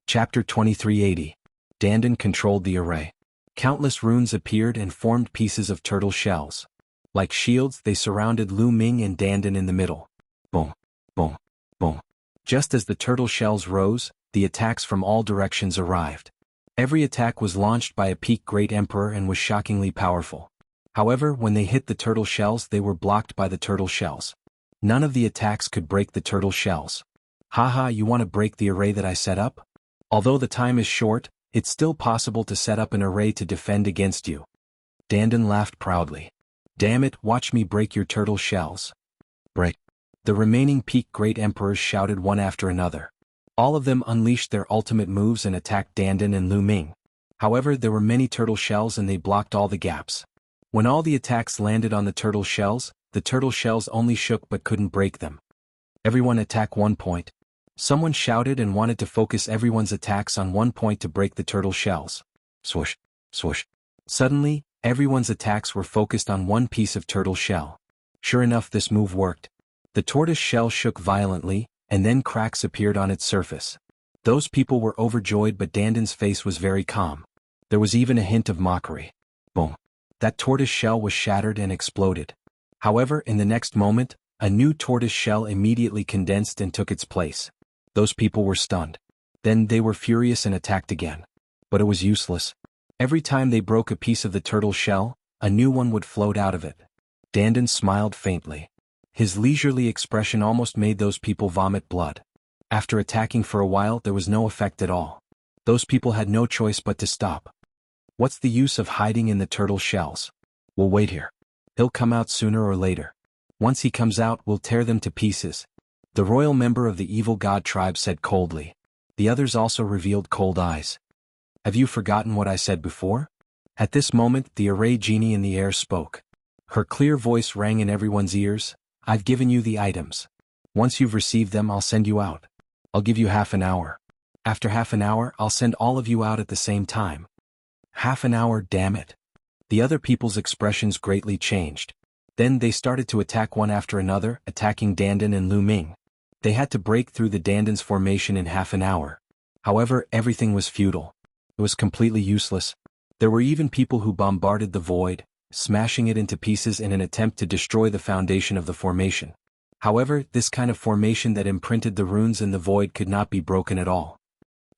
Chapter 2380. Dandan controlled the array. Countless runes appeared and formed pieces of turtle shells. Like shields, they surrounded Lu Ming and Dandan in the middle. Boom, boom, boom. Just as the turtle shells rose, the attacks from all directions arrived. Every attack was launched by a peak great emperor and was shockingly powerful. However, when they hit the turtle shells, they were blocked by the turtle shells. None of the attacks could break the turtle shells. Haha, you want to break the array that I set up? Although the time is short, it's still possible to set up an array to defend against you. Dandan laughed proudly. Damn it, watch me break your turtle shells. Break. The remaining peak great emperors shouted one after another. All of them unleashed their ultimate moves and attacked Dandan and Lu Ming. However, there were many turtle shells and they blocked all the gaps. When all the attacks landed on the turtle shells only shook but couldn't break them. Everyone attack 1 point. Someone shouted and wanted to focus everyone's attacks on 1 point to break the turtle shells. Swoosh, swoosh. Suddenly, everyone's attacks were focused on one piece of turtle shell. Sure enough, this move worked. The tortoise shell shook violently, and then cracks appeared on its surface. Those people were overjoyed, but Dandan's face was very calm. There was even a hint of mockery. Boom. That tortoise shell was shattered and exploded. However, in the next moment, a new tortoise shell immediately condensed and took its place. Those people were stunned. Then they were furious and attacked again. But it was useless. Every time they broke a piece of the turtle shell, a new one would float out of it. Dandan smiled faintly. His leisurely expression almost made those people vomit blood. After attacking for a while, there was no effect at all. Those people had no choice but to stop. What's the use of hiding in the turtle shells? We'll wait here. He'll come out sooner or later. Once he comes out, we'll tear them to pieces. The royal member of the evil god tribe said coldly. The others also revealed cold eyes. Have you forgotten what I said before? At this moment, the array genie in the air spoke. Her clear voice rang in everyone's ears. I've given you the items. Once you've received them, I'll send you out. I'll give you half an hour. After half an hour, I'll send all of you out at the same time. Half an hour, damn it. The other people's expressions greatly changed. Then they started to attack one after another, attacking Dandan and Lu Ming. They had to break through the Dandan's formation in half an hour. However, everything was futile. It was completely useless. There were even people who bombarded the void, smashing it into pieces in an attempt to destroy the foundation of the formation. However, this kind of formation that imprinted the runes in the void could not be broken at all.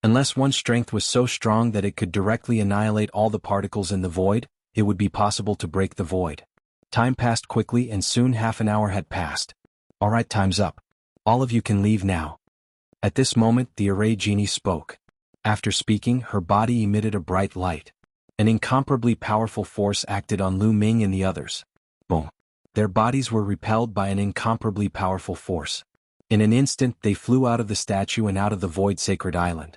Unless one's strength was so strong that it could directly annihilate all the particles in the void, it would be possible to break the void. Time passed quickly and soon half an hour had passed. Alright, time's up. All of you can leave now. At this moment, the array genie spoke. After speaking, her body emitted a bright light. An incomparably powerful force acted on Lu Ming and the others. Boom. Their bodies were repelled by an incomparably powerful force. In an instant, they flew out of the statue and out of the void sacred island.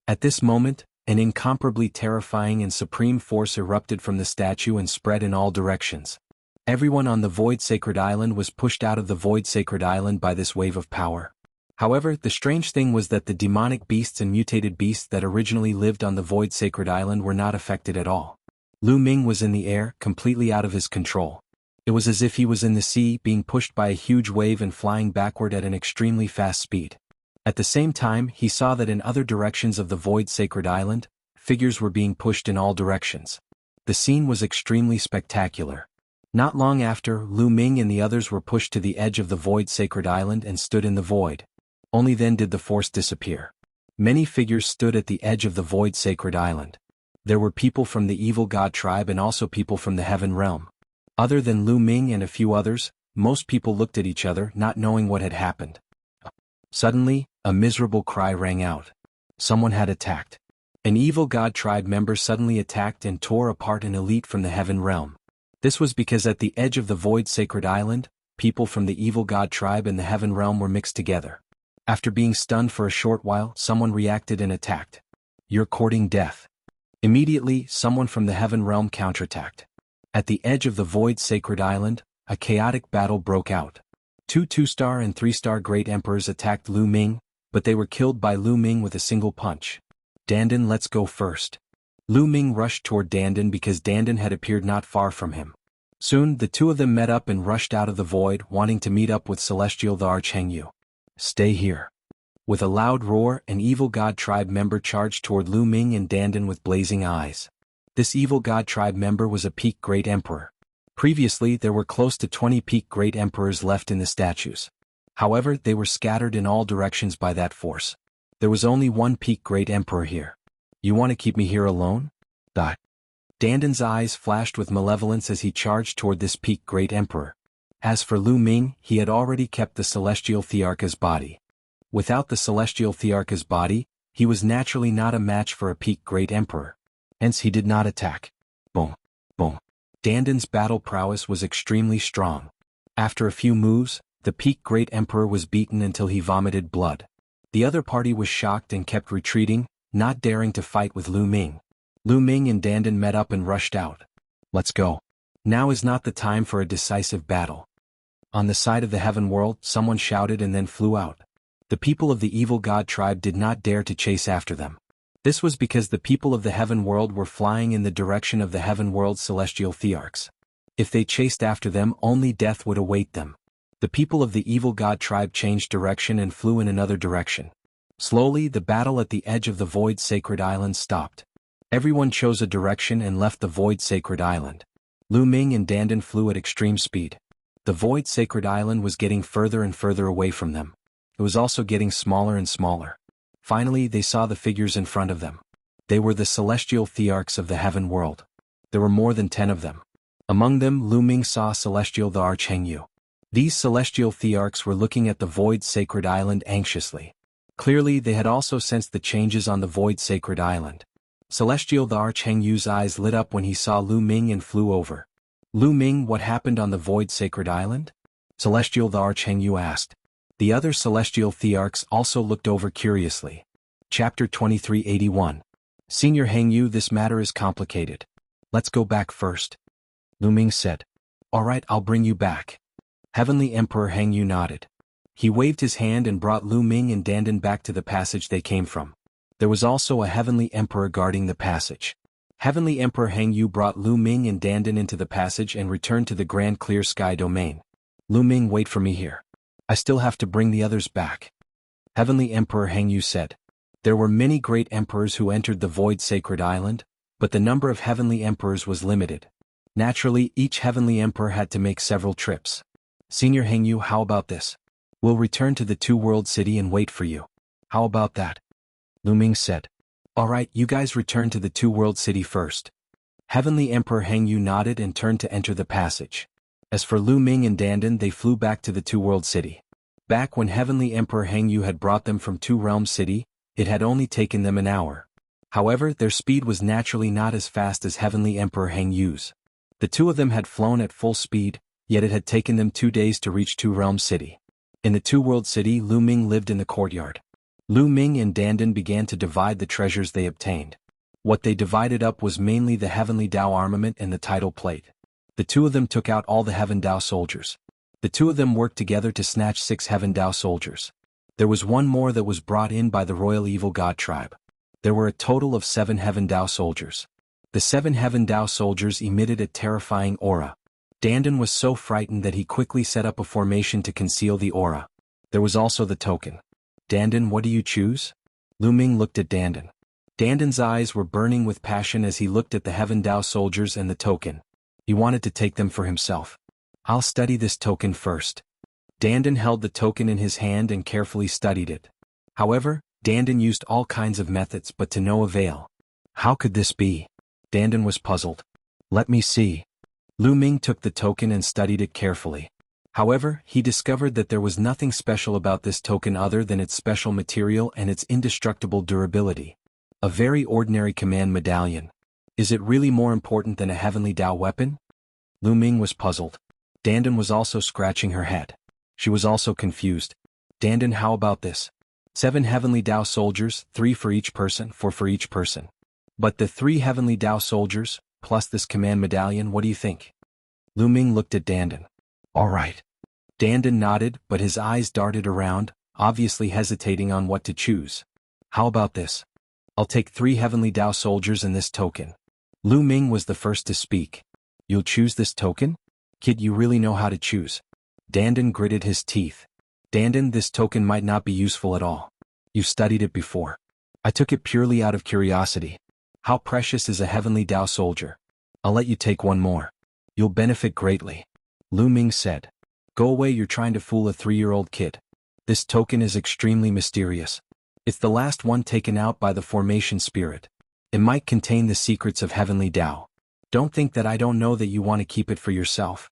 At this moment, an incomparably terrifying and supreme force erupted from the statue and spread in all directions. Everyone on the void sacred island was pushed out of the void sacred island by this wave of power. However, the strange thing was that the demonic beasts and mutated beasts that originally lived on the void sacred island were not affected at all. Lu Ming was in the air, completely out of his control. It was as if he was in the sea, being pushed by a huge wave and flying backward at an extremely fast speed. At the same time, he saw that in other directions of the void sacred island, figures were being pushed in all directions. The scene was extremely spectacular. Not long after, Lu Ming and the others were pushed to the edge of the void sacred island and stood in the void. Only then did the force disappear. Many figures stood at the edge of the void sacred island. There were people from the evil god tribe and also people from the heaven realm. Other than Lu Ming and a few others, most people looked at each other, not knowing what had happened. Suddenly, a miserable cry rang out. Someone had attacked. An evil god tribe member suddenly attacked and tore apart an elite from the heaven realm. This was because at the edge of the void sacred island, people from the evil god tribe and the heaven realm were mixed together. After being stunned for a short while, someone reacted and attacked. You're courting death. Immediately, someone from the heaven realm counterattacked. At the edge of the void sacred island, a chaotic battle broke out. Two 2-star and 3-star great emperors attacked Lu Ming, but they were killed by Lu Ming with a single punch. Dandan, let's go first. Lu Ming rushed toward Dandan because Dandan had appeared not far from him. Soon, the two of them met up and rushed out of the void, wanting to meet up with Celestial the Archangel. Stay here. With a loud roar, an evil god tribe member charged toward Lu Ming and Dandan with blazing eyes. This evil god tribe member was a peak great emperor. Previously there were close to 20 peak great emperors left in the statues. However, they were scattered in all directions by that force. There was only one peak great emperor here. You want to keep me here alone? Dandan's eyes flashed with malevolence as he charged toward this peak great emperor. As for Lu Ming, he had already kept the celestial Thearcha's body. Without the celestial Thearcha's body, he was naturally not a match for a peak great emperor. Hence he did not attack. Boom. Boom. Dandan's battle prowess was extremely strong. After a few moves, the peak great emperor was beaten until he vomited blood. The other party was shocked and kept retreating, not daring to fight with Lu Ming. Lu Ming and Dandan met up and rushed out. Let's go. Now is not the time for a decisive battle. On the side of the heaven world, someone shouted and then flew out. The people of the evil god tribe did not dare to chase after them. This was because the people of the heaven world were flying in the direction of the heaven world's celestial Thearchs. If they chased after them, only death would await them. The people of the evil god tribe changed direction and flew in another direction. Slowly, the battle at the edge of the void sacred island stopped. Everyone chose a direction and left the void sacred island. Lu Ming and Dandan flew at extreme speed. The void sacred island was getting further and further away from them. It was also getting smaller and smaller. Finally, they saw the figures in front of them. They were the celestial Thearchs of the heaven world. There were more than 10 of them. Among them, Lu Ming saw Celestial the Archhengyu. These celestial Thearchs were looking at the void sacred island anxiously. Clearly, they had also sensed the changes on the void sacred island. Celestial the Archhengyu's eyes lit up when he saw Lu Ming and flew over. Lu Ming, what happened on the void sacred island? Celestial the Archhengyu asked. The other celestial Thearchs also looked over curiously. Chapter 2381. Senior Hengyu, this matter is complicated. Let's go back first. Lu Ming said. Alright, I'll bring you back. Heavenly Emperor Hengyu nodded. He waved his hand and brought Lu Ming and Dandan back to the passage they came from. There was also a Heavenly Emperor guarding the passage. Heavenly Emperor Hengyu brought Lu Ming and Dandan into the passage and returned to the Grand Clear Sky domain. Lu Ming, wait for me here. I still have to bring the others back. Heavenly Emperor Hengyu said. There were many great emperors who entered the void sacred island, but the number of heavenly emperors was limited. Naturally, each heavenly emperor had to make several trips. Senior Hengyu, how about this? We'll return to the two-world city and wait for you. How about that? Lu Ming said. Alright, you guys return to the two-world city first. Heavenly Emperor Hengyu nodded and turned to enter the passage. As for Lu Ming and Dandan, they flew back to the two-world city. Back when Heavenly Emperor Hengyu had brought them from Two-Realm City, it had only taken them an hour. However, their speed was naturally not as fast as Heavenly Emperor Hengyu's. The two of them had flown at full speed, yet it had taken them 2 days to reach Two-Realm City. In the Two-World City, Lu Ming lived in the courtyard. Lu Ming and Dandan began to divide the treasures they obtained. What they divided up was mainly the Heavenly Dao armament and the title plate. The two of them took out all the Heaven Dao soldiers. The two of them worked together to snatch 6 Heaven Dao soldiers. There was one more that was brought in by the Royal Evil God tribe. There were a total of 7 Heaven Dao soldiers. The 7 Heaven Dao soldiers emitted a terrifying aura. Dandan was so frightened that he quickly set up a formation to conceal the aura. There was also the token. Dandan, what do you choose? Lu Ming looked at Dandan. Dandan's eyes were burning with passion as he looked at the Heaven Dao soldiers and the token. He wanted to take them for himself. I'll study this token first. Dandan held the token in his hand and carefully studied it. However, Dandan used all kinds of methods but to no avail. How could this be? Dandan was puzzled. Let me see. Lu Ming took the token and studied it carefully. However, he discovered that there was nothing special about this token other than its special material and its indestructible durability. A very ordinary command medallion. Is it really more important than a Heavenly Dao weapon? Lu Ming was puzzled. Dandan was also scratching her head. She was also confused. Dandan, how about this? 7 Heavenly Dao soldiers, 3 for each person, 4 for each person. But the 3 Heavenly Dao soldiers, plus this command medallion, what do you think? Lu Ming looked at Dandan. Alright. Dandan nodded, but his eyes darted around, obviously hesitating on what to choose. How about this? I'll take 3 Heavenly Dao soldiers and this token. Lu Ming was the first to speak. You'll choose this token? Kid, you really know how to choose. Dandan gritted his teeth. Dandan, this token might not be useful at all. You've studied it before. I took it purely out of curiosity. How precious is a heavenly Tao soldier? I'll let you take one more. You'll benefit greatly. Lu Ming said. Go away, you're trying to fool a 3-year-old kid. This token is extremely mysterious. It's the last one taken out by the formation spirit. It might contain the secrets of heavenly Tao. Don't think that I don't know that you want to keep it for yourself.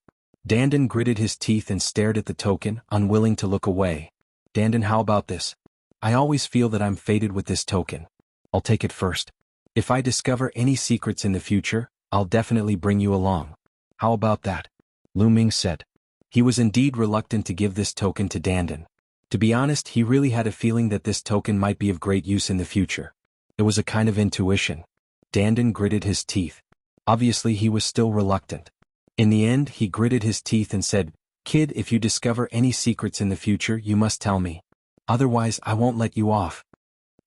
Dandan gritted his teeth and stared at the token, unwilling to look away. Dandan, how about this? I always feel that I'm fated with this token. I'll take it first. If I discover any secrets in the future, I'll definitely bring you along. How about that? Lu Ming said. He was indeed reluctant to give this token to Dandan. To be honest, he really had a feeling that this token might be of great use in the future. It was a kind of intuition. Dandan gritted his teeth. Obviously, he was still reluctant. In the end, he gritted his teeth and said, Kid, if you discover any secrets in the future, you must tell me. Otherwise, I won't let you off.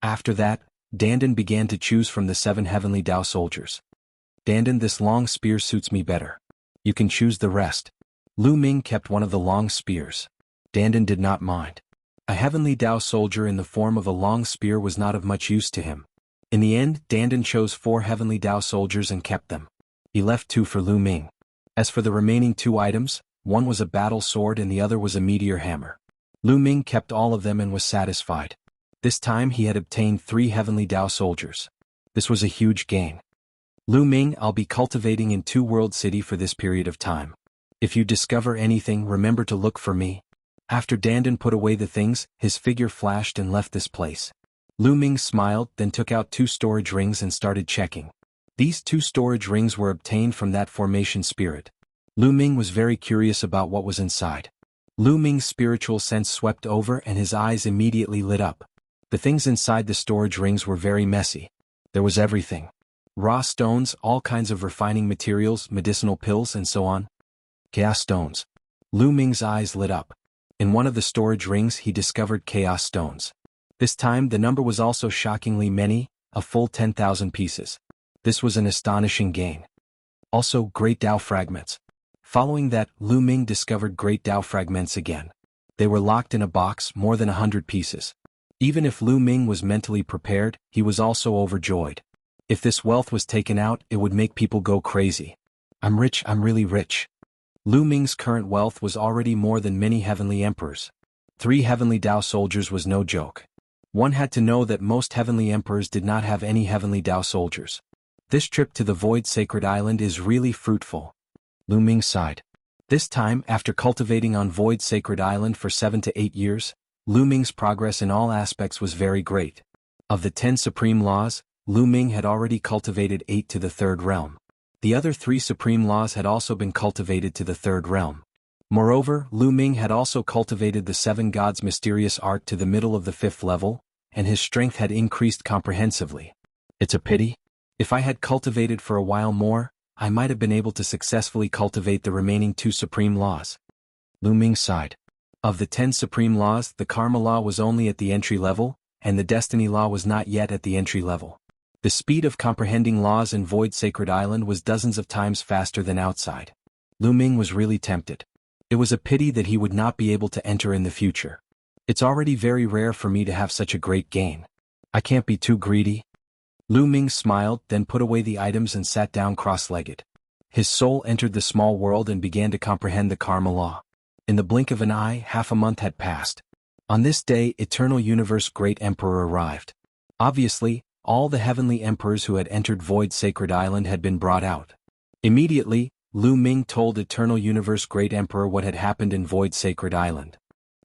After that, Dandan began to choose from the 7 heavenly Tao soldiers. Dandan, this long spear suits me better. You can choose the rest. Lu Ming kept one of the long spears. Dandan did not mind. A heavenly Tao soldier in the form of a long spear was not of much use to him. In the end, Dandan chose 4 heavenly Tao soldiers and kept them. He left 2 for Lu Ming. As for the remaining 2 items, one was a battle sword and the other was a meteor hammer. Lu Ming kept all of them and was satisfied. This time he had obtained 3 heavenly Tao soldiers. This was a huge gain. Lu Ming, I'll be cultivating in 2 World City for this period of time. If you discover anything, remember to look for me. After Dandan put away the things, his figure flashed and left this place. Lu Ming smiled, then took out 2 storage rings and started checking. These 2 storage rings were obtained from that formation spirit. Lu Ming was very curious about what was inside. Lu Ming's spiritual sense swept over and his eyes immediately lit up. The things inside the storage rings were very messy. There was everything. Raw stones, all kinds of refining materials, medicinal pills, and so on. Chaos stones. Lu Ming's eyes lit up. In one of the storage rings he discovered chaos stones. This time the number was also shockingly many, a full 10,000 pieces. This was an astonishing gain. Also great Tao fragments. Following that, Lu Ming discovered great Tao fragments again. They were locked in a box, more than 100 pieces. Even if Lu Ming was mentally prepared, he was also overjoyed. If this wealth was taken out, it would make people go crazy. I'm rich, I'm really rich. Lu Ming's current wealth was already more than many heavenly emperors. 3 heavenly Tao soldiers was no joke. One had to know that most heavenly emperors did not have any heavenly Tao soldiers. This trip to the Void Sacred Island is really fruitful. Lu Ming sighed. This time, after cultivating on Void Sacred Island for 7 to 8 years, Lu Ming's progress in all aspects was very great. Of the 10 supreme laws, Lu Ming had already cultivated 8 to the 3rd realm. The other 3 supreme laws had also been cultivated to the 3rd realm. Moreover, Lu Ming had also cultivated the 7 gods' mysterious art to the middle of the 5th level, and his strength had increased comprehensively. It's a pity. If I had cultivated for a while more, I might have been able to successfully cultivate the remaining 2 supreme laws. Lu Ming sighed. Of the 10 supreme laws, the karma law was only at the entry level, and the destiny law was not yet at the entry level. The speed of comprehending laws in Void Sacred Island was dozens of times faster than outside. Lu Ming was really tempted. It was a pity that he would not be able to enter in the future. It's already very rare for me to have such a great gain. I can't be too greedy. Lu Ming smiled, then put away the items and sat down cross-legged. His soul entered the small world and began to comprehend the karma law. In the blink of an eye, half a month had passed. On this day, Eternal Universe Great Emperor arrived. Obviously, all the heavenly emperors who had entered Void Sacred Island had been brought out. Immediately, Lu Ming told Eternal Universe Great Emperor what had happened in Void Sacred Island.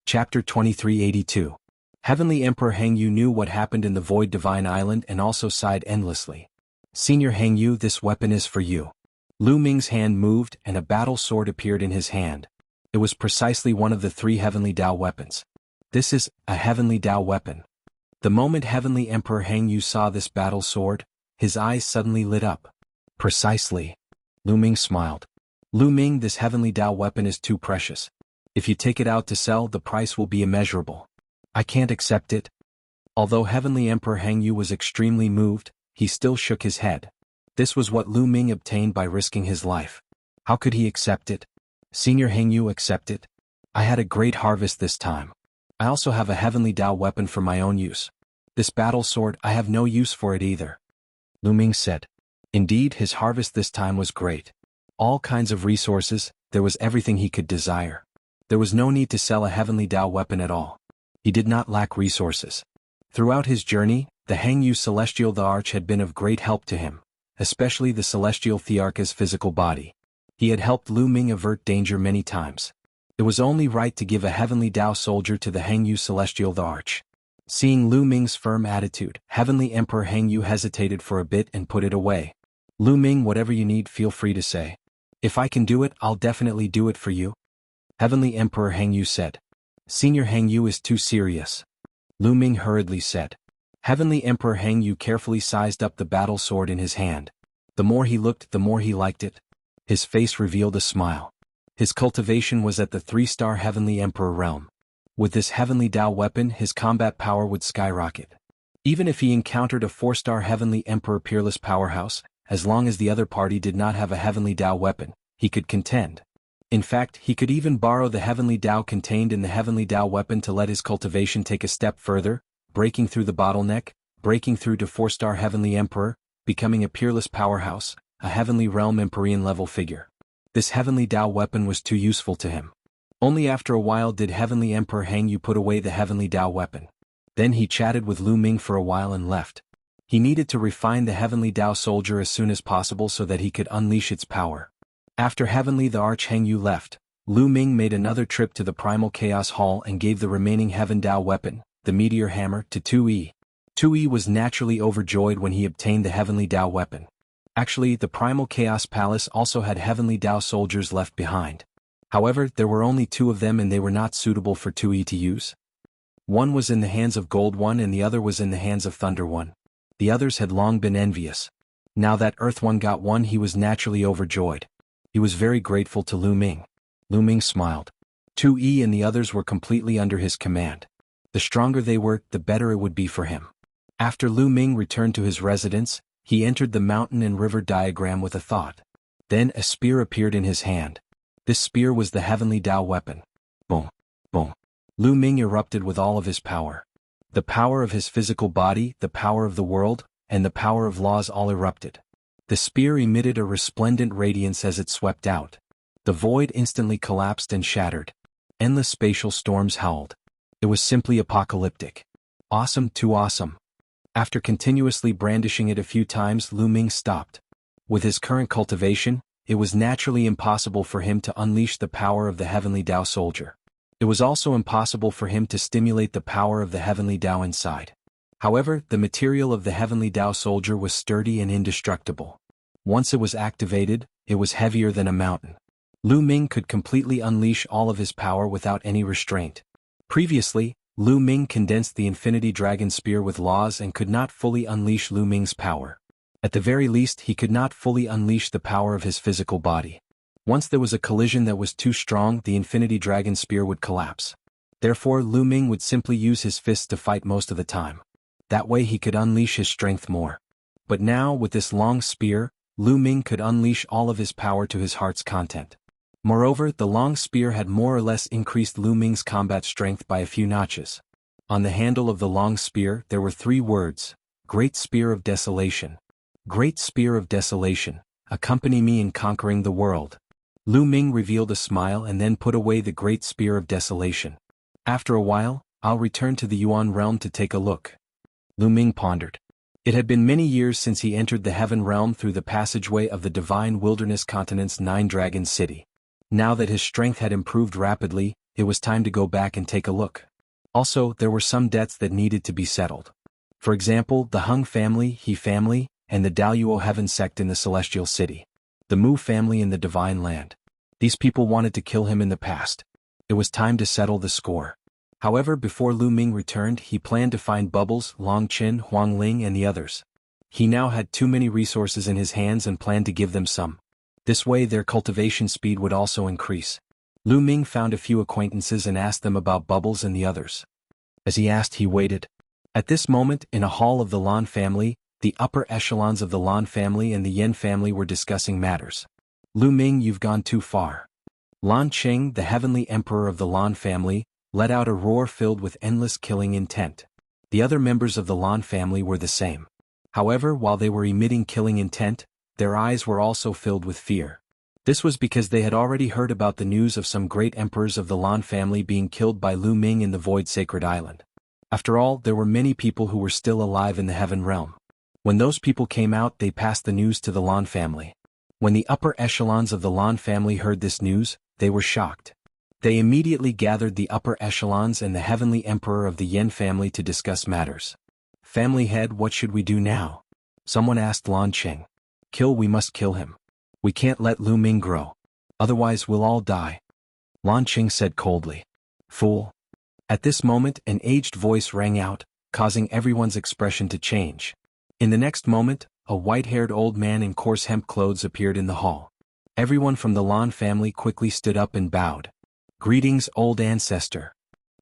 Chapter 2382. Heavenly Emperor Hengyu knew what happened in the Void Divine Island and also sighed endlessly. Senior Hengyu, this weapon is for you. Lu Ming's hand moved and a battle sword appeared in his hand. It was precisely one of the 3 heavenly Tao weapons. This is a heavenly Tao weapon. The moment Heavenly Emperor Hengyu saw this battle sword, his eyes suddenly lit up. Precisely. Lu Ming smiled. Lu Ming, this heavenly Tao weapon is too precious. If you take it out to sell, the price will be immeasurable. I can't accept it. Although Heavenly Emperor Hengyu was extremely moved, he still shook his head. This was what Lu Ming obtained by risking his life. How could he accept it? Senior Hengyu, accept it. I had a great harvest this time. I also have a heavenly Tao weapon for my own use. This battle sword, I have no use for it either. Lu Ming said. Indeed, his harvest this time was great. All kinds of resources, there was everything he could desire. There was no need to sell a heavenly Dao weapon at all. He did not lack resources. Throughout his journey, the Hangyu Celestial the Arch had been of great help to him, especially the Celestial Thearcha's physical body. He had helped Lu Ming avert danger many times. It was only right to give a heavenly Dao soldier to the Hangyu Celestial the Arch. Seeing Lu Ming's firm attitude, Heavenly Emperor Hangyu hesitated for a bit and put it away. Lu Ming, whatever you need, feel free to say. If I can do it, I'll definitely do it for you. Heavenly Emperor Hangyu said. Senior Hangyu is too serious. Lu Ming hurriedly said. Heavenly Emperor Hangyu carefully sized up the battle sword in his hand. The more he looked, the more he liked it. His face revealed a smile. His cultivation was at the 3-star Heavenly Emperor realm. With this Heavenly Dao weapon, his combat power would skyrocket. Even if he encountered a 4-star Heavenly Emperor peerless powerhouse, as long as the other party did not have a Heavenly Dao weapon, he could contend. In fact, he could even borrow the Heavenly Dao contained in the Heavenly Dao weapon to let his cultivation take a step further, breaking through the bottleneck, breaking through to 4-star Heavenly Emperor, becoming a peerless powerhouse, a Heavenly Realm Empyrean level figure. This Heavenly Dao weapon was too useful to him. Only after a while did Heavenly Emperor Hangyu put away the Heavenly Dao weapon. Then he chatted with Lu Ming for a while and left. He needed to refine the Heavenly Dao soldier as soon as possible so that he could unleash its power. After Heavenly the Arch Hangyu left, Lu Ming made another trip to the Primal Chaos Hall and gave the remaining Heaven Dao weapon, the Meteor Hammer, to Tu-Yi. Tu-Yi was naturally overjoyed when he obtained the Heavenly Dao weapon. Actually, the Primal Chaos Palace also had Heavenly Dao soldiers left behind. However, there were only 2 of them and they were not suitable for Tu-Yi to use. One was in the hands of Gold One and the other was in the hands of Thunder One. The others had long been envious. Now that Earth One got one, he was naturally overjoyed. He was very grateful to Lu Ming. Lu Ming smiled. Tu-Yi and the others were completely under his command. The stronger they were, the better it would be for him. After Lu Ming returned to his residence, he entered the mountain and river diagram with a thought. Then a spear appeared in his hand. This spear was the Heavenly Dao weapon. Boom, boom. Lu Ming erupted with all of his power. The power of his physical body, the power of the world, and the power of laws all erupted. The spear emitted a resplendent radiance as it swept out. The void instantly collapsed and shattered. Endless spatial storms howled. It was simply apocalyptic. Awesome, too awesome. After continuously brandishing it a few times, Lu Ming stopped. With his current cultivation, it was naturally impossible for him to unleash the power of the Heavenly Dao soldier. It was also impossible for him to stimulate the power of the Heavenly Dao inside. However, the material of the Heavenly Dao soldier was sturdy and indestructible. Once it was activated, it was heavier than a mountain. Lu Ming could completely unleash all of his power without any restraint. Previously, Lu Ming condensed the Infinity Dragon Spear with laws and could not fully unleash Lu Ming's power. At the very least, he could not fully unleash the power of his physical body. Once there was a collision that was too strong, the Infinity Dragon Spear would collapse. Therefore, Lu Ming would simply use his fists to fight most of the time. That way he could unleash his strength more. But now, with this long spear, Lu Ming could unleash all of his power to his heart's content. Moreover, the long spear had more or less increased Lu Ming's combat strength by a few notches. On the handle of the long spear there were 3 words: Great Spear of Desolation. Great Spear of Desolation, accompany me in conquering the world. Lu Ming revealed a smile and then put away the Great Spear of Desolation. After a while, I'll return to the Yuan realm to take a look. Lu Ming pondered. It had been many years since he entered the Heaven realm through the passageway of the Divine Wilderness Continent's 9 Dragon City. Now that his strength had improved rapidly, it was time to go back and take a look. Also, there were some debts that needed to be settled. For example, the Hung family, He family, and the Daluo Heaven sect in the Celestial City. The Mu family in the Divine Land. These people wanted to kill him in the past. It was time to settle the score. However, before Lu Ming returned, he planned to find Bubbles, Long Qin, Huang Ling and the others. He now had too many resources in his hands and planned to give them some. This way their cultivation speed would also increase. Lu Ming found a few acquaintances and asked them about Bubbles and the others. As he asked, he waited. At this moment, in a hall of the Lan family, the upper echelons of the Lan family and the Yen family were discussing matters. Lu Ming, you've gone too far. Lan Qing, the heavenly emperor of the Lan family, let out a roar filled with endless killing intent. The other members of the Lan family were the same. However, while they were emitting killing intent, their eyes were also filled with fear. This was because they had already heard about the news of some great emperors of the Lan family being killed by Lu Ming in the Void Sacred Island. After all, there were many people who were still alive in the Heaven Realm. When those people came out, they passed the news to the Lan family. When the upper echelons of the Lan family heard this news, they were shocked. They immediately gathered the upper echelons and the Heavenly Emperor of the Yen family to discuss matters. Family head, what should we do now? Someone asked Lan Qing. We must kill him. We can't let Lu Ming grow. Otherwise we'll all die. Lan Qing said coldly. Fool. At this moment an aged voice rang out, causing everyone's expression to change. In the next moment, a white-haired old man in coarse hemp clothes appeared in the hall. Everyone from the Lan family quickly stood up and bowed. Greetings, old ancestor.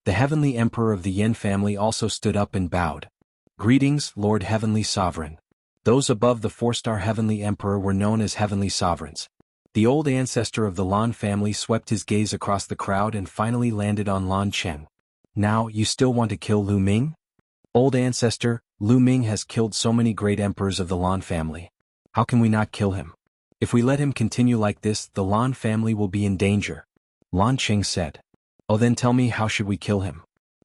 The Heavenly Emperor of the Yen family also stood up and bowed. Greetings, Lord Heavenly Sovereign. Those above the 4-star Heavenly Emperor were known as Heavenly Sovereigns. The old ancestor of the Lan family swept his gaze across the crowd and finally landed on Lan Chen. Now, you still want to kill Lu Ming? Old ancestor, Lu Ming has killed so many great emperors of the Lan family. How can we not kill him? If we let him continue like this, the Lan family will be in danger. Lan Qing said. Oh, then tell me, how should we kill him?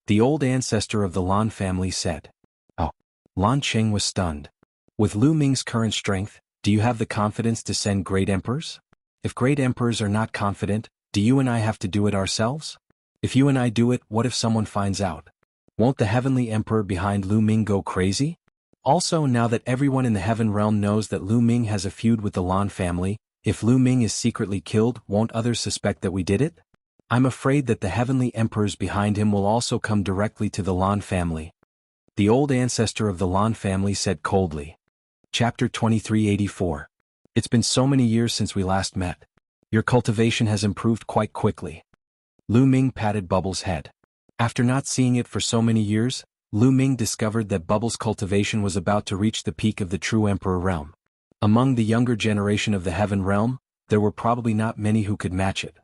The old ancestor of the Lan family said. Oh. Lan Qing was stunned. With Lu Ming's current strength, do you have the confidence to send great emperors? If great emperors are not confident, do you and I have to do it ourselves? If you and I do it, what if someone finds out? Won't the Heavenly Emperor behind Lu Ming go crazy? Also, now that everyone in the Heaven Realm knows that Lu Ming has a feud with the Lan family, if Lu Ming is secretly killed, won't others suspect that we did it? I'm afraid that the Heavenly Emperors behind him will also come directly to the Lan family. The old ancestor of the Lan family said coldly. Chapter 2384. It's been so many years since we last met. Your cultivation has improved quite quickly. Lu Ming patted Bubbles' head. After not seeing it for so many years, Lu Ming discovered that Bubbles' cultivation was about to reach the peak of the true Emperor realm. Among the younger generation of the Heaven Realm, there were probably not many who could match it.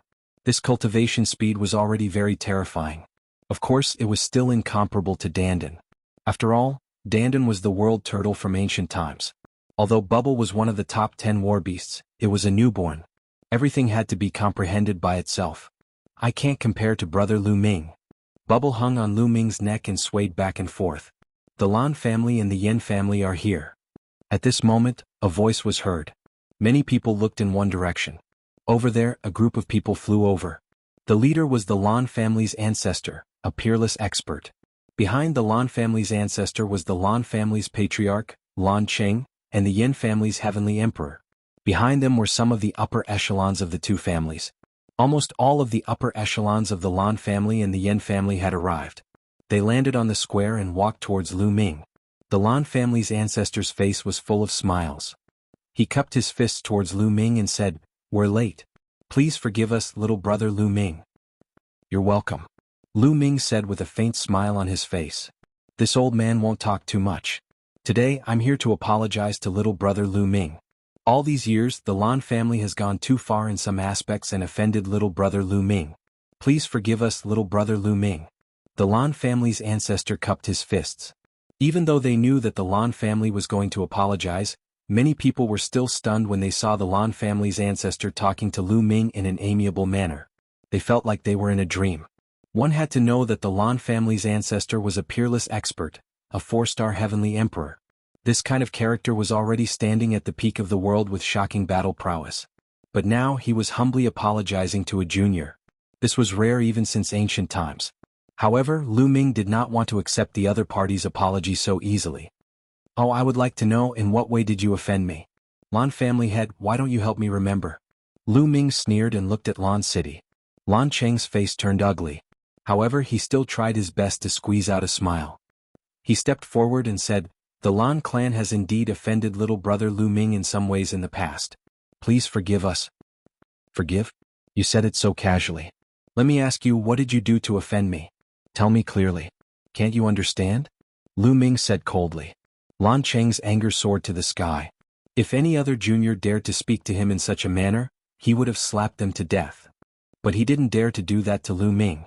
This cultivation speed was already very terrifying. Of course, it was still incomparable to Dandan. After all, Dandan was the world turtle from ancient times. Although Bubble was one of the top 10 war beasts, it was a newborn. Everything had to be comprehended by itself. I can't compare to brother Lu Ming. Bubble hung on Lu Ming's neck and swayed back and forth. The Lan family and the Yen family are here. At this moment, a voice was heard. Many people looked in one direction. Over there, a group of people flew over. The leader was the Lan family's ancestor, a peerless expert. Behind the Lan family's ancestor was the Lan family's patriarch, Lan Qing, and the Yen family's Heavenly Emperor. Behind them were some of the upper echelons of the two families. Almost all of the upper echelons of the Lan family and the Yen family had arrived. They landed on the square and walked towards Lu Ming. The Lan family's ancestor's face was full of smiles. He cupped his fists towards Lu Ming and said, "We're late. Please forgive us, little brother Lu Ming." "You're welcome," Lu Ming said with a faint smile on his face. "This old man won't talk too much. Today I'm here to apologize to little brother Lu Ming. All these years, the Lan family has gone too far in some aspects and offended little brother Lu Ming. Please forgive us, little brother Lu Ming." The Lan family's ancestor cupped his fists. Even though they knew that the Lan family was going to apologize, many people were still stunned when they saw the Lan family's ancestor talking to Lu Ming in an amiable manner. They felt like they were in a dream. One had to know that the Lan family's ancestor was a peerless expert, a 4-star Heavenly Emperor. This kind of character was already standing at the peak of the world with shocking battle prowess. But now he was humbly apologizing to a junior. This was rare even since ancient times. However, Lu Ming did not want to accept the other party's apology so easily. "Oh, I would like to know, in what way did you offend me? Lan family head, why don't you help me remember?" Lu Ming sneered and looked at Lan City. Lan Cheng's face turned ugly. However, he still tried his best to squeeze out a smile. He stepped forward and said, "The Lan clan has indeed offended little brother Lu Ming in some ways in the past. Please forgive us." "Forgive?" You said it so casually. Let me ask you, what did you do to offend me? Tell me clearly. Can't you understand? Lu Ming said coldly. Lan Cheng's anger soared to the sky. If any other junior dared to speak to him in such a manner, he would have slapped them to death. But he didn't dare to do that to Lu Ming.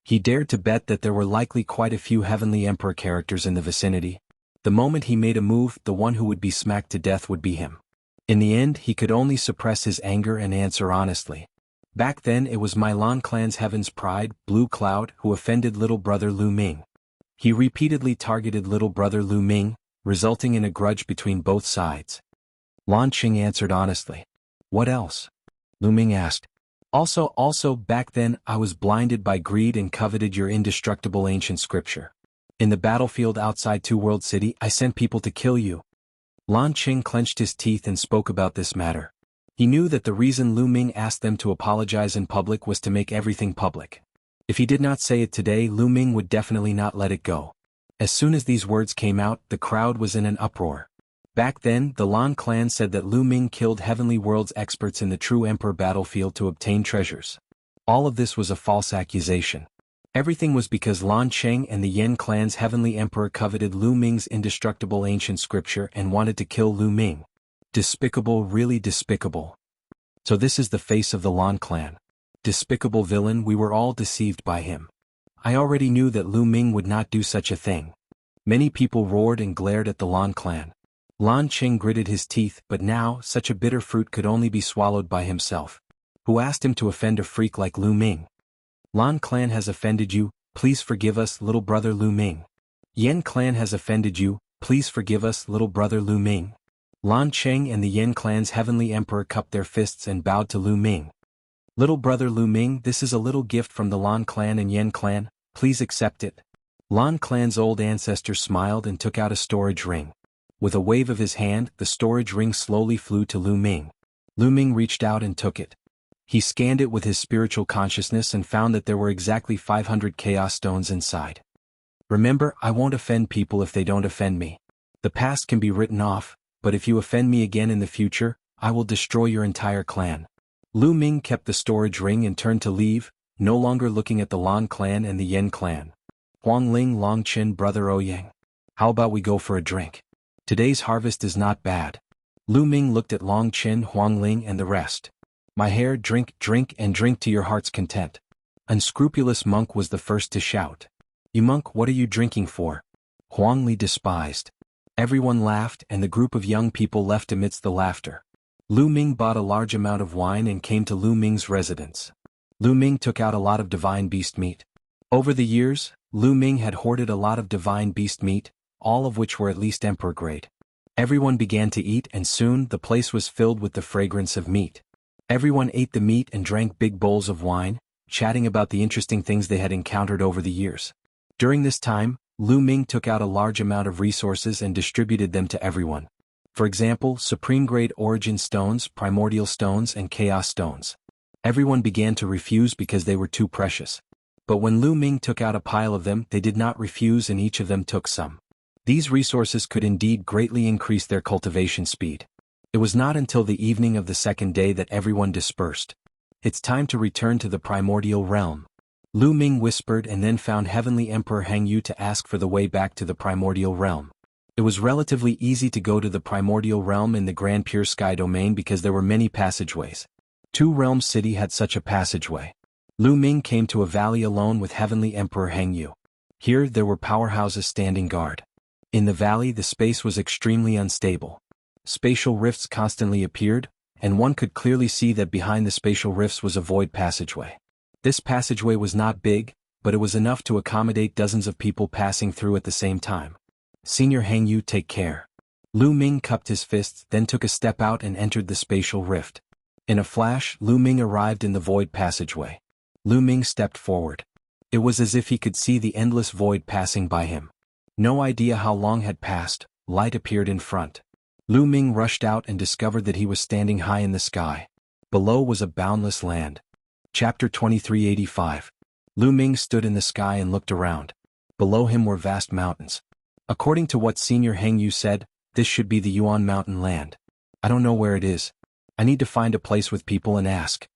He dared to bet that there were likely quite a few Heavenly Emperor characters in the vicinity. The moment he made a move, the one who would be smacked to death would be him. In the end, he could only suppress his anger and answer honestly. Back then it was Milan clan's Heaven's Pride, Blue Cloud, who offended little brother Lu Ming. He repeatedly targeted little brother Lu Ming, resulting in a grudge between both sides. Lan Qing answered honestly. What else? Lu Ming asked. Also, back then I was blinded by greed and coveted your indestructible ancient scripture. In the battlefield outside Two World City, I sent people to kill you. Lan Qing clenched his teeth and spoke about this matter. He knew that the reason Lu Ming asked them to apologize in public was to make everything public. If he did not say it today, Lu Ming would definitely not let it go. As soon as these words came out, the crowd was in an uproar. Back then, the Lan clan said that Lu Ming killed Heavenly World's experts in the true Emperor battlefield to obtain treasures. All of this was a false accusation. Everything was because Lan Qing and the Yan clan's Heavenly Emperor coveted Lu Ming's indestructible ancient scripture and wanted to kill Lu Ming. Despicable, really despicable. So this is the face of the Lan clan. Despicable villain, we were all deceived by him. I already knew that Lu Ming would not do such a thing. Many people roared and glared at the Lan clan. Lan Qing gritted his teeth, but now, such a bitter fruit could only be swallowed by himself. Who asked him to offend a freak like Lu Ming? Lan clan has offended you, please forgive us, little brother Lu Ming. Yan clan has offended you, please forgive us, little brother Lu Ming. Lan Qing and the Yan clan's Heavenly Emperor cupped their fists and bowed to Lu Ming. Little brother Lu Ming, this is a little gift from the Lan clan and Yan clan, please accept it. Lan clan's old ancestor smiled and took out a storage ring. With a wave of his hand, the storage ring slowly flew to Lu Ming. Lu Ming reached out and took it. He scanned it with his spiritual consciousness and found that there were exactly 500 chaos stones inside. Remember, I won't offend people if they don't offend me. The past can be written off, but if you offend me again in the future, I will destroy your entire clan. Lu Ming kept the storage ring and turned to leave, no longer looking at the Lan clan and the Yan clan. Huang Ling, Long Qin, brother Ouyang. How about we go for a drink? Today's harvest is not bad. Lu Ming looked at Long Qin, Huang Ling and the rest. My hair, drink and drink to your heart's content. Unscrupulous monk was the first to shout. You monk, what are you drinking for? Huang Li despised. Everyone laughed and the group of young people left amidst the laughter. Lu Ming bought a large amount of wine and came to Lu Ming's residence. Lu Ming took out a lot of divine beast meat. Over the years, Lu Ming had hoarded a lot of divine beast meat, all of which were at least emperor grade. Everyone began to eat and soon the place was filled with the fragrance of meat. Everyone ate the meat and drank big bowls of wine, chatting about the interesting things they had encountered over the years. During this time, Lu Ming took out a large amount of resources and distributed them to everyone. For example, supreme-grade origin stones, primordial stones and chaos stones. Everyone began to refuse because they were too precious. But when Lu Ming took out a pile of them, they did not refuse and each of them took some. These resources could indeed greatly increase their cultivation speed. It was not until the evening of the second day that everyone dispersed. It's time to return to the primordial realm. Lu Ming whispered and then found Heavenly Emperor Hang Yu to ask for the way back to the primordial realm. It was relatively easy to go to the primordial realm in the Grand Pure Sky domain because there were many passageways. Two Realms City had such a passageway. Lu Ming came to a valley alone with Heavenly Emperor Hang Yu. Here there were powerhouses standing guard. In the valley the space was extremely unstable. Spatial rifts constantly appeared, and one could clearly see that behind the spatial rifts was a void passageway. This passageway was not big, but it was enough to accommodate dozens of people passing through at the same time. Senior Hang Yu, take care. Lu Ming cupped his fists, then took a step out and entered the spatial rift. In a flash, Lu Ming arrived in the void passageway. Lu Ming stepped forward. It was as if he could see the endless void passing by him. No idea how long had passed, light appeared in front. Lu Ming rushed out and discovered that he was standing high in the sky. Below was a boundless land. Chapter 2385. Lu Ming stood in the sky and looked around. Below him were vast mountains. According to what Senior Hang Yu said, this should be the Yuan Mountain land. I don't know where it is. I need to find a place with people and ask.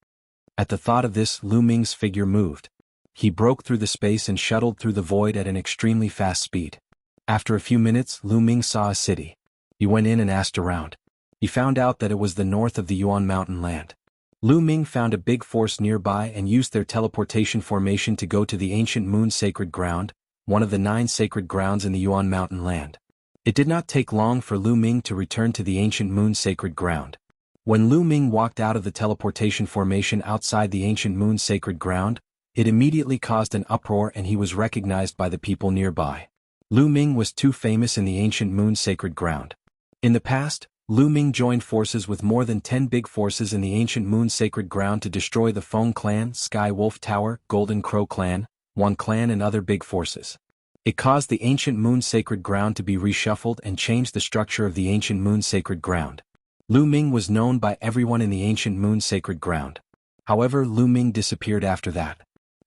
At the thought of this, Lu Ming's figure moved. He broke through the space and shuttled through the void at an extremely fast speed. After a few minutes, Lu Ming saw a city. He went in and asked around. He found out that it was the north of the Yuan Mountain land. Lu Ming found a big force nearby and used their teleportation formation to go to the ancient Moon Sacred Ground, one of the 9 sacred grounds in the Yuan Mountain land. It did not take long for Lu Ming to return to the ancient Moon Sacred Ground. When Lu Ming walked out of the teleportation formation outside the ancient Moon Sacred Ground, it immediately caused an uproar and he was recognized by the people nearby. Lu Ming was too famous in the ancient Moon Sacred Ground. In the past, Lu Ming joined forces with more than 10 big forces in the ancient Moon Sacred Ground to destroy the Feng Clan, Sky Wolf Tower, Golden Crow Clan, One Clan and other big forces. It caused the ancient Moon Sacred Ground to be reshuffled and changed the structure of the ancient Moon Sacred Ground. Lu Ming was known by everyone in the ancient Moon Sacred Ground. However, Lu Ming disappeared after that.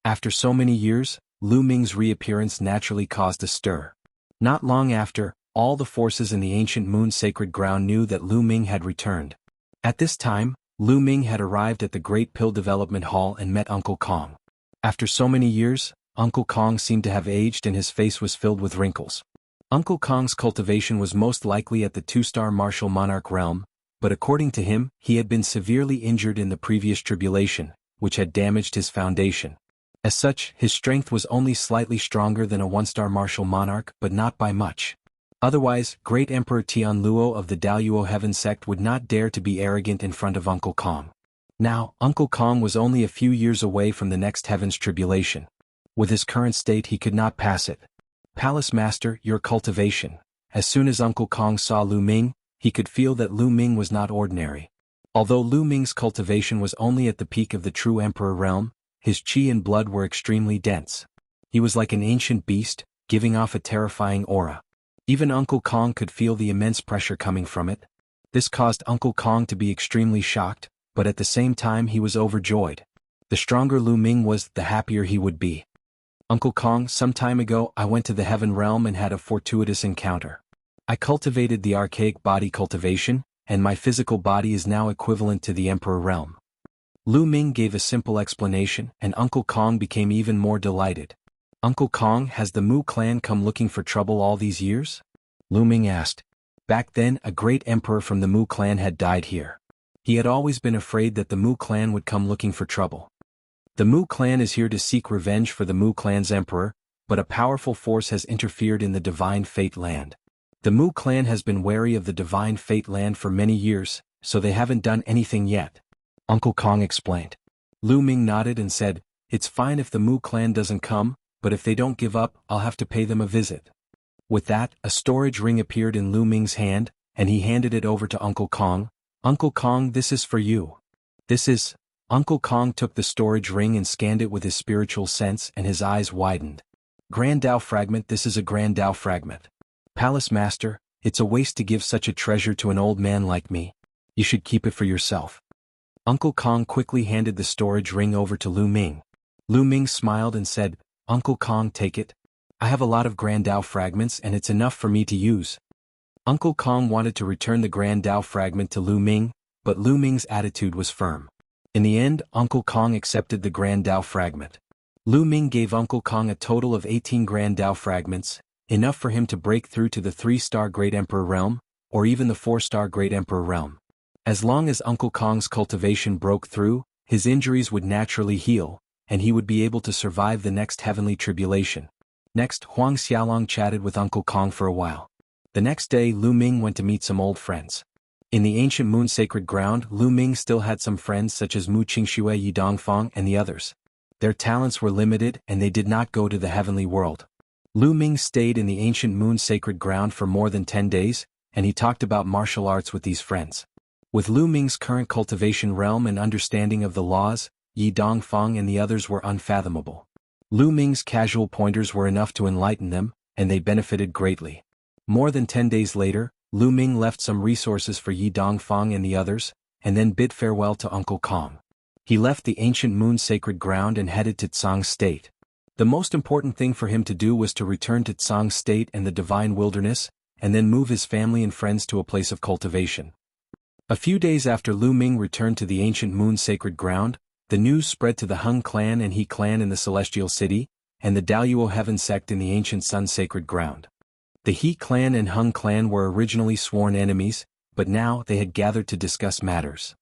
After so many years, Lu Ming's reappearance naturally caused a stir. Not long after, all the forces in the ancient Moon Sacred Ground knew that Lu Ming had returned. At this time, Lu Ming had arrived at the Great Pill Development Hall and met Uncle Kong. After so many years, Uncle Kong seemed to have aged and his face was filled with wrinkles. Uncle Kong's cultivation was most likely at the 2-star martial monarch realm, but according to him, he had been severely injured in the previous tribulation, which had damaged his foundation. As such, his strength was only slightly stronger than a 1-star martial monarch, but not by much. Otherwise, Great Emperor Tian Luo of the Daluo Heaven sect would not dare to be arrogant in front of Uncle Kong. Now, Uncle Kong was only a few years away from the next heaven's tribulation. With his current state he could not pass it. Palace Master, your cultivation. As soon as Uncle Kong saw Lu Ming, he could feel that Lu Ming was not ordinary. Although Lu Ming's cultivation was only at the peak of the true emperor realm, his qi and blood were extremely dense. He was like an ancient beast, giving off a terrifying aura. Even Uncle Kong could feel the immense pressure coming from it. This caused Uncle Kong to be extremely shocked, but at the same time he was overjoyed. The stronger Lu Ming was, the happier he would be. Uncle Kong, some time ago I went to the heaven realm and had a fortuitous encounter. I cultivated the archaic body cultivation, and my physical body is now equivalent to the emperor realm. Lu Ming gave a simple explanation, and Uncle Kong became even more delighted. Uncle Kong, has the Mu clan come looking for trouble all these years? Lu Ming asked. Back then, a great emperor from the Mu clan had died here. He had always been afraid that the Mu clan would come looking for trouble. The Mu clan is here to seek revenge for the Mu clan's emperor, but a powerful force has interfered in the Divine Fate Land. The Mu clan has been wary of the Divine Fate Land for many years, so they haven't done anything yet. Uncle Kong explained. Lu Ming nodded and said, It's fine if the Mu clan doesn't come, but if they don't give up, I'll have to pay them a visit. With that, a storage ring appeared in Lu Ming's hand, and he handed it over to Uncle Kong. Uncle Kong, this is for you. This is... Uncle Kong took the storage ring and scanned it with his spiritual sense and his eyes widened. Grand Dao Fragment, this is a Grand Dao Fragment. Palace Master, it's a waste to give such a treasure to an old man like me. You should keep it for yourself. Uncle Kong quickly handed the storage ring over to Lu Ming. Lu Ming smiled and said, Uncle Kong, take it. I have a lot of Grand Dao Fragments and it's enough for me to use. Uncle Kong wanted to return the Grand Dao Fragment to Lu Ming, but Lu Ming's attitude was firm. In the end, Uncle Kong accepted the Grand Dao Fragment. Lu Ming gave Uncle Kong a total of 18 Grand Dao Fragments, enough for him to break through to the 3-star Great Emperor Realm, or even the 4-star Great Emperor Realm. As long as Uncle Kong's cultivation broke through, his injuries would naturally heal, and he would be able to survive the next heavenly tribulation. Next, Huang Xiaolong chatted with Uncle Kong for a while. The next day, Lu Ming went to meet some old friends. In the ancient Moon Sacred Ground, Lu Ming still had some friends such as Mu Qingxue, Yi Dongfang, and the others. Their talents were limited and they did not go to the heavenly world. Lu Ming stayed in the ancient Moon Sacred Ground for more than 10 days, and he talked about martial arts with these friends. With Lu Ming's current cultivation realm and understanding of the laws, Yi Dongfang and the others were unfathomable. Lu Ming's casual pointers were enough to enlighten them, and they benefited greatly. More than 10 days later, Lu Ming left some resources for Yi Dongfang and the others, and then bid farewell to Uncle Kong. He left the ancient Moon Sacred Ground and headed to Tsang State. The most important thing for him to do was to return to Tsang State and the Divine Wilderness, and then move his family and friends to a place of cultivation. A few days after Lu Ming returned to the ancient Moon Sacred Ground, the news spread to the Hung clan and He clan in the Celestial City, and the Daluo Heaven sect in the ancient Sun Sacred Ground. The He clan and Hung clan were originally sworn enemies, but now they had gathered to discuss matters.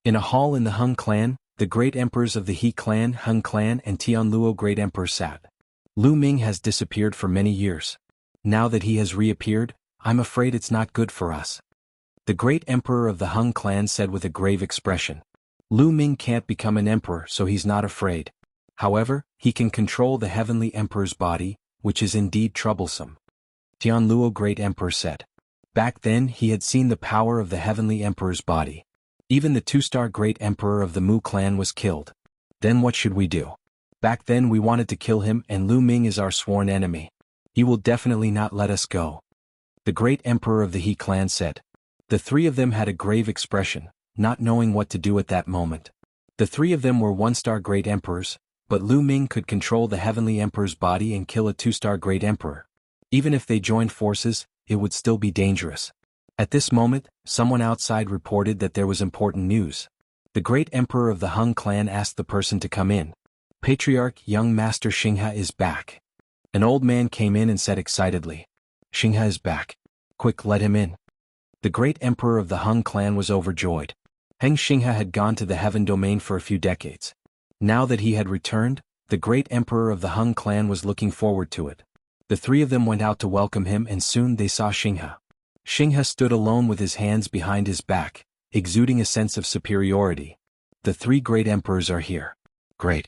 In a hall in the Hung clan, the great emperors of the He clan, Hung clan and Tianluo great emperor sat. Lu Ming has disappeared for many years. Now that he has reappeared, I'm afraid it's not good for us. The great emperor of the Hung clan said with a grave expression. Lu Ming can't become an emperor, so he's not afraid. However, he can control the heavenly emperor's body, which is indeed troublesome. Tianluo great emperor said. Back then he had seen the power of the heavenly emperor's body. Even the two-star great emperor of the Mu clan was killed. Then what should we do? Back then we wanted to kill him, and Lu Ming is our sworn enemy. He will definitely not let us go. The great emperor of the He clan said. The three of them had a grave expression, not knowing what to do at that moment. The three of them were one-star great emperors, but Lu Ming could control the heavenly emperor's body and kill a two-star great emperor. Even if they joined forces, it would still be dangerous. At this moment, someone outside reported that there was important news. The great emperor of the Hung clan asked the person to come in. Patriarch young master Xinghe is back. An old man came in and said excitedly. Xinghe is back. Quick, let him in. The great emperor of the Hung clan was overjoyed. Heng Xinghe had gone to the heaven domain for a few decades. Now that he had returned, the great emperor of the Hung clan was looking forward to it. The three of them went out to welcome him, and soon they saw Xinghe. Xinghe stood alone with his hands behind his back, exuding a sense of superiority. The three great emperors are here. Great.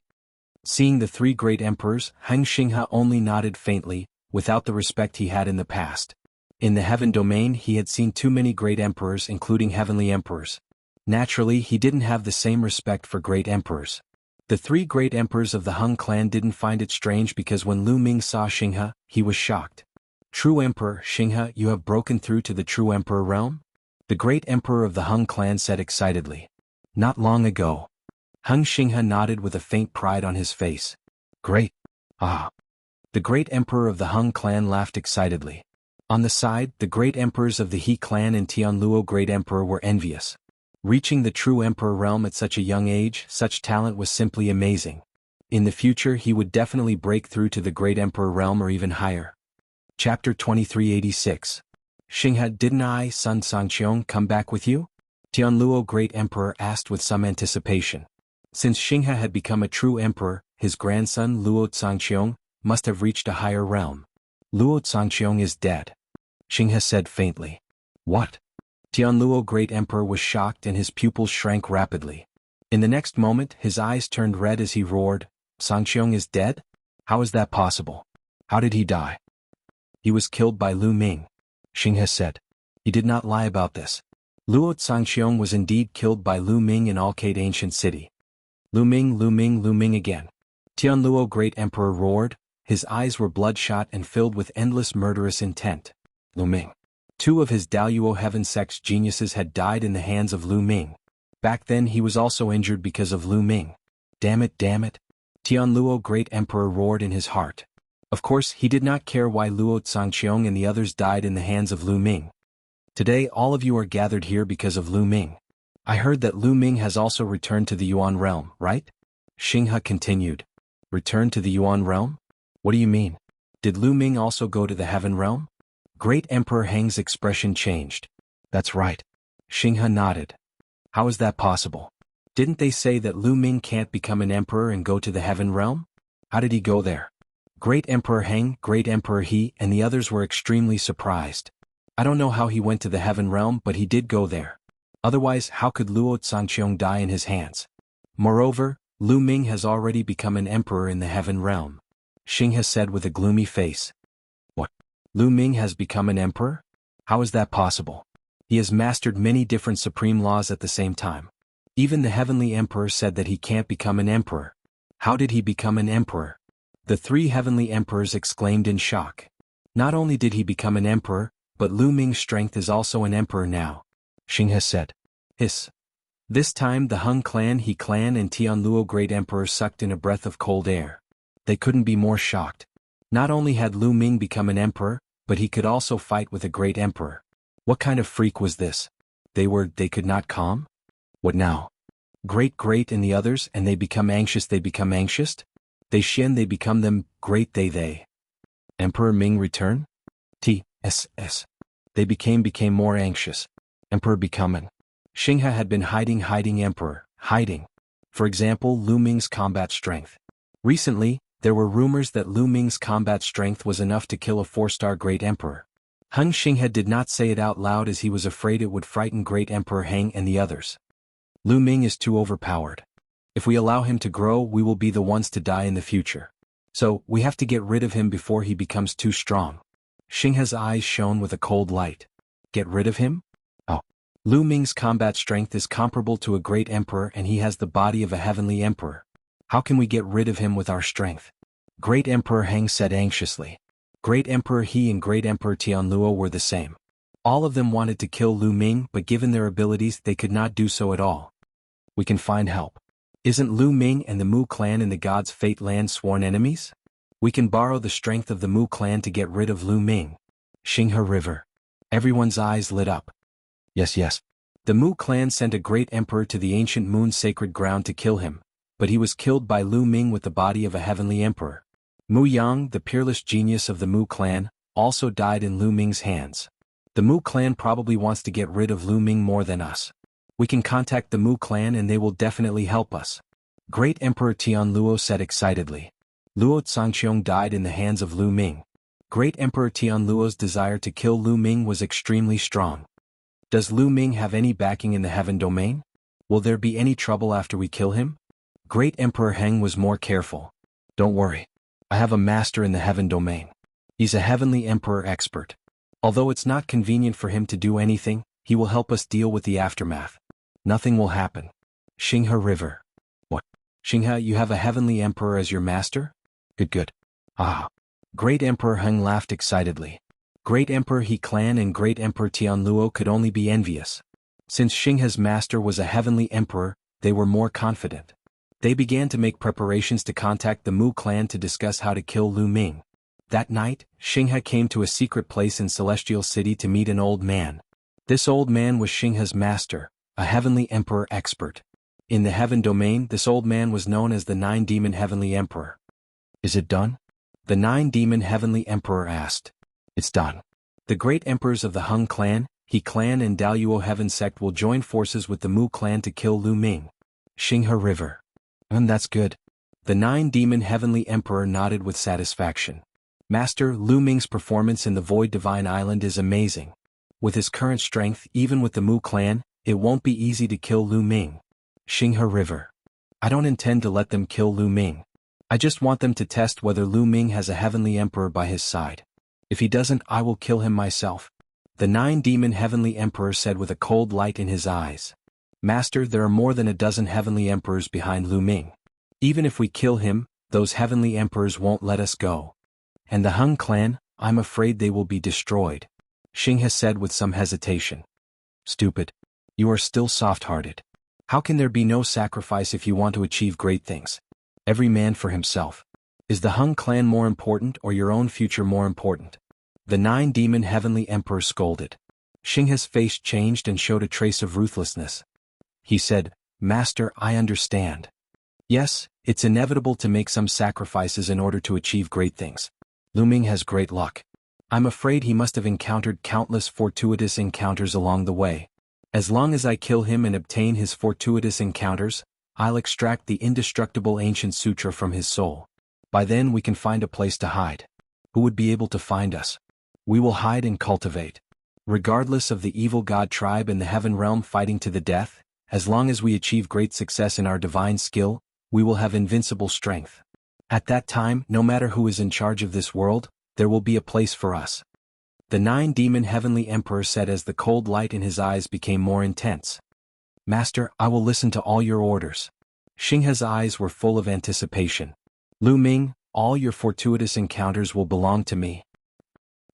Seeing the three great emperors, Heng Xinghe only nodded faintly, without the respect he had in the past. In the heaven domain he had seen too many great emperors, including heavenly emperors. Naturally, he didn't have the same respect for great emperors. The three great emperors of the Hung clan didn't find it strange because when Lu Ming saw Xinghe, he was shocked. True Emperor Xinghe, you have broken through to the true Emperor realm? The great emperor of the Hung clan said excitedly. Not long ago. Heng Xinghe nodded with a faint pride on his face. Great. Ah. The great emperor of the Hung clan laughed excitedly. On the side, the great emperors of the He clan and Tianluo great emperor were envious. Reaching the true emperor realm at such a young age, such talent was simply amazing. In the future he would definitely break through to the great emperor realm or even higher. Chapter 2386. Xinghe, didn't I, son Sangqiong, come back with you? Tianluo great emperor asked with some anticipation. Since Xinghe had become a true emperor, his grandson Luo Sangqiong must have reached a higher realm. Luo Sangqiong is dead. Xinghe said faintly. What? Tianluo great emperor was shocked and his pupils shrank rapidly. In the next moment his eyes turned red as he roared, Sangqiong is dead? How is that possible? How did he die? He was killed by Lu Ming. Xinghe said. He did not lie about this. Luo Sangqiong was indeed killed by Lu Ming in Alcate ancient city. Lu Ming, Lu Ming, Lu Ming again. Tianluo great emperor roared, his eyes were bloodshot and filled with endless murderous intent. Lu Ming. Two of his Daluo heaven sect's geniuses had died in the hands of Lu Ming. Back then he was also injured because of Lu Ming. Damn it, damn it. Tianluo great emperor roared in his heart. Of course he did not care why Luo Sangqiong and the others died in the hands of Lu Ming. Today all of you are gathered here because of Lu Ming. I heard that Lu Ming has also returned to the Yuan realm, right? Xinghe continued. Returned to the Yuan realm? What do you mean? Did Lu Ming also go to the heaven realm? Great Emperor Heng's expression changed. That's right. Xinghe nodded. How is that possible? Didn't they say that Lu Ming can't become an emperor and go to the heaven realm? How did he go there? Great Emperor Heng, Great Emperor He, and the others were extremely surprised. I don't know how he went to the heaven realm, but he did go there. Otherwise, how could Luo Sangqiong die in his hands? Moreover, Lu Ming has already become an emperor in the heaven realm. Xinghe said with a gloomy face. What? Lu Ming has become an emperor? How is that possible? He has mastered many different supreme laws at the same time. Even the heavenly emperor said that he can't become an emperor. How did he become an emperor? The three heavenly emperors exclaimed in shock. Not only did he become an emperor, but Lu Ming's strength is also an emperor now. Xinghe said. Hiss. This time the Hung clan, He clan and Tianluo great emperor sucked in a breath of cold air. They couldn't be more shocked. Not only had Lu Ming become an emperor, but he could also fight with a great emperor. What kind of freak was this? They could not calm? What now? Great and the others, and they become anxious. They become anxious? They Xian, they become them, great they. Emperor Ming return? T.S.S. They became more anxious. Emperor becoming. Xinghe had been hiding emperor, hiding. For example, Lu Ming's combat strength. Recently, there were rumors that Lu Ming's combat strength was enough to kill a 4-star great emperor. Heng Xinghe did not say it out loud as he was afraid it would frighten great emperor Heng and the others. Lu Ming is too overpowered. If we allow him to grow, we will be the ones to die in the future. So, we have to get rid of him before he becomes too strong. Xinghe's eyes shone with a cold light. Get rid of him? Oh. Lu Ming's combat strength is comparable to a great emperor and he has the body of a heavenly emperor. How can we get rid of him with our strength? Great Emperor Heng said anxiously. Great Emperor He and Great Emperor Tianluo were the same. All of them wanted to kill Lu Ming, but given their abilities they could not do so at all. We can find help. Isn't Lu Ming and the Mu clan in the God's Fate land sworn enemies? We can borrow the strength of the Mu clan to get rid of Lu Ming. Xinghe River. Everyone's eyes lit up. Yes. The Mu clan sent a great emperor to the ancient moon sacred ground to kill him, but he was killed by Lu Ming with the body of a heavenly emperor. Mu Yang, the peerless genius of the Mu clan, also died in Lu Ming's hands. The Mu clan probably wants to get rid of Lu Ming more than us. We can contact the Mu clan and they will definitely help us. Great Emperor Tianluo said excitedly. Luo Zhangqiong died in the hands of Lu Ming. Great Emperor Tianluo's desire to kill Lu Ming was extremely strong. Does Lu Ming have any backing in the heaven domain? Will there be any trouble after we kill him? Great Emperor Heng was more careful. Don't worry. I have a master in the heaven domain. He's a heavenly emperor expert. Although it's not convenient for him to do anything, he will help us deal with the aftermath. Nothing will happen. Xinghe River. What? Xinghe, you have a heavenly emperor as your master? Good. Ah. Great Emperor Heng laughed excitedly. Great Emperor He clan and Great Emperor Tianluo could only be envious. Since Xinghe's master was a heavenly emperor, they were more confident. They began to make preparations to contact the Mu clan to discuss how to kill Lu Ming. That night, Xinghe came to a secret place in Celestial City to meet an old man. This old man was Xinghe's master, a heavenly emperor expert. In the heaven domain, this old man was known as the Nine-Demon Heavenly Emperor. Is it done? The Nine-Demon Heavenly Emperor asked. It's done. The great emperors of the Heng clan, He clan and Daluo Heaven sect will join forces with the Mu clan to kill Lu Ming. Xinghe River. That's good. The Nine-Demon Heavenly Emperor nodded with satisfaction. Master, Lu Ming's performance in the Void Divine Island is amazing. With his current strength, even with the Mu clan, it won't be easy to kill Lu Ming. Xinghe River. I don't intend to let them kill Lu Ming. I just want them to test whether Lu Ming has a heavenly emperor by his side. If he doesn't, I will kill him myself. The Nine-Demon Heavenly Emperor said with a cold light in his eyes. Master, there are more than a dozen heavenly emperors behind Lu Ming. Even if we kill him, those heavenly emperors won't let us go. And the Heng clan, I'm afraid they will be destroyed. Xinghe said with some hesitation. Stupid. You are still soft-hearted. How can there be no sacrifice if you want to achieve great things? Every man for himself. Is the Heng clan more important or your own future more important? The Nine-Demon Heavenly Emperor scolded. Xinghe's face changed and showed a trace of ruthlessness. He said, Master, I understand. Yes, it's inevitable to make some sacrifices in order to achieve great things. Lu Ming has great luck. I'm afraid he must have encountered countless fortuitous encounters along the way. As long as I kill him and obtain his fortuitous encounters, I'll extract the indestructible ancient sutra from his soul. By then we can find a place to hide. Who would be able to find us? We will hide and cultivate. Regardless of the evil god tribe in the heaven realm fighting to the death, as long as we achieve great success in our divine skill, we will have invincible strength. At that time, no matter who is in charge of this world, there will be a place for us. The Nine-Demon Heavenly Emperor said as the cold light in his eyes became more intense. Master, I will listen to all your orders. Xinghe's eyes were full of anticipation. Lu Ming, all your fortuitous encounters will belong to me.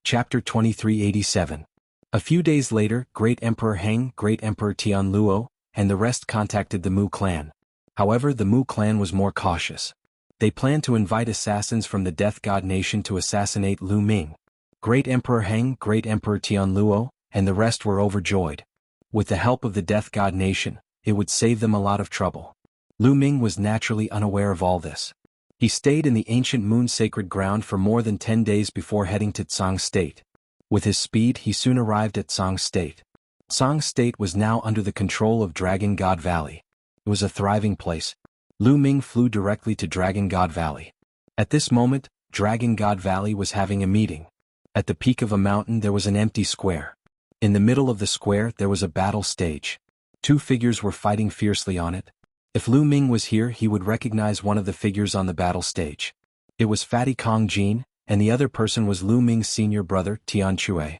Chapter 2387. A few days later, Great Emperor Heng, Great Emperor Tianluo, and the rest contacted the Mu clan. However, the Mu clan was more cautious. They planned to invite assassins from the Death God Nation to assassinate Lu Ming. Great Emperor Heng, Great Emperor Tianluo, and the rest were overjoyed. With the help of the Death God Nation, it would save them a lot of trouble. Lu Ming was naturally unaware of all this. He stayed in the ancient moon sacred ground for more than 10 days before heading to Tsang State. With his speed, he soon arrived at Tsang State. Song State was now under the control of Dragon God Valley. It was a thriving place. Lu Ming flew directly to Dragon God Valley. At this moment, Dragon God Valley was having a meeting. At the peak of a mountain there was an empty square. In the middle of the square there was a battle stage. Two figures were fighting fiercely on it. If Lu Ming was here he would recognize one of the figures on the battle stage. It was Fatty Kong Jin, and the other person was Lu Ming's senior brother, Tian Chui.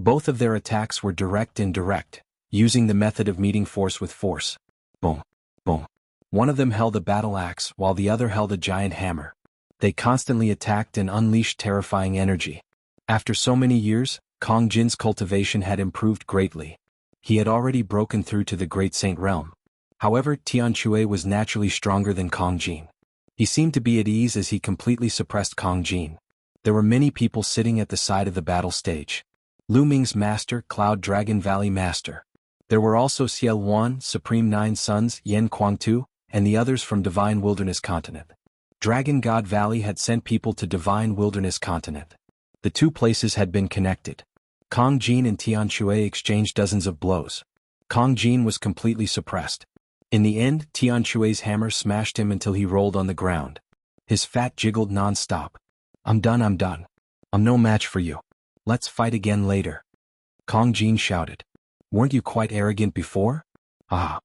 Both of their attacks were direct and indirect, using the method of meeting force with force. Boom, boom. One of them held a battle axe while the other held a giant hammer. They constantly attacked and unleashed terrifying energy. After so many years, Kong Jin's cultivation had improved greatly. He had already broken through to the Great Saint realm. However, Tian Chui was naturally stronger than Kong Jin. He seemed to be at ease as he completely suppressed Kong Jin. There were many people sitting at the side of the battle stage. Lu Ming's master, Cloud Dragon Valley Master. There were also Xiao Wan, Supreme Nine Sons, Yen Kuangtu, and the others from Divine Wilderness Continent. Dragon God Valley had sent people to Divine Wilderness Continent. The two places had been connected. Kong Jin and Tian Chui exchanged dozens of blows. Kong Jin was completely suppressed. In the end, Tian Chui's hammer smashed him until he rolled on the ground. His fat jiggled non-stop. I'm done. I'm no match for you. Let's fight again later. Kong Jin shouted. Weren't you quite arrogant before? Ah.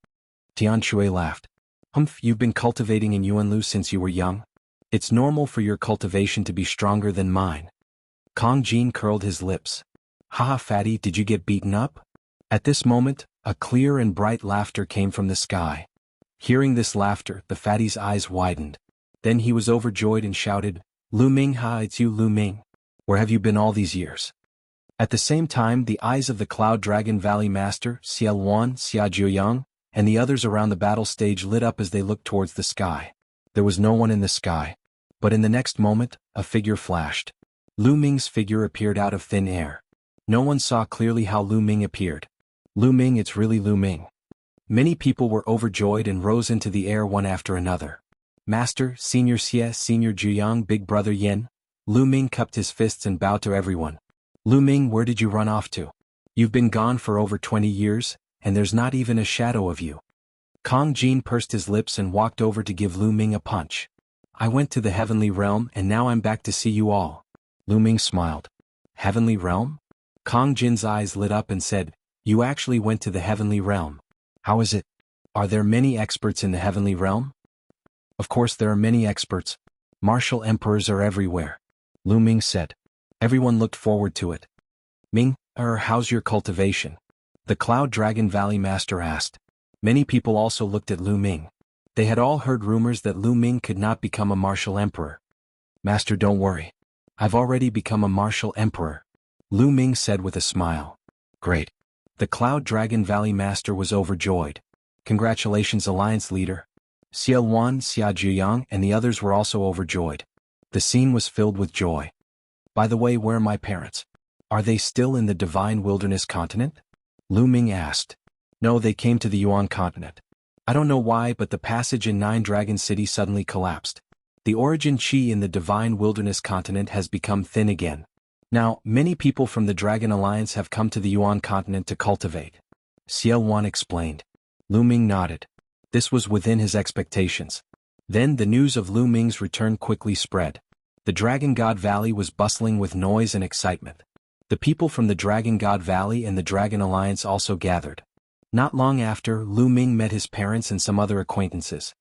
Tian Chui laughed. Humph, you've been cultivating in Yuanlu since you were young. It's normal for your cultivation to be stronger than mine. Kong Jin curled his lips. Haha, fatty, did you get beaten up? At this moment, a clear and bright laughter came from the sky. Hearing this laughter, the fatty's eyes widened. Then he was overjoyed and shouted, Lu Ming, ha, it's you, Lu Ming. Where have you been all these years? At the same time, the eyes of the Cloud Dragon Valley Master, Xiao Wan, Xia Jiuyang, and the others around the battle stage lit up as they looked towards the sky. There was no one in the sky. But in the next moment, a figure flashed. Lu Ming's figure appeared out of thin air. No one saw clearly how Lu Ming appeared. Lu Ming, it's really Lu Ming. Many people were overjoyed and rose into the air one after another. Master, Senior Xie, Senior Juyang, Big Brother Yin. Lu Ming cupped his fists and bowed to everyone. Lu Ming, where did you run off to? You've been gone for over 20 years, and there's not even a shadow of you. Kong Jin pursed his lips and walked over to give Lu Ming a punch. I went to the heavenly realm and now I'm back to see you all. Lu Ming smiled. Heavenly realm? Kong Jin's eyes lit up and said, You actually went to the heavenly realm. How is it? Are there many experts in the heavenly realm? Of course there are many experts. Martial emperors are everywhere. Lu Ming said. Everyone looked forward to it. Ming, how's your cultivation? The Cloud Dragon Valley Master asked. Many people also looked at Lu Ming. They had all heard rumors that Lu Ming could not become a martial emperor. Master, don't worry. I've already become a martial emperor. Lu Ming said with a smile. Great. The Cloud Dragon Valley Master was overjoyed. Congratulations, Alliance Leader. Xiao Wan, Xia Jiuyang, and the others were also overjoyed. The scene was filled with joy. By the way, where are my parents? Are they still in the Divine Wilderness Continent? Lu Ming asked. No, they came to the Yuan Continent. I don't know why, but the passage in Nine Dragon City suddenly collapsed. The origin chi in the Divine Wilderness Continent has become thin again. Now, many people from the Dragon Alliance have come to the Yuan Continent to cultivate. Xiao Wan explained. Lu Ming nodded. This was within his expectations. Then the news of Lu Ming's return quickly spread. The Dragon God Valley was bustling with noise and excitement. The people from the Dragon God Valley and the Dragon Alliance also gathered. Not long after, Lu Ming met his parents and some other acquaintances.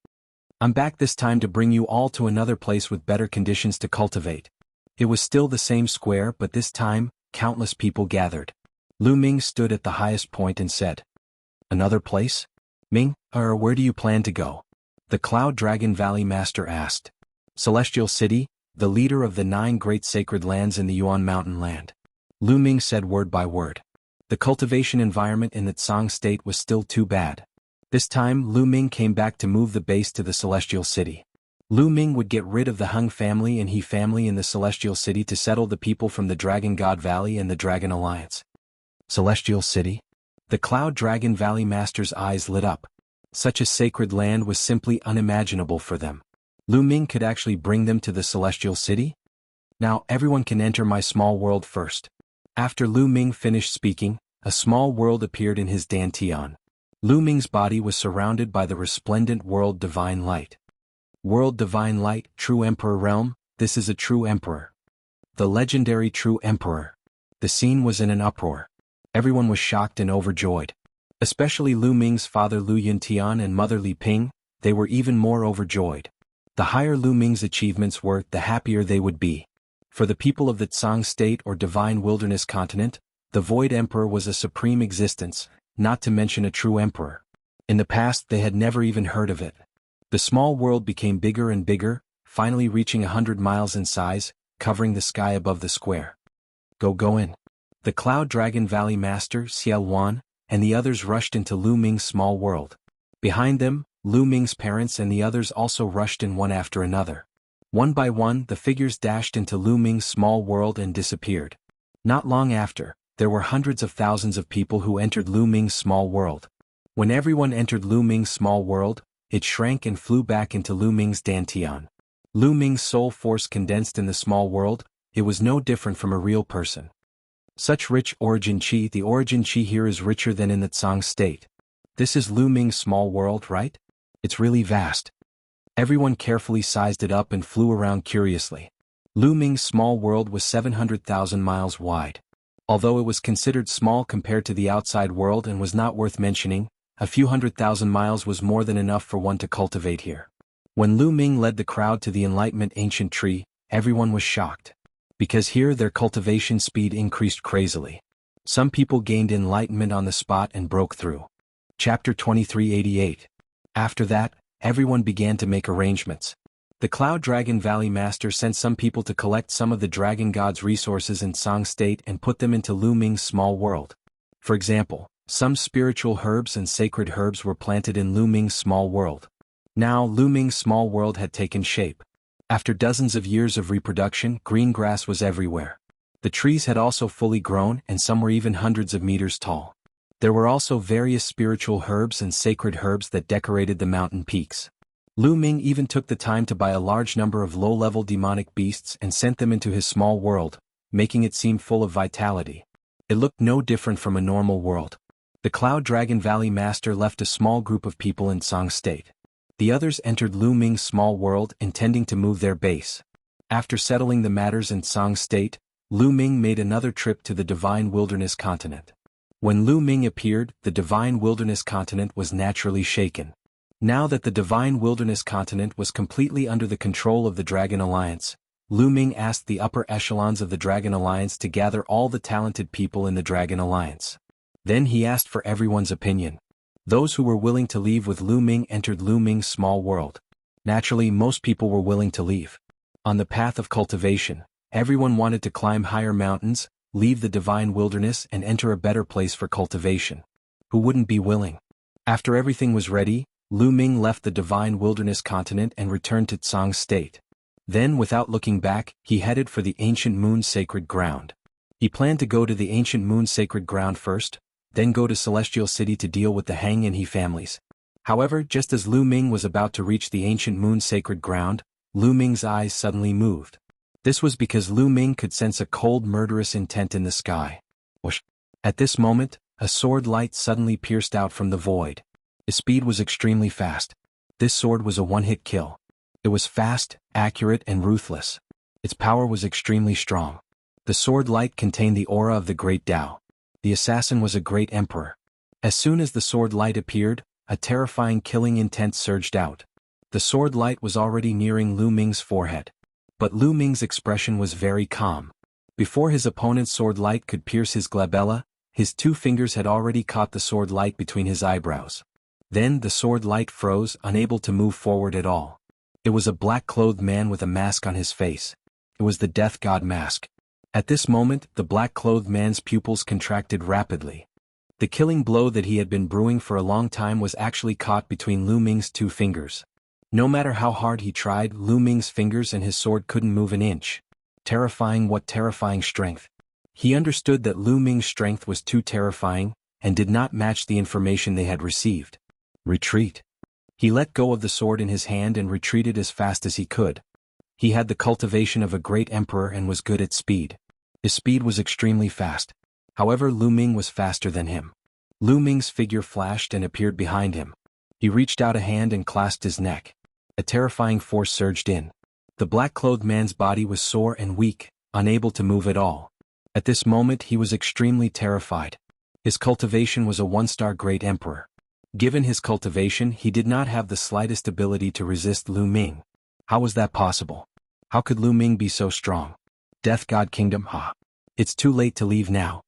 I'm back this time to bring you all to another place with better conditions to cultivate. It was still the same square, but this time, countless people gathered. Lu Ming stood at the highest point and said, Another place? Ming, where do you plan to go? The Cloud Dragon Valley Master asked. Celestial City, the leader of the 9 great sacred lands in the Yuan Mountain Land. Lu Ming said word by word. The cultivation environment in the Tsang state was still too bad. This time, Lu Ming came back to move the base to the Celestial City. Lu Ming would get rid of the Hung family and He family in the Celestial City to settle the people from the Dragon God Valley and the Dragon Alliance. Celestial City? The Cloud Dragon Valley Master's eyes lit up. Such a sacred land was simply unimaginable for them. Lu Ming could actually bring them to the Celestial City? Now everyone can enter my small world first. After Lu Ming finished speaking, a small world appeared in his dantian. Lu Ming's body was surrounded by the resplendent world divine light. World divine light, true emperor realm, this is a true emperor. The legendary true emperor. The scene was in an uproar. Everyone was shocked and overjoyed. Especially Lu Ming's father Lu Yuntian and mother Li Ping, they were even more overjoyed. The higher Lu Ming's achievements were, the happier they would be. For the people of the Tsang state or divine wilderness continent, the Void Emperor was a supreme existence, not to mention a true emperor. In the past they had never even heard of it. The small world became bigger and bigger, finally reaching 100 miles in size, covering the sky above the square. Go in. The Cloud Dragon Valley Master, Xiao Wan, and the others rushed into Lu Ming's small world. Behind them, Lu Ming's parents and the others also rushed in one after another. One by one, the figures dashed into Lu Ming's small world and disappeared. Not long after, there were hundreds of thousands of people who entered Lu Ming's small world. When everyone entered Lu Ming's small world, it shrank and flew back into Lu Ming's dantian. Lu Ming's soul force condensed in the small world, it was no different from a real person. Such rich origin chi, the origin chi here is richer than in the Tsang state. This is Lu Ming's small world, right? It's really vast. Everyone carefully sized it up and flew around curiously. Lu Ming's small world was 700,000 miles wide. Although it was considered small compared to the outside world and was not worth mentioning, a few 100,000 miles was more than enough for one to cultivate here. When Lu Ming led the crowd to the Enlightenment Ancient Tree, everyone was shocked. Because here their cultivation speed increased crazily. Some people gained enlightenment on the spot and broke through. Chapter 2388. After that, everyone began to make arrangements. The Cloud Dragon Valley Master sent some people to collect some of the Dragon God's resources in Tsang State and put them into Lu Ming's small world. For example, some spiritual herbs and sacred herbs were planted in Lu Ming's small world. Now Lu Ming's small world had taken shape. After dozens of years of reproduction, green grass was everywhere. The trees had also fully grown and some were even hundreds of meters tall. There were also various spiritual herbs and sacred herbs that decorated the mountain peaks. Lu Ming even took the time to buy a large number of low-level demonic beasts and sent them into his small world, making it seem full of vitality. It looked no different from a normal world. The Cloud Dragon Valley Master left a small group of people in Tsang State. The others entered Lu Ming's small world intending to move their base. After settling the matters in Tsang State, Lu Ming made another trip to the Divine Wilderness Continent. When Lu Ming appeared, the Divine Wilderness Continent was naturally shaken. Now that the Divine Wilderness Continent was completely under the control of the Dragon Alliance, Lu Ming asked the upper echelons of the Dragon Alliance to gather all the talented people in the Dragon Alliance. Then he asked for everyone's opinion. Those who were willing to leave with Lu Ming entered Lu Ming's small world. Naturally, most people were willing to leave. On the path of cultivation, everyone wanted to climb higher mountains, leave the Divine Wilderness and enter a better place for cultivation. Who wouldn't be willing? After everything was ready, Lu Ming left the Divine Wilderness Continent and returned to Tsang State. Then, without looking back, he headed for the Ancient Moon's sacred ground. He planned to go to the Ancient Moon's sacred ground first, then go to Celestial City to deal with the Hang and He families. However, just as Lu Ming was about to reach the Ancient Moon's sacred ground, Lu Ming's eyes suddenly moved. This was because Lu Ming could sense a cold murderous intent in the sky. Whoosh! At this moment, a sword light suddenly pierced out from the void. Its speed was extremely fast. This sword was a one-hit kill. It was fast, accurate and ruthless. Its power was extremely strong. The sword light contained the aura of the great Tao. The assassin was a great emperor. As soon as the sword light appeared, a terrifying killing intent surged out. The sword light was already nearing Lu Ming's forehead. But Lu Ming's expression was very calm. Before his opponent's sword light could pierce his glabella, his two fingers had already caught the sword light between his eyebrows. Then the sword light froze, unable to move forward at all. It was a black-clothed man with a mask on his face. It was the Death God mask. At this moment, the black-clothed man's pupils contracted rapidly. The killing blow that he had been brewing for a long time was actually caught between Lu Ming's two fingers. No matter how hard he tried, Lu Ming's fingers and his sword couldn't move an inch. Terrifying, what terrifying strength. He understood that Lu Ming's strength was too terrifying, and did not match the information they had received. Retreat. He let go of the sword in his hand and retreated as fast as he could. He had the cultivation of a great emperor and was good at speed. His speed was extremely fast. However, Lu Ming was faster than him. Lu Ming's figure flashed and appeared behind him. He reached out a hand and clasped his neck. A terrifying force surged in. The black-clothed man's body was sore and weak, unable to move at all. At this moment he was extremely terrified. His cultivation was a 1-star great emperor. Given his cultivation, he did not have the slightest ability to resist Lu Ming. How was that possible? How could Lu Ming be so strong? Death God Kingdom, ha! It's too late to leave now.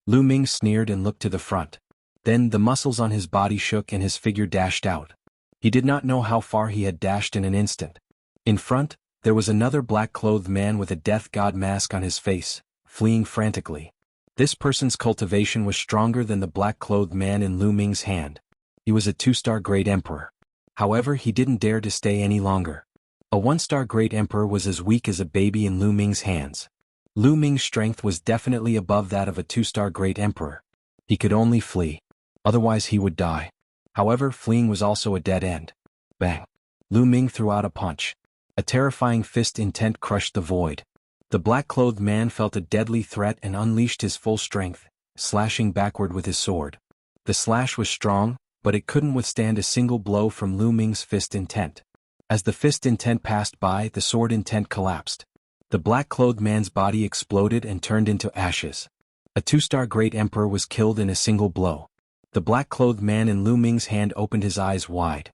Lu Ming sneered and looked to the front. Then the muscles on his body shook and his figure dashed out. He did not know how far he had dashed in an instant. In front, there was another black-clothed man with a death god mask on his face, fleeing frantically. This person's cultivation was stronger than the black-clothed man in Lu Ming's hand. He was a 2-star great emperor. However, he didn't dare to stay any longer. A 1-star great emperor was as weak as a baby in Lu Ming's hands. Lu Ming's strength was definitely above that of a 2-star great emperor. He could only flee. Otherwise he would die. However, fleeing was also a dead end. Bang! Lu Ming threw out a punch. A terrifying fist intent crushed the void. The black-clothed man felt a deadly threat and unleashed his full strength, slashing backward with his sword. The slash was strong, but it couldn't withstand a single blow from Lu Ming's fist intent. As the fist intent passed by, the sword intent collapsed. The black-clothed man's body exploded and turned into ashes. A 2-star great emperor was killed in a single blow. The black-clothed man in Lu Ming's hand opened his eyes wide.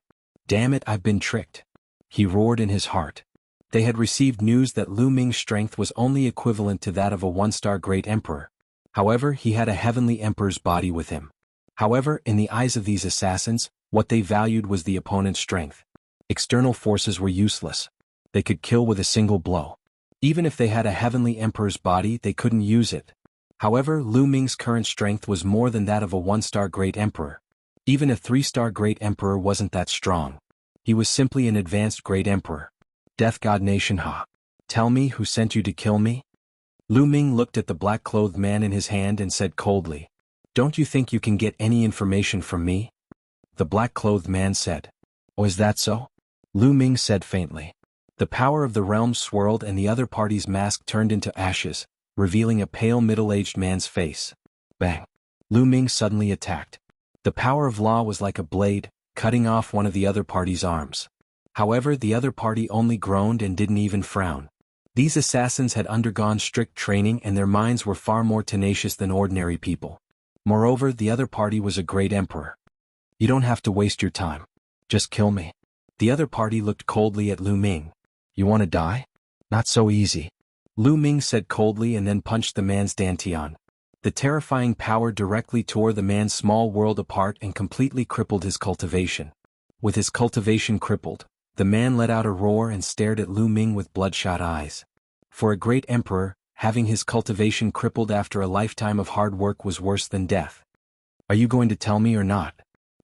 Damn it, I've been tricked. He roared in his heart. They had received news that Lu Ming's strength was only equivalent to that of a 1-star great emperor. However, he had a heavenly emperor's body with him. However, in the eyes of these assassins, what they valued was the opponent's strength. External forces were useless. They could kill with a single blow. Even if they had a heavenly emperor's body, they couldn't use it. However, Lu Ming's current strength was more than that of a 1-star great emperor. Even a 3-star great emperor wasn't that strong. He was simply an advanced great emperor. Death God Nation, ha! Tell me who sent you to kill me? Lu Ming looked at the black-clothed man in his hand and said coldly, "Don't you think you can get any information from me?" The black-clothed man said, "Oh, is that so?" Lu Ming said faintly. The power of the realm swirled and the other party's mask turned into ashes, revealing a pale middle-aged man's face. Bang! Lu Ming suddenly attacked. The power of law was like a blade, cutting off one of the other party's arms. However, the other party only groaned and didn't even frown. These assassins had undergone strict training and their minds were far more tenacious than ordinary people. Moreover, the other party was a great emperor. "You don't have to waste your time. Just kill me." The other party looked coldly at Lu Ming. "You want to die? Not so easy." Lu Ming said coldly and then punched the man's dantian. The terrifying power directly tore the man's small world apart and completely crippled his cultivation. With his cultivation crippled, the man let out a roar and stared at Lu Ming with bloodshot eyes. For a great emperor, having his cultivation crippled after a lifetime of hard work was worse than death. "Are you going to tell me or not?"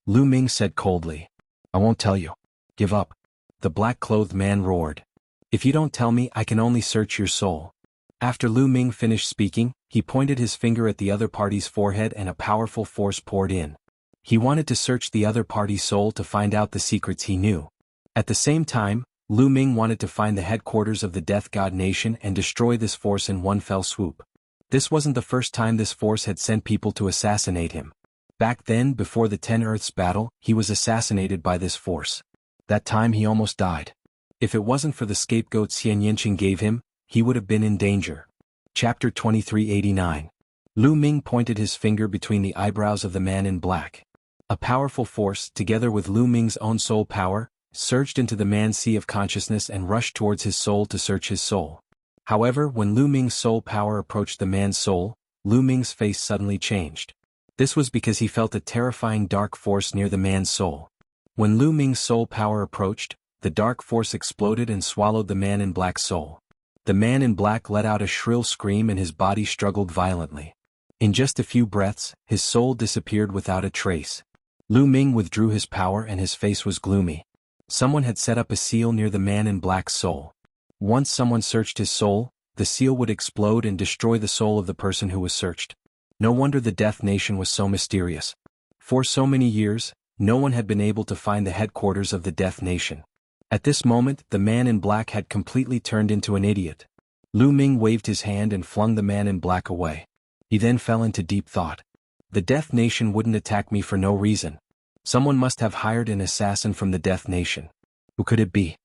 Lu Ming said coldly. "I won't tell you. Give up." The black-clothed man roared. "If you don't tell me, I can only search your soul." After Lu Ming finished speaking, he pointed his finger at the other party's forehead and a powerful force poured in. He wanted to search the other party's soul to find out the secrets he knew. At the same time, Lu Ming wanted to find the headquarters of the Death God Nation and destroy this force in one fell swoop. This wasn't the first time this force had sent people to assassinate him. Back then, before the 10 Earths battle, he was assassinated by this force. That time he almost died. If it wasn't for the scapegoat Xian Yinqing gave him, he would have been in danger. Chapter 2389. Lu Ming pointed his finger between the eyebrows of the man in black. A powerful force, together with Lu Ming's own soul power, surged into the man's sea of consciousness and rushed towards his soul to search his soul. However, when Lu Ming's soul power approached the man's soul, Lu Ming's face suddenly changed. This was because he felt a terrifying dark force near the man's soul. When Lu Ming's soul power approached, the dark force exploded and swallowed the man in black's soul. The man in black let out a shrill scream and his body struggled violently. In just a few breaths, his soul disappeared without a trace. Lu Ming withdrew his power and his face was gloomy. Someone had set up a seal near the man in black's soul. Once someone searched his soul, the seal would explode and destroy the soul of the person who was searched. No wonder the Death Nation was so mysterious. For so many years, no one had been able to find the headquarters of the Death Nation. At this moment, the man in black had completely turned into an idiot. Lu Ming waved his hand and flung the man in black away. He then fell into deep thought. The Death Nation wouldn't attack me for no reason. Someone must have hired an assassin from the Death Nation. Who could it be?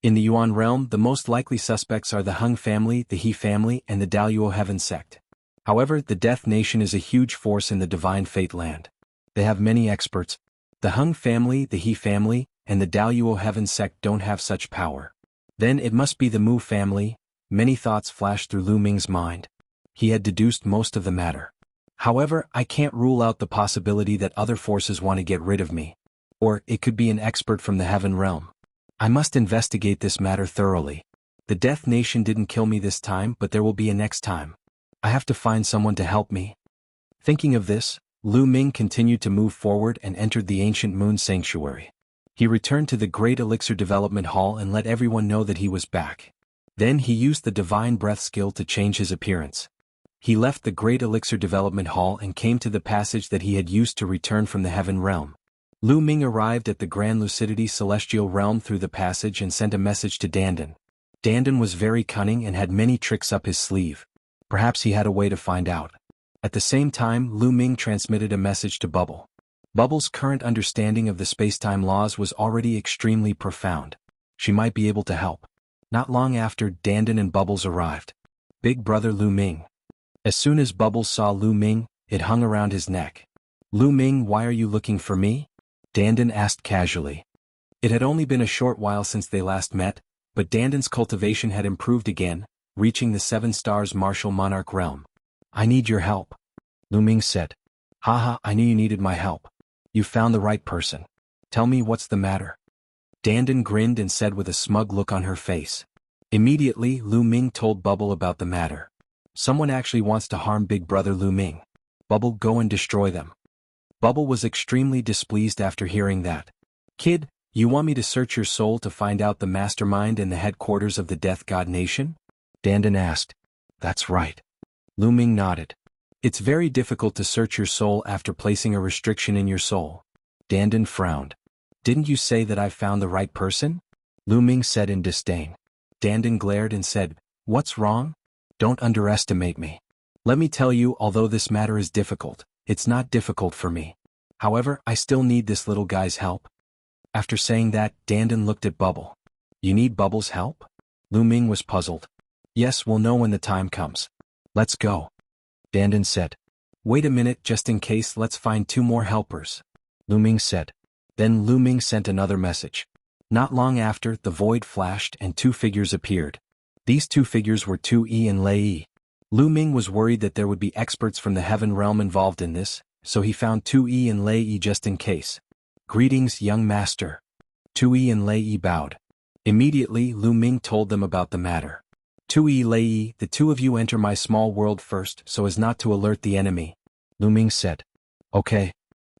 In the Yuan realm, the most likely suspects are the Hung family, the He family, and the Daluo Heaven sect. However, the Death Nation is a huge force in the Divine Fate land. They have many experts. The Hung family, the He family, and the Daluo Heaven sect don't have such power. Then it must be the Mu family. Many thoughts flashed through Lu Ming's mind. He had deduced most of the matter. However, I can't rule out the possibility that other forces want to get rid of me. Or, it could be an expert from the Heaven realm. I must investigate this matter thoroughly. The Death Nation didn't kill me this time, but there will be a next time. I have to find someone to help me. Thinking of this, Lu Ming continued to move forward and entered the ancient moon sanctuary. He returned to the Great Elixir Development Hall and let everyone know that he was back. Then he used the Divine Breath skill to change his appearance. He left the Great Elixir Development Hall and came to the passage that he had used to return from the Heaven realm. Lu Ming arrived at the Grand Lucidity Celestial Realm through the passage and sent a message to Dandan. Dandan was very cunning and had many tricks up his sleeve. Perhaps he had a way to find out. At the same time, Lu Ming transmitted a message to Bubble. Bubble's current understanding of the space-time laws was already extremely profound. She might be able to help. Not long after, Dandan and Bubbles arrived. Big brother Lu Ming. As soon as Bubbles saw Lu Ming, it hung around his neck. Lu Ming, why are you looking for me? Dandan asked casually. It had only been a short while since they last met, but Dandan's cultivation had improved again, reaching the 7 stars martial monarch realm. I need your help. Lu Ming said. Haha, I knew you needed my help. You found the right person. Tell me what's the matter. Dandan grinned and said with a smug look on her face. Immediately, Lu Ming told Bubble about the matter. Someone actually wants to harm big brother Lu Ming. Bubble, go and destroy them. Bubble was extremely displeased after hearing that. Kid, you want me to search your soul to find out the mastermind and the headquarters of the Death God Nation? Dandan asked. That's right. Lu Ming nodded. It's very difficult to search your soul after placing a restriction in your soul. Dandan frowned. Didn't you say that I found the right person? Lu Ming said in disdain. Dandan glared and said, What's wrong? Don't underestimate me. Let me tell you, although this matter is difficult, it's not difficult for me. However, I still need this little guy's help. After saying that, Dandan looked at Bubble. You need Bubble's help? Lu Ming was puzzled. Yes, we'll know when the time comes. Let's go. Dandan said. Wait a minute, just in case, let's find 2 more helpers. Lu Ming said. Then Lu Ming sent another message. Not long after, the void flashed and 2 figures appeared. These 2 figures were Tu Yi and Lei Yi. Lu Ming was worried that there would be experts from the Heaven realm involved in this, so he found Tu Yi and Lei Yi just in case. Greetings, young master. Tu Yi and Lei Yi bowed. Immediately, Lu Ming told them about the matter. Tu Yi, Lei Yi, the 2 of you enter my small world first so as not to alert the enemy. Lu Ming said. Okay.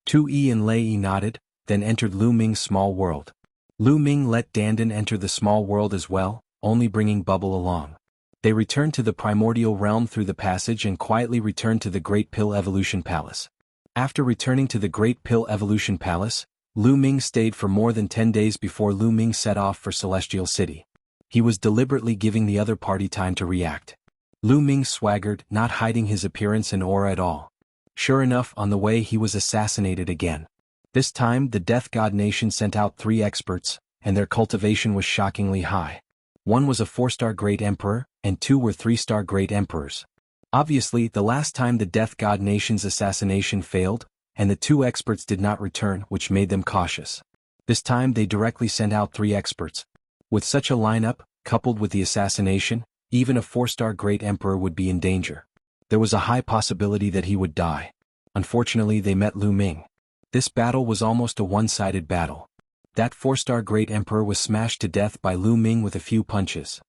Tu Yi and Lei Yi nodded, then entered Lu Ming's small world. Lu Ming let Dandan enter the small world as well, only bringing Bubble along. They returned to the primordial realm through the passage and quietly returned to the Great Pill Evolution Palace. After returning to the Great Pill Evolution Palace, Lu Ming stayed for more than 10 days before Lu Ming set off for Celestial City. He was deliberately giving the other party time to react. Lu Ming swaggered, not hiding his appearance and aura at all. Sure enough, on the way he was assassinated again. This time the Death God Nation sent out 3 experts, and their cultivation was shockingly high. 1 was a 4-star Great Emperor, and 2 were 3-star Great Emperors. Obviously, the last time the Death God Nation's assassination failed, and the 2 experts did not return, which made them cautious. This time they directly sent out 3 experts. With such a lineup, coupled with the assassination, even a 4-star Great Emperor would be in danger. There was a high possibility that he would die. Unfortunately, they met Lu Ming. This battle was almost a one-sided battle. That 4-star Great Emperor was smashed to death by Lu Ming with a few punches.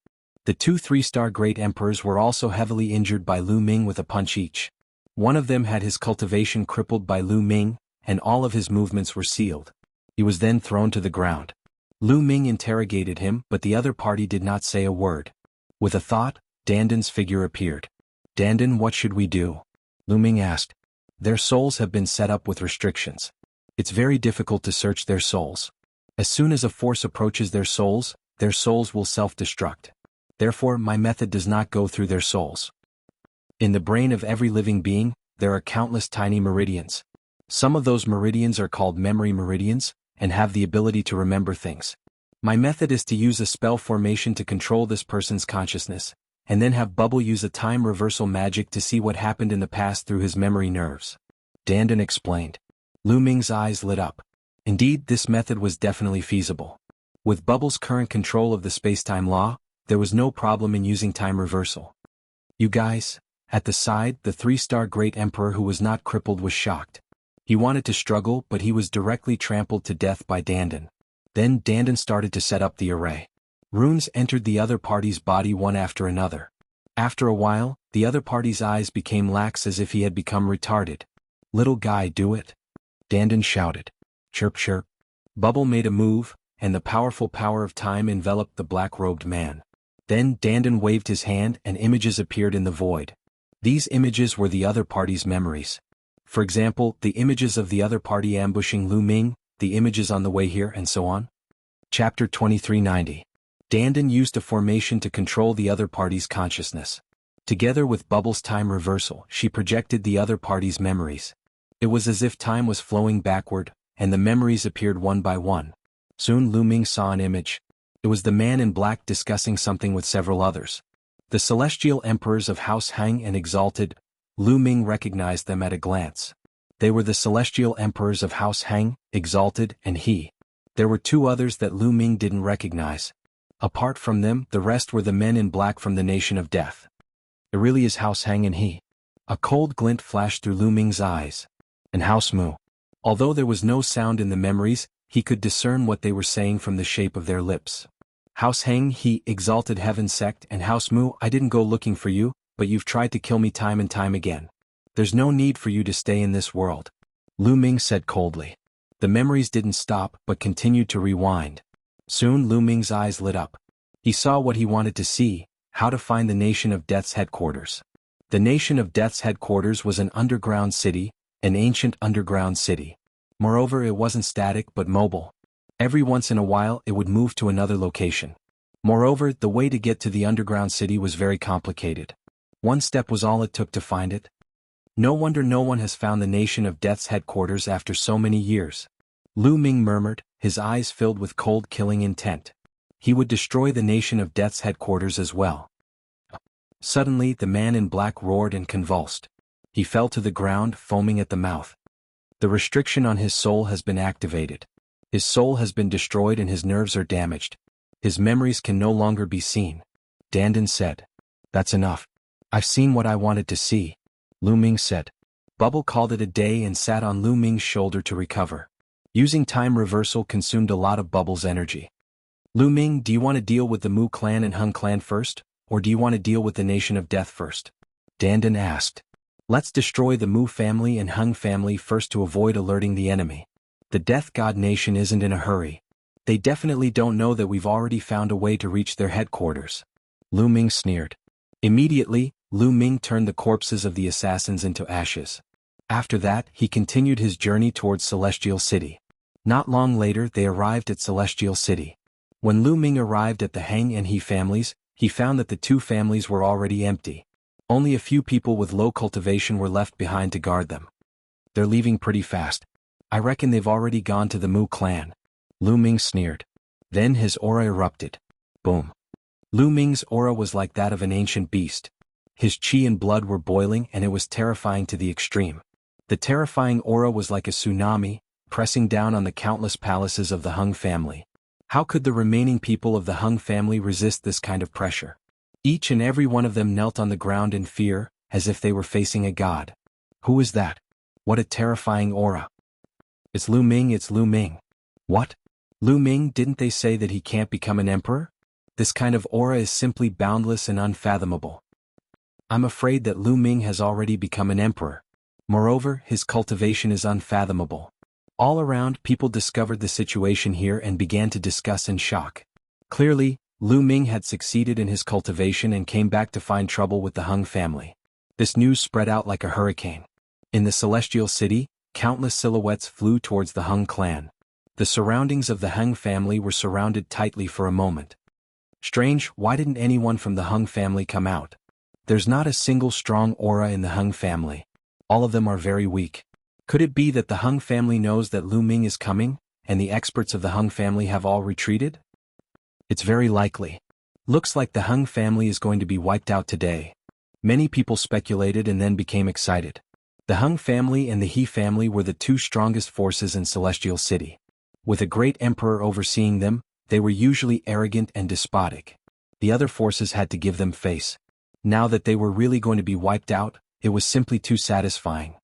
The 2 3-star Great Emperors were also heavily injured by Lu Ming with a punch each. One of them had his cultivation crippled by Lu Ming, and all of his movements were sealed. He was then thrown to the ground. Lu Ming interrogated him, but the other party did not say a word. With a thought, Dandan's figure appeared. Dandan, what should we do? Lu Ming asked. Their souls have been set up with restrictions. It's very difficult to search their souls. As soon as a force approaches their souls will self-destruct. Therefore, my method does not go through their souls. In the brain of every living being, there are countless tiny meridians. Some of those meridians are called memory meridians, and have the ability to remember things. My method is to use a spell formation to control this person's consciousness, and then have Bubble use a time reversal magic to see what happened in the past through his memory nerves. Dandan explained. Lu Ming's eyes lit up. Indeed, this method was definitely feasible. With Bubble's current control of the space-time law, there was no problem in using time reversal. You guys? At the side, the 3-star Great Emperor who was not crippled was shocked. He wanted to struggle, but he was directly trampled to death by Dandan. Then Dandan started to set up the array. Runes entered the other party's body one after another. After a while, the other party's eyes became lax as if he had become retarded. Little guy, do it. Dandan shouted. Chirp chirp. Bubble made a move, and the powerful power of time enveloped the black-robed man. Then Dandan waved his hand and images appeared in the void. These images were the other party's memories. For example, the images of the other party ambushing Lu Ming, the images on the way here, and so on. Chapter 2390. Dandan used a formation to control the other party's consciousness. Together with Bubble's time reversal, she projected the other party's memories. It was as if time was flowing backward, and the memories appeared one by one. Soon Lu Ming saw an image. It was the man in black discussing something with several others. The celestial emperors of House Hang and Exalted. Lu Ming recognized them at a glance. They were the celestial emperors of House Hang, Exalted, and He. There were 2 others that Lu Ming didn't recognize. Apart from them, the rest were the men in black from the Nation of Death. It really is House Hang and He. A cold glint flashed through Lu Ming's eyes. And House Mu. Although there was no sound in the memories, he could discern what they were saying from the shape of their lips. House Hang, He, Exalted Heaven Sect, and House Mu, I didn't go looking for you, but you've tried to kill me time and time again. There's no need for you to stay in this world. Lu Ming said coldly. The memories didn't stop, but continued to rewind. Soon Lu Ming's eyes lit up. He saw what he wanted to see, how to find the Nation of Death's headquarters. The Nation of Death's headquarters was an underground city, an ancient underground city. Moreover, it wasn't static but mobile. Every once in a while it would move to another location. Moreover, the way to get to the underground city was very complicated. One step was all it took to find it. No wonder no one has found the Nation of Death's headquarters after so many years. Lu Ming murmured, his eyes filled with cold killing intent. He would destroy the Nation of Death's headquarters as well. Suddenly the man in black roared and convulsed. He fell to the ground, foaming at the mouth. The restriction on his soul has been activated. His soul has been destroyed and his nerves are damaged. His memories can no longer be seen. Dandan said. That's enough. I've seen what I wanted to see. Lu Ming said. Bubble called it a day and sat on Lu Ming's shoulder to recover. Using time reversal consumed a lot of Bubble's energy. Lu Ming, do you want to deal with the Mu clan and Hung clan first, or do you want to deal with the Nation of Death first? Dandan asked. Let's destroy the Mu family and Hung family first to avoid alerting the enemy. The Death God Nation isn't in a hurry. They definitely don't know that we've already found a way to reach their headquarters. Lu Ming sneered. Immediately, Lu Ming turned the corpses of the assassins into ashes. After that, he continued his journey towards Celestial City. Not long later they arrived at Celestial City. When Lu Ming arrived at the Hang and He families, he found that the 2 families were already empty. Only a few people with low cultivation were left behind to guard them. They're leaving pretty fast. I reckon they've already gone to the Mu clan. Lu Ming sneered. Then his aura erupted. Boom. Lu Ming's aura was like that of an ancient beast. His chi and blood were boiling and it was terrifying to the extreme. The terrifying aura was like a tsunami, pressing down on the countless palaces of the Hung family. How could the remaining people of the Hung family resist this kind of pressure? Each and every one of them knelt on the ground in fear, as if they were facing a god. Who is that? What a terrifying aura. It's Lu Ming, it's Lu Ming. What? Lu Ming, didn't they say that he can't become an emperor? This kind of aura is simply boundless and unfathomable. I'm afraid that Lu Ming has already become an emperor. Moreover, his cultivation is unfathomable. All around, people discovered the situation here and began to discuss in shock. Clearly, Lu Ming had succeeded in his cultivation and came back to find trouble with the Hung family. This news spread out like a hurricane. In the Celestial City, countless silhouettes flew towards the Hung clan. The surroundings of the Hung family were surrounded tightly for a moment. Strange, why didn't anyone from the Hung family come out? There's not a single strong aura in the Hung family. All of them are very weak. Could it be that the Hung family knows that Lu Ming is coming, and the experts of the Hung family have all retreated? It's very likely. Looks like the Hung family is going to be wiped out today. Many people speculated and then became excited. The Hung family and the He family were the two strongest forces in Celestial City. With a great emperor overseeing them, they were usually arrogant and despotic. The other forces had to give them face. Now that they were really going to be wiped out, it was simply too satisfying.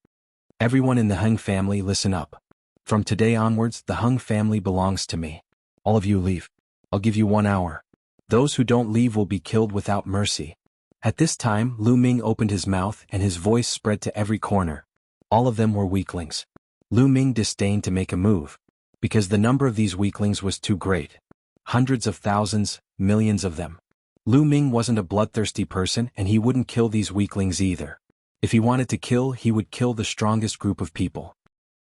Everyone in the Hung family, listen up. From today onwards, the Hung family belongs to me. All of you leave. I'll give you 1 hour. Those who don't leave will be killed without mercy. At this time, Lu Ming opened his mouth and his voice spread to every corner. All of them were weaklings. Lu Ming disdained to make a move, because the number of these weaklings was too great. Hundreds of thousands, millions of them. Lu Ming wasn't a bloodthirsty person and he wouldn't kill these weaklings either. If he wanted to kill, he would kill the strongest group of people.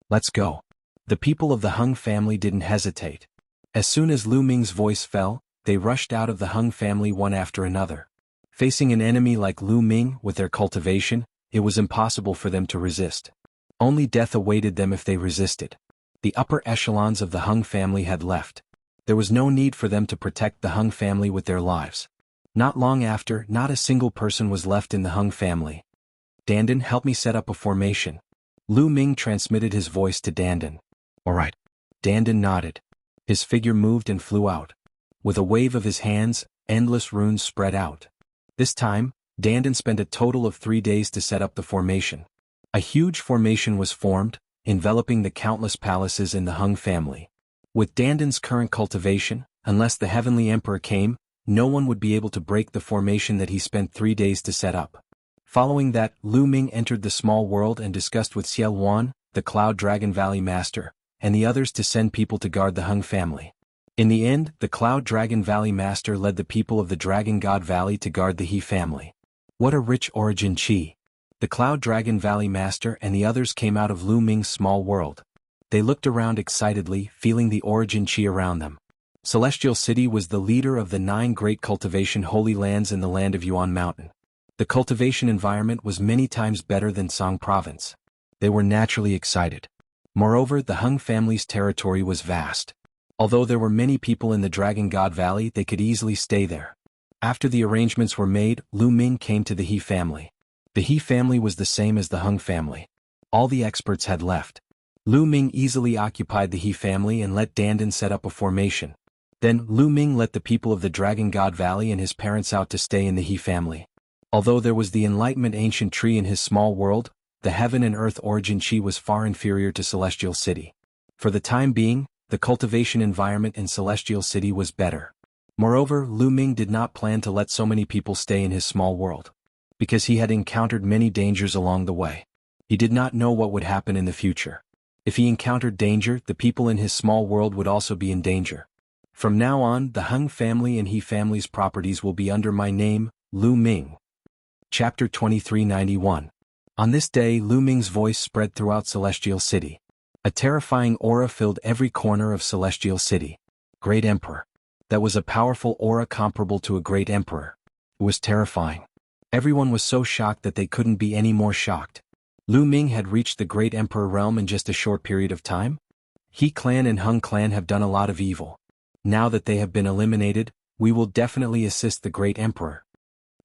Let's go. The people of the Hung family didn't hesitate. As soon as Lu Ming's voice fell, they rushed out of the Hung family one after another. Facing an enemy like Lu Ming with their cultivation, it was impossible for them to resist. Only death awaited them if they resisted. The upper echelons of the Hung family had left. There was no need for them to protect the Hung family with their lives. Not long after, not a single person was left in the Hung family. Dandan, help me set up a formation. Lu Ming transmitted his voice to Dandan. All right. Dandan nodded. His figure moved and flew out. With a wave of his hands, endless runes spread out. This time, Dandan spent a total of 3 days to set up the formation. A huge formation was formed, enveloping the countless palaces in the Hung family. With Dandan's current cultivation, unless the Heavenly Emperor came, no one would be able to break the formation that he spent 3 days to set up. Following that, Lu Ming entered the small world and discussed with Xiao Wan, the Cloud Dragon Valley Master, and the others to send people to guard the Hung family. In the end, the Cloud Dragon Valley Master led the people of the Dragon God Valley to guard the He family. What a rich origin chi! The Cloud Dragon Valley Master and the others came out of Lu Ming's small world. They looked around excitedly, feeling the origin chi around them. Celestial City was the leader of the 9 great cultivation holy lands in the land of Yuan Mountain. The cultivation environment was many times better than Song Province. They were naturally excited. Moreover, the Hung family's territory was vast. Although there were many people in the Dragon God Valley, they could easily stay there. After the arrangements were made, Lu Ming came to the He family. The He family was the same as the Hung family. All the experts had left. Lu Ming easily occupied the He family and let Dandan set up a formation. Then, Lu Ming let the people of the Dragon God Valley and his parents out to stay in the He family. Although there was the Enlightenment Ancient Tree in his small world, the Heaven and Earth Origin Chi was far inferior to Celestial City. For the time being, the cultivation environment in Celestial City was better. Moreover, Lu Ming did not plan to let so many people stay in his small world, because he had encountered many dangers along the way. He did not know what would happen in the future. If he encountered danger, the people in his small world would also be in danger. From now on, the Hung family and He family's properties will be under my name, Lu Ming. Chapter 2391. On this day, Lu Ming's voice spread throughout Celestial City. A terrifying aura filled every corner of Celestial City. Great Emperor. That was a powerful aura comparable to a great emperor. It was terrifying. Everyone was so shocked that they couldn't be any more shocked. Lu Ming had reached the great emperor realm in just a short period of time. He clan and Hung clan have done a lot of evil. Now that they have been eliminated, we will definitely assist the great emperor.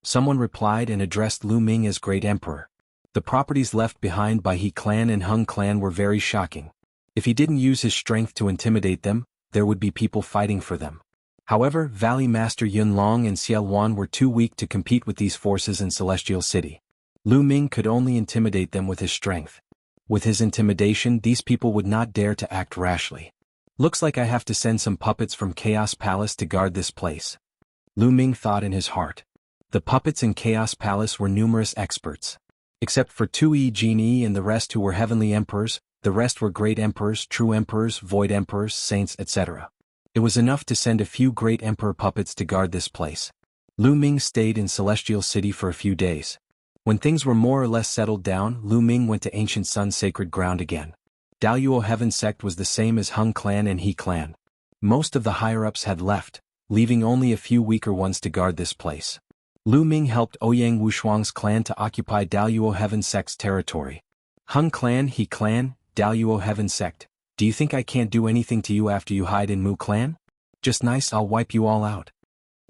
Someone replied and addressed Lu Ming as great emperor. The properties left behind by He clan and Hung clan were very shocking. If he didn't use his strength to intimidate them, there would be people fighting for them. However, Valley Master Yun Long and Xiao Wan were too weak to compete with these forces in Celestial City. Lu Ming could only intimidate them with his strength. With his intimidation, these people would not dare to act rashly. Looks like I have to send some puppets from Chaos Palace to guard this place. Lu Ming thought in his heart. The puppets in Chaos Palace were numerous experts. Except for 2 Genie and the rest who were heavenly emperors, the rest were great emperors, true emperors, void emperors, saints, etc. It was enough to send a few great emperor puppets to guard this place. Lu Ming stayed in Celestial City for a few days. When things were more or less settled down, Lu Ming went to Ancient Sun Sacred Ground again. Daluo Heaven Sect was the same as Hung clan and He clan. Most of the higher-ups had left, leaving only a few weaker ones to guard this place. Lu Ming helped Ouyang Wushuang's clan to occupy Daluo Heaven Sect's territory. Hung clan, He clan, Daluo Heaven Sect. Do you think I can't do anything to you after you hide in Mu clan? Just nice, I'll wipe you all out.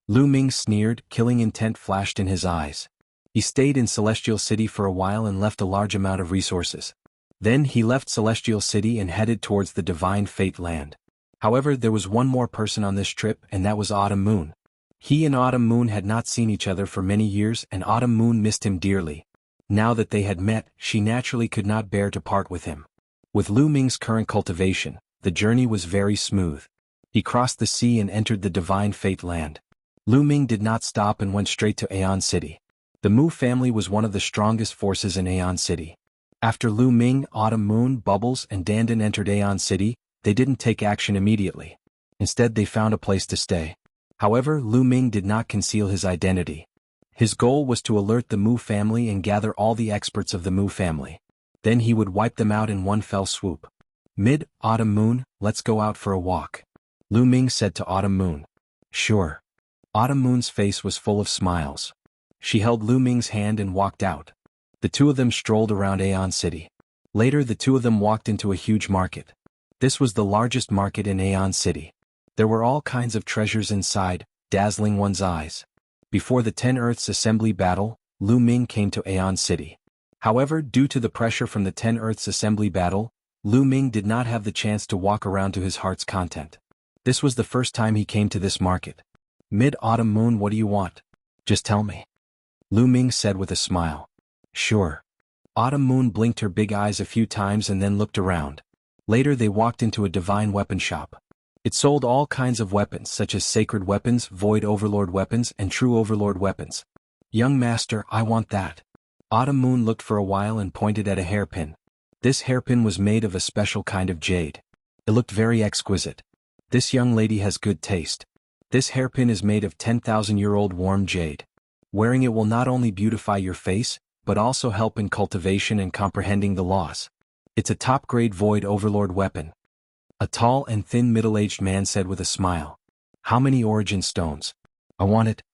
Lu Ming sneered, killing intent flashed in his eyes. He stayed in Celestial City for a while and left a large amount of resources. Then he left Celestial City and headed towards the Divine Fate Land. However, there was one more person on this trip, and that was Autumn Moon. He and Autumn Moon had not seen each other for many years, and Autumn Moon missed him dearly. Now that they had met, she naturally could not bear to part with him. With Lu Ming's current cultivation, the journey was very smooth. He crossed the sea and entered the Divine Fate Land. Lu Ming did not stop and went straight to Aeon City. The Mu family was one of the strongest forces in Aeon City. After Lu Ming, Autumn Moon, Bubbles, and Dandan entered Aeon City, they didn't take action immediately. Instead, they found a place to stay. However, Lu Ming did not conceal his identity. His goal was to alert the Mu family and gather all the experts of the Mu family. Then he would wipe them out in one fell swoop. Autumn Moon, let's go out for a walk. Lu Ming said to Autumn Moon. Sure. Autumn Moon's face was full of smiles. She held Lu Ming's hand and walked out. The two of them strolled around Aeon City. Later, the two of them walked into a huge market. This was the largest market in Aeon City. There were all kinds of treasures inside, dazzling one's eyes. Before the 10 Earths Assembly battle, Lu Ming came to Aeon City. However, due to the pressure from the 10 Earths Assembly battle, Lu Ming did not have the chance to walk around to his heart's content. This was the first time he came to this market. Autumn Moon, what do you want? Just tell me. Lu Ming said with a smile. Sure. Autumn Moon blinked her big eyes a few times and then looked around. Later they walked into a divine weapon shop. It sold all kinds of weapons such as sacred weapons, void overlord weapons, and true overlord weapons. Young master, I want that. Autumn Moon looked for a while and pointed at a hairpin. This hairpin was made of a special kind of jade. It looked very exquisite. This young lady has good taste. This hairpin is made of 10,000-year-old warm jade. Wearing it will not only beautify your face, but also help in cultivation and comprehending the laws. It's a top-grade void overlord weapon. A tall and thin middle-aged man said with a smile. How many origin stones? I want it.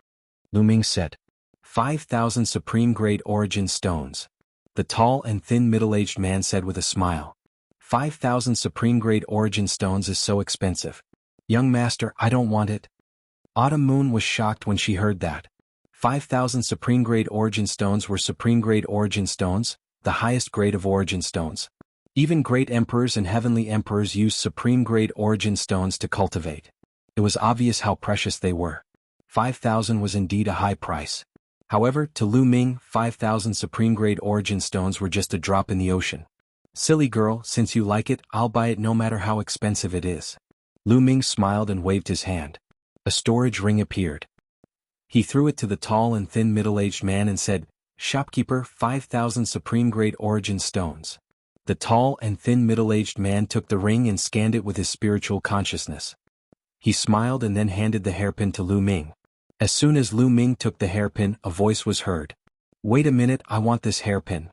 Lu Ming said. 5,000 supreme-grade origin stones. The tall and thin middle-aged man said with a smile. 5,000 supreme-grade origin stones is so expensive. Young master, I don't want it. Autumn Moon was shocked when she heard that. 5,000 supreme-grade origin stones were supreme-grade origin stones, the highest grade of origin stones. Even great emperors and heavenly emperors used supreme-grade origin stones to cultivate. It was obvious how precious they were. 5,000 was indeed a high price. However, to Lu Ming, 5,000 supreme-grade origin stones were just a drop in the ocean. Silly girl, since you like it, I'll buy it no matter how expensive it is. Lu Ming smiled and waved his hand. A storage ring appeared. He threw it to the tall and thin middle-aged man and said, Shopkeeper, 5,000 supreme-grade origin stones. The tall and thin middle-aged man took the ring and scanned it with his spiritual consciousness. He smiled and then handed the hairpin to Lu Ming. As soon as Lu Ming took the hairpin, a voice was heard. Wait a minute, I want this hairpin.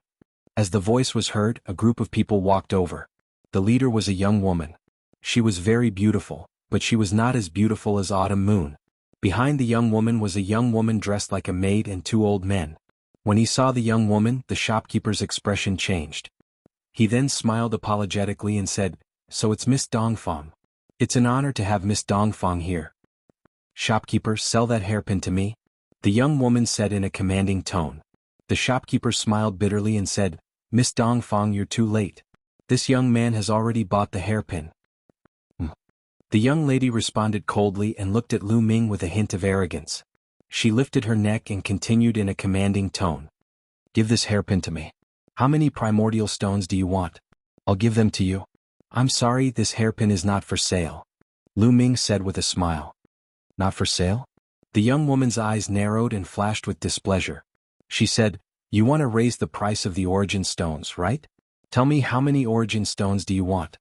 As the voice was heard, a group of people walked over. The leader was a young woman. She was very beautiful, but she was not as beautiful as Autumn Moon. Behind the young woman was a young woman dressed like a maid and two old men. When he saw the young woman, the shopkeeper's expression changed. He then smiled apologetically and said, So it's Miss Dongfang. It's an honor to have Miss Dongfang here. Shopkeeper, sell that hairpin to me. The young woman said in a commanding tone. The shopkeeper smiled bitterly and said, Miss Dongfang, you're too late. This young man has already bought the hairpin. The young lady responded coldly and looked at Lu Ming with a hint of arrogance. She lifted her neck and continued in a commanding tone. Give this hairpin to me. How many primordial stones do you want? I'll give them to you. I'm sorry, this hairpin is not for sale. Lu Ming said with a smile. Not for sale? The young woman's eyes narrowed and flashed with displeasure. She said, You want to raise the price of the origin stones, right? Tell me, how many origin stones do you want?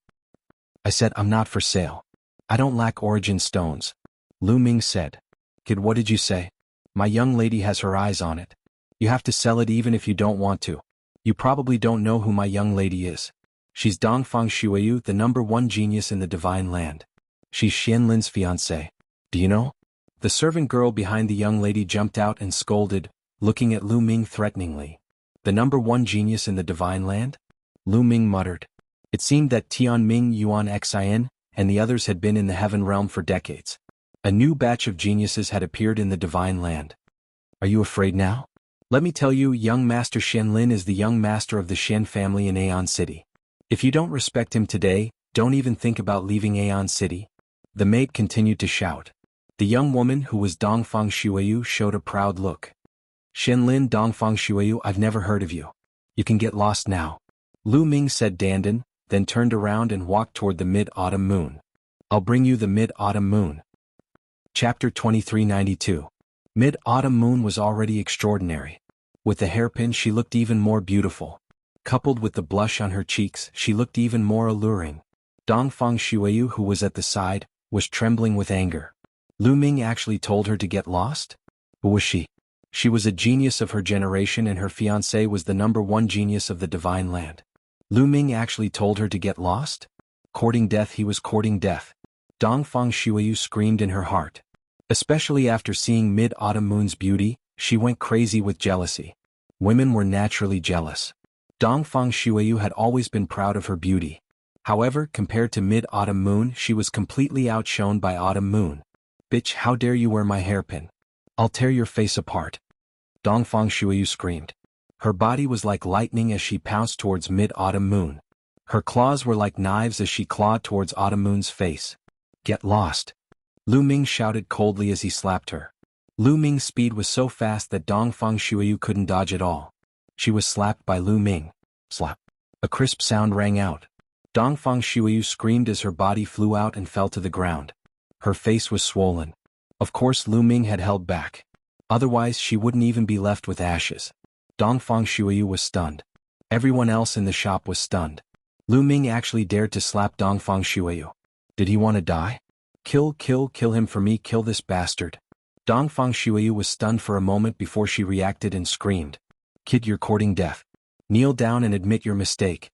I said, I'm not for sale. I don't lack origin stones. Lu Ming said. Kid, what did you say? My young lady has her eyes on it. You have to sell it even if you don't want to. You probably don't know who my young lady is. She's Dongfang Shuiyu, the #1 genius in the Divine Land. She's Xianlin's fiancée. Do you know? The servant girl behind the young lady jumped out and scolded, looking at Lu Ming threateningly. The number one genius in the divine land? Lu Ming muttered. It seemed that Tian Ming Yuan Xin and the others had been in the heaven realm for decades. A new batch of geniuses had appeared in the divine land. Are you afraid now? Let me tell you, young Master Xian Lin is the young master of the Xian family in Aeon City. If you don't respect him today, don't even think about leaving Aeon City. The maid continued to shout. The young woman who was Dongfang Shuiyu showed a proud look. Xian Lin Dongfang Shuiyu, I've never heard of you. You can get lost now. Lu Ming said Dandan, then turned around and walked toward the mid-autumn moon. I'll bring you the mid-autumn moon. Chapter 2392. Mid-autumn moon was already extraordinary. With the hairpin she looked even more beautiful. Coupled with the blush on her cheeks, she looked even more alluring. Dongfang Shuiyu, who was at the side, was trembling with anger. Lu Ming actually told her to get lost? Who was she? She was a genius of her generation and her fiancé was the number one genius of the divine land. Lu Ming actually told her to get lost? Courting death, he was courting death. Dongfang Shuiyu screamed in her heart. Especially after seeing mid-autumn moon's beauty, she went crazy with jealousy. Women were naturally jealous. Dongfang Shuiyu had always been proud of her beauty. However, compared to mid-autumn moon, she was completely outshone by autumn moon. Bitch, how dare you wear my hairpin? I'll tear your face apart. Dongfang Shuiyu screamed. Her body was like lightning as she pounced towards mid-autumn moon. Her claws were like knives as she clawed towards autumn moon's face. Get lost. Lu Ming shouted coldly as he slapped her. Lu Ming's speed was so fast that Dongfang Shuiyu couldn't dodge at all. She was slapped by Lu Ming. Slap. A crisp sound rang out. Dongfang Shuiyu screamed as her body flew out and fell to the ground. Her face was swollen. Of course Lu Ming had held back. Otherwise she wouldn't even be left with ashes. Dongfang Shuiyu was stunned. Everyone else in the shop was stunned. Lu Ming actually dared to slap Dongfang Shuiyu. Did he want to die? Kill him for me, kill this bastard. Dongfang Shuiyu was stunned for a moment before she reacted and screamed. Kid, you're courting death. Kneel down and admit your mistake.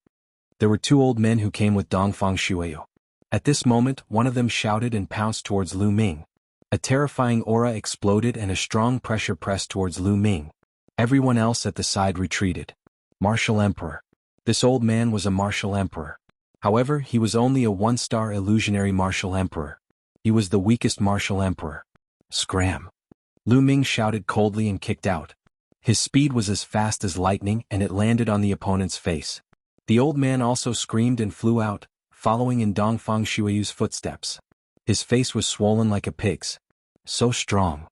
There were two old men who came with Dongfang Shuiyu. At this moment, one of them shouted and pounced towards Lu Ming. A terrifying aura exploded and a strong pressure pressed towards Lu Ming. Everyone else at the side retreated. Martial Emperor. This old man was a martial emperor. However, he was only a one-star illusionary martial emperor. He was the weakest martial emperor. Scram. Lu Ming shouted coldly and kicked out. His speed was as fast as lightning and it landed on the opponent's face. The old man also screamed and flew out, following in Dongfang Shuiyu's footsteps. His face was swollen like a pig's. So strong.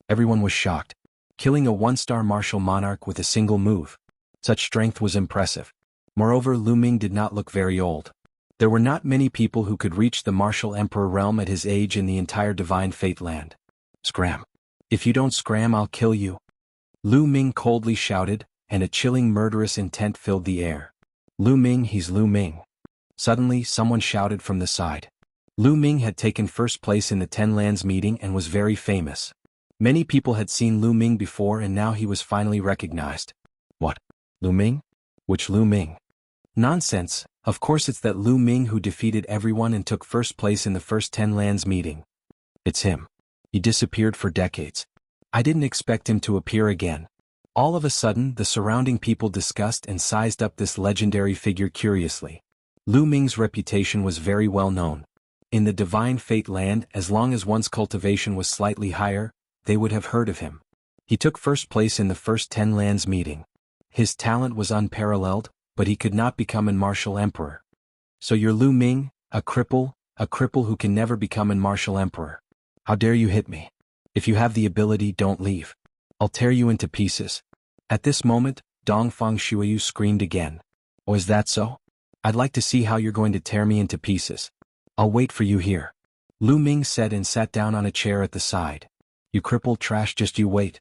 Everyone was shocked. Killing a one-star martial monarch with a single move. Such strength was impressive. Moreover, Lu Ming did not look very old. There were not many people who could reach the martial emperor realm at his age in the entire divine fate land. Scram. If you don't scram, I'll kill you. Lu Ming coldly shouted, and a chilling murderous intent filled the air. Lu Ming, he's Lu Ming. Suddenly, someone shouted from the side. Lu Ming had taken first place in the Ten Lands meeting and was very famous. Many people had seen Lu Ming before and now he was finally recognized. What? Lu Ming? Which Lu Ming? Nonsense, of course it's that Lu Ming who defeated everyone and took first place in the first Ten Lands meeting. It's him. He disappeared for decades. I didn't expect him to appear again. All of a sudden, the surrounding people discussed and sized up this legendary figure curiously. Lu Ming's reputation was very well known. In the divine fate land, as long as one's cultivation was slightly higher, they would have heard of him. He took first place in the first Ten Lands meeting. His talent was unparalleled, but he could not become a martial emperor. So you're Lu Ming, a cripple who can never become a martial emperor. How dare you hit me? If you have the ability, don't leave. I'll tear you into pieces. At this moment, Dongfang Shuiyu screamed again. Oh, is that so? I'd like to see how you're going to tear me into pieces. I'll wait for you here. Lu Ming said and sat down on a chair at the side. You crippled trash, just you wait.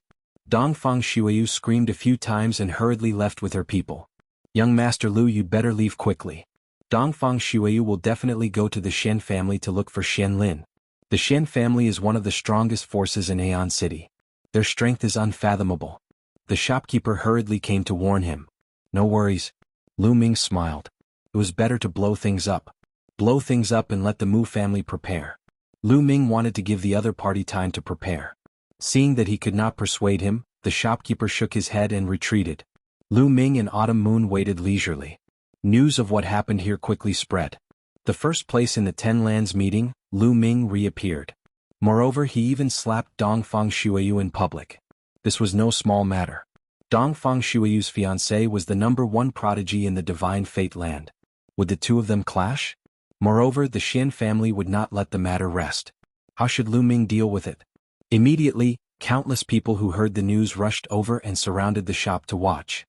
Dongfang Shuiyu screamed a few times and hurriedly left with her people. Young Master Lu, you'd better leave quickly. Dongfang Shuiyu will definitely go to the Xian family to look for Xian Lin. The Xian family is one of the strongest forces in Aeon City. Their strength is unfathomable. The shopkeeper hurriedly came to warn him. No worries. Lu Ming smiled. It was better to blow things up. Blow things up and let the Mu family prepare. Lu Ming wanted to give the other party time to prepare. Seeing that he could not persuade him, the shopkeeper shook his head and retreated. Lu Ming and Autumn Moon waited leisurely. News of what happened here quickly spread. The first place in the 10 Lands meeting, Lu Ming reappeared. Moreover, he even slapped Dongfang Shuiyu in public. This was no small matter. Dongfang Shuiyu's fiancée was the #1 prodigy in the Divine Fate Land. Would the two of them clash? Moreover, the Xian family would not let the matter rest. How should Lu Ming deal with it? Immediately, countless people who heard the news rushed over and surrounded the shop to watch.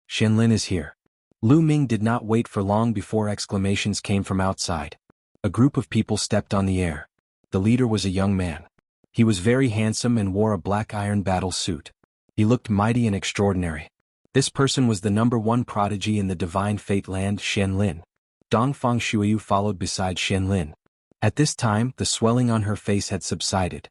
Xianlin is here. Lu Ming did not wait for long before exclamations came from outside. A group of people stepped on the air. The leader was a young man. He was very handsome and wore a black iron battle suit. He looked mighty and extraordinary. This person was the #1 prodigy in the Divine Fate Land, Xianlin. Dongfang Shuiyu followed beside Xianlin. At this time, the swelling on her face had subsided.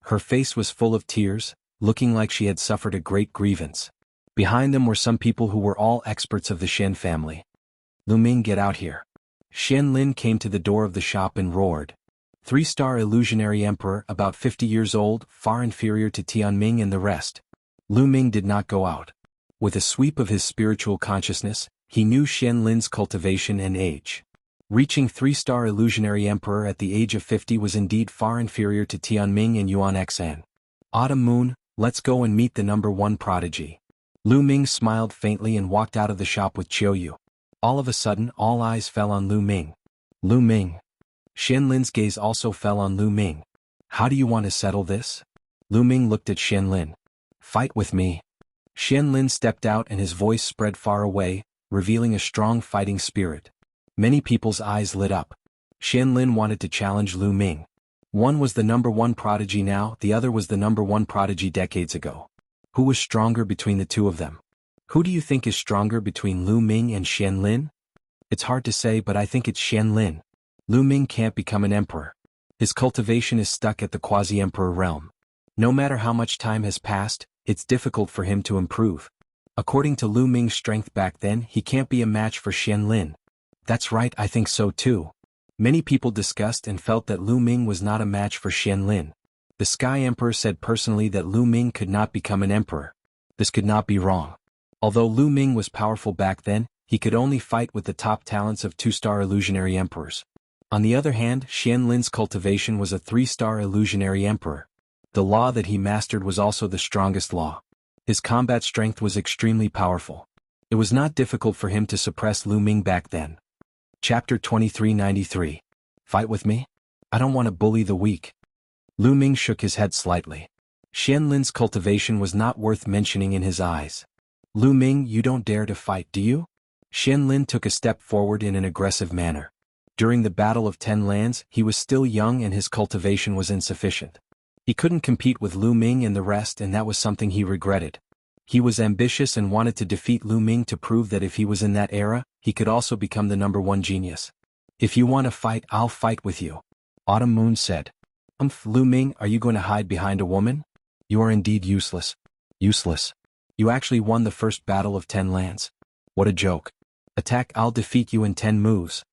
Her face was full of tears, looking like she had suffered a great grievance. Behind them were some people who were all experts of the Xian family. Lu Ming, get out here. Xianlin came to the door of the shop and roared. 3-star illusionary emperor, about 50 years old, far inferior to Tianming and the rest. Lu Ming did not go out. With a sweep of his spiritual consciousness, he knew Xianlin's cultivation and age. Reaching 3-star illusionary emperor at the age of 50 was indeed far inferior to Tianming and Yuan Xan. Autumn Moon, let's go and meet the #1 prodigy. Lu Ming smiled faintly and walked out of the shop with Qiuyu. All of a sudden, all eyes fell on Lu Ming. Lu Ming. Xianlin's gaze also fell on Lu Ming. How do you want to settle this? Lu Ming looked at Xianlin. Fight with me. Xianlin stepped out and his voice spread far away, revealing a strong fighting spirit. Many people's eyes lit up. Xianlin wanted to challenge Lu Ming. One was the #1 prodigy now, the other was the #1 prodigy decades ago. Who was stronger between the two of them? Who do you think is stronger between Lu Ming and Xianlin? It's hard to say, but I think it's Xianlin. Lu Ming can't become an emperor. His cultivation is stuck at the quasi-emperor realm. No matter how much time has passed, it's difficult for him to improve. According to Lu Ming's strength back then, he can't be a match for Xianlin. That's right, I think so too. Many people discussed and felt that Lu Ming was not a match for Xianlin. The Sky Emperor said personally that Lu Ming could not become an emperor. This could not be wrong. Although Lu Ming was powerful back then, he could only fight with the top talents of 2-star illusionary emperors. On the other hand, Xianlin's cultivation was a 3-star illusionary emperor. The law that he mastered was also the strongest law. His combat strength was extremely powerful. It was not difficult for him to suppress Lu Ming back then. Chapter 2393. Fight with me? I don't want to bully the weak. Lu Ming shook his head slightly. Xianlin's cultivation was not worth mentioning in his eyes. Lu Ming, you don't dare to fight, do you? Xianlin took a step forward in an aggressive manner. During the Battle of 10 Lands, he was still young and his cultivation was insufficient. He couldn't compete with Lu Ming and the rest, and that was something he regretted. He was ambitious and wanted to defeat Lu Ming to prove that if he was in that era, he could also become the #1 genius. If you want to fight, I'll fight with you. Autumn Moon said. Lu Ming, are you going to hide behind a woman? You are indeed useless. Useless. You actually won the first Battle of 10 Lands. What a joke. Attack, I'll defeat you in 10 moves.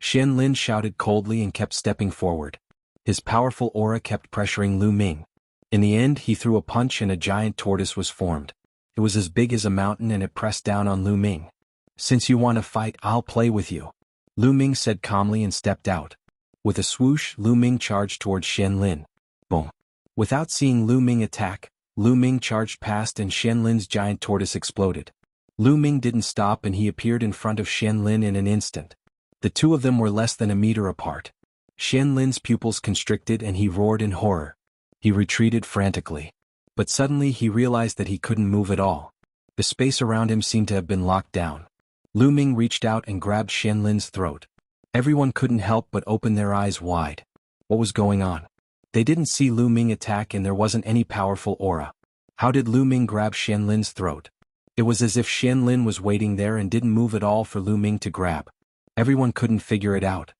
Xianlin shouted coldly and kept stepping forward. His powerful aura kept pressuring Lu Ming. In the end, he threw a punch and a giant tortoise was formed. It was as big as a mountain and it pressed down on Lu Ming. Since you want to fight, I'll play with you. Lu Ming said calmly and stepped out. With a swoosh, Lu Ming charged towards Xianlin. Boom. Without seeing Lu Ming attack, Lu Ming charged past and Xianlin's giant tortoise exploded. Lu Ming didn't stop and he appeared in front of Xianlin in an instant. The two of them were less than a meter apart. Xianlin's pupils constricted and he roared in horror. He retreated frantically. But suddenly he realized that he couldn't move at all. The space around him seemed to have been locked down. Lu Ming reached out and grabbed Xianlin's throat. Everyone couldn't help but open their eyes wide. What was going on? They didn't see Lu Ming attack and there wasn't any powerful aura. How did Lu Ming grab Xianlin's throat? It was as if Xianlin was waiting there and didn't move at all for Lu Ming to grab. Everyone couldn't figure it out.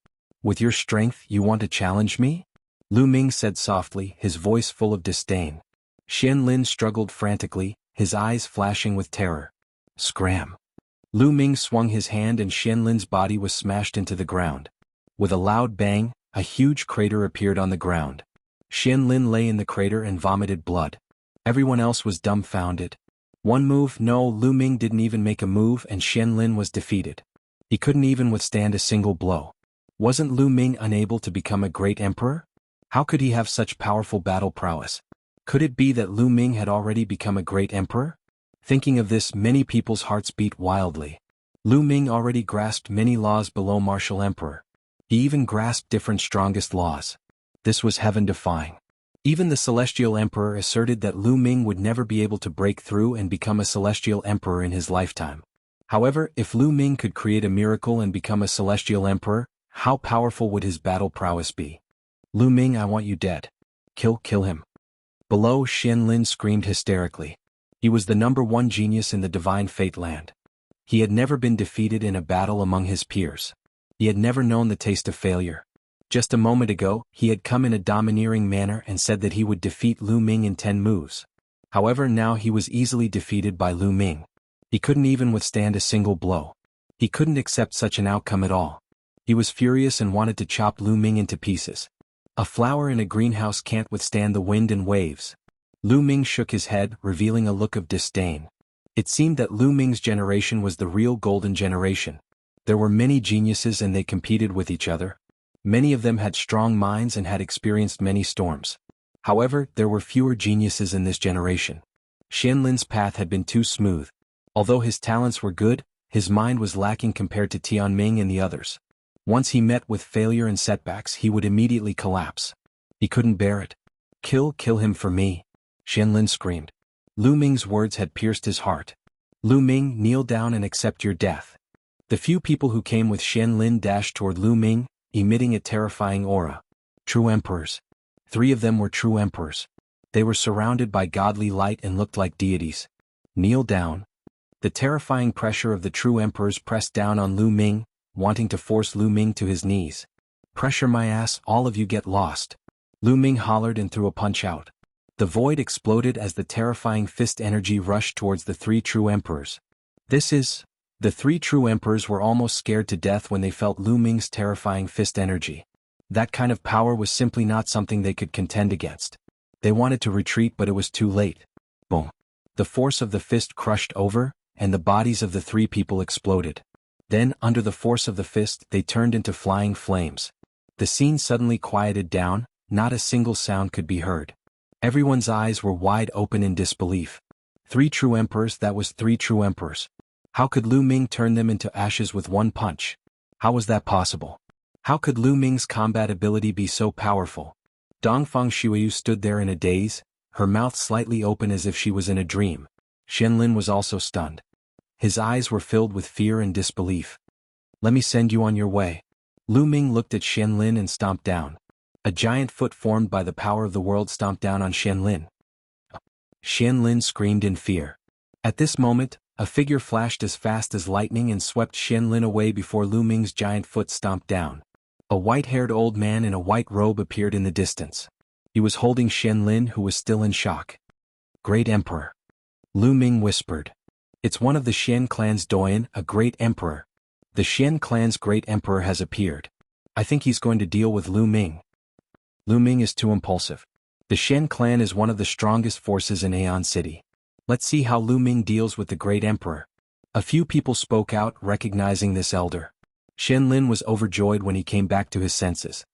With your strength, you want to challenge me? Lu Ming said softly, his voice full of disdain. Xianlin struggled frantically, his eyes flashing with terror. Scram. Lu Ming swung his hand and Xianlin's body was smashed into the ground. With a loud bang, A huge crater appeared on the ground. Xianlin lay in the crater and vomited blood. Everyone else was dumbfounded. One move, no, Lu Ming didn't even make a move and Xianlin was defeated. He couldn't even withstand a single blow. Wasn't Lu Ming unable to become a great emperor? How could he have such powerful battle prowess? Could it be that Lu Ming had already become a great emperor? Thinking of this, many people's hearts beat wildly. Lu Ming already grasped many laws below martial emperor. He even grasped different strongest laws. This was heaven-defying. Even the celestial emperor asserted that Lu Ming would never be able to break through and become a celestial emperor in his lifetime. However, if Lu Ming could create a miracle and become a celestial emperor, how powerful would his battle prowess be? Lu Ming, I want you dead. Kill him. Below, Xianlin screamed hysterically. He was the #1 genius in the divine fate land. He had never been defeated in a battle among his peers. He had never known the taste of failure. Just a moment ago, he had come in a domineering manner and said that he would defeat Lu Ming in 10 moves. However, now he was easily defeated by Lu Ming. He couldn't even withstand a single blow. He couldn't accept such an outcome at all. He was furious and wanted to chop Lu Ming into pieces. A flower in a greenhouse can't withstand the wind and waves. Lu Ming shook his head, revealing a look of disdain. It seemed that Lu Ming's generation was the real golden generation. There were many geniuses and they competed with each other. Many of them had strong minds and had experienced many storms. However, there were fewer geniuses in this generation. Xianlin's path had been too smooth. Although his talents were good, his mind was lacking compared to Tianming and the others. Once he met with failure and setbacks, he would immediately collapse. He couldn't bear it. Kill him for me, Xianlin screamed. Lu Ming's words had pierced his heart. Lu Ming, kneel down and accept your death. The few people who came with Xianlin dashed toward Lu Ming, emitting a terrifying aura. True emperors. 3 of them were true emperors. They were surrounded by godly light and looked like deities. Kneel down. The terrifying pressure of the true emperors pressed down on Lu Ming, wanting to force Lu Ming to his knees. Pressure my ass, all of you get lost. Lu Ming hollered and threw a punch out. The void exploded as the terrifying fist energy rushed towards the 3 true emperors. The 3 true emperors were almost scared to death when they felt Lu Ming's terrifying fist energy. That kind of power was simply not something they could contend against. They wanted to retreat but it was too late. Boom. The force of the fist crushed over, and the bodies of the 3 people exploded. Then, under the force of the fist, they turned into flying flames. The scene suddenly quieted down, not a single sound could be heard. Everyone's eyes were wide open in disbelief. 3 true emperors, that was 3 true emperors. How could Lu Ming turn them into ashes with one punch? How was that possible? How could Lu Ming's combat ability be so powerful? Dongfang Shuiyu stood there in a daze, her mouth slightly open as if she was in a dream. Xianlin was also stunned. His eyes were filled with fear and disbelief. Let me send you on your way. Lu Ming looked at Xianlin and stomped down. A giant foot formed by the power of the world stomped down on Xianlin. Xianlin screamed in fear. At this moment, a figure flashed as fast as lightning and swept Xianlin away before Lu Ming's giant foot stomped down. A white-haired old man in a white robe appeared in the distance. He was holding Xianlin, who was still in shock. Great Emperor. Lu Ming whispered. It's one of the Xian clan's doyen, a great emperor. The Xian clan's great emperor has appeared. I think he's going to deal with Lu Ming. Lu Ming is too impulsive. The Xian clan is one of the strongest forces in Aeon City. Let's see how Lu Ming deals with the great emperor. A few people spoke out, recognizing this elder. Xianlin was overjoyed when he came back to his senses.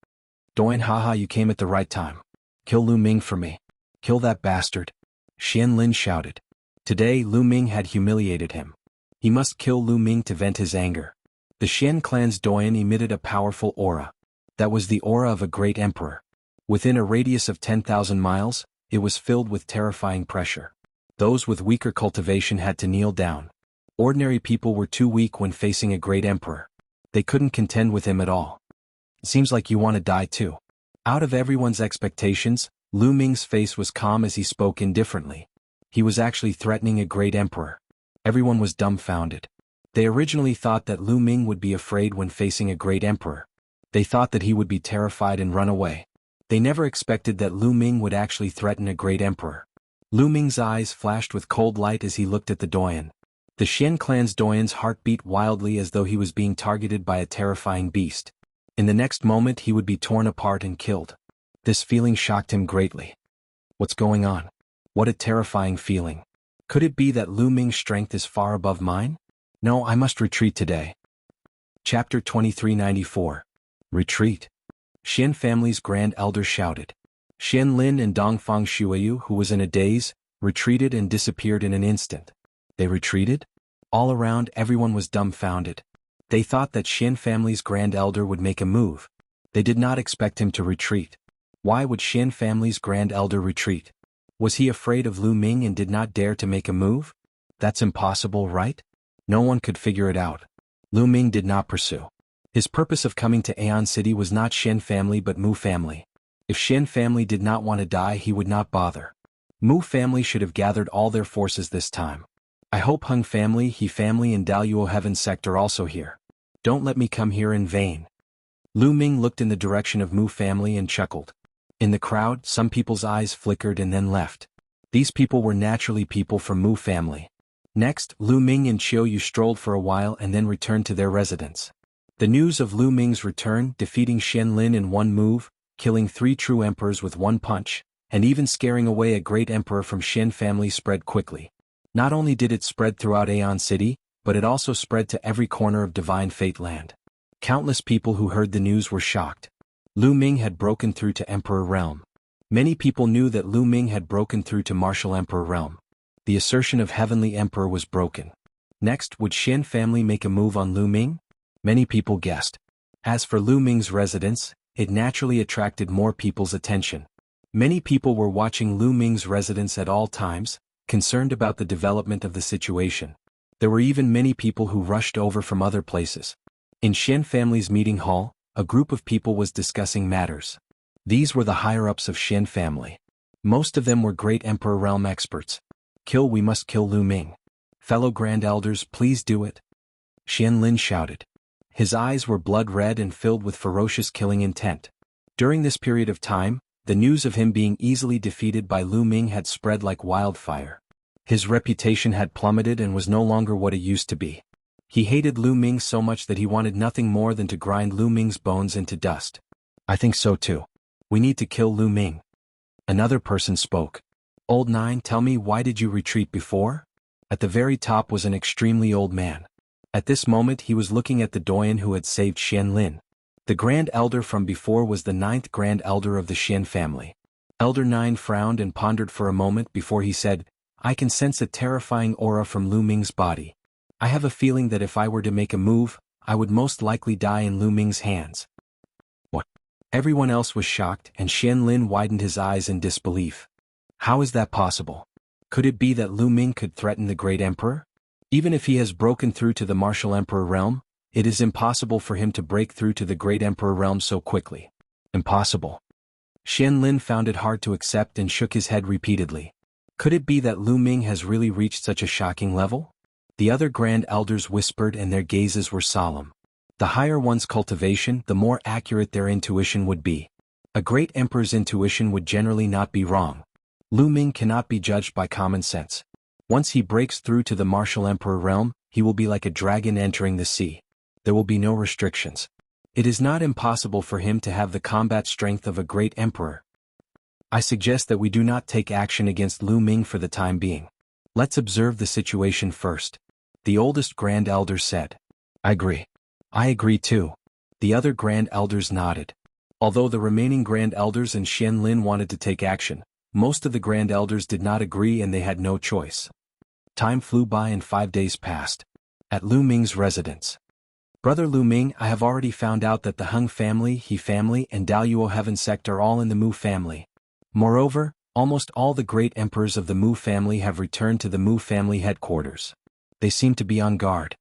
Doyen, haha, you came at the right time. Kill Lu Ming for me. Kill that bastard. Xianlin shouted. Today Lu Ming had humiliated him. He must kill Lu Ming to vent his anger. The Xian clan's doyen emitted a powerful aura. That was the aura of a great emperor. Within a radius of 10,000 miles, it was filled with terrifying pressure. Those with weaker cultivation had to kneel down. Ordinary people were too weak when facing a great emperor. They couldn't contend with him at all. Seems like you want to die too. Out of everyone's expectations, Lu Ming's face was calm as he spoke indifferently. He was actually threatening a great emperor. Everyone was dumbfounded. They originally thought that Lu Ming would be afraid when facing a great emperor. They thought that he would be terrified and run away. They never expected that Lu Ming would actually threaten a great emperor. Lu Ming's eyes flashed with cold light as he looked at the doyen. The Xian clan's doyen's heart beat wildly as though he was being targeted by a terrifying beast. In the next moment he would be torn apart and killed. This feeling shocked him greatly. What's going on? What a terrifying feeling. Could it be that Lu Ming's strength is far above mine? No, I must retreat today. Chapter 2394. Retreat. Xian family's grand elder shouted. Xian Lin and Dongfang Shuiyu, who was in a daze, retreated and disappeared in an instant. They retreated? All around everyone was dumbfounded. They thought that Xian family's grand elder would make a move. They did not expect him to retreat. Why would Xian family's grand elder retreat? Was he afraid of Lu Ming and did not dare to make a move? That's impossible, right? No one could figure it out. Lu Ming did not pursue. His purpose of coming to Aeon City was not Xian family but Mu family. If Xian family did not want to die, he would not bother. Mu family should have gathered all their forces this time. I hope Hung family, He family and Daluo Heaven sect are also here. Don't let me come here in vain. Lu Ming looked in the direction of Mu family and chuckled. In the crowd, some people's eyes flickered and then left. These people were naturally people from Mu family. Next, Lu Ming and Qiu Yu strolled for a while and then returned to their residence. The news of Lu Ming's return, defeating Xian Lin in one move, killing 3 true emperors with one punch, and even scaring away a great emperor from Xian family spread quickly. Not only did it spread throughout Aeon City, but it also spread to every corner of Divine Fate Land. Countless people who heard the news were shocked. Lu Ming had broken through to Emperor Realm. Many people knew that Lu Ming had broken through to Martial Emperor Realm. The assertion of Heavenly Emperor was broken. Next, would Xian family make a move on Lu Ming? Many people guessed. As for Lu Ming's residence, it naturally attracted more people's attention. Many people were watching Lu Ming's residence at all times, concerned about the development of the situation. There were even many people who rushed over from other places. In Xian family's meeting hall, a group of people was discussing matters. These were the higher-ups of Xian family. Most of them were great Emperor Realm experts. We must kill Lu Ming. Fellow Grand Elders, please do it. Xian Lin shouted. His eyes were blood-red and filled with ferocious killing intent. During this period of time, the news of him being easily defeated by Lu Ming had spread like wildfire. His reputation had plummeted and was no longer what it used to be. He hated Lu Ming so much that he wanted nothing more than to grind Lu Ming's bones into dust. I think so too. We need to kill Lu Ming. Another person spoke. Old Nine, tell me, why did you retreat before? At the very top was an extremely old man. At this moment he was looking at the Doyen who had saved Xian Lin. The Grand Elder from before was the 9th Grand Elder of the Xian family. Elder Nine frowned and pondered for a moment before he said, I can sense a terrifying aura from Lu Ming's body. I have a feeling that if I were to make a move, I would most likely die in Lu Ming's hands. What? Everyone else was shocked and Xian Lin widened his eyes in disbelief. How is that possible? Could it be that Lu Ming could threaten the Great Emperor? Even if he has broken through to the Martial Emperor Realm, it is impossible for him to break through to the Great Emperor Realm so quickly. Impossible. Xian Lin found it hard to accept and shook his head repeatedly. Could it be that Lu Ming has really reached such a shocking level? The other Grand Elders whispered and their gazes were solemn. The higher one's cultivation, the more accurate their intuition would be. A great emperor's intuition would generally not be wrong. Lu Ming cannot be judged by common sense. Once he breaks through to the Martial Emperor Realm, he will be like a dragon entering the sea. There will be no restrictions. It is not impossible for him to have the combat strength of a great emperor. I suggest that we do not take action against Lu Ming for the time being. Let's observe the situation first. The oldest Grand Elder said. I agree. I agree too. The other Grand Elders nodded. Although the remaining Grand Elders and Xian Lin wanted to take action, most of the Grand Elders did not agree and they had no choice. Time flew by and 5 days passed. At Lu Ming's residence. Brother Lu Ming, I have already found out that the Hung family, He family and Daluo Heaven sect are all in the Mu family. Moreover, almost all the great emperors of the Mu family have returned to the Mu family headquarters. They seem to be on guard.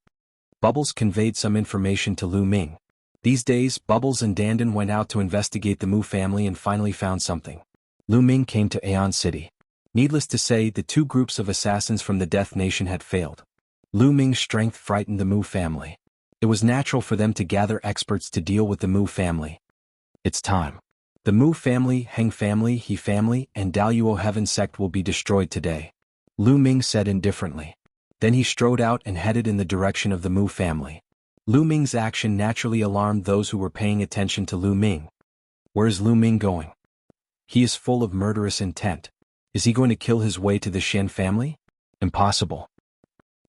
Bubbles conveyed some information to Lu Ming. These days, Bubbles and Dandan went out to investigate the Mu family and finally found something. Lu Ming came to Aeon City. Needless to say, the 2 groups of assassins from the Death Nation had failed. Lu Ming's strength frightened the Mu family. It was natural for them to gather experts to deal with the Mu family. It's time. The Mu family, Heng family, He family, and Daluo Heaven sect will be destroyed today. Lu Ming said indifferently. Then he strode out and headed in the direction of the Mu family. Lu Ming's action naturally alarmed those who were paying attention to Lu Ming. Where is Lu Ming going? He is full of murderous intent. Is he going to kill his way to the Shen family? Impossible.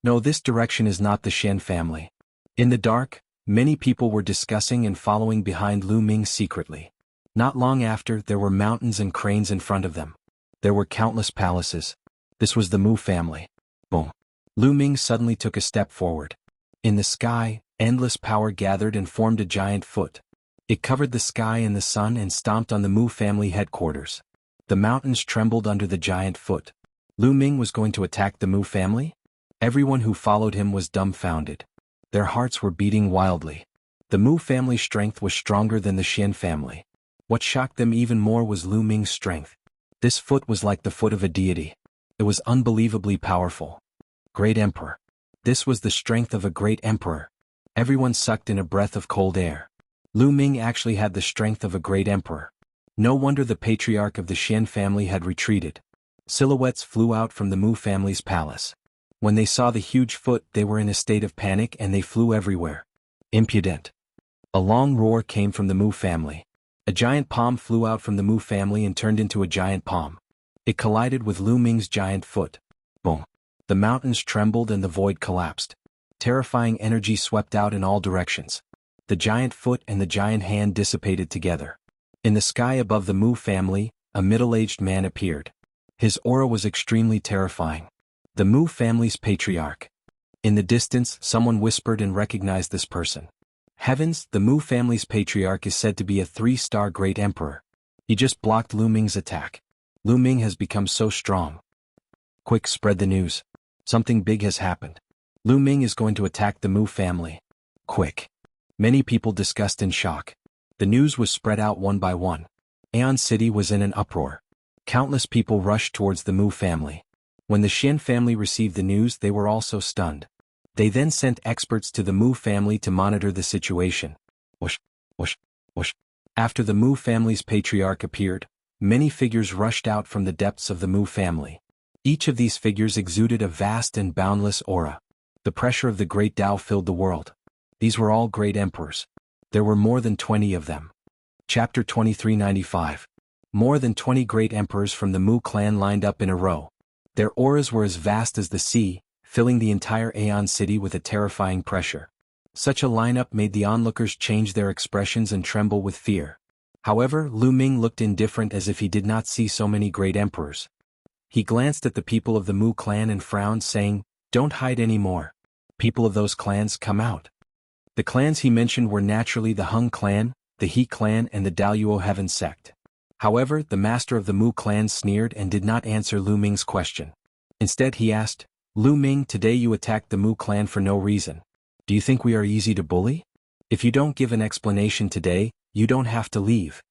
No, this direction is not the Shen family. In the dark, many people were discussing and following behind Lu Ming secretly. Not long after, there were mountains and cranes in front of them. There were countless palaces. This was the Mu family. Boom. Lu Ming suddenly took a step forward. In the sky, endless power gathered and formed a giant foot. It covered the sky and the sun and stomped on the Mu family headquarters. The mountains trembled under the giant foot. Lu Ming was going to attack the Mu family? Everyone who followed him was dumbfounded. Their hearts were beating wildly. The Mu family's strength was stronger than the Shen family. What shocked them even more was Lu Ming's strength. This foot was like the foot of a deity. It was unbelievably powerful. Great Emperor. This was the strength of a great emperor. Everyone sucked in a breath of cold air. Lu Ming actually had the strength of a great emperor. No wonder the patriarch of the Shen family had retreated. Silhouettes flew out from the Mu family's palace. When they saw the huge foot, they were in a state of panic and they flew everywhere. Impudent. A long roar came from the Mu family. A giant palm flew out from the Mu family and turned into a giant palm. It collided with Lu Ming's giant foot. Boom. The mountains trembled and the void collapsed. Terrifying energy swept out in all directions. The giant foot and the giant hand dissipated together. In the sky above the Mu family, a middle-aged man appeared. His aura was extremely terrifying. The Mu family's patriarch. In the distance, someone whispered and recognized this person. Heavens, the Mu family's patriarch is said to be a 3-star great emperor. He just blocked Lu Ming's attack. Lu Ming has become so strong. Quick, spread the news. Something big has happened. Lu Ming is going to attack the Mu family. Quick. Many people discussed in shock. The news was spread out one by one. Aeon City was in an uproar. Countless people rushed towards the Mu family. When the Shen family received the news, they were also stunned. They then sent experts to the Mu family to monitor the situation. Whoosh, whoosh, whoosh. After the Mu family's patriarch appeared, many figures rushed out from the depths of the Mu family. Each of these figures exuded a vast and boundless aura. The pressure of the great Tao filled the world. These were all great emperors. There were more than 20 of them. Chapter 2395. More than 20 great emperors from the Mu clan lined up in a row. Their auras were as vast as the sea, filling the entire Aeon City with a terrifying pressure. Such a lineup made the onlookers change their expressions and tremble with fear. However, Lu Ming looked indifferent as if he did not see so many great emperors. He glanced at the people of the Mu clan and frowned, saying, "Don't hide anymore. People of those clans, come out." The clans he mentioned were naturally the Hung clan, the He clan and the Daluo Heaven sect. However, the master of the Mu clan sneered and did not answer Lu Ming's question. Instead he asked, "Lu Ming, today you attacked the Mu clan for no reason. Do you think we are easy to bully? If you don't give an explanation today, you don't have to leave.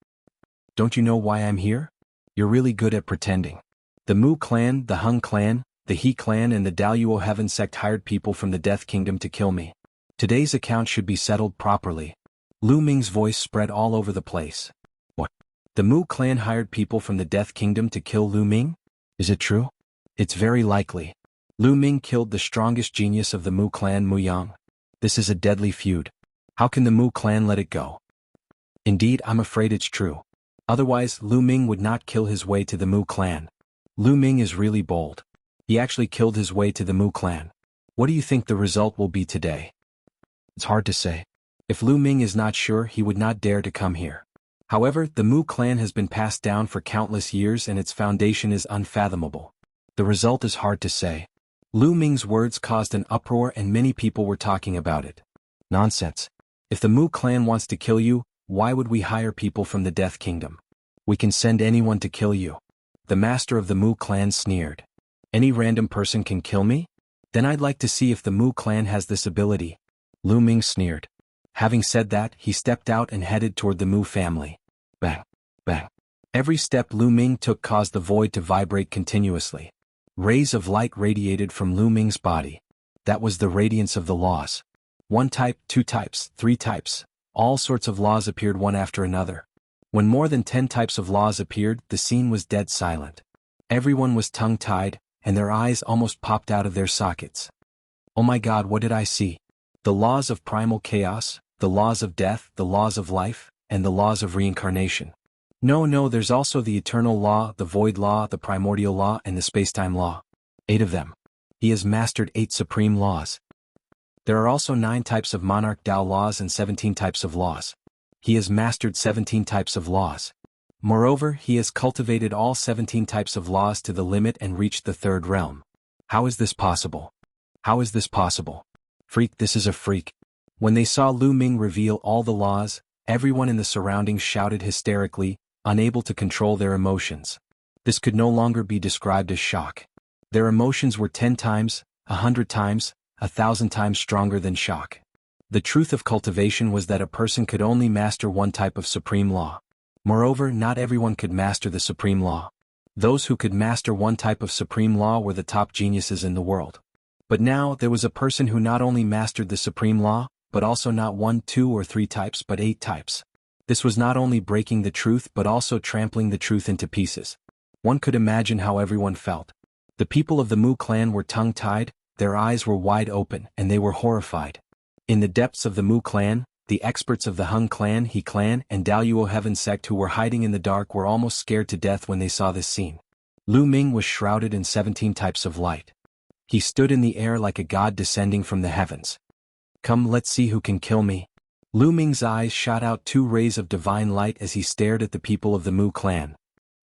Don't you know why I'm here? You're really good at pretending. The Mu clan, the Hung clan, the He clan and the Daluo Heaven sect hired people from the Death Kingdom to kill me. Today's account should be settled properly." Lu Ming's voice spread all over the place. What? The Mu clan hired people from the Death Kingdom to kill Lu Ming? Is it true? It's very likely. Lu Ming killed the strongest genius of the Mu clan, Mu Yang. This is a deadly feud. How can the Mu clan let it go? Indeed, I'm afraid it's true. Otherwise, Lu Ming would not kill his way to the Mu clan. Lu Ming is really bold. He actually killed his way to the Mu clan. What do you think the result will be today? It's hard to say. If Lu Ming is not sure, he would not dare to come here. However, the Mu clan has been passed down for countless years and its foundation is unfathomable. The result is hard to say. Lu Ming's words caused an uproar and many people were talking about it. Nonsense. If the Mu clan wants to kill you, why would we hire people from the Death Kingdom? We can send anyone to kill you. The master of the Mu clan sneered. Any random person can kill me? Then I'd like to see if the Mu clan has this ability. Lu Ming sneered. Having said that, he stepped out and headed toward the Mu family. Bang, bang. Every step Lu Ming took caused the void to vibrate continuously. Rays of light radiated from Lu Ming's body. That was the radiance of the laws. 1 type, 2 types, 3 types. All sorts of laws appeared one after another. When more than 10 types of laws appeared, the scene was dead silent. Everyone was tongue-tied, and their eyes almost popped out of their sockets. Oh my God, what did I see? The laws of primal chaos, the laws of death, the laws of life, and the laws of reincarnation. No, there's also the eternal law, the void law, the primordial law, and the spacetime law. 8 of them. He has mastered 8 supreme laws. There are also 9 types of monarch Dao laws and 17 types of laws. He has mastered 17 types of laws. Moreover, he has cultivated all 17 types of laws to the limit and reached the 3rd realm. How is this possible? How is this possible? Freak, this is a freak. When they saw Lu Ming reveal all the laws, everyone in the surroundings shouted hysterically, unable to control their emotions. This could no longer be described as shock. Their emotions were 10 times, 100 times, 1,000 times stronger than shock. The truth of cultivation was that a person could only master one type of supreme law. Moreover, not everyone could master the supreme law. Those who could master one type of supreme law were the top geniuses in the world. But now, there was a person who not only mastered the supreme law, but also not 1, 2, or 3 types but 8 types. This was not only breaking the truth but also trampling the truth into pieces. One could imagine how everyone felt. The people of the Mu clan were tongue-tied, their eyes were wide open, and they were horrified. In the depths of the Mu clan, the experts of the Hung clan, He clan, and Daluo Heaven sect who were hiding in the dark were almost scared to death when they saw this scene. Lu Ming was shrouded in 17 types of light. He stood in the air like a god descending from the heavens. Come, let's see who can kill me. Lu Ming's eyes shot out 2 rays of divine light as he stared at the people of the Mu clan.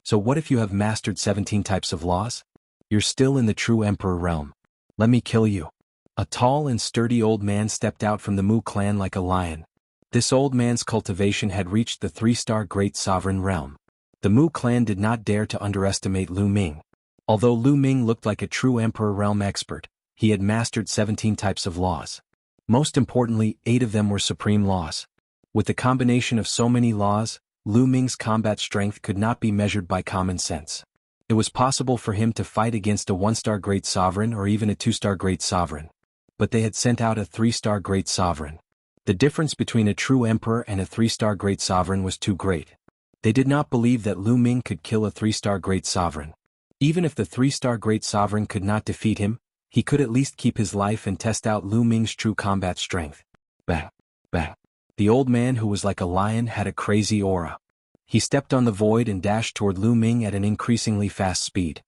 So what if you have mastered 17 types of laws? You're still in the true emperor realm. Let me kill you. A tall and sturdy old man stepped out from the Mu clan like a lion. This old man's cultivation had reached the 3-star great sovereign realm. The Mu clan did not dare to underestimate Lu Ming. Although Lu Ming looked like a true emperor realm expert, he had mastered 17 types of laws. Most importantly, 8 of them were supreme laws. With the combination of so many laws, Lu Ming's combat strength could not be measured by common sense. It was possible for him to fight against a 1-star great sovereign or even a 2-star great sovereign. But they had sent out a 3-star great sovereign. The difference between a true emperor and a 3-star great sovereign was too great. They did not believe that Lu Ming could kill a 3-star great sovereign. Even if the 3-star great sovereign could not defeat him, he could at least keep his life and test out Lu Ming's true combat strength. Bang, bang. The old man who was like a lion had a crazy aura. He stepped on the void and dashed toward Lu Ming at an increasingly fast speed.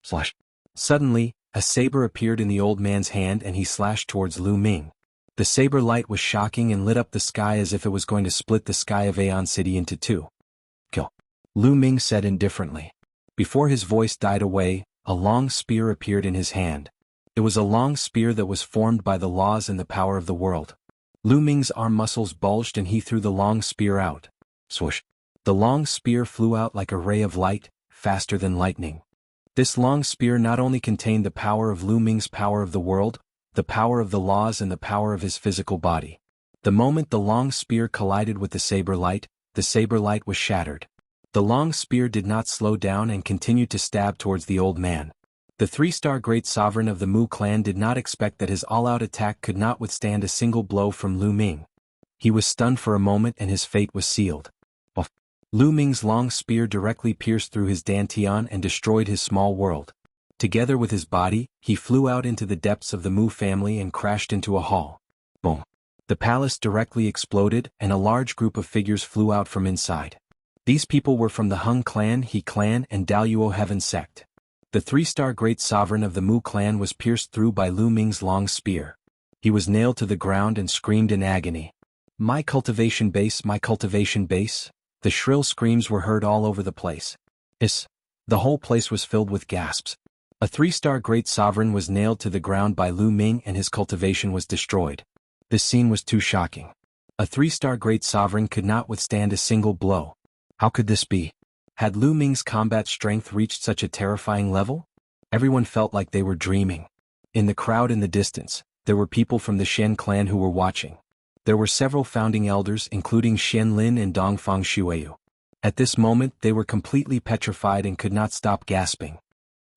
Slash. Suddenly, a saber appeared in the old man's hand and he slashed towards Lu Ming. The saber light was shocking and lit up the sky as if it was going to split the sky of Aeon City into 2. Kill. Lu Ming said indifferently. Before his voice died away, a long spear appeared in his hand. It was a long spear that was formed by the laws and the power of the world. Lu Ming's arm muscles bulged and he threw the long spear out. Swoosh. The long spear flew out like a ray of light, faster than lightning. This long spear not only contained the power of Lu Ming's power of the world, the power of the laws and the power of his physical body. The moment the long spear collided with the saber light was shattered. The long spear did not slow down and continued to stab towards the old man. The 3-star great sovereign of the Mu clan did not expect that his all-out attack could not withstand a single blow from Lu Ming. He was stunned for a moment and his fate was sealed. Lu Ming's long spear directly pierced through his dantian and destroyed his small world. Together with his body, he flew out into the depths of the Mu family and crashed into a hall. Boom. The palace directly exploded and a large group of figures flew out from inside. These people were from the Hung clan, He clan, and Daluo Heaven sect. The 3-star great sovereign of the Mu clan was pierced through by Lu Ming's long spear. He was nailed to the ground and screamed in agony. My cultivation base, my cultivation base. The shrill screams were heard all over the place. The whole place was filled with gasps. A 3-star great sovereign was nailed to the ground by Lu Ming and his cultivation was destroyed. This scene was too shocking. A 3-star great sovereign could not withstand a single blow. How could this be? Had Lu Ming's combat strength reached such a terrifying level? Everyone felt like they were dreaming. In the crowd in the distance, there were people from the Shen clan who were watching. There were several founding elders including Xian Lin and Dongfang Shueyu. At this moment they were completely petrified and could not stop gasping.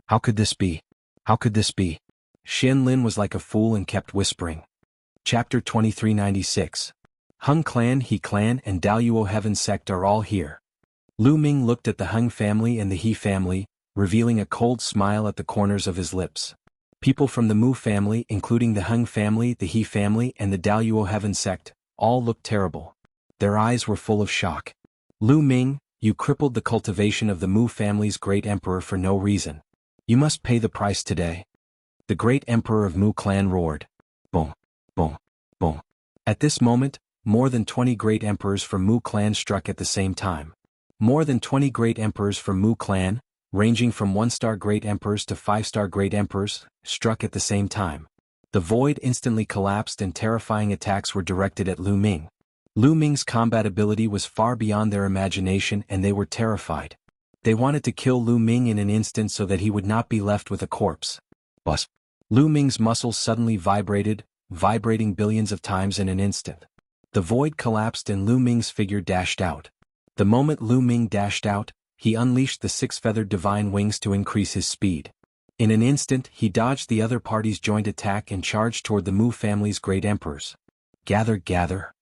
How could this be? How could this be? Xian Lin was like a fool and kept whispering. Chapter 2396. Hung clan, He clan, and Daluo Heaven sect are all here. Lu Ming looked at the Hung family and the He family, revealing a cold smile at the corners of his lips. People from the Mu family, including the Hung family, the He family, and the Daluo Heaven sect, all looked terrible. Their eyes were full of shock. Lu Ming, you crippled the cultivation of the Mu family's great emperor for no reason. You must pay the price today. The great emperor of Mu clan roared. Boom, boom, boom. At this moment, more than 20 great emperors from Mu clan struck at the same time. More than 20 great emperors from Mu clan, ranging from 1-star great emperors to 5-star great emperors, struck at the same time. The void instantly collapsed and terrifying attacks were directed at Lu Ming. Lu Ming's combat ability was far beyond their imagination and they were terrified. They wanted to kill Lu Ming in an instant so that he would not be left with a corpse. But Lu Ming's muscles suddenly vibrating billions of times in an instant. The void collapsed and Lu Ming's figure dashed out. The moment Lu Ming dashed out, he unleashed the 6-feathered divine wings to increase his speed. In an instant, he dodged the other party's joint attack and charged toward the Mu family's great emperors. Gather, gather.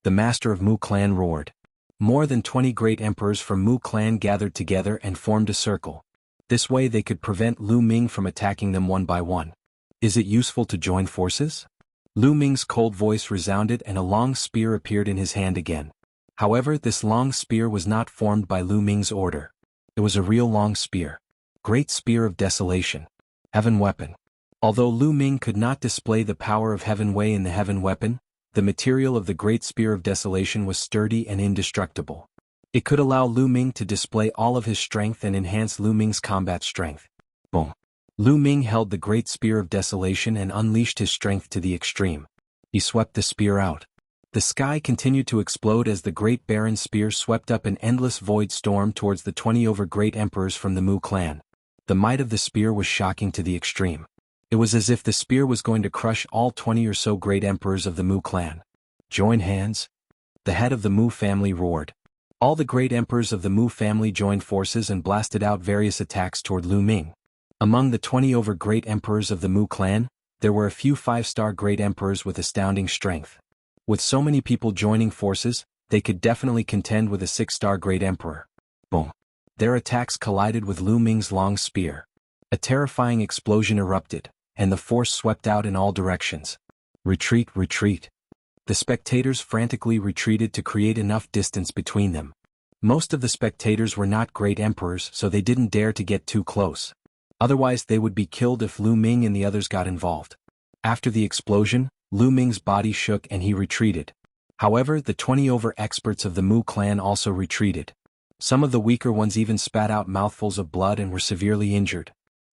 The master of Mu clan roared. More than 20 great emperors from Mu clan gathered together and formed a circle. This way they could prevent Lu Ming from attacking them one by one. Is it useful to join forces? Lu Ming's cold voice resounded and a long spear appeared in his hand again. However, this long spear was not formed by Lu Ming's order. It was a real long spear. Great Spear of Desolation. Heaven Weapon. Although Lu Ming could not display the power of Heaven Wei in the Heaven Weapon, the material of the Great Spear of Desolation was sturdy and indestructible. It could allow Lu Ming to display all of his strength and enhance Lu Ming's combat strength. Boom. Lu Ming held the Great Spear of Desolation and unleashed his strength to the extreme. He swept the spear out. The sky continued to explode as the Great Baron Spear swept up an endless void storm towards the 20 great emperors from the Mu clan. The might of the spear was shocking to the extreme. It was as if the spear was going to crush all 20 or so great emperors of the Mu clan. Join hands? The head of the Mu family roared. All the great emperors of the Mu family joined forces and blasted out various attacks toward Lu Ming. Among the 20 great emperors of the Mu clan, there were a few 5-star great emperors with astounding strength. With so many people joining forces, they could definitely contend with a 6-star great emperor. Boom. Their attacks collided with Lu Ming's long spear. A terrifying explosion erupted, and the force swept out in all directions. Retreat, retreat. The spectators frantically retreated to create enough distance between them. Most of the spectators were not great emperors, so they didn't dare to get too close. Otherwise they would be killed if Lu Ming and the others got involved. After the explosion, Lu Ming's body shook and he retreated. However, the 20 experts of the Mu clan also retreated. Some of the weaker ones even spat out mouthfuls of blood and were severely injured.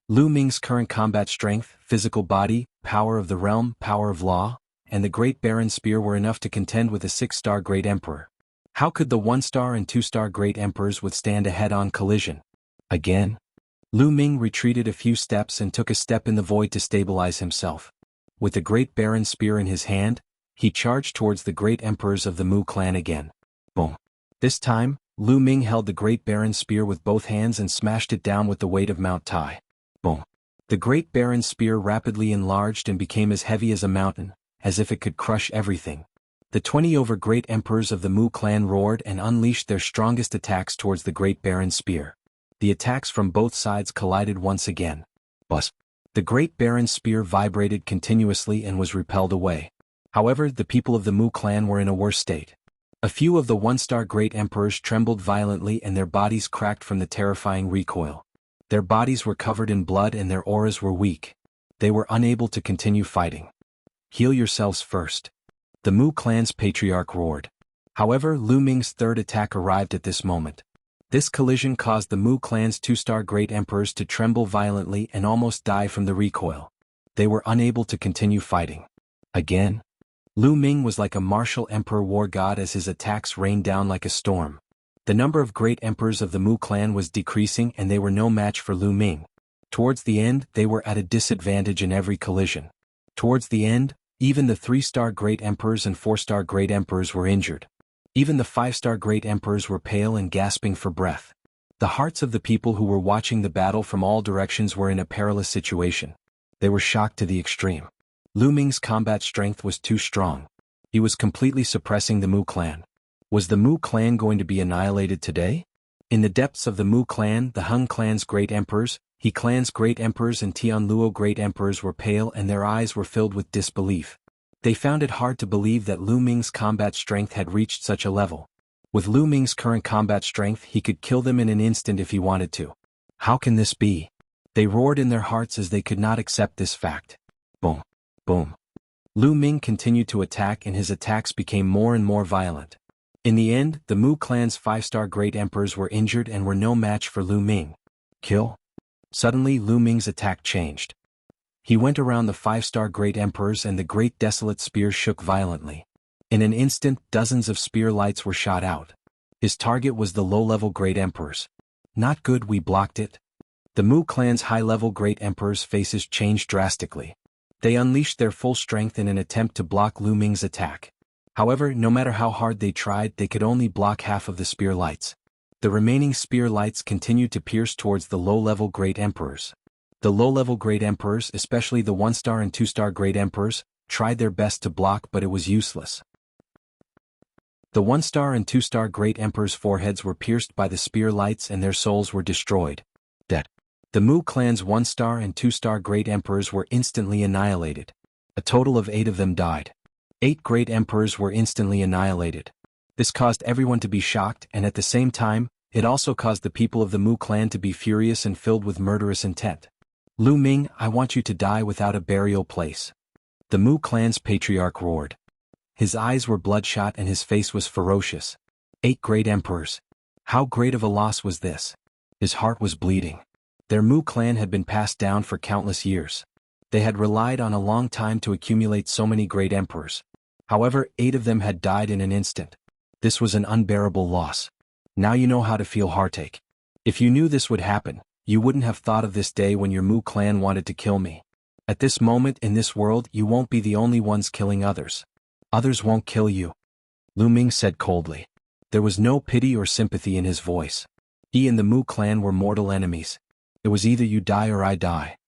Lu Ming's current combat strength, physical body, power of the realm, power of law, and the Great Baron Spear were enough to contend with a 6-star Great Emperor. How could the 1-star and 2-star Great Emperors withstand a head-on collision? Again? Lu Ming retreated a few steps and took a step in the void to stabilize himself. With the Great Baron Spear in his hand, he charged towards the Great Emperors of the Mu clan again. Boom. This time, Lu Ming held the Great Baron Spear with both hands and smashed it down with the weight of Mount Tai. Boom. The Great Baron Spear rapidly enlarged and became as heavy as a mountain, as if it could crush everything. The 20 great emperors of the Mu clan roared and unleashed their strongest attacks towards the Great Baron Spear. The attacks from both sides collided once again. But the Great Baron Spear vibrated continuously and was repelled away. However, the people of the Mu clan were in a worse state. A few of the 1-star great emperors trembled violently and their bodies cracked from the terrifying recoil. Their bodies were covered in blood and their auras were weak. They were unable to continue fighting. Heal yourselves first. The Mu clan's patriarch roared. However, Lu Ming's third attack arrived at this moment. This collision caused the Mu clan's 2-star great emperors to tremble violently and almost die from the recoil. They were unable to continue fighting. Again? Lu Ming was like a martial emperor war god as his attacks rained down like a storm. The number of great emperors of the Mu clan was decreasing and they were no match for Lu Ming. Towards the end, they were at a disadvantage in every collision. Towards the end, even the 3-star great emperors and 4-star great emperors were injured. Even the 5-star great emperors were pale and gasping for breath. The hearts of the people who were watching the battle from all directions were in a perilous situation. They were shocked to the extreme. Lu Ming's combat strength was too strong. He was completely suppressing the Mu clan. Was the Mu clan going to be annihilated today? In the depths of the Mu clan, the Hung clan's great emperors, He clan's great emperors and Tianluo great emperors were pale and their eyes were filled with disbelief. They found it hard to believe that Lu Ming's combat strength had reached such a level. With Lu Ming's current combat strength, he could kill them in an instant if he wanted to. How can this be? They roared in their hearts as they could not accept this fact. Boom. Boom. Lu Ming continued to attack and his attacks became more and more violent. In the end, the Mu clan's 5-star great emperors were injured and were no match for Lu Ming. Kill? Suddenly Lu Ming's attack changed. He went around the 5-star great emperors and the great desolate spear shook violently. In an instant, dozens of spear lights were shot out. His target was the low-level great emperors. Not good, we blocked it. The Mu clan's high-level great emperors' faces changed drastically. They unleashed their full strength in an attempt to block Lu Ming's attack. However, no matter how hard they tried, they could only block half of the spear lights. The remaining spear lights continued to pierce towards the low-level great emperors. The low-level great emperors, especially the 1-star and 2-star great emperors, tried their best to block but it was useless. The 1-star and 2-star great emperors' foreheads were pierced by the spear lights and their souls were destroyed. The Mu clan's 1-star and 2-star great emperors were instantly annihilated. A total of 8 of them died. 8 great emperors were instantly annihilated. This caused everyone to be shocked and at the same time, it also caused the people of the Mu clan to be furious and filled with murderous intent. Lu Ming, I want you to die without a burial place. The Mu clan's patriarch roared. His eyes were bloodshot and his face was ferocious. 8 great emperors. How great of a loss was this? His heart was bleeding. Their Mu clan had been passed down for countless years. They had relied on a long time to accumulate so many great emperors. However, 8 of them had died in an instant. This was an unbearable loss. Now you know how to feel heartache. If you knew this would happen, you wouldn't have thought of this day when your Mu clan wanted to kill me. At this moment in this world, you won't be the only ones killing others. Others won't kill you. Lu Ming said coldly. There was no pity or sympathy in his voice. He and the Mu clan were mortal enemies. It was either you die or I die.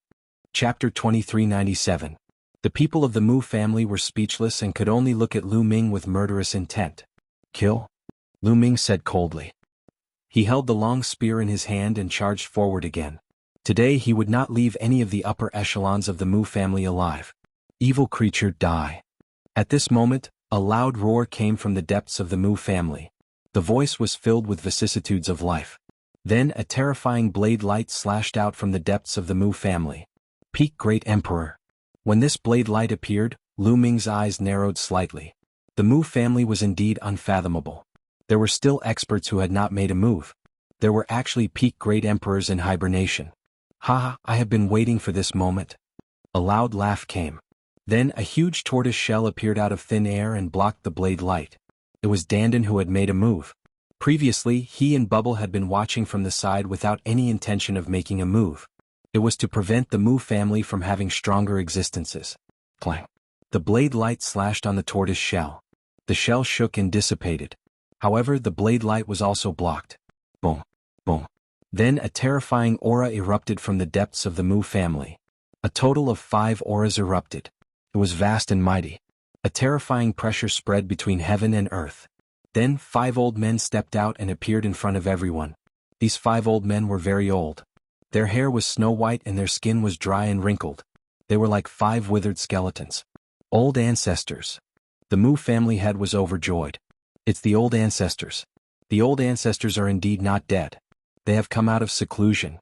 Chapter 2397. The people of the Mu family were speechless and could only look at Lu Ming with murderous intent. Kill? Lu Ming said coldly. He held the long spear in his hand and charged forward again. Today he would not leave any of the upper echelons of the Mu family alive. Evil creature, die. At this moment, a loud roar came from the depths of the Mu family. The voice was filled with vicissitudes of life. Then a terrifying blade light slashed out from the depths of the Mu family. Peak Great Emperor. When this blade light appeared, Lu Ming's eyes narrowed slightly. The Mu family was indeed unfathomable. There were still experts who had not made a move. There were actually peak Great Emperors in hibernation. Ha, I have been waiting for this moment. A loud laugh came. Then a huge tortoise shell appeared out of thin air and blocked the blade light. It was Dandan who had made a move. Previously, he and Bubble had been watching from the side without any intention of making a move. It was to prevent the Mu family from having stronger existences. Clang. The blade light slashed on the tortoise shell. The shell shook and dissipated. However, the blade light was also blocked. Boom. Boom. Then a terrifying aura erupted from the depths of the Mu family. A total of 5 auras erupted. It was vast and mighty. A terrifying pressure spread between heaven and earth. Then 5 old men stepped out and appeared in front of everyone. These 5 old men were very old. Their hair was snow white and their skin was dry and wrinkled. They were like 5 withered skeletons. Old ancestors. The Mu family head was overjoyed. It's the old ancestors. The old ancestors are indeed not dead. They have come out of seclusion.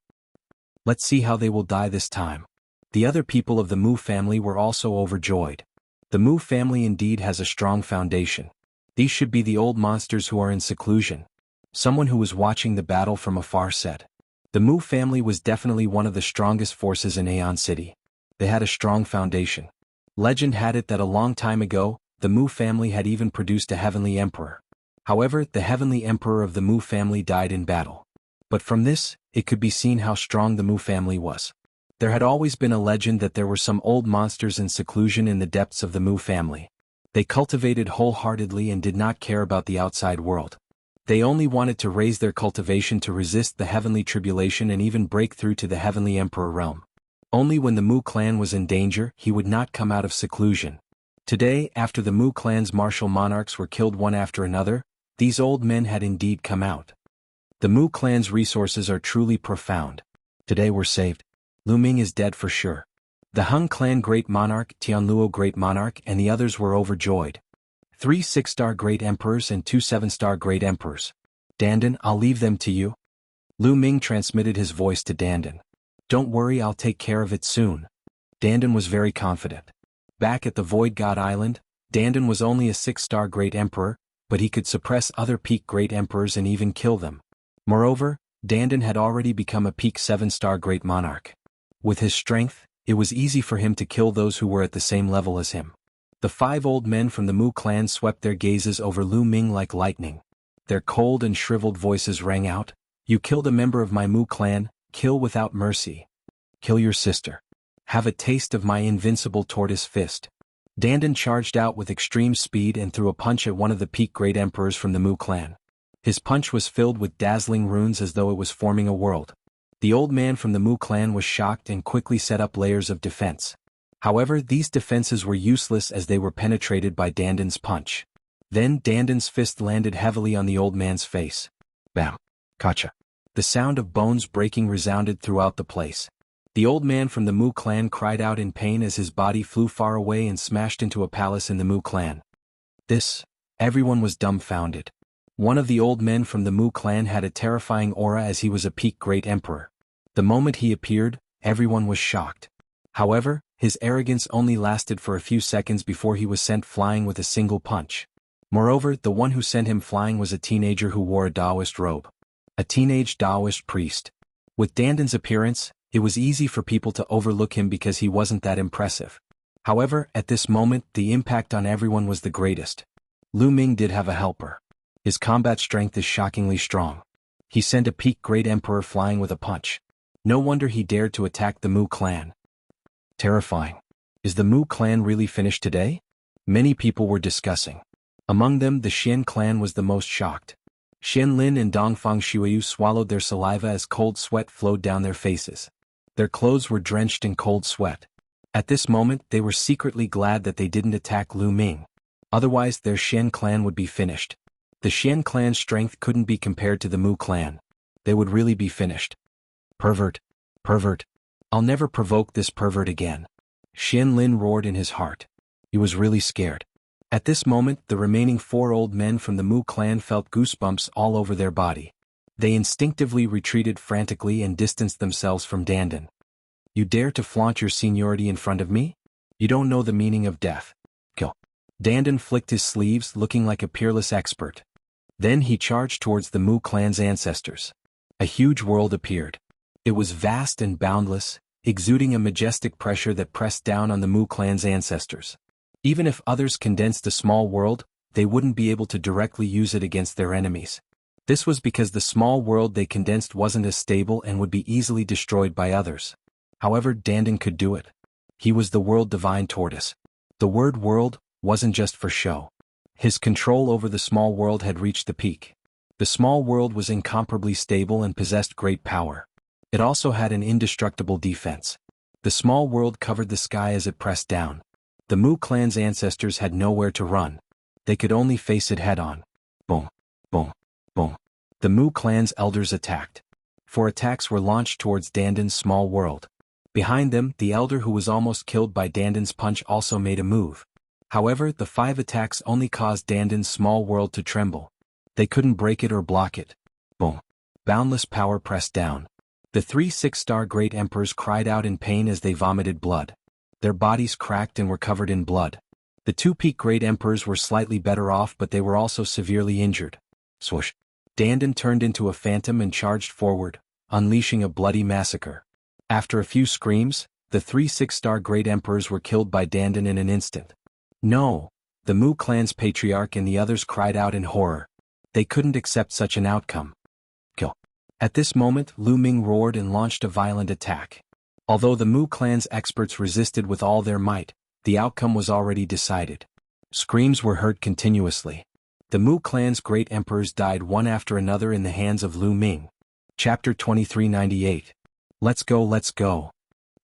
Let's see how they will die this time. The other people of the Mu family were also overjoyed. The Mu family indeed has a strong foundation. These should be the old monsters who are in seclusion. Someone who was watching the battle from afar said. The Mu family was definitely one of the strongest forces in Aeon City. They had a strong foundation. Legend had it that a long time ago, the Mu family had even produced a heavenly emperor. However, the heavenly emperor of the Mu family died in battle. But from this, it could be seen how strong the Mu family was. There had always been a legend that there were some old monsters in seclusion in the depths of the Mu family. They cultivated wholeheartedly and did not care about the outside world. They only wanted to raise their cultivation to resist the heavenly tribulation and even break through to the heavenly emperor realm. Only when the Mu clan was in danger, he would not come out of seclusion. Today, after the Mu clan's martial monarchs were killed one after another, these old men had indeed come out. The Mu clan's resources are truly profound. Today we're saved. Lu Ming is dead for sure. The Hung clan great monarch, Tianluo great monarch, and the others were overjoyed. 3 6-star great emperors and 2 7-star great emperors. Dandan, I'll leave them to you. Lu Ming transmitted his voice to Dandan. Don't worry, I'll take care of it soon. Dandan was very confident. Back at the Void God Island, Dandan was only a 6-star great emperor, but he could suppress other peak great emperors and even kill them. Moreover, Dandan had already become a peak 7-star great monarch. With his strength, it was easy for him to kill those who were at the same level as him. The 5 old men from the Mu clan swept their gazes over Lu Ming like lightning. Their cold and shriveled voices rang out, "You killed a member of my Mu clan, kill without mercy. Kill your sister. Have a taste of my invincible tortoise fist." Dandan charged out with extreme speed and threw a punch at one of the peak great emperors from the Mu clan. His punch was filled with dazzling runes as though it was forming a world. The old man from the Mu clan was shocked and quickly set up layers of defense. However, these defenses were useless as they were penetrated by Dandan's punch. Then Dandan's fist landed heavily on the old man's face. Bam! Kacha! The sound of bones breaking resounded throughout the place. The old man from the Mu clan cried out in pain as his body flew far away and smashed into a palace in the Mu clan. Everyone was dumbfounded. One of the old men from the Mu clan had a terrifying aura as he was a peak great emperor. The moment he appeared, everyone was shocked. However, his arrogance only lasted for a few seconds before he was sent flying with a single punch. Moreover, the one who sent him flying was a teenager who wore a Taoist robe. A teenage Taoist priest. With Dandan's appearance, it was easy for people to overlook him because he wasn't that impressive. However, at this moment, the impact on everyone was the greatest. Lu Ming did have a helper. His combat strength is shockingly strong. He sent a peak great emperor flying with a punch. No wonder he dared to attack the Mu clan. Terrifying. Is the Mu clan really finished today? Many people were discussing. Among them, the Xian clan was the most shocked. Xian Lin and Dongfang Shuiyu swallowed their saliva as cold sweat flowed down their faces. Their clothes were drenched in cold sweat. At this moment, they were secretly glad that they didn't attack Lu Ming. Otherwise, their Xian clan would be finished. The Xian clan's strength couldn't be compared to the Mu clan. They would really be finished. Pervert. Pervert. I'll never provoke this pervert again. Xian Lin roared in his heart. He was really scared. At this moment, the remaining 4 old men from the Mu clan felt goosebumps all over their body. They instinctively retreated frantically and distanced themselves from Dandan. You dare to flaunt your seniority in front of me? You don't know the meaning of death. Kill. Dandan flicked his sleeves, looking like a peerless expert. Then he charged towards the Mu clan's ancestors. A huge world appeared. It was vast and boundless, exuding a majestic pressure that pressed down on the Mu clan's ancestors. Even if others condensed a small world, they wouldn't be able to directly use it against their enemies. This was because the small world they condensed wasn't as stable and would be easily destroyed by others. However, Dandan could do it. He was the world divine tortoise. The word world wasn't just for show. His control over the small world had reached the peak. The small world was incomparably stable and possessed great power. It also had an indestructible defense. The small world covered the sky as it pressed down. The Mu clan's ancestors had nowhere to run. They could only face it head-on. Boom, boom, boom. The Mu clan's elders attacked. 4 attacks were launched towards Dandan's small world. Behind them, the elder who was almost killed by Dandan's punch also made a move. However, the 5 attacks only caused Dandan's small world to tremble. They couldn't break it or block it. Boom. Boundless power pressed down. The 3 6-star great emperors cried out in pain as they vomited blood. Their bodies cracked and were covered in blood. The 2 peak great emperors were slightly better off, but they were also severely injured. Swoosh. Dandan turned into a phantom and charged forward, unleashing a bloody massacre. After a few screams, the 3 6-star great emperors were killed by Dandan in an instant. No! The Mu clan's patriarch and the others cried out in horror. They couldn't accept such an outcome. Kill. At this moment, Lu Ming roared and launched a violent attack. Although the Mu clan's experts resisted with all their might, the outcome was already decided. Screams were heard continuously. The Mu clan's great emperors died one after another in the hands of Lu Ming. Chapter 2398. Let's go, let's go.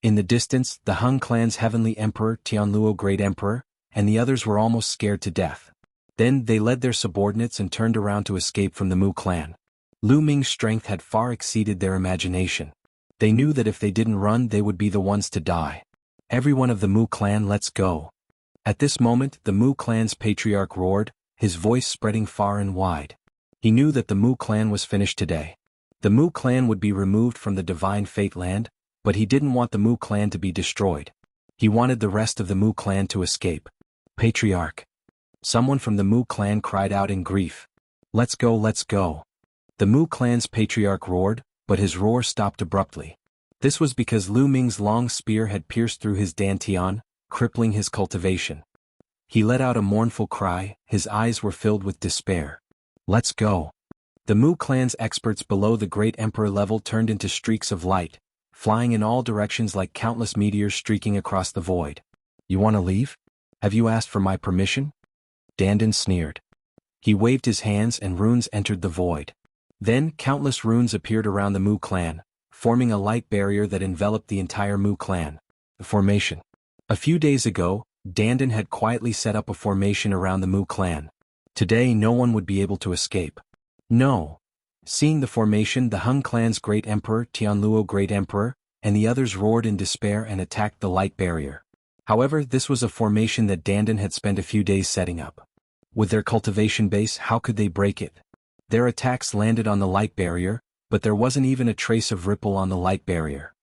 In the distance, the Hung clan's heavenly emperor, Tianluo great emperor, and the others were almost scared to death. Then they led their subordinates and turned around to escape from the Mu clan. Lu Ming's strength had far exceeded their imagination. They knew that if they didn't run they would be the ones to die. Everyone of the Mu clan, let's go. At this moment the Mu clan's patriarch roared, his voice spreading far and wide. He knew that the Mu clan was finished today. The Mu clan would be removed from the divine fate land, but he didn't want the Mu clan to be destroyed. He wanted the rest of the Mu clan to escape. Patriarch. Someone from the Mu clan cried out in grief. Let's go, let's go. The Mu clan's patriarch roared, but his roar stopped abruptly. This was because Lu Ming's long spear had pierced through his dantian, crippling his cultivation. He let out a mournful cry, his eyes were filled with despair. Let's go. The Mu clan's experts below the great emperor level turned into streaks of light, flying in all directions like countless meteors streaking across the void. You want to leave? Have you asked for my permission? Dandan sneered. He waved his hands and runes entered the void. Then countless runes appeared around the Mu clan, forming a light barrier that enveloped the entire Mu clan. The formation. A few days ago, Dandan had quietly set up a formation around the Mu clan. Today no one would be able to escape. No. Seeing the formation, the Hung clan's great emperor, Tianluo great emperor, and the others roared in despair and attacked the light barrier. However, this was a formation that Dandan had spent a few days setting up. With their cultivation base, how could they break it? Their attacks landed on the light barrier, but there wasn't even a trace of ripple on the light barrier.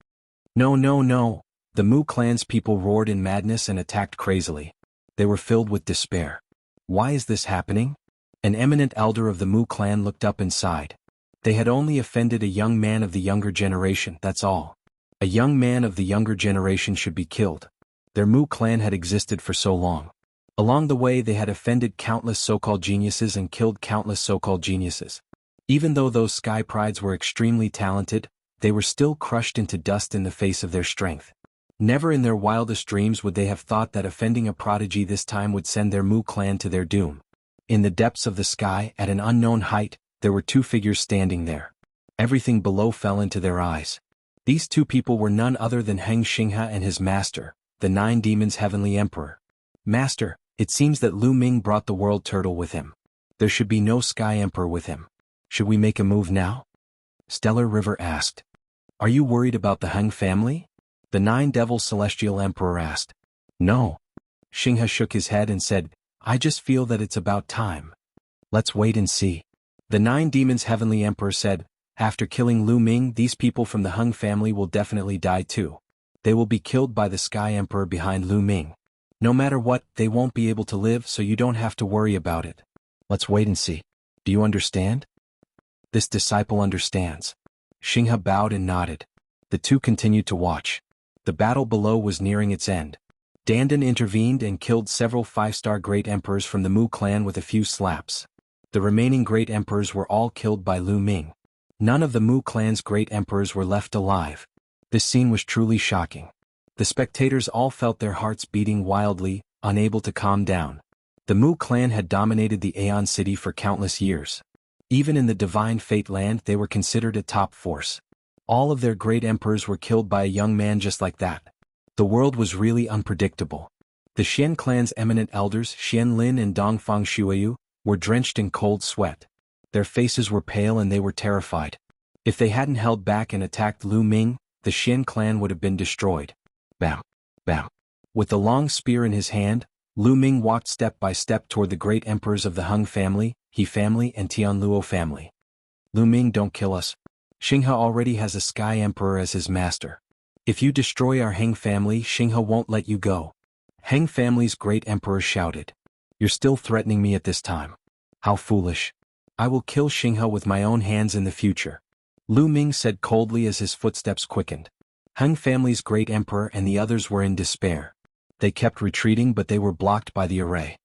No, no, no. The Mu clan's people roared in madness and attacked crazily. They were filled with despair. Why is this happening? An eminent elder of the Mu clan looked up and sighed. They had only offended a young man of the younger generation, that's all. A young man of the younger generation should be killed. Their Mu clan had existed for so long. Along the way they had offended countless so-called geniuses and killed countless so-called geniuses. Even though those sky prides were extremely talented, they were still crushed into dust in the face of their strength. Never in their wildest dreams would they have thought that offending a prodigy this time would send their Mu clan to their doom. In the depths of the sky, at an unknown height, there were two figures standing there. Everything below fell into their eyes. These two people were none other than Heng Xinghe and his master, the Nine Demons' Heavenly Emperor. Master, it seems that Lu Ming brought the world turtle with him. There should be no Sky Emperor with him. Should we make a move now? Stellar River asked. Are you worried about the Heng family? The Nine Devils Celestial Emperor asked. No. Xinghe shook his head and said, I just feel that it's about time. Let's wait and see. The Nine Demons' Heavenly Emperor said, after killing Lu Ming, these people from the Heng family will definitely die too. They will be killed by the Sky Emperor behind Lu Ming. No matter what, they won't be able to live, so you don't have to worry about it. Let's wait and see. Do you understand? This disciple understands. Xinghe bowed and nodded. The two continued to watch. The battle below was nearing its end. Dandan intervened and killed several 5-star great emperors from the Mu clan with a few slaps. The remaining great emperors were all killed by Lu Ming. None of the Mu clan's great emperors were left alive. This scene was truly shocking. The spectators all felt their hearts beating wildly, unable to calm down. The Mu clan had dominated the Aeon City for countless years. Even in the Divine Fate Land they were considered a top force. All of their great emperors were killed by a young man just like that. The world was really unpredictable. The Xian clan's eminent elders, Xian Lin and Dongfang Shuiyu, were drenched in cold sweat. Their faces were pale and they were terrified. If they hadn't held back and attacked Lu Ming, the Xian clan would have been destroyed. Bam! Bam! With the long spear in his hand, Lu Ming walked step by step toward the great emperors of the Heng family, He family and Tianluo family. Lu Ming, don't kill us. Xinghe already has a Sky Emperor as his master. If you destroy our Heng family, Xinghe won't let you go. Heng family's great emperor shouted. You're still threatening me at this time. How foolish. I will kill Xinghe with my own hands in the future. Lu Ming said coldly as his footsteps quickened. Heng family's great emperor and the others were in despair. They kept retreating but they were blocked by the array.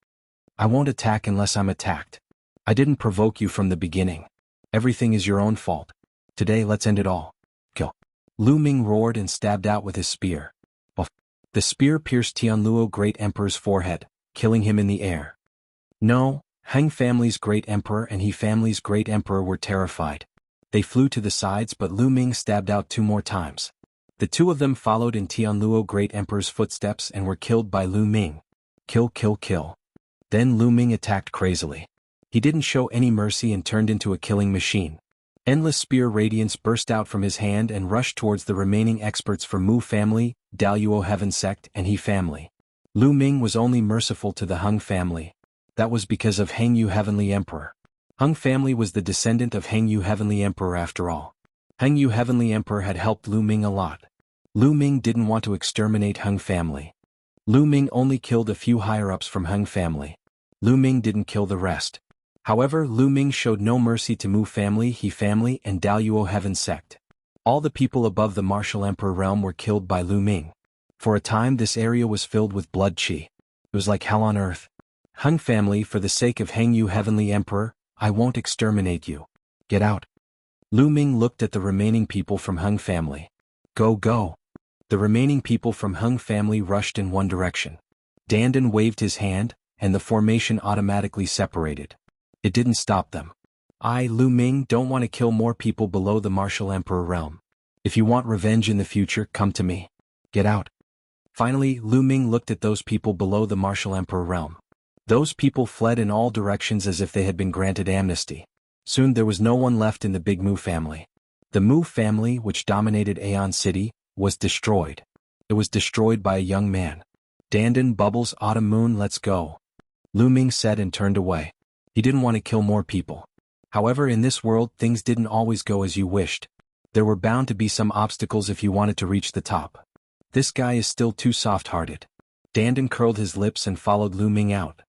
I won't attack unless I'm attacked. I didn't provoke you from the beginning. Everything is your own fault. Today let's end it all. Kill. Lu Ming roared and stabbed out with his spear. Buff. The spear pierced Tianluo great emperor's forehead, killing him in the air. No, Heng family's great emperor and He family's great emperor were terrified. They flew to the sides but Lu Ming stabbed out 2 more times. The two of them followed in Tianluo great emperor's footsteps and were killed by Lu Ming. Kill, kill, kill. Then Lu Ming attacked crazily. He didn't show any mercy and turned into a killing machine. Endless spear radiance burst out from his hand and rushed towards the remaining experts from Mu family, Daluo Heaven sect and He family. Lu Ming was only merciful to the Hung family. That was because of Heng Yu Heavenly Emperor. Hung family was the descendant of Heng Yu Heavenly Emperor after all. Heng Yu Heavenly Emperor had helped Lu Ming a lot. Lu Ming didn't want to exterminate Hung family. Lu Ming only killed a few higher-ups from Hung family. Lu Ming didn't kill the rest. However, Lu Ming showed no mercy to Mu family, He family, and Daluo Heaven sect. All the people above the Martial Emperor realm were killed by Lu Ming. For a time this area was filled with blood qi. It was like hell on earth. Hung family, for the sake of Heng Yu Heavenly Emperor, I won't exterminate you. Get out. Lu Ming looked at the remaining people from Hung family. Go, go. The remaining people from Hung family rushed in one direction. Dandan waved his hand, and the formation automatically separated. It didn't stop them. I, Lu Ming, don't want to kill more people below the Martial Emperor realm. If you want revenge in the future, come to me. Get out. Finally, Lu Ming looked at those people below the Martial Emperor realm. Those people fled in all directions as if they had been granted amnesty. Soon there was no one left in the big Mu family. The Mu family, which dominated Aeon City, was destroyed. It was destroyed by a young man. Dandan, Bubbles, Autumn Moon, let's go. Lu Ming said and turned away. He didn't want to kill more people. However, in this world things didn't always go as you wished. There were bound to be some obstacles if you wanted to reach the top. This guy is still too soft-hearted. Dandan curled his lips and followed Lu Ming out.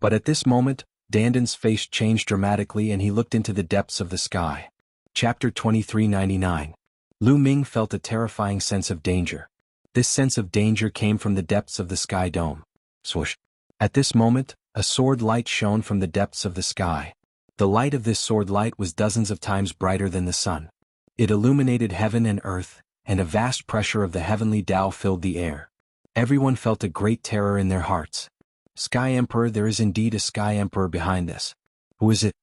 But at this moment, Dandan's face changed dramatically and he looked into the depths of the sky. Chapter 2399. Lu Ming felt a terrifying sense of danger. This sense of danger came from the depths of the sky dome. Swoosh. At this moment, a sword light shone from the depths of the sky. The light of this sword light was dozens of times brighter than the sun. It illuminated heaven and earth, and a vast pressure of the heavenly Tao filled the air. Everyone felt a great terror in their hearts. Sky Emperor, there is indeed a Sky Emperor behind this. Who is it?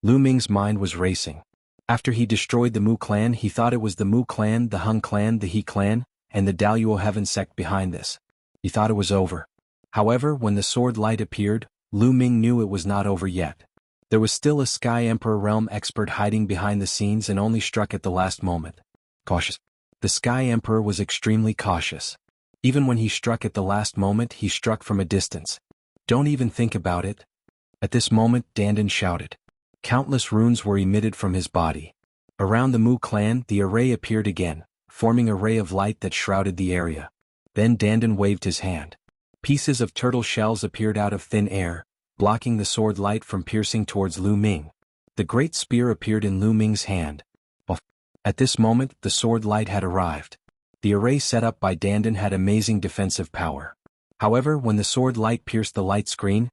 Lu Ming's mind was racing. After he destroyed the Mu clan, he thought it was the Mu clan, the Hung clan, the He clan, and the Daluo Heaven sect behind this. He thought it was over. However, when the sword light appeared, Lu Ming knew it was not over yet. There was still a Sky Emperor realm expert hiding behind the scenes and only struck at the last moment. Cautious. The Sky Emperor was extremely cautious. Even when he struck at the last moment, he struck from a distance. Don't even think about it. At this moment, Dandan shouted. Countless runes were emitted from his body. Around the Mu clan, the array appeared again, forming a ray of light that shrouded the area. Then Dandan waved his hand. Pieces of turtle shells appeared out of thin air, blocking the sword light from piercing towards Lu Ming. The great spear appeared in Lu Ming's hand. At this moment, the sword light had arrived. The array set up by Dandan had amazing defensive power. However, when the sword light pierced the light screen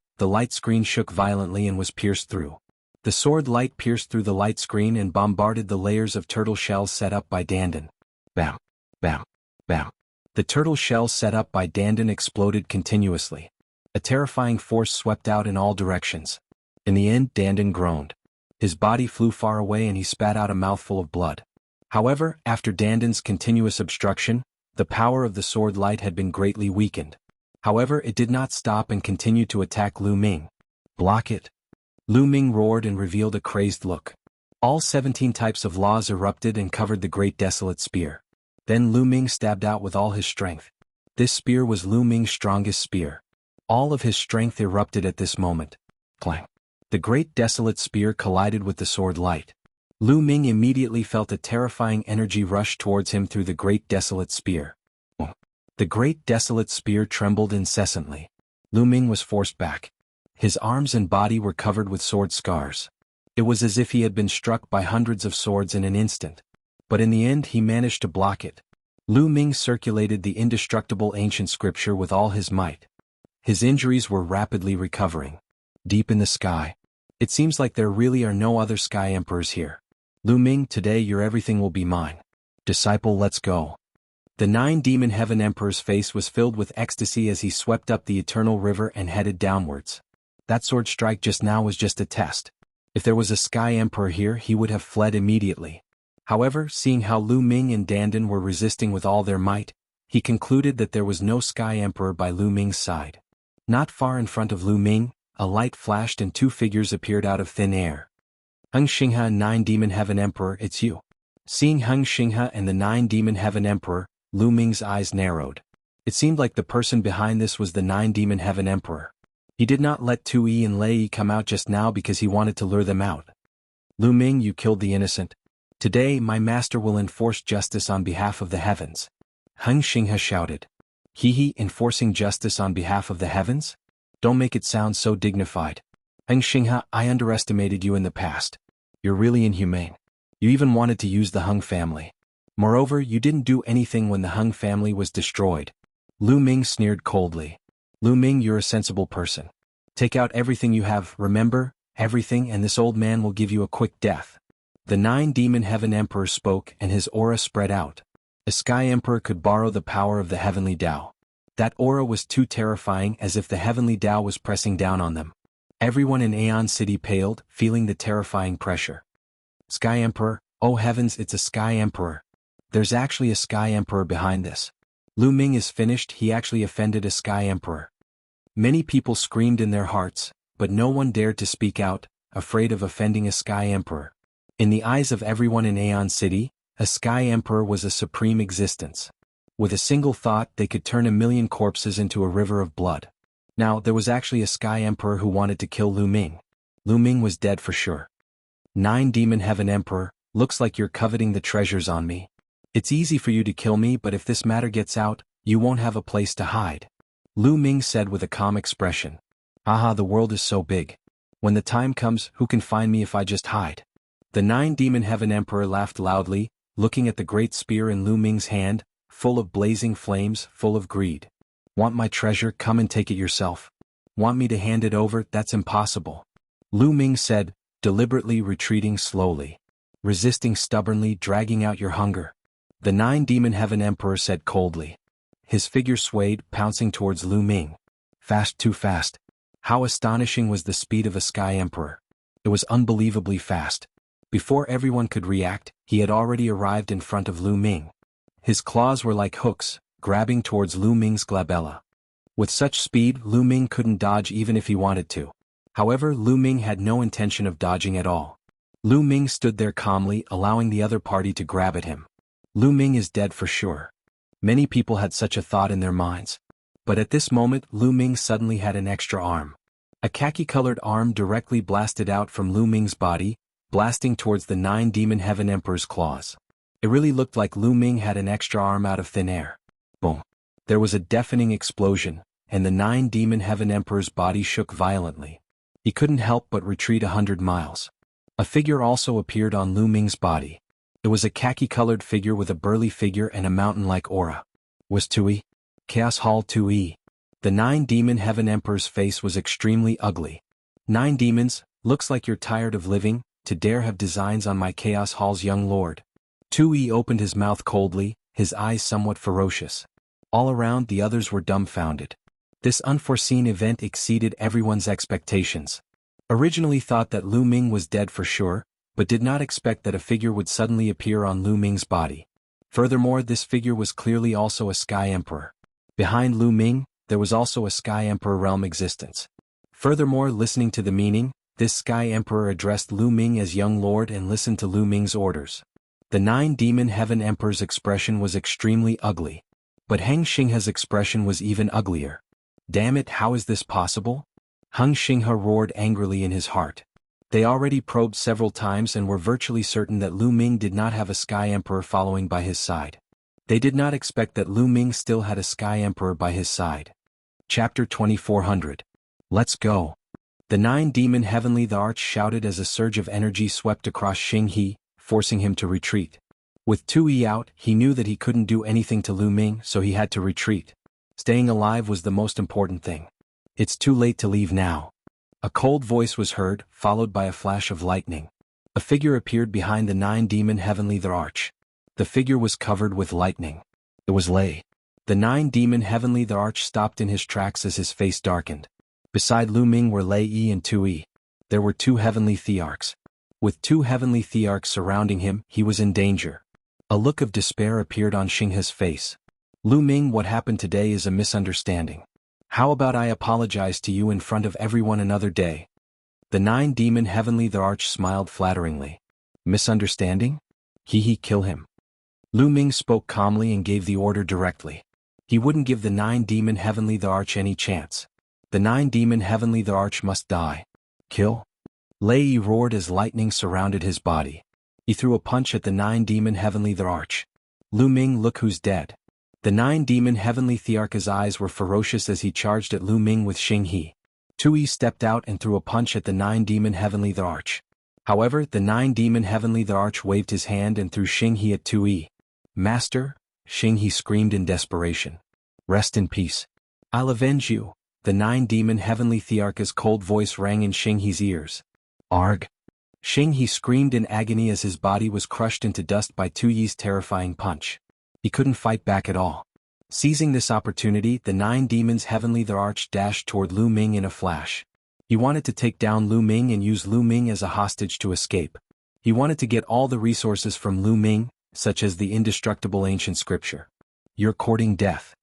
shook violently and was pierced through. The sword light pierced through the light screen and bombarded the layers of turtle shells set up by Dandan. Bam! Bam! Bam! The turtle shells set up by Dandan exploded continuously. A terrifying force swept out in all directions. In the end, Dandan groaned. His body flew far away and he spat out a mouthful of blood. However, after Dandan's continuous obstruction, the power of the sword light had been greatly weakened. However, it did not stop and continued to attack Lu Ming. Block it! Lu Ming roared and revealed a crazed look. All 17 types of laws erupted and covered the great desolate spear. Then Lu Ming stabbed out with all his strength. This spear was Lu Ming's strongest spear. All of his strength erupted at this moment. Clang! The great desolate spear collided with the sword light. Lu Ming immediately felt a terrifying energy rush towards him through the great desolate spear. The great desolate spear trembled incessantly. Lu Ming was forced back. His arms and body were covered with sword scars. It was as if he had been struck by hundreds of swords in an instant. But in the end he managed to block it. Lu Ming circulated the indestructible ancient scripture with all his might. His injuries were rapidly recovering. Deep in the sky. It seems like there really are no other Sky Emperors here. Lu Ming, today your everything will be mine. Disciple, let's go. The 9 Demon Heaven Emperor's face was filled with ecstasy as he swept up the eternal river and headed downwards. That sword strike just now was just a test. If there was a Sky Emperor here, he would have fled immediately. However, seeing how Lu Ming and Dandan were resisting with all their might, he concluded that there was no Sky Emperor by Lu Ming's side. Not far in front of Lu Ming, a light flashed and 2 figures appeared out of thin air. Hung Xinghe, Nine Demon Heaven Emperor, it's you. Seeing Hung Xinghe and the Nine Demon Heaven Emperor, Lu Ming's eyes narrowed. It seemed like the person behind this was the Nine Demon Heaven Emperor. He did not let Tu Yi and Lei Yi come out just now because he wanted to lure them out. Lu Ming, you killed the innocent. Today my master will enforce justice on behalf of the heavens. Hung Xinghe shouted. He enforcing justice on behalf of the heavens? Don't make it sound so dignified. Hung Xinghe, I underestimated you in the past. You're really inhumane. You even wanted to use the Hung family. Moreover, you didn't do anything when the Hung family was destroyed. Lu Ming sneered coldly. Lu Ming, you're a sensible person. Take out everything you have, remember, everything, and this old man will give you a quick death. The Nine Demon Heaven Emperor spoke and his aura spread out. A Sky Emperor could borrow the power of the Heavenly Tao. That aura was too terrifying, as if the Heavenly Tao was pressing down on them. Everyone in Aeon City paled, feeling the terrifying pressure. Sky Emperor, oh heavens, it's a Sky Emperor. There's actually a Sky Emperor behind this. Lu Ming is finished, he actually offended a Sky Emperor. Many people screamed in their hearts, but no one dared to speak out, afraid of offending a Sky Emperor. In the eyes of everyone in Aeon City, a Sky Emperor was a supreme existence. With a single thought they could turn 1,000,000 corpses into a river of blood. Now there was actually a Sky Emperor who wanted to kill Lu Ming. Lu Ming was dead for sure. Nine Demon Heaven Emperor, looks like you're coveting the treasures on me. It's easy for you to kill me, but if this matter gets out, you won't have a place to hide. Lu Ming said with a calm expression. Haha, the world is so big. When the time comes, who can find me if I just hide? The Nine Demon Heaven Emperor laughed loudly, looking at the great spear in Lu Ming's hand, full of blazing flames, full of greed. Want my treasure? Come and take it yourself. Want me to hand it over? That's impossible. Lu Ming said, deliberately retreating slowly. Resisting stubbornly, dragging out your hunger. The Nine Demon Heaven Emperor said coldly. His figure swayed, pouncing towards Lu Ming. Fast, too fast. How astonishing was the speed of a Sky Emperor. It was unbelievably fast. Before everyone could react, he had already arrived in front of Lu Ming. His claws were like hooks, grabbing towards Lu Ming's glabella. With such speed, Lu Ming couldn't dodge even if he wanted to. However, Lu Ming had no intention of dodging at all. Lu Ming stood there calmly, allowing the other party to grab at him. Lu Ming is dead for sure. Many people had such a thought in their minds. But at this moment, Lu Ming suddenly had an extra arm. A khaki-colored arm directly blasted out from Lu Ming's body, blasting towards the Nine Demon Heaven Emperor's claws. It really looked like Lu Ming had an extra arm out of thin air. Boom. There was a deafening explosion, and the Nine Demon Heaven Emperor's body shook violently. He couldn't help but retreat 100 miles. A figure also appeared on Lu Ming's body. It was a khaki-colored figure with a burly figure and a mountain-like aura. Was Tu Yi? Chaos Hall Tu Yi. The Nine Demon Heaven Emperor's face was extremely ugly. Nine demons, looks like you're tired of living, to dare have designs on my Chaos Hall's young lord. Tu Yi opened his mouth coldly, his eyes somewhat ferocious. All around the others were dumbfounded. This unforeseen event exceeded everyone's expectations. Originally thought that Lu Ming was dead for sure, but did not expect that a figure would suddenly appear on Lu Ming's body. Furthermore, this figure was clearly also a Sky Emperor. Behind Lu Ming, there was also a Sky Emperor realm existence. Furthermore, listening to the meaning, this Sky Emperor addressed Lu Ming as young lord and listened to Lu Ming's orders. The Nine Demon Heaven Emperor's expression was extremely ugly. But Hung Xinghe's expression was even uglier. Damn it, how is this possible? Hung Xinghe roared angrily in his heart. They already probed several times and were virtually certain that Lu Ming did not have a Sky Emperor following by his side. They did not expect that Lu Ming still had a Sky Emperor by his side. Chapter 2400. Let's go. The Nine Demon Heavenly the Arch shouted as a surge of energy swept across Xinghe, forcing him to retreat. With Tu Yi out, he knew that he couldn't do anything to Lu Ming, so he had to retreat. Staying alive was the most important thing. It's too late to leave now. A cold voice was heard, followed by a flash of lightning. A figure appeared behind the Nine Demon Heavenly the Arch. The figure was covered with lightning. It was Lei. The Nine Demon Heavenly the Arch stopped in his tracks as his face darkened. Beside Lu Ming were Lei Yi and Tu Yi. There were two Heavenly Thearchs. With two Heavenly Thearchs surrounding him, he was in danger. A look of despair appeared on Xinghe's face. Lu Ming, what happened today is a misunderstanding. How about I apologize to you in front of everyone another day? The nine-demon heavenly the arch smiled flatteringly. Misunderstanding? Kill him. Lu Ming spoke calmly and gave the order directly. He wouldn't give the nine-demon heavenly the arch any chance. The nine-demon heavenly the arch must die. Kill? Lei Yi roared as lightning surrounded his body. He threw a punch at the nine-demon heavenly the arch. Lu Ming, look who's dead. The nine-demon heavenly Thearch's eyes were ferocious as he charged at Lu Ming with Xing He. Tui stepped out and threw a punch at the nine-demon heavenly the arch. However, the nine-demon heavenly the arch waved his hand and threw Xing He at Tui. Master, Xing He screamed in desperation. Rest in peace. I'll avenge you. The nine-demon heavenly Thearch's cold voice rang in Xing He's ears. Arg. Xing He screamed in agony as his body was crushed into dust by Tuyi's terrifying punch. He couldn't fight back at all. Seizing this opportunity, the nine demons heavenly the arch dashed toward Lu Ming in a flash. He wanted to take down Lu Ming and use Lu Ming as a hostage to escape. He wanted to get all the resources from Lu Ming, such as the indestructible ancient scripture. You're courting death.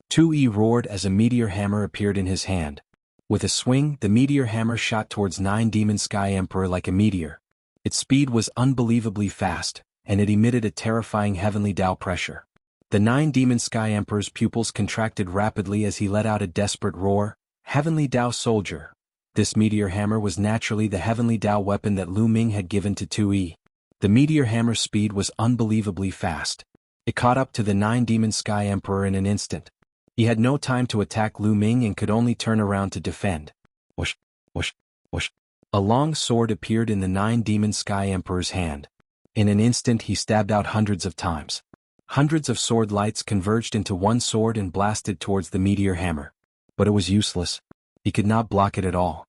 Tui roared as a meteor hammer appeared in his hand. With a swing, the meteor hammer shot towards Nine-Demon Sky Emperor like a meteor. Its speed was unbelievably fast, and it emitted a terrifying heavenly Tao pressure. The Nine-Demon Sky Emperor's pupils contracted rapidly as he let out a desperate roar. Heavenly Tao Soldier. This meteor hammer was naturally the heavenly Tao weapon that Lu Ming had given to Tui. The meteor hammer's speed was unbelievably fast. It caught up to the Nine-Demon Sky Emperor in an instant. He had no time to attack Lu Ming and could only turn around to defend. Whoosh, whoosh, whoosh. A long sword appeared in the Nine-Demon Sky Emperor's hand. In an instant he stabbed out hundreds of times. Hundreds of sword lights converged into one sword and blasted towards the meteor hammer. But it was useless. He could not block it at all.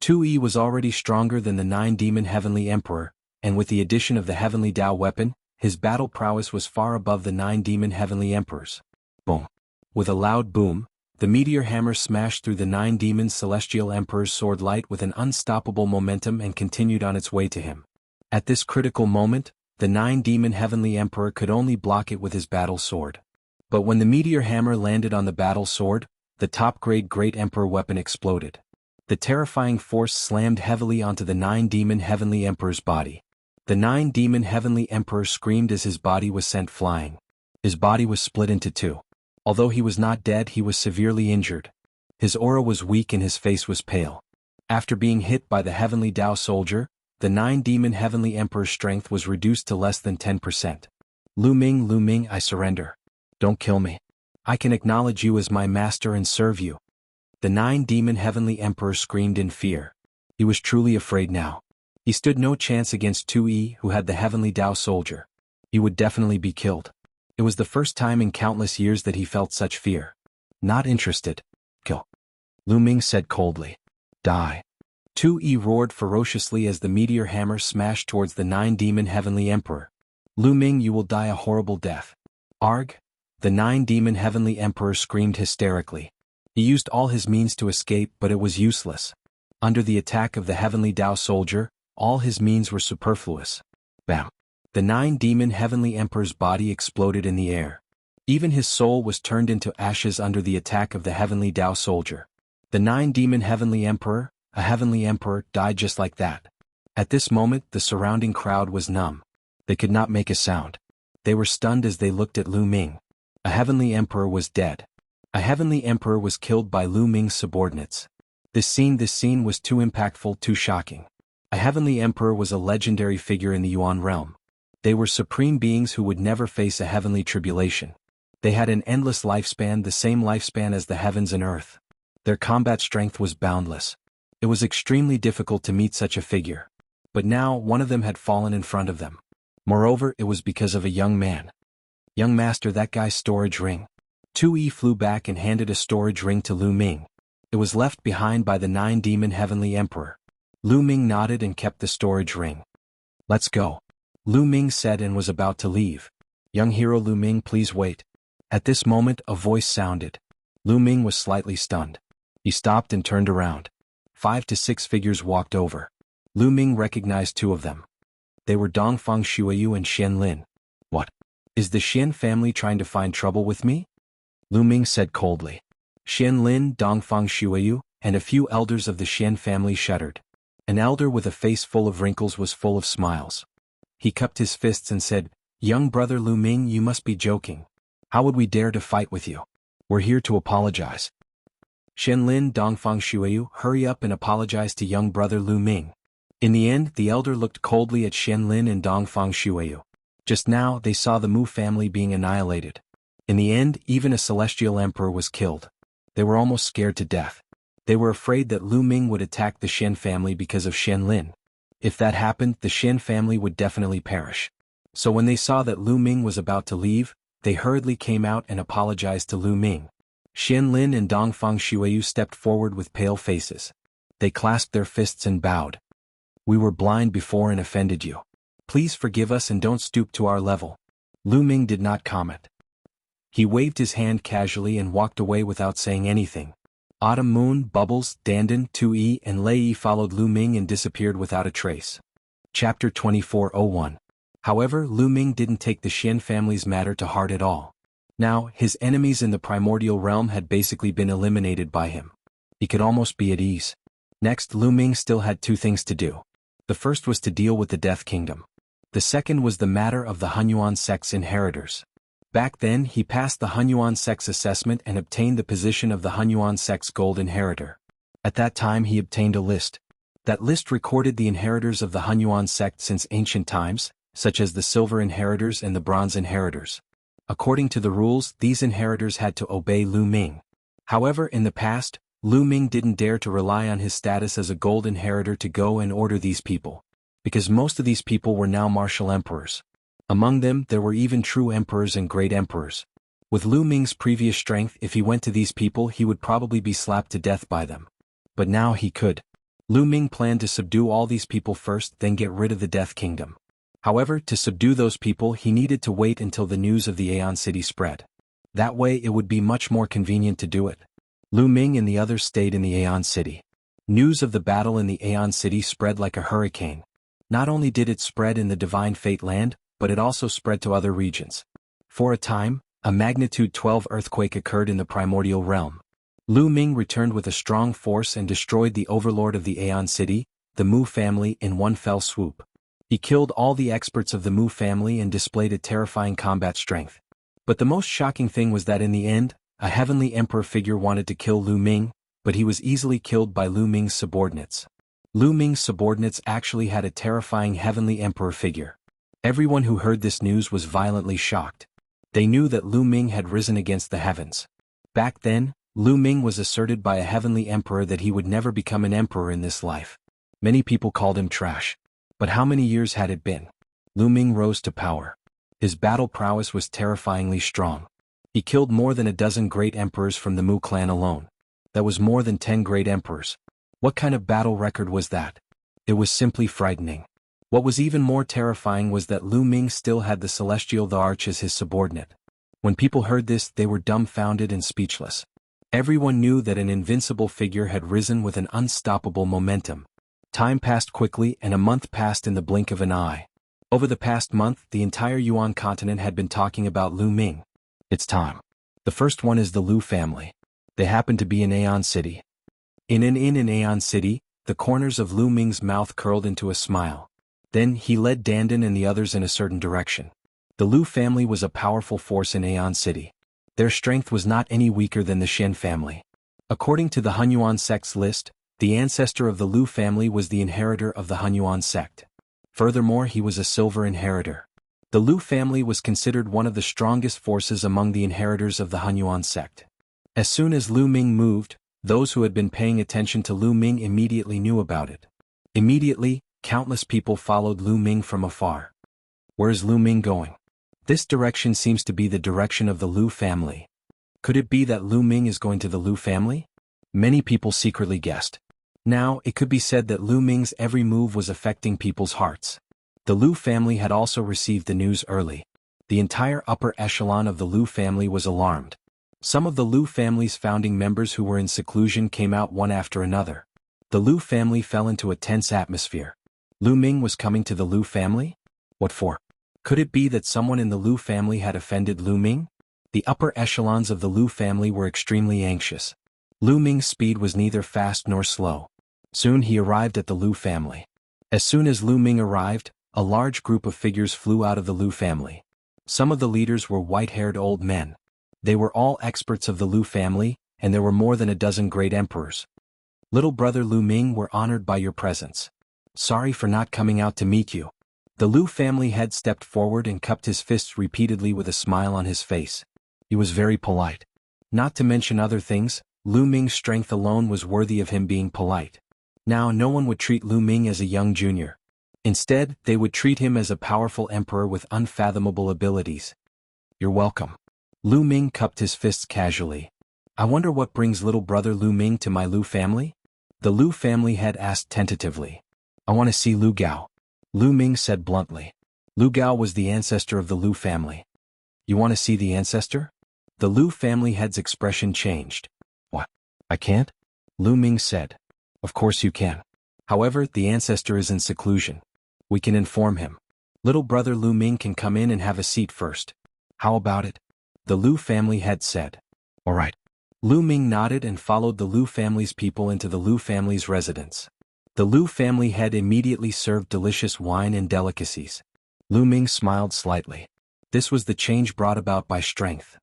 Tui was already stronger than the Nine-Demon Heavenly Emperor, and with the addition of the Heavenly Tao weapon, his battle prowess was far above the Nine-Demon Heavenly Emperor's. Boom. With a loud boom, the meteor hammer smashed through the Nine-Demon Celestial Emperor's sword light with an unstoppable momentum and continued on its way to him. At this critical moment, the Nine-Demon Heavenly Emperor could only block it with his battle sword. But when the meteor hammer landed on the battle sword, the top-grade Great Emperor weapon exploded. The terrifying force slammed heavily onto the Nine-Demon Heavenly Emperor's body. The Nine-Demon Heavenly Emperor screamed as his body was sent flying. His body was split into two. Although he was not dead, he was severely injured. His aura was weak and his face was pale. After being hit by the Heavenly Tao Soldier, the Nine-Demon Heavenly Emperor's strength was reduced to less than 10%. Lu Ming, I surrender. Don't kill me. I can acknowledge you as my master and serve you. The Nine-Demon Heavenly Emperor screamed in fear. He was truly afraid now. He stood no chance against Tui, who had the Heavenly Tao Soldier. He would definitely be killed. It was the first time in countless years that he felt such fear. Not interested. Kill. Lu Ming said coldly. Die. Tui roared ferociously as the meteor hammer smashed towards the Nine-Demon Heavenly Emperor. Lu Ming, you will die a horrible death. Arg. The Nine-Demon Heavenly Emperor screamed hysterically. He used all his means to escape, but it was useless. Under the attack of the Heavenly Tao Soldier, all his means were superfluous. Bam. The Nine-Demon Heavenly Emperor's body exploded in the air. Even his soul was turned into ashes under the attack of the Heavenly Tao Soldier. The Nine-Demon Heavenly Emperor, a Heavenly Emperor, died just like that. At this moment, the surrounding crowd was numb. They could not make a sound. They were stunned as they looked at Lu Ming. A Heavenly Emperor was dead. A Heavenly Emperor was killed by Lu Ming's subordinates. This scene was too impactful, too shocking. A Heavenly Emperor was a legendary figure in the Yuan realm. They were supreme beings who would never face a heavenly tribulation. They had an endless lifespan, the same lifespan as the heavens and earth. Their combat strength was boundless. It was extremely difficult to meet such a figure. But now, one of them had fallen in front of them. Moreover, it was because of a young man. Young master, that guy's storage ring. Tui flew back and handed a storage ring to Lu Ming. It was left behind by the Nine-Demon Heavenly Emperor. Lu Ming nodded and kept the storage ring. Let's go. Lu Ming said and was about to leave. Young hero Lu Ming, please wait. At this moment, a voice sounded. Lu Ming was slightly stunned. He stopped and turned around. 5 to 6 figures walked over. Lu Ming recognized 2 of them. They were Dongfang Shuiyu and Xian Lin. What? Is the Xian family trying to find trouble with me? Lu Ming said coldly. Xian Lin, Dongfang Shuiyu, and a few elders of the Xian family shuddered. An elder with a face full of wrinkles was full of smiles. He cupped his fists and said, "Young brother Lu Ming, you must be joking. How would we dare to fight with you? We're here to apologize." Shenlin Dongfang Shuiyu, hurry up and apologize to young brother Lu Ming. In the end, the elder looked coldly at Shenlin and Dongfang Shuiyu. Just now, they saw the Mu family being annihilated. In the end, even a celestial emperor was killed. They were almost scared to death. They were afraid that Lu Ming would attack the Shen family because of Shenlin. If that happened, the Shen family would definitely perish. So when they saw that Lu Ming was about to leave, they hurriedly came out and apologized to Lu Ming. Shenlin and Dongfang Shuiyu stepped forward with pale faces. They clasped their fists and bowed. "We were blind before and offended you. Please forgive us and don't stoop to our level." Lu Ming did not comment. He waved his hand casually and walked away without saying anything. Autumn Moon, Bubbles, Dandan, 2E and Lei followed Lu Ming and disappeared without a trace. Chapter 2401. However, Lu Ming didn't take the Shen family's matter to heart at all. Now, his enemies in the primordial realm had basically been eliminated by him. He could almost be at ease. Next, Lu Ming still had two things to do. The first was to deal with the Death Kingdom. The second was the matter of the Hunyuan sect's inheritors. Back then, he passed the Hunyuan sect's assessment and obtained the position of the Hunyuan sect's gold inheritor. At that time, he obtained a list. That list recorded the inheritors of the Hunyuan sect since ancient times, such as the silver inheritors and the bronze inheritors. According to the rules, these inheritors had to obey Lu Ming. However, in the past, Lu Ming didn't dare to rely on his status as a gold inheritor to go and order these people, because most of these people were now martial emperors. Among them, there were even true emperors and great emperors. With Lu Ming's previous strength, if he went to these people, he would probably be slapped to death by them. But now he could. Lu Ming planned to subdue all these people first, then get rid of the Death Kingdom. However, to subdue those people, he needed to wait until the news of the Aeon City spread. That way it would be much more convenient to do it. Lu Ming and the others stayed in the Aeon City. News of the battle in the Aeon City spread like a hurricane. Not only did it spread in the Divine Fate land, but it also spread to other regions. For a time, a magnitude 12 earthquake occurred in the primordial realm. Lu Ming returned with a strong force and destroyed the overlord of the Aeon City, the Mu family, in one fell swoop. He killed all the experts of the Mu family and displayed a terrifying combat strength. But the most shocking thing was that in the end, a heavenly emperor figure wanted to kill Lu Ming, but he was easily killed by Lu Ming's subordinates. Lu Ming's subordinates actually had a terrifying heavenly emperor figure. Everyone who heard this news was violently shocked. They knew that Lu Ming had risen against the heavens. Back then, Lu Ming was asserted by a heavenly emperor that he would never become an emperor in this life. Many people called him trash. But how many years had it been? Lu Ming rose to power. His battle prowess was terrifyingly strong. He killed more than a dozen great emperors from the Mu clan alone. That was more than 10 great emperors. What kind of battle record was that? It was simply frightening. What was even more terrifying was that Lu Ming still had the Celestial the Arch as his subordinate. When people heard this, they were dumbfounded and speechless. Everyone knew that an invincible figure had risen with an unstoppable momentum. Time passed quickly and a month passed in the blink of an eye. Over the past month, the entire Yuan continent had been talking about Lu Ming. It's time. The first one is the Lu family. They happen to be in Aeon City. In an inn in Aeon City, the corners of Lu Ming's mouth curled into a smile. Then he led Dandan and the others in a certain direction. The Lu family was a powerful force in Aeon City. Their strength was not any weaker than the Shen family. According to the Hunyuan sect's list, the ancestor of the Lu family was the inheritor of the Hunyuan sect. Furthermore, he was a silver inheritor. The Lu family was considered one of the strongest forces among the inheritors of the Hunyuan sect. As soon as Lu Ming moved, those who had been paying attention to Lu Ming immediately knew about it. Immediately, countless people followed Lu Ming from afar. Where is Lu Ming going? This direction seems to be the direction of the Lu family. Could it be that Lu Ming is going to the Lu family? Many people secretly guessed. Now, it could be said that Lu Ming's every move was affecting people's hearts. The Lu family had also received the news early. The entire upper echelon of the Lu family was alarmed. Some of the Lu family's founding members who were in seclusion came out one after another. The Lu family fell into a tense atmosphere. Lu Ming was coming to the Lu family? What for? Could it be that someone in the Lu family had offended Lu Ming? The upper echelons of the Lu family were extremely anxious. Lu Ming's speed was neither fast nor slow. Soon he arrived at the Lu family. As soon as Lu Ming arrived, a large group of figures flew out of the Lu family. Some of the leaders were white-haired old men. They were all experts of the Lu family, and there were more than a dozen great emperors. Little brother Lu Ming, we're honored by your presence. Sorry for not coming out to meet you. The Lu family head stepped forward and cupped his fists repeatedly with a smile on his face. He was very polite. Not to mention other things, Lu Ming's strength alone was worthy of him being polite. Now no one would treat Lu Ming as a young junior. Instead, they would treat him as a powerful emperor with unfathomable abilities. You're welcome. Lu Ming cupped his fists casually. I wonder what brings little brother Lu Ming to my Lu family? The Lu family head asked tentatively. I want to see Lu Gao. Lu Ming said bluntly. Lu Gao was the ancestor of the Lu family. You want to see the ancestor? The Lu family head's expression changed. What? I can't? Lu Ming said. Of course you can. However, the ancestor is in seclusion. We can inform him. Little brother Lu Ming can come in and have a seat first. How about it? The Lu family head said. All right. Lu Ming nodded and followed the Lu family's people into the Lu family's residence. The Lu family head immediately served delicious wine and delicacies. Lu Ming smiled slightly. This was the change brought about by strength.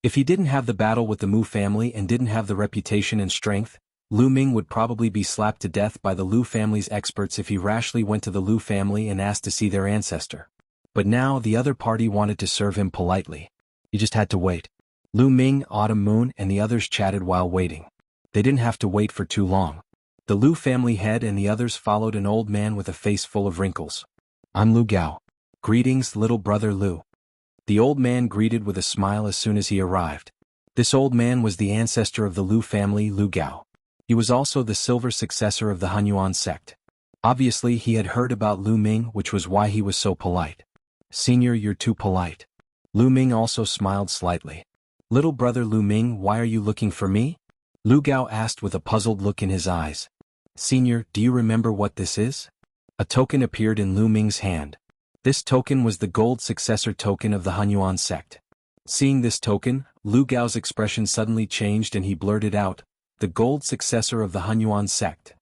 If he didn't have the battle with the Mu family and didn't have the reputation and strength, Lu Ming would probably be slapped to death by the Lu family's experts if he rashly went to the Lu family and asked to see their ancestor. But now the other party wanted to serve him politely. He just had to wait. Lu Ming, Autumn Moon, and the others chatted while waiting. They didn't have to wait for too long. The Lu family head and the others followed an old man with a face full of wrinkles. I'm Lu Gao. Greetings, little brother Lu. The old man greeted with a smile as soon as he arrived. This old man was the ancestor of the Lu family, Lu Gao. He was also the silver successor of the Hunyuan sect. Obviously he had heard about Lu Ming, which was why he was so polite. Senior, you're too polite. Lu Ming also smiled slightly. Little brother Lu Ming, why are you looking for me? Lu Gao asked with a puzzled look in his eyes. Senior, do you remember what this is? A token appeared in Lu Ming's hand. This token was the gold successor token of the Hunyuan sect. Seeing this token, Lu Gao's expression suddenly changed and he blurted out, the gold successor of the Hunyuan sect.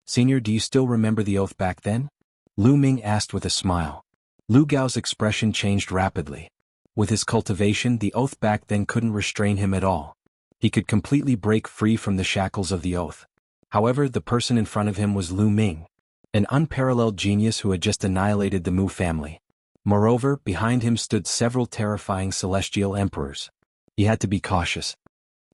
Senior, do you still remember the oath back then? Lu Ming asked with a smile. Lu Gao's expression changed rapidly. With his cultivation, the oath back then couldn't restrain him at all. He could completely break free from the shackles of the oath. However, the person in front of him was Lu Ming, an unparalleled genius who had just annihilated the Mu family. Moreover, behind him stood several terrifying celestial emperors. He had to be cautious.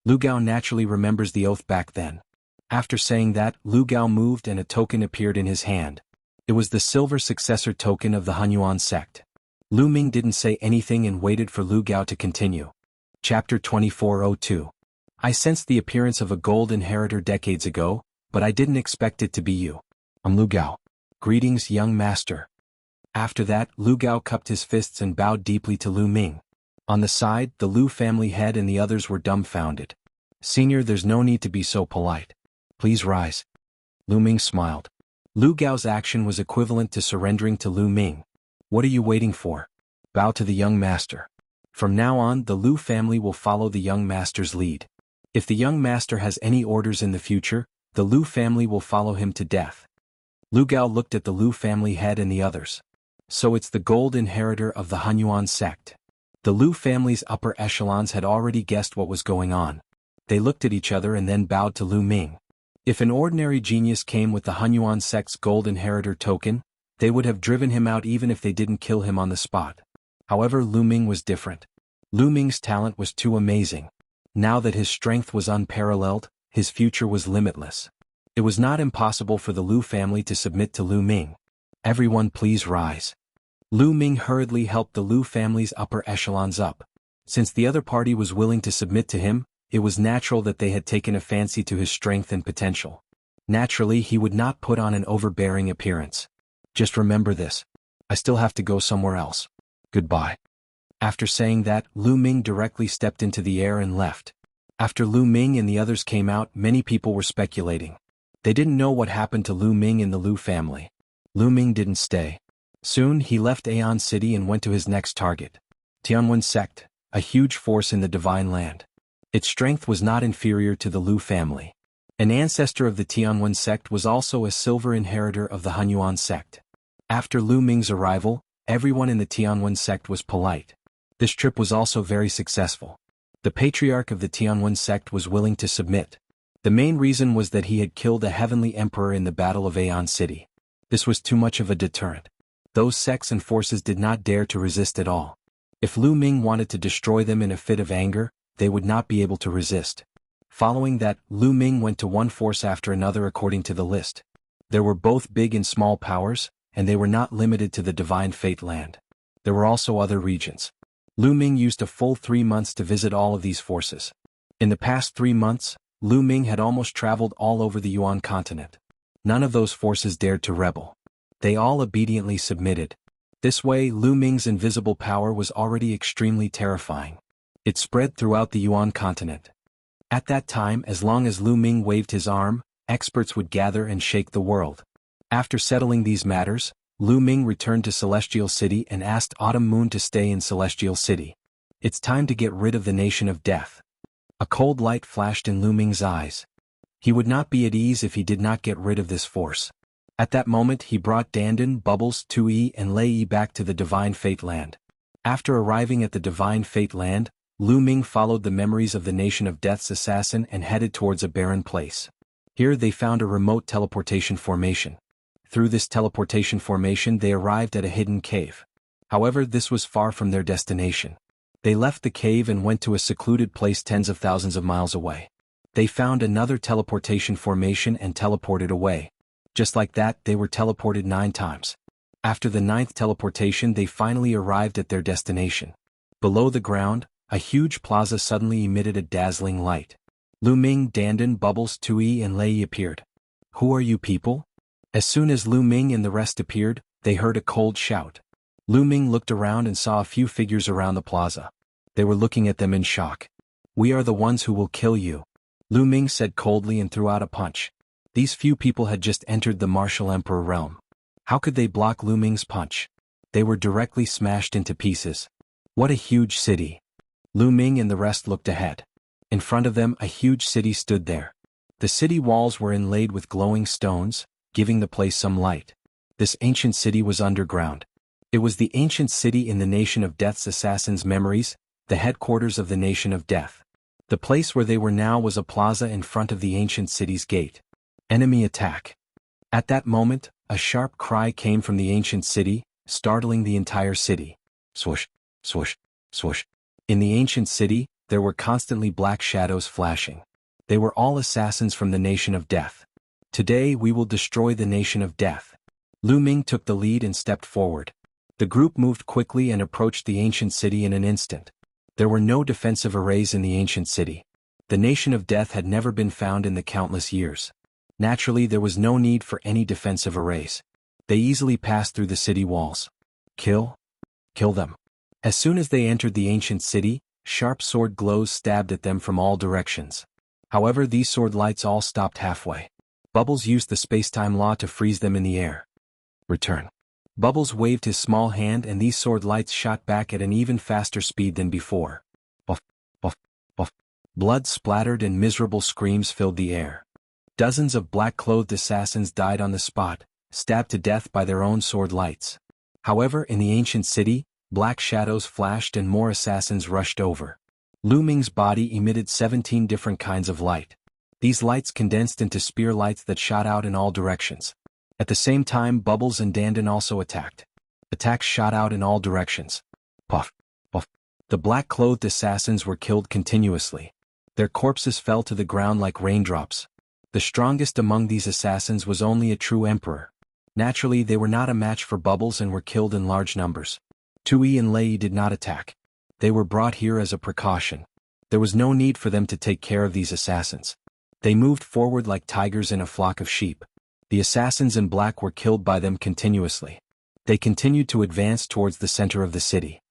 Lu Gao naturally remembers the oath back then. After saying that, Lu Gao moved and a token appeared in his hand. It was the silver successor token of the Hunyuan sect. Lu Ming didn't say anything and waited for Lu Gao to continue. Chapter 2402. I sensed the appearance of a gold inheritor decades ago, but I didn't expect it to be you. I'm Lu Gao. Greetings, young master. After that, Lu Gao cupped his fists and bowed deeply to Lu Ming. On the side, the Lu family head and the others were dumbfounded. Senior, there's no need to be so polite. Please rise. Lu Ming smiled. Lu Gao's action was equivalent to surrendering to Lu Ming. What are you waiting for? Bow to the young master. From now on, the Lu family will follow the young master's lead. If the young master has any orders in the future, the Lu family will follow him to death. Lu Gao looked at the Lu family head and the others. So it's the gold inheritor of the Hunyuan sect. The Lu family's upper echelons had already guessed what was going on. They looked at each other and then bowed to Lu Ming. If an ordinary genius came with the Hunyuan sect's gold inheritor token, they would have driven him out even if they didn't kill him on the spot. However, Lu Ming was different. Lu Ming's talent was too amazing. Now that his strength was unparalleled, his future was limitless. It was not impossible for the Lu family to submit to Lu Ming. Everyone please rise. Lu Ming hurriedly helped the Lu family's upper echelons up. Since the other party was willing to submit to him, it was natural that they had taken a fancy to his strength and potential. Naturally, he would not put on an overbearing appearance. Just remember this. I still have to go somewhere else. Goodbye. After saying that, Lu Ming directly stepped into the air and left. After Lu Ming and the others came out, many people were speculating. They didn't know what happened to Lu Ming and the Lu family. Lu Ming didn't stay. Soon he left Aeon City and went to his next target. Tianwen sect, a huge force in the Divine Land. Its strength was not inferior to the Lu family. An ancestor of the Tianwen sect was also a silver inheritor of the Hunyuan sect. After Lu Ming's arrival, everyone in the Tianwen sect was polite. This trip was also very successful. The patriarch of the Tianwen sect was willing to submit. The main reason was that he had killed a heavenly emperor in the Battle of Aeon City. This was too much of a deterrent. Those sects and forces did not dare to resist at all. If Lu Ming wanted to destroy them in a fit of anger, they would not be able to resist. Following that, Lu Ming went to one force after another according to the list. There were both big and small powers, and they were not limited to the Divine Fate land. There were also other regions. Lu Ming used a full 3 months to visit all of these forces. In the past 3 months, Lu Ming had almost traveled all over the Yuan continent. None of those forces dared to rebel. They all obediently submitted. This way, Lu Ming's invisible power was already extremely terrifying. It spread throughout the Yuan continent. At that time, as long as Lu Ming waved his arm, experts would gather and shake the world. After settling these matters, Lu Ming returned to Celestial City and asked Autumn Moon to stay in Celestial City. It's time to get rid of the nation of death. A cold light flashed in Lu Ming's eyes. He would not be at ease if he did not get rid of this force. At that moment he brought Dandan, Bubbles, Tui and Lei back to the Divine Fate land. After arriving at the Divine Fate land, Lu Ming followed the memories of the Nation of Death's assassin and headed towards a barren place. Here they found a remote teleportation formation. Through this teleportation formation they arrived at a hidden cave. However, this was far from their destination. They left the cave and went to a secluded place tens of thousands of miles away. They found another teleportation formation and teleported away. Just like that, they were teleported 9 times. After the 9th teleportation they finally arrived at their destination. Below the ground, a huge plaza suddenly emitted a dazzling light. Lu Ming, Dandan, Bubbles, Tui and Lei appeared. "Who are you people?" As soon as Lu Ming and the rest appeared, they heard a cold shout. Lu Ming looked around and saw a few figures around the plaza. They were looking at them in shock. "We are the ones who will kill you," Lu Ming said coldly and threw out a punch. These few people had just entered the Martial Emperor realm. How could they block Lu Ming's punch? They were directly smashed into pieces. What a huge city! Lu Ming and the rest looked ahead. In front of them a huge city stood there. The city walls were inlaid with glowing stones, giving the place some light. This ancient city was underground. It was the ancient city in the Nation of Death's assassins' memories, the headquarters of the Nation of Death. The place where they were now was a plaza in front of the ancient city's gate. Enemy attack. At that moment, a sharp cry came from the ancient city, startling the entire city. Swoosh, swoosh, swoosh. In the ancient city, there were constantly black shadows flashing. They were all assassins from the Nation of Death. "Today we will destroy the Nation of Death." Lu Ming took the lead and stepped forward. The group moved quickly and approached the ancient city in an instant. There were no defensive arrays in the ancient city. The Nation of Death had never been found in the countless years. Naturally, there was no need for any defensive arrays. They easily passed through the city walls. Kill them. As soon as they entered the ancient city, sharp sword glows stabbed at them from all directions. However, these sword lights all stopped halfway. Bubbles used the space-time law to freeze them in the air. Return. Bubbles waved his small hand and these sword lights shot back at an even faster speed than before. Buff, buff, buff. Blood splattered and miserable screams filled the air. Dozens of black-clothed assassins died on the spot, stabbed to death by their own sword lights. However, in the ancient city, black shadows flashed and more assassins rushed over. Lu Ming's body emitted 17 different kinds of light. These lights condensed into spear lights that shot out in all directions. At the same time, Bubbles and Dandan also attacked. Attacks shot out in all directions. Puff, puff. The black-clothed assassins were killed continuously. Their corpses fell to the ground like raindrops. The strongest among these assassins was only a true emperor. Naturally, they were not a match for Bubbles and were killed in large numbers. Tui and Lei did not attack. They were brought here as a precaution. There was no need for them to take care of these assassins. They moved forward like tigers in a flock of sheep. The assassins in black were killed by them continuously. They continued to advance towards the center of the city.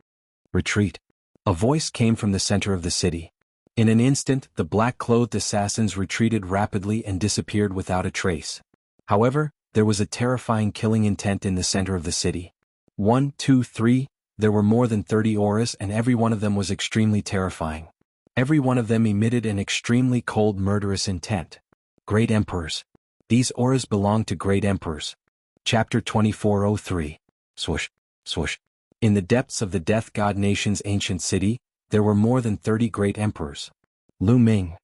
Retreat. A voice came from the center of the city. In an instant, the black-clothed assassins retreated rapidly and disappeared without a trace. However, there was a terrifying killing intent in the center of the city. 1, 2, 3, there were more than 30 auras and every one of them was extremely terrifying. Every one of them emitted an extremely cold murderous intent. Great Emperors. These auras belong to great emperors. Chapter 2403. Swoosh, swoosh. In the depths of the Death God Nation's ancient city, there were more than 30 great emperors. Lu Ming.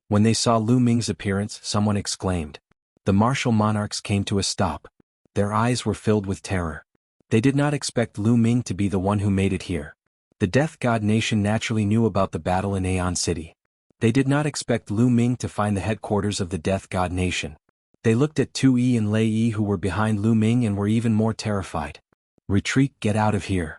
When they saw Lu Ming's appearance, someone exclaimed. The martial monarchs came to a stop. Their eyes were filled with terror. They did not expect Lu Ming to be the one who made it here. The Death God Nation naturally knew about the battle in Aeon City. They did not expect Lu Ming to find the headquarters of the Death God Nation. They looked at Tu Yi and Lei Yi who were behind Lu Ming and were even more terrified. Retreat, get out of here.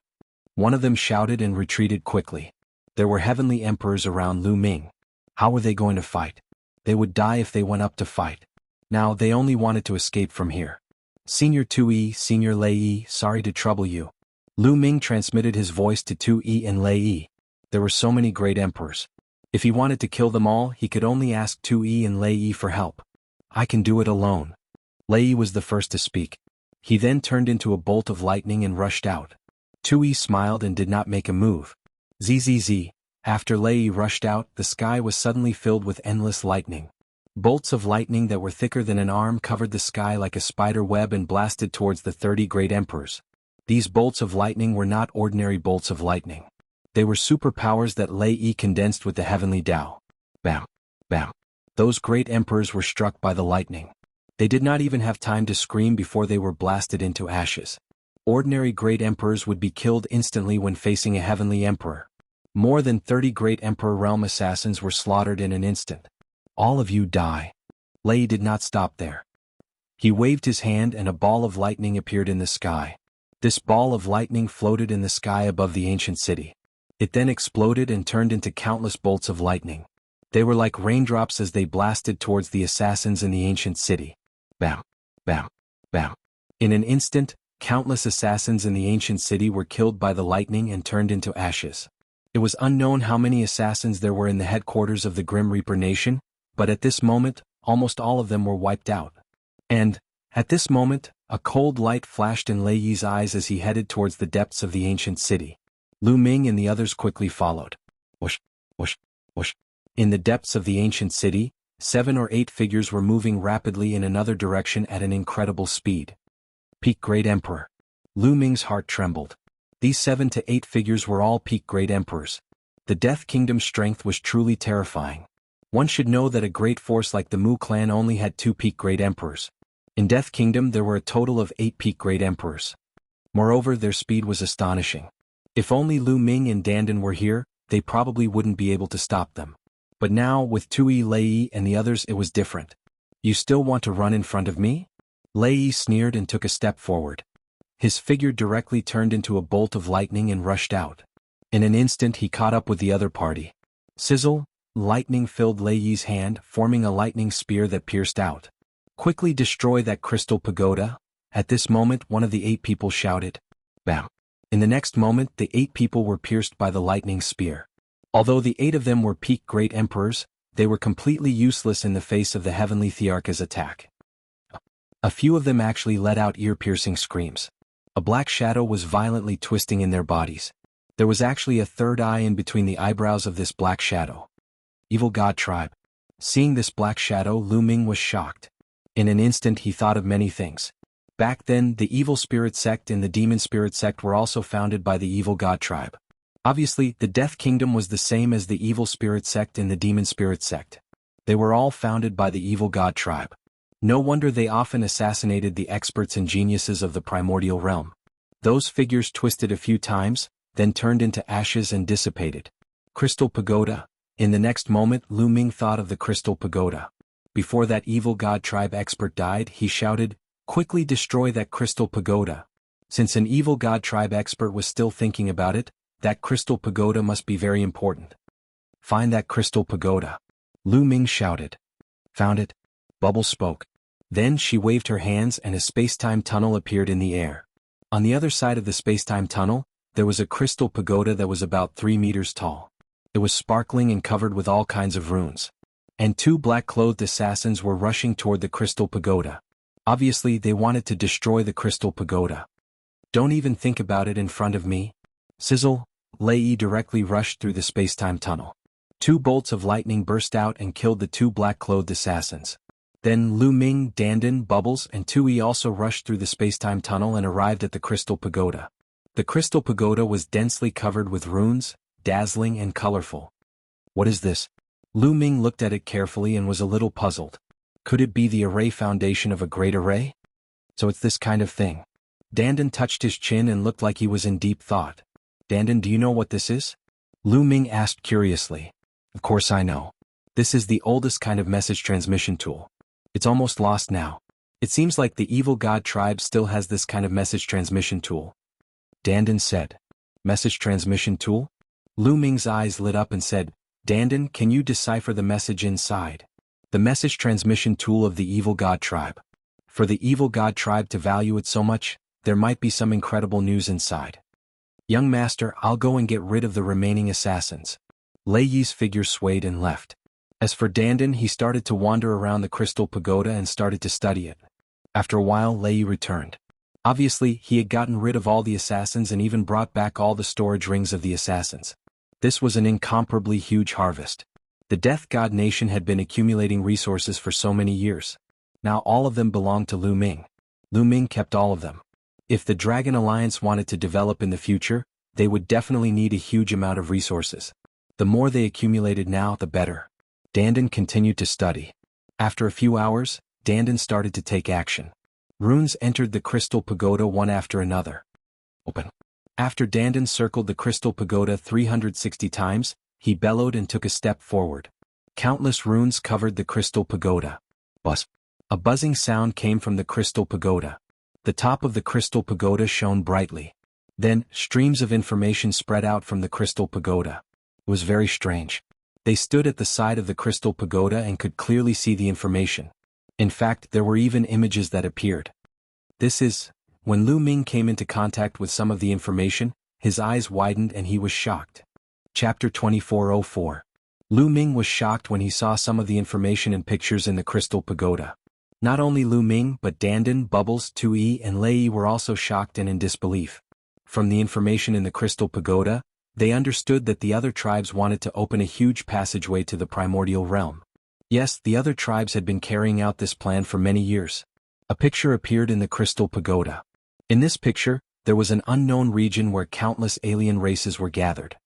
One of them shouted and retreated quickly. There were heavenly emperors around Lu Ming. How were they going to fight? They would die if they went up to fight. Now they only wanted to escape from here. Senior Tu Yi, Senior Lei Yi, sorry to trouble you. Lu Ming transmitted his voice to Tu Yi and Lei Yi. There were so many great emperors. If he wanted to kill them all, he could only ask Tu Yi and Lei Yi for help. I can do it alone. Lei Yi was the first to speak. He then turned into a bolt of lightning and rushed out. Tu Yi smiled and did not make a move. Zzz. After Lei Yi rushed out, the sky was suddenly filled with endless lightning. Bolts of lightning that were thicker than an arm covered the sky like a spider web and blasted towards the 30 great emperors. These bolts of lightning were not ordinary bolts of lightning. They were superpowers that Lei Yi condensed with the heavenly Tao. Bam. Bam. Those great emperors were struck by the lightning. They did not even have time to scream before they were blasted into ashes. Ordinary great emperors would be killed instantly when facing a heavenly emperor. More than 30 great emperor realm assassins were slaughtered in an instant. All of you die. Lei Yi did not stop there. He waved his hand and a ball of lightning appeared in the sky. This ball of lightning floated in the sky above the ancient city. It then exploded and turned into countless bolts of lightning. They were like raindrops as they blasted towards the assassins in the ancient city. Bam, bam, bam. In an instant, countless assassins in the ancient city were killed by the lightning and turned into ashes. It was unknown how many assassins there were in the headquarters of the Grim Reaper Nation, but at this moment, almost all of them were wiped out. And, at this moment, a cold light flashed in Lei Yi's eyes as he headed towards the depths of the ancient city. Lu Ming and the others quickly followed. Whoosh, whoosh, whoosh. In the depths of the ancient city, 7 or 8 figures were moving rapidly in another direction at an incredible speed. Peak Great Emperor. Lu Ming's heart trembled. These 7 to 8 figures were all peak Great Emperors. The Death Kingdom's strength was truly terrifying. One should know that a great force like the Mu clan only had 2 peak Great Emperors. In Death Kingdom there were a total of 8 peak Great Emperors. Moreover, their speed was astonishing. If only Lu Ming and Dandan were here, they probably wouldn't be able to stop them. But now, with Tu Yi, Lei Yi, and the others, it was different. You still want to run in front of me? Lei Yi sneered and took a step forward. His figure directly turned into a bolt of lightning and rushed out. In an instant he caught up with the other party. Sizzle, lightning filled Lei Yi's hand, forming a lightning spear that pierced out. Quickly destroy that crystal pagoda. At this moment one of the 8 people shouted. Bam. In the next moment the 8 people were pierced by the lightning spear. Although the 8 of them were peak great emperors, they were completely useless in the face of the heavenly Thearka's attack. A few of them actually let out ear-piercing screams. A black shadow was violently twisting in their bodies. There was actually a third eye in between the eyebrows of this black shadow. Evil God Tribe. Seeing this black shadow, Lu Ming was shocked. In an instant he thought of many things. Back then, the Evil Spirit Sect and the Demon Spirit Sect were also founded by the Evil God Tribe. Obviously, the Death Kingdom was the same as the Evil Spirit Sect and the Demon Spirit Sect. They were all founded by the Evil God Tribe. No wonder they often assassinated the experts and geniuses of the Primordial realm. Those figures twisted a few times, then turned into ashes and dissipated. Crystal Pagoda. In the next moment, Lu Ming thought of the Crystal Pagoda. Before that Evil God Tribe expert died, he shouted, "Quickly destroy that Crystal Pagoda." Since an Evil God Tribe expert was still thinking about it, that Crystal Pagoda must be very important. Find that Crystal Pagoda. Lu Ming shouted. Found it. Bubble spoke. Then she waved her hands and a space-time tunnel appeared in the air. On the other side of the space-time tunnel, there was a Crystal Pagoda that was about 3 meters tall. It was sparkling and covered with all kinds of runes. And 2 black-clothed assassins were rushing toward the Crystal Pagoda. Obviously, they wanted to destroy the Crystal Pagoda. Don't even think about it in front of me. Sizzle. Lei Yi directly rushed through the space-time tunnel. 2 bolts of lightning burst out and killed the 2 black-clothed assassins. Then Lu Ming, Dandan, Bubbles, and Tui also rushed through the spacetime tunnel and arrived at the Crystal Pagoda. The Crystal Pagoda was densely covered with runes, dazzling and colorful. What is this? Lu Ming looked at it carefully and was a little puzzled. Could it be the array foundation of a great array? So it's this kind of thing. Dandan touched his chin and looked like he was in deep thought. Dandan, do you know what this is? Lu Ming asked curiously. Of course I know. This is the oldest kind of message transmission tool. It's almost lost now. It seems like the evil god tribe still has this kind of message transmission tool. Dandan said. Message transmission tool? Lu Ming's eyes lit up and said, Dandan, can you decipher the message inside? The message transmission tool of the evil god tribe. For the evil god tribe to value it so much, there might be some incredible news inside. Young master, I'll go and get rid of the remaining assassins. Lei Yi's figure swayed and left. As for Dandan, he started to wander around the Crystal Pagoda and started to study it. After a while, Lei Yi returned. Obviously, he had gotten rid of all the assassins and even brought back all the storage rings of the assassins. This was an incomparably huge harvest. The Death God Nation had been accumulating resources for so many years. Now all of them belonged to Lu Ming. Lu Ming kept all of them. If the Dragon Alliance wanted to develop in the future, they would definitely need a huge amount of resources. The more they accumulated now, the better. Dandan continued to study. After a few hours, Dandan started to take action. Runes entered the Crystal Pagoda one after another. Open. After Dandan circled the Crystal Pagoda 360 times, he bellowed and took a step forward. Countless runes covered the Crystal Pagoda. Buzz. A buzzing sound came from the Crystal Pagoda. The top of the Crystal Pagoda shone brightly. Then, streams of information spread out from the Crystal Pagoda. It was very strange. They stood at the side of the Crystal Pagoda and could clearly see the information. In fact, there were even images that appeared. When Lu Ming came into contact with some of the information, his eyes widened and he was shocked. Chapter 2404. Lu Ming was shocked when he saw some of the information and pictures in the Crystal Pagoda. Not only Lu Ming but Dandan, Bubbles, Tui, and Lei Yi were also shocked and in disbelief. From the information in the Crystal Pagoda, they understood that the other tribes wanted to open a huge passageway to the Primordial realm. Yes, the other tribes had been carrying out this plan for many years. A picture appeared in the Crystal Pagoda. In this picture, there was an unknown region where countless alien races were gathered.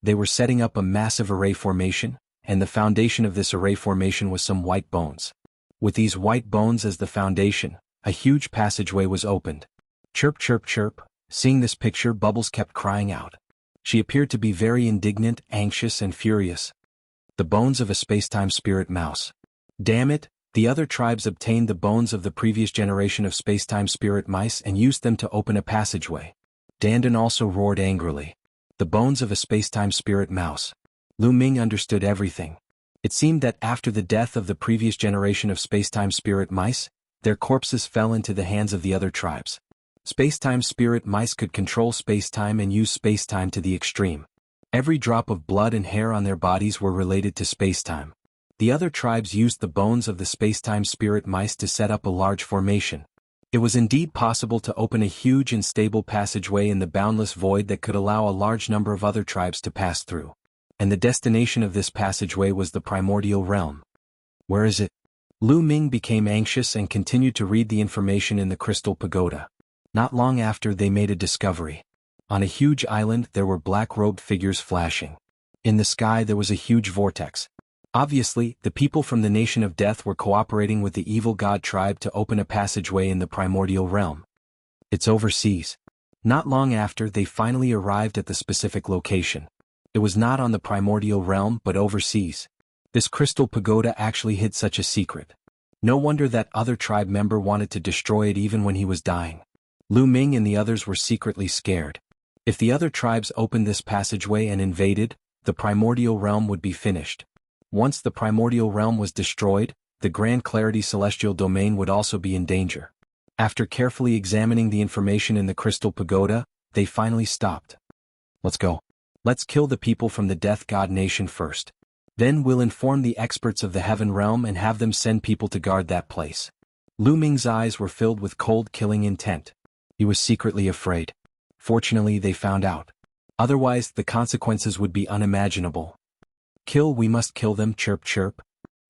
They were setting up a massive array formation, and the foundation of this array formation was some white bones. With these white bones as the foundation, a huge passageway was opened. Chirp, chirp, chirp. Seeing this picture, Bubbles kept crying out. She appeared to be very indignant, anxious, and furious. The bones of a spacetime spirit mouse. Damn it, the other tribes obtained the bones of the previous generation of spacetime spirit mice and used them to open a passageway. Dandan also roared angrily. The bones of a spacetime spirit mouse. Lu Ming understood everything. It seemed that after the death of the previous generation of spacetime spirit mice, their corpses fell into the hands of the other tribes. Spacetime spirit mice could control spacetime and use spacetime to the extreme. Every drop of blood and hair on their bodies were related to spacetime. The other tribes used the bones of the spacetime spirit mice to set up a large formation. It was indeed possible to open a huge and stable passageway in the boundless void that could allow a large number of other tribes to pass through. And the destination of this passageway was the Primordial realm. Where is it? Lu Ming became anxious and continued to read the information in the Crystal Pagoda. Not long after, they made a discovery. On a huge island there were black-robed figures flashing. In the sky there was a huge vortex. Obviously, the people from the Nation of Death were cooperating with the evil god tribe to open a passageway in the Primordial realm. It's overseas. Not long after, they finally arrived at the specific location. It was not on the Primordial realm but overseas. This Crystal Pagoda actually hid such a secret. No wonder that other tribe member wanted to destroy it even when he was dying. Lu Ming and the others were secretly scared. If the other tribes opened this passageway and invaded, the Primordial realm would be finished. Once the Primordial realm was destroyed, the Grand Clarity Celestial Domain would also be in danger. After carefully examining the information in the Crystal Pagoda, they finally stopped. Let's go. Let's kill the people from the Death God Nation first. Then we'll inform the experts of the Heaven Realm and have them send people to guard that place. Lu Ming's eyes were filled with cold killing intent. He was secretly afraid. Fortunately, they found out. Otherwise, the consequences would be unimaginable. Kill, we must kill them, chirp chirp.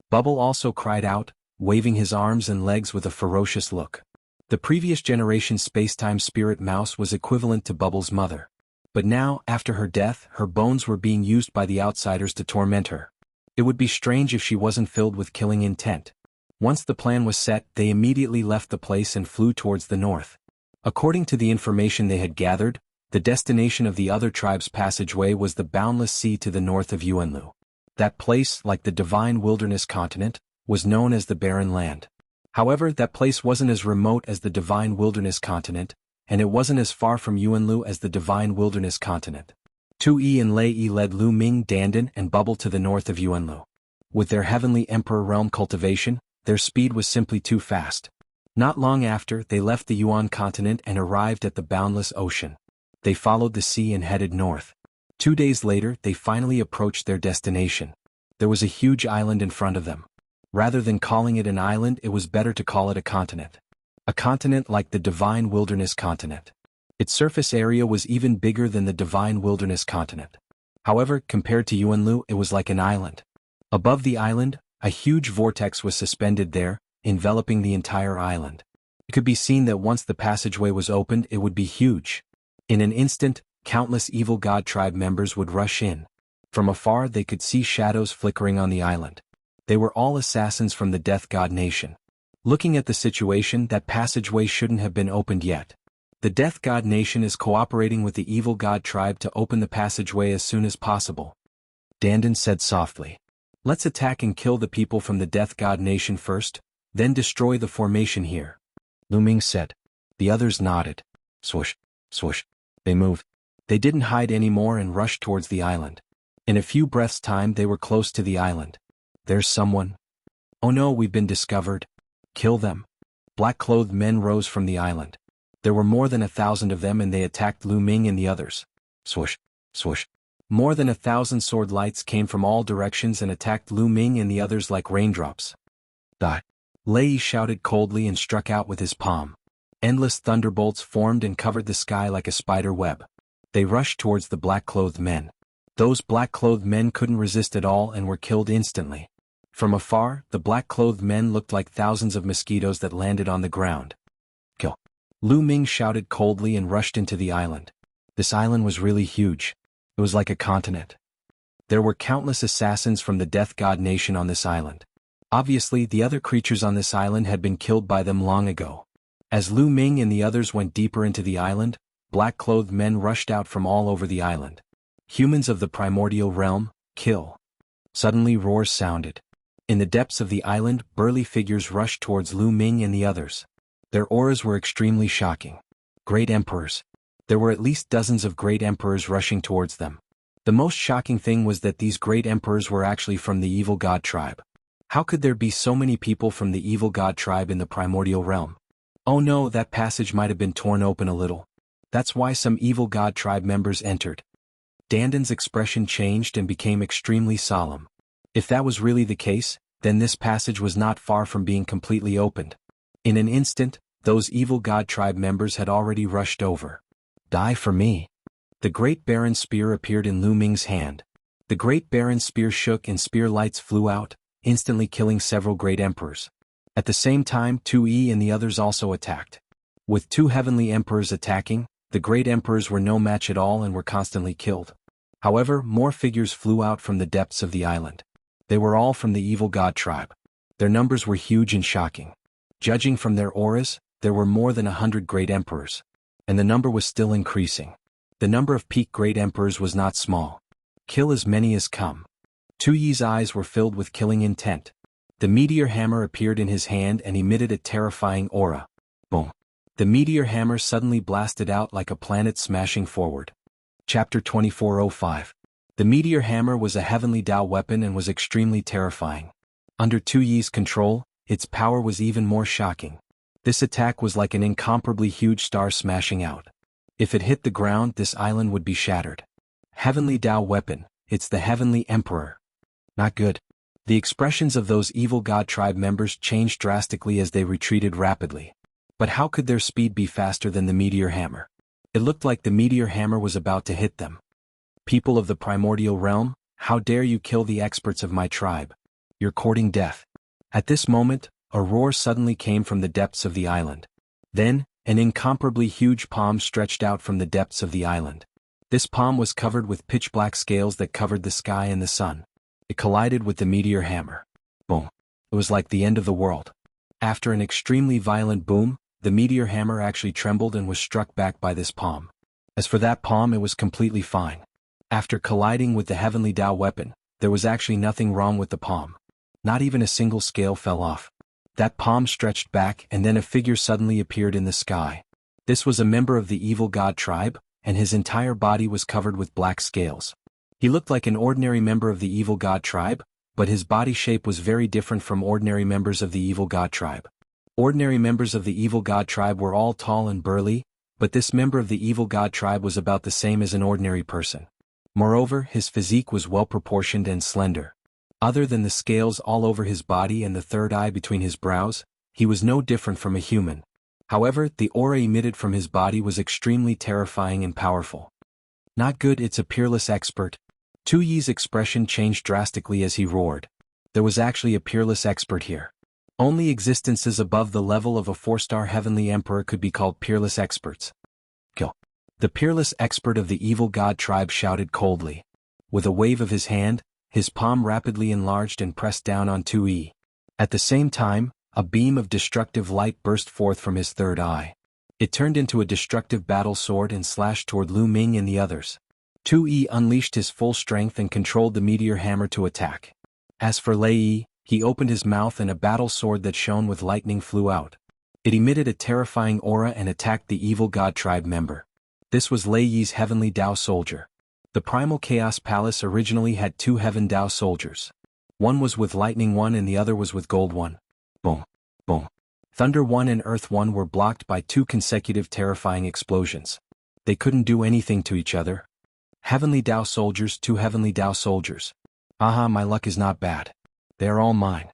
Bubble also cried out, waving his arms and legs with a ferocious look. The previous generation space-time spirit mouse was equivalent to Bubbles' mother. But now, after her death, her bones were being used by the outsiders to torment her. It would be strange if she wasn't filled with killing intent. Once the plan was set, they immediately left the place and flew towards the north. According to the information they had gathered, the destination of the other tribe's passageway was the boundless sea to the north of Yuanlu. That place, like the divine wilderness continent, was known as the Barren Land. However, that place wasn't as remote as the divine wilderness continent, and it wasn't as far from Yuanlu as the divine wilderness continent. Tu Yi and Lei Yi led Lu Ming, Dandan, and Bubble to the north of Yuanlu. With their heavenly emperor realm cultivation, their speed was simply too fast. Not long after, they left the Yuan continent and arrived at the boundless ocean. They followed the sea and headed north. 2 days later, they finally approached their destination. There was a huge island in front of them. Rather than calling it an island, it was better to call it a continent. A continent like the divine wilderness continent. Its surface area was even bigger than the divine wilderness continent. However, compared to Yuanlu, it was like an island. Above the island, a huge vortex was suspended there, enveloping the entire island. It could be seen that once the passageway was opened, it would be huge. In an instant, countless evil god tribe members would rush in. From afar, they could see shadows flickering on the island. They were all assassins from the Death God Nation. Looking at the situation, that passageway shouldn't have been opened yet. The Death God Nation is cooperating with the evil god tribe to open the passageway as soon as possible. Dandan said softly. Let's attack and kill the people from the Death God Nation first, then destroy the formation here. Lu Ming said. The others nodded. Swoosh, swoosh. They moved. They didn't hide anymore and rushed towards the island. In a few breaths' time they were close to the island. There's someone. Oh no, we've been discovered. Kill them. Black-clothed men rose from the island. There were more than 1,000 of them and they attacked Lu Ming and the others. Swoosh, swoosh. More than 1,000 sword lights came from all directions and attacked Lu Ming and the others like raindrops. Die. Lei Yi shouted coldly and struck out with his palm. Endless thunderbolts formed and covered the sky like a spider web. They rushed towards the black-clothed men. Those black-clothed men couldn't resist at all and were killed instantly. From afar, the black-clothed men looked like thousands of mosquitoes that landed on the ground. Kill. Lu Ming shouted coldly and rushed into the island. This island was really huge. It was like a continent. There were countless assassins from the Death God Nation on this island. Obviously, the other creatures on this island had been killed by them long ago. As Lu Ming and the others went deeper into the island, black-clothed men rushed out from all over the island. Humans of the primordial realm, kill. Suddenly roars sounded. In the depths of the island, burly figures rushed towards Lu Ming and the others. Their auras were extremely shocking. Great emperors. There were at least dozens of great emperors rushing towards them. The most shocking thing was that these great emperors were actually from the evil god tribe. How could there be so many people from the evil god tribe in the primordial realm? Oh no, that passage might have been torn open a little. That's why some evil god tribe members entered. Dandan's expression changed and became extremely solemn. If that was really the case, then this passage was not far from being completely opened. In an instant, those evil god tribe members had already rushed over. Die for me. The great Baron spear appeared in Lu Ming's hand. The great Baron spear shook and spear lights flew out, instantly killing several great emperors. At the same time, Tu Yi and the others also attacked. With 2 heavenly emperors attacking, the great emperors were no match at all and were constantly killed. However, more figures flew out from the depths of the island. They were all from the evil god tribe. Their numbers were huge and shocking. Judging from their auras, there were more than 100 great emperors. And the number was still increasing. The number of peak great emperors was not small. Kill as many as come. Tu Yi's eyes were filled with killing intent. The meteor hammer appeared in his hand and emitted a terrifying aura. Boom. The meteor hammer suddenly blasted out like a planet smashing forward. Chapter 2405. The meteor hammer was a heavenly Tao weapon and was extremely terrifying. Under Tu Yi's control, its power was even more shocking. This attack was like an incomparably huge star smashing out. If it hit the ground, this island would be shattered. Heavenly Tao weapon, it's the Heavenly Emperor. Not good. The expressions of those evil god tribe members changed drastically as they retreated rapidly. But how could their speed be faster than the meteor hammer? It looked like the meteor hammer was about to hit them. People of the primordial realm, how dare you kill the experts of my tribe? You're courting death. At this moment, a roar suddenly came from the depths of the island. Then, an incomparably huge palm stretched out from the depths of the island. This palm was covered with pitch-black scales that covered the sky and the sun. It collided with the meteor hammer. Boom. It was like the end of the world. After an extremely violent boom, the meteor hammer actually trembled and was struck back by this palm. As for that palm, it was completely fine. After colliding with the heavenly Tao weapon, there was actually nothing wrong with the palm. Not even a single scale fell off. That palm stretched back and then a figure suddenly appeared in the sky. This was a member of the evil god tribe, and his entire body was covered with black scales. He looked like an ordinary member of the evil god tribe, but his body shape was very different from ordinary members of the evil god tribe. Ordinary members of the evil god tribe were all tall and burly, but this member of the evil god tribe was about the same as an ordinary person. Moreover, his physique was well proportioned and slender. Other than the scales all over his body and the third eye between his brows, he was no different from a human. However, the aura emitted from his body was extremely terrifying and powerful. Not good, it's a peerless expert. Tu Yi's expression changed drastically as he roared. There was actually a peerless expert here. Only existences above the level of a 4-star heavenly emperor could be called peerless experts. Kill. The peerless expert of the evil god tribe shouted coldly. With a wave of his hand, his palm rapidly enlarged and pressed down on Tu Yi. At the same time, a beam of destructive light burst forth from his third eye. It turned into a destructive battle sword and slashed toward Lu Ming and the others. Tu Yi unleashed his full strength and controlled the meteor hammer to attack. As for Lei Yi, he opened his mouth and a battle sword that shone with lightning flew out. It emitted a terrifying aura and attacked the evil god tribe member. This was Lei Yi's heavenly Tao soldier. The Primal Chaos Palace originally had 2 Heaven Tao soldiers. One was with Lightning One and the other was with Gold One. Boom. Boom. Thunder One and Earth One were blocked by 2 consecutive terrifying explosions. They couldn't do anything to each other. Heavenly Tao soldiers, 2 Heavenly Tao soldiers. Aha, my luck is not bad. They are all mine.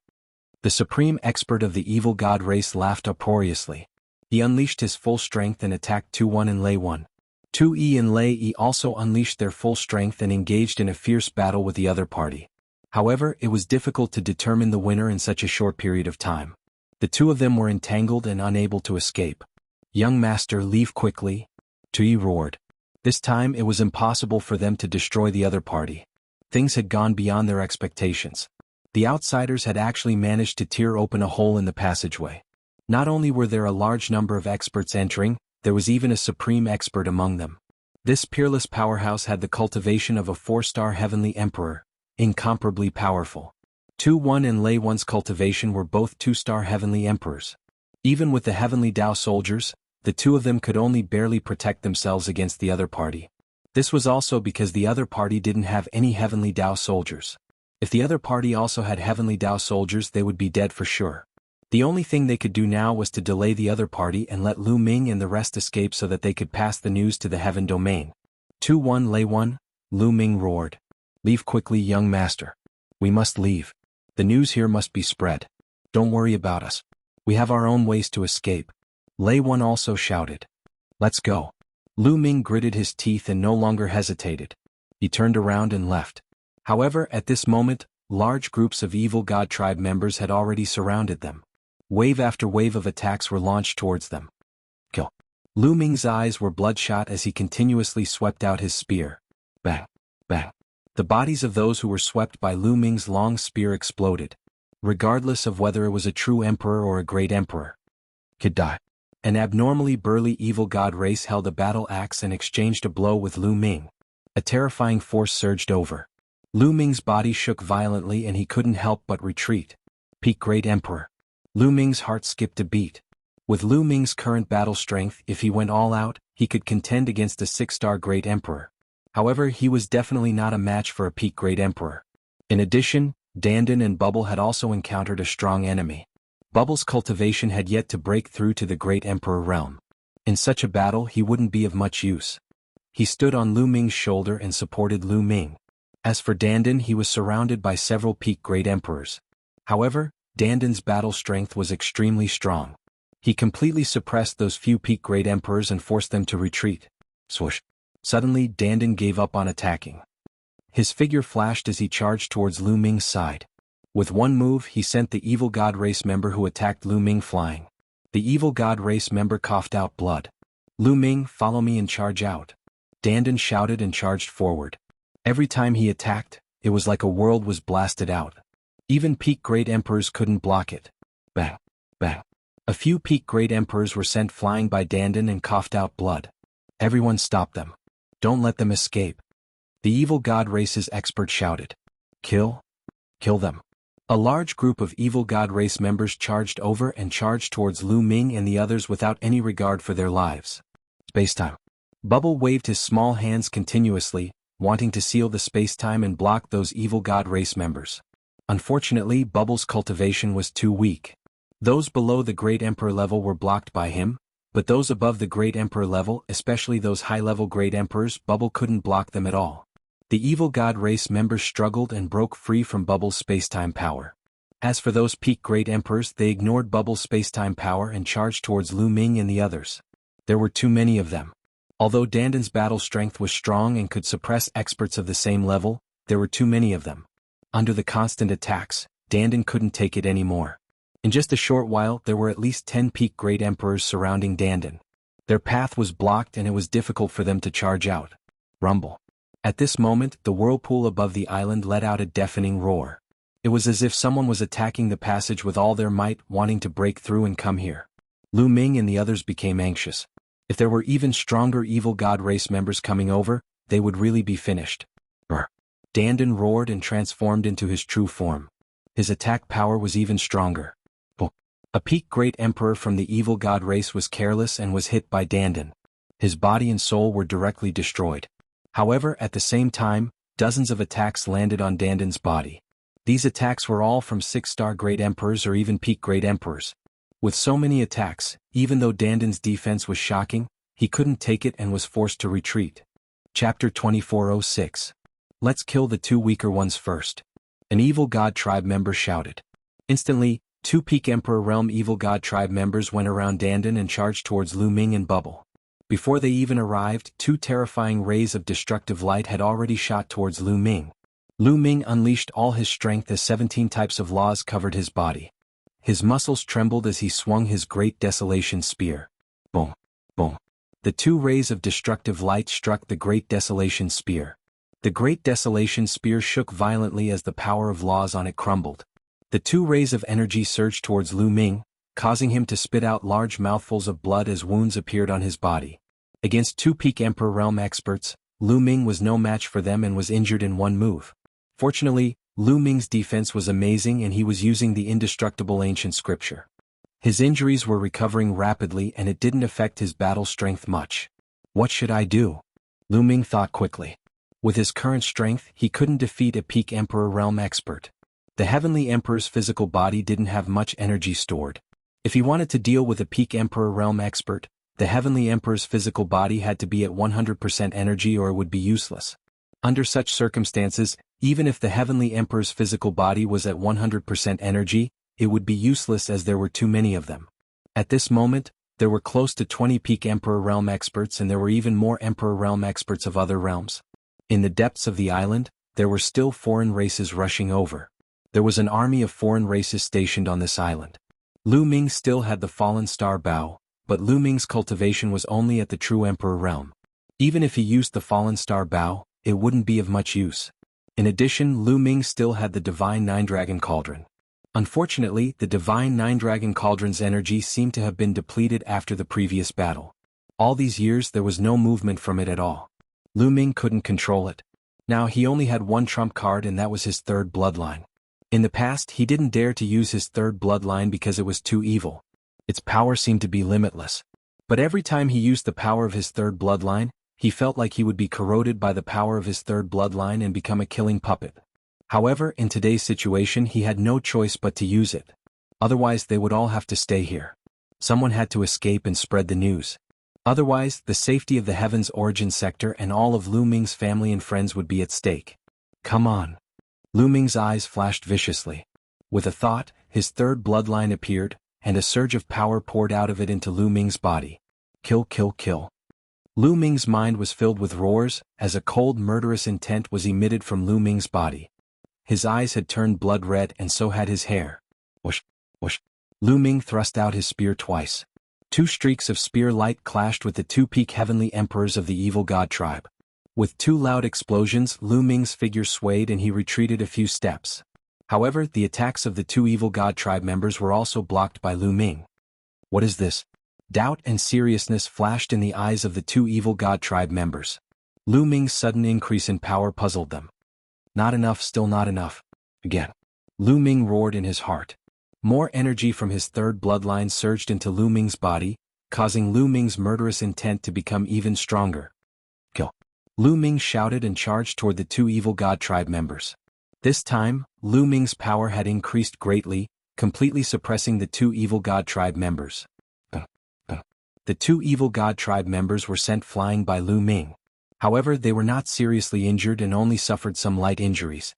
The supreme expert of the evil god race laughed uproariously. He unleashed his full strength and attacked Tu One and Lei One. Tu Yi and Lei Yi also unleashed their full strength and engaged in a fierce battle with the other party. However, it was difficult to determine the winner in such a short period of time. The 2 of them were entangled and unable to escape. Young master, leave quickly. Tu Yi roared. This time it was impossible for them to destroy the other party. Things had gone beyond their expectations. The outsiders had actually managed to tear open a hole in the passageway. Not only were there a large number of experts entering, there was even a supreme expert among them. This peerless powerhouse had the cultivation of a 4-star heavenly emperor, incomparably powerful. Tu One and Lei One's cultivation were both 2-star heavenly emperors. Even with the heavenly Tao soldiers, the 2 of them could only barely protect themselves against the other party. This was also because the other party didn't have any heavenly Tao soldiers. If the other party also had heavenly Tao soldiers, they would be dead for sure. The only thing they could do now was to delay the other party and let Lu Ming and the rest escape so that they could pass the news to the heaven domain. Tu One, Lei One, Lu Ming roared. Leave quickly, young master. We must leave. The news here must be spread. Don't worry about us. We have our own ways to escape. Lei One also shouted. Let's go. Lu Ming gritted his teeth and no longer hesitated. He turned around and left. However, at this moment, large groups of evil god tribe members had already surrounded them. Wave after wave of attacks were launched towards them. Kill. Lu Ming's eyes were bloodshot as he continuously swept out his spear. Bang. Bang. The bodies of those who were swept by Lu Ming's long spear exploded, regardless of whether it was a true emperor or a great emperor. Could die. An abnormally burly evil god race held a battle axe and exchanged a blow with Lu Ming. A terrifying force surged over. Lu Ming's body shook violently and he couldn't help but retreat. Peak Great Emperor. Lu Ming's heart skipped a beat. With Lu Ming's current battle strength, if he went all out, he could contend against a 6-star Great Emperor. However, he was definitely not a match for a peak Great Emperor. In addition, Dandan and Bubble had also encountered a strong enemy. Bubble's cultivation had yet to break through to the Great Emperor realm. In such a battle, he wouldn't be of much use. He stood on Lu Ming's shoulder and supported Lu Ming. As for Dandan, he was surrounded by several peak Great Emperors. However, Dandan's battle strength was extremely strong. He completely suppressed those few peak Great Emperors and forced them to retreat. Swoosh. Suddenly, Dandan gave up on attacking. His figure flashed as he charged towards Lu Ming's side. With one move he sent the evil god race member who attacked Lu Ming flying. The evil god race member coughed out blood. "Lu Ming, follow me and charge out." Dandan shouted and charged forward. Every time he attacked, it was like a world was blasted out. Even peak great emperors couldn't block it. Bang, bang. A few peak great emperors were sent flying by Dandan and coughed out blood. Everyone stopped them. "Don't let them escape." The evil god race's expert shouted. "Kill them." A large group of evil god race members charged over and charged towards Lu Ming and the others without any regard for their lives. Spacetime. Bubble waved his small hands continuously, wanting to seal the spacetime and block those evil god race members. Unfortunately, Bubble's cultivation was too weak. Those below the Great Emperor level were blocked by him, but those above the Great Emperor level, especially those high-level Great Emperors, Bubble couldn't block them at all. The evil god race members struggled and broke free from Bubble's spacetime power. As for those peak Great Emperors, they ignored Bubble's spacetime power and charged towards Lu Ming and the others. There were too many of them. Although Dandan's battle strength was strong and could suppress experts of the same level, there were too many of them. Under the constant attacks, Dandan couldn't take it anymore. In just a short while there were at least 10 peak Great Emperors surrounding Dandan. Their path was blocked and it was difficult for them to charge out. Rumble. At this moment, the whirlpool above the island let out a deafening roar. It was as if someone was attacking the passage with all their might, wanting to break through and come here. Lu Ming and the others became anxious. If there were even stronger evil god race members coming over, they would really be finished. Brr. Dandan roared and transformed into his true form. His attack power was even stronger. A peak great emperor from the evil god race was careless and was hit by Dandan. His body and soul were directly destroyed. However, at the same time, dozens of attacks landed on Dandan's body. These attacks were all from 6-star great emperors or even peak great emperors. With so many attacks, even though Dandan's defense was shocking, he couldn't take it and was forced to retreat. Chapter 2406. Let's kill the 2 weaker ones first. An evil god tribe member shouted. Instantly, 2 peak emperor realm evil god tribe members went around Dandan and charged towards Lu Ming and Bubble. Before they even arrived, 2 terrifying rays of destructive light had already shot towards Lu Ming. Lu Ming unleashed all his strength as 17 types of laws covered his body. His muscles trembled as he swung his great desolation spear. Boom, boom. The 2 rays of destructive light struck the great desolation spear. The great desolation spear shook violently as the power of laws on it crumbled. The 2 rays of energy surged towards Lu Ming, causing him to spit out large mouthfuls of blood as wounds appeared on his body. Against 2 peak Emperor realm experts, Lu Ming was no match for them and was injured in one move. Fortunately, Lu Ming's defense was amazing and he was using the indestructible ancient scripture. His injuries were recovering rapidly and it didn't affect his battle strength much. What should I do? Lu Ming thought quickly. With his current strength, he couldn't defeat a peak Emperor realm expert. The Heavenly Emperor's physical body didn't have much energy stored. If he wanted to deal with a peak Emperor realm expert, the Heavenly Emperor's physical body had to be at 100% energy or it would be useless. Under such circumstances, even if the Heavenly Emperor's physical body was at 100% energy, it would be useless as there were too many of them. At this moment, there were close to 20 peak Emperor realm experts and there were even more Emperor realm experts of other realms. In the depths of the island, there were still foreign races rushing over. There was an army of foreign races stationed on this island. Lu Ming still had the fallen star bow, but Lu Ming's cultivation was only at the true Emperor realm. Even if he used the fallen star bow, it wouldn't be of much use. In addition, Lu Ming still had the divine 9-dragon cauldron. Unfortunately, the divine 9-dragon cauldron's energy seemed to have been depleted after the previous battle. All these years there was no movement from it at all. Lu Ming couldn't control it. Now he only had one trump card and that was his 3rd bloodline. In the past he didn't dare to use his 3rd bloodline because it was too evil. Its power seemed to be limitless. But every time he used the power of his 3rd bloodline, he felt like he would be corroded by the power of his 3rd bloodline and become a killing puppet. However, in today's situation he had no choice but to use it. Otherwise they would all have to stay here. Someone had to escape and spread the news. Otherwise, the safety of the Heaven's origin sector and all of Lu Ming's family and friends would be at stake. Come on. Lu Ming's eyes flashed viciously. With a thought, his 3rd bloodline appeared, and a surge of power poured out of it into Lu Ming's body. Kill, kill, kill. Lu Ming's mind was filled with roars, as a cold murderous intent was emitted from Lu Ming's body. his eyes had turned blood red and so had his hair. Whoosh, whoosh. Lu Ming thrust out his spear twice. 2 streaks of spear light clashed with the 2 peak heavenly emperors of the evil god tribe. With 2 loud explosions, Lu Ming's figure swayed and he retreated a few steps. However, the attacks of the 2 evil god tribe members were also blocked by Lu Ming. What is this? Doubt and seriousness flashed in the eyes of the 2 evil god tribe members. Lu Ming's sudden increase in power puzzled them. Not enough, still not enough. Again. Lu Ming roared in his heart. More energy from his 3rd bloodline surged into Lu Ming's body, causing Lu Ming's murderous intent to become even stronger. Kill. Lu Ming shouted and charged toward the 2 evil god tribe members. This time, Lu Ming's power had increased greatly, completely suppressing the 2 evil god tribe members. The 2 evil god tribe members were sent flying by Lu Ming. However, they were not seriously injured and only suffered some light injuries.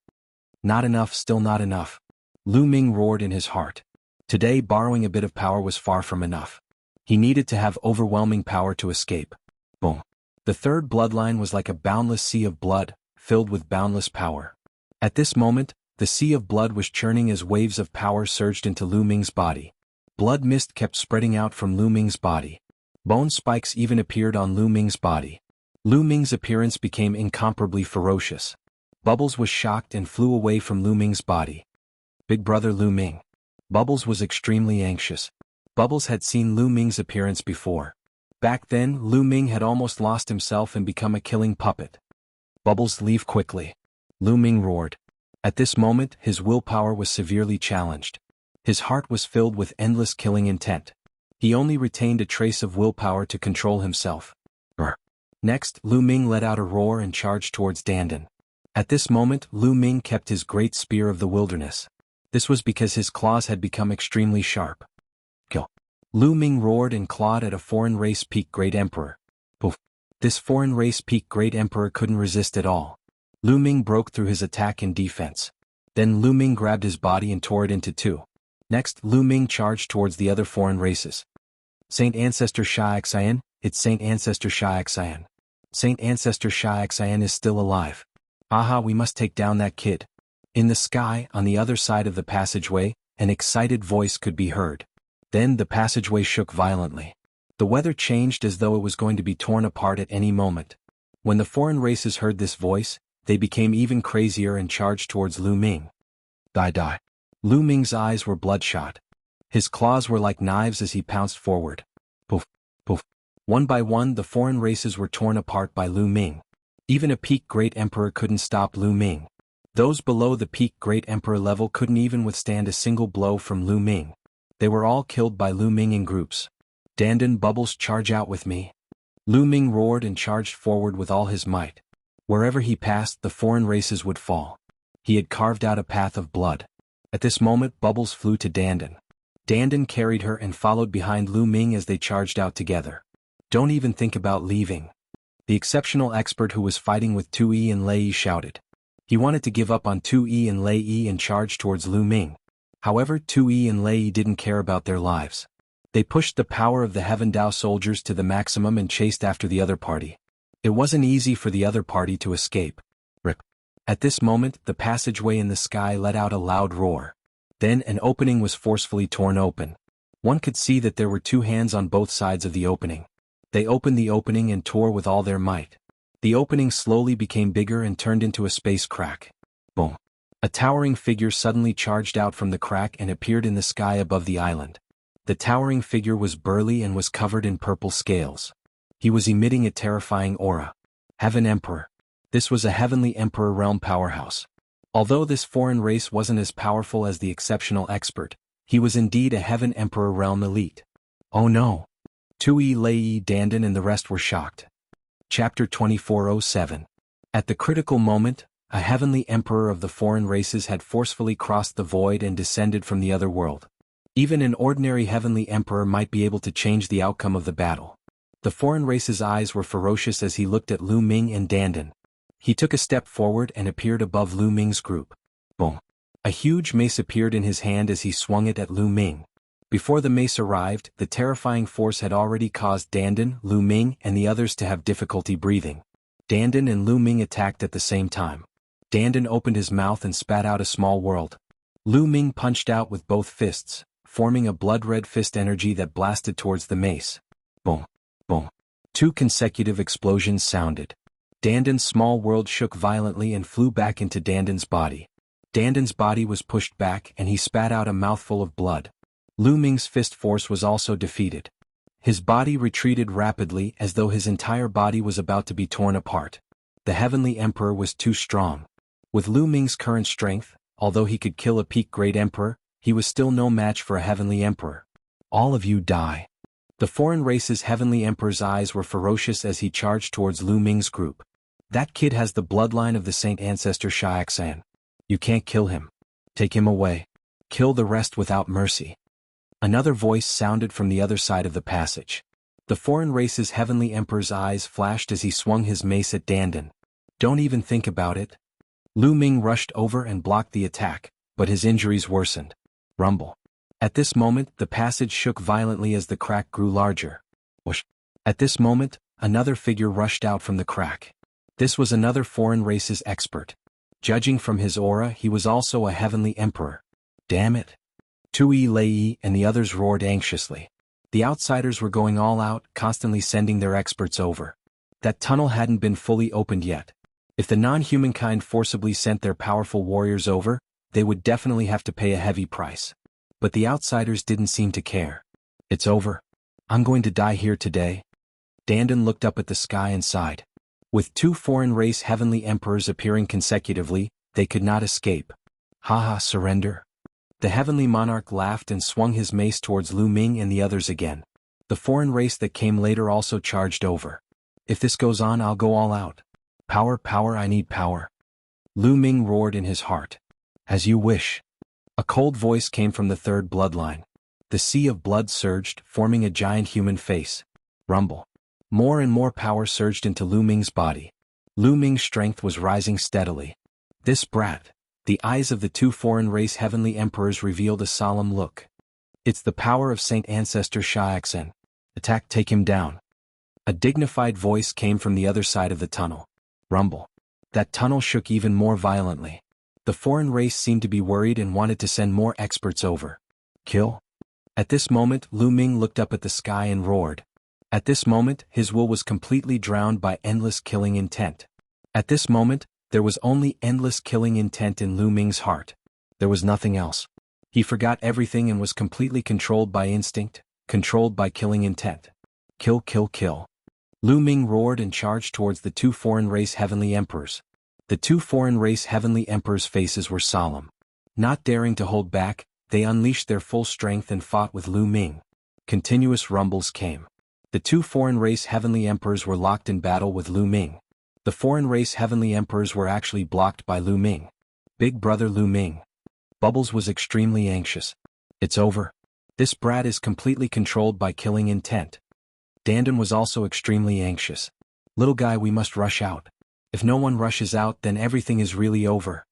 Not enough, still not enough. Lu Ming roared in his heart. Today, borrowing a bit of power was far from enough. He needed to have overwhelming power to escape. Boom. The 3rd bloodline was like a boundless sea of blood, filled with boundless power. At this moment, the sea of blood was churning as waves of power surged into Lu Ming's body. Blood mist kept spreading out from Lu Ming's body. Bone spikes even appeared on Lu Ming's body. Lu Ming's appearance became incomparably ferocious. Bubbles was shocked and flew away from Lu Ming's body. Big brother Lu Ming. Bubbles was extremely anxious. Bubbles had seen Lu Ming's appearance before. Back then, Lu Ming had almost lost himself and become a killing puppet. Bubbles, leave quickly. Lu Ming roared. At this moment, his willpower was severely challenged. His heart was filled with endless killing intent. He only retained a trace of willpower to control himself. Next, Lu Ming let out a roar and charged towards Dandan. At this moment, Lu Ming kept his great spear of the wilderness. This was because his claws had become extremely sharp. Kill. Lu Ming roared and clawed at a foreign race peak great emperor. Poof. This foreign race peak great emperor couldn't resist at all. Lu Ming broke through his attack and defense. Then Lu Ming grabbed his body and tore it into 2. Next, Lu Ming charged towards the other foreign races. Saint Ancestor Sha Xian, it's Saint Ancestor Sha Xian. Saint Ancestor Sha Xian is still alive. Aha, we must take down that kid. In the sky, on the other side of the passageway, an excited voice could be heard. Then the passageway shook violently. The weather changed as though it was going to be torn apart at any moment. When the foreign races heard this voice, they became even crazier and charged towards Lu Ming. Die. Lu Ming's eyes were bloodshot. His claws were like knives as he pounced forward. Poof, poof. One by one, the foreign races were torn apart by Lu Ming. Even a peak great emperor couldn't stop Lu Ming. Those below the peak great emperor level couldn't even withstand a single blow from Lu Ming. They were all killed by Lu Ming in groups. Dandan, Bubbles, charge out with me. Lu Ming roared and charged forward with all his might. Wherever he passed, the foreign races would fall. He had carved out a path of blood. At this moment, Bubbles flew to Dandan. Dandan carried her and followed behind Lu Ming as they charged out together. Don't even think about leaving. The exceptional expert who was fighting with 2E and Lei shouted. He wanted to give up on 2E and Lei and charge towards Lu Ming. However, 2E and Lei didn't care about their lives. They pushed the power of the Heaven Dao soldiers to the maximum and chased after the other party. It wasn't easy for the other party to escape. Rip. At this moment, the passageway in the sky let out a loud roar. Then an opening was forcefully torn open. One could see that there were 2 hands on both sides of the opening. They opened the opening and tore with all their might. The opening slowly became bigger and turned into a space crack. Boom. A towering figure suddenly charged out from the crack and appeared in the sky above the island. The towering figure was burly and was covered in purple scales. He was emitting a terrifying aura. Heaven Emperor. This was a heavenly emperor realm powerhouse. Although this foreign race wasn't as powerful as the exceptional expert, he was indeed a heaven emperor realm elite. Oh no. Tui, Lei, Dandan and the rest were shocked. Chapter 2407. At the critical moment, a heavenly emperor of the foreign races had forcefully crossed the void and descended from the other world. Even an ordinary heavenly emperor might be able to change the outcome of the battle. The foreign race's eyes were ferocious as he looked at Lu Ming and Dandan. He took a step forward and appeared above Lu Ming's group. Boom. A huge mace appeared in his hand as he swung it at Lu Ming. Before the mace arrived, the terrifying force had already caused Dandan, Lu Ming, and the others to have difficulty breathing. Dandan and Lu Ming attacked at the same time. Dandan opened his mouth and spat out a small world. Lu Ming punched out with both fists, forming a blood-red fist energy that blasted towards the mace. Boom, boom. 2 consecutive explosions sounded. Dandan's small world shook violently and flew back into Dandan's body. Dandan's body was pushed back and he spat out a mouthful of blood. Lu Ming's fist force was also defeated. His body retreated rapidly as though his entire body was about to be torn apart. The Heavenly Emperor was too strong. With Lu Ming's current strength, although he could kill a peak-grade emperor, he was still no match for a Heavenly Emperor. All of you die. The foreign race's Heavenly Emperor's eyes were ferocious as he charged towards Lu Ming's group. That kid has the bloodline of the Saint Ancestor Xiaxan. You can't kill him. Take him away. Kill the rest without mercy. Another voice sounded from the other side of the passage. The foreign race's Heavenly Emperor's eyes flashed as he swung his mace at Dandan. Don't even think about it. Lu Ming rushed over and blocked the attack, but his injuries worsened. Rumble. At this moment, the passage shook violently as the crack grew larger. Whoosh. At this moment, another figure rushed out from the crack. This was another foreign race's expert. Judging from his aura, he was also a Heavenly Emperor. Damn it. Tui Lei and the others roared anxiously. The outsiders were going all out, constantly sending their experts over. That tunnel hadn't been fully opened yet. If the non-humankind forcibly sent their powerful warriors over, they would definitely have to pay a heavy price. But the outsiders didn't seem to care. It's over. I'm going to die here today. Dandan looked up at the sky and sighed. With 2 foreign race Heavenly Emperors appearing consecutively, they could not escape. Haha, surrender. The Heavenly Monarch laughed and swung his mace towards Lu Ming and the others again. The foreign race that came later also charged over. If this goes on, I'll go all out. Power, power, I need power. Lu Ming roared in his heart. As you wish. A cold voice came from the 3rd bloodline. The sea of blood surged, forming a giant human face. Rumble. More and more power surged into Lu Ming's body. Lu Ming's strength was rising steadily. This brat. The eyes of the 2 foreign race Heavenly Emperors revealed a solemn look. It's the power of Saint Ancestor Xiaxan. Attack, take him down. A dignified voice came from the other side of the tunnel. Rumble. That tunnel shook even more violently. The foreign race seemed to be worried and wanted to send more experts over. Kill? At this moment, Lu Ming looked up at the sky and roared. At this moment, his will was completely drowned by endless killing intent. At this moment, there was only endless killing intent in Lu Ming's heart. There was nothing else. He forgot everything and was completely controlled by instinct, controlled by killing intent. Kill, kill, kill. Lu Ming roared and charged towards the 2 foreign race Heavenly Emperors. The 2 foreign race Heavenly Emperors' faces were solemn. Not daring to hold back, they unleashed their full strength and fought with Lu Ming. Continuous rumbles came. The 2 foreign race Heavenly Emperors were locked in battle with Lu Ming. The foreign race Heavenly Emperors were actually blocked by Lu Ming. Big brother Lu Ming. Bubbles was extremely anxious. It's over. This brat is completely controlled by killing intent. Dandan was also extremely anxious. Little guy, we must rush out. If no one rushes out, then everything is really over.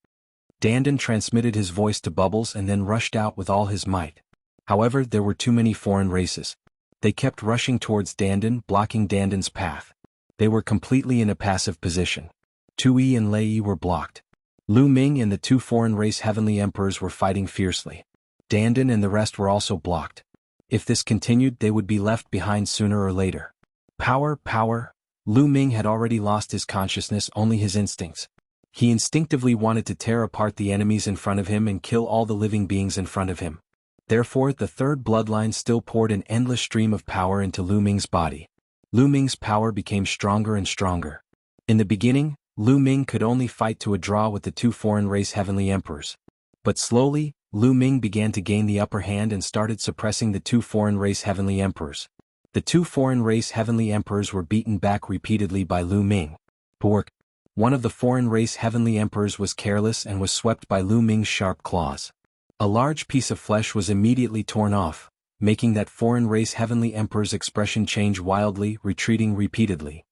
Dandan transmitted his voice to Bubbles and then rushed out with all his might. However, there were too many foreign races. They kept rushing towards Dandan, blocking Dandan's path. They were completely in a passive position. Tui and Lei were blocked. Lu Ming and the 2 foreign race Heavenly Emperors were fighting fiercely. Dandan and the rest were also blocked. If this continued, they would be left behind sooner or later. Power, power. Lu Ming had already lost his consciousness, only his instincts. He instinctively wanted to tear apart the enemies in front of him and kill all the living beings in front of him. Therefore, the 3rd bloodline still poured an endless stream of power into Lu Ming's body. Lu Ming's power became stronger and stronger. In the beginning, Lu Ming could only fight to a draw with the 2 foreign race Heavenly Emperors. But slowly, Lu Ming began to gain the upper hand and started suppressing the 2 foreign race Heavenly Emperors. The 2 foreign race Heavenly Emperors were beaten back repeatedly by Lu Ming. Pork. One of the foreign race Heavenly Emperors was careless and was swept by Lu Ming's sharp claws. A large piece of flesh was immediately torn off, making that foreign race Heavenly Emperor's expression change wildly, retreating repeatedly.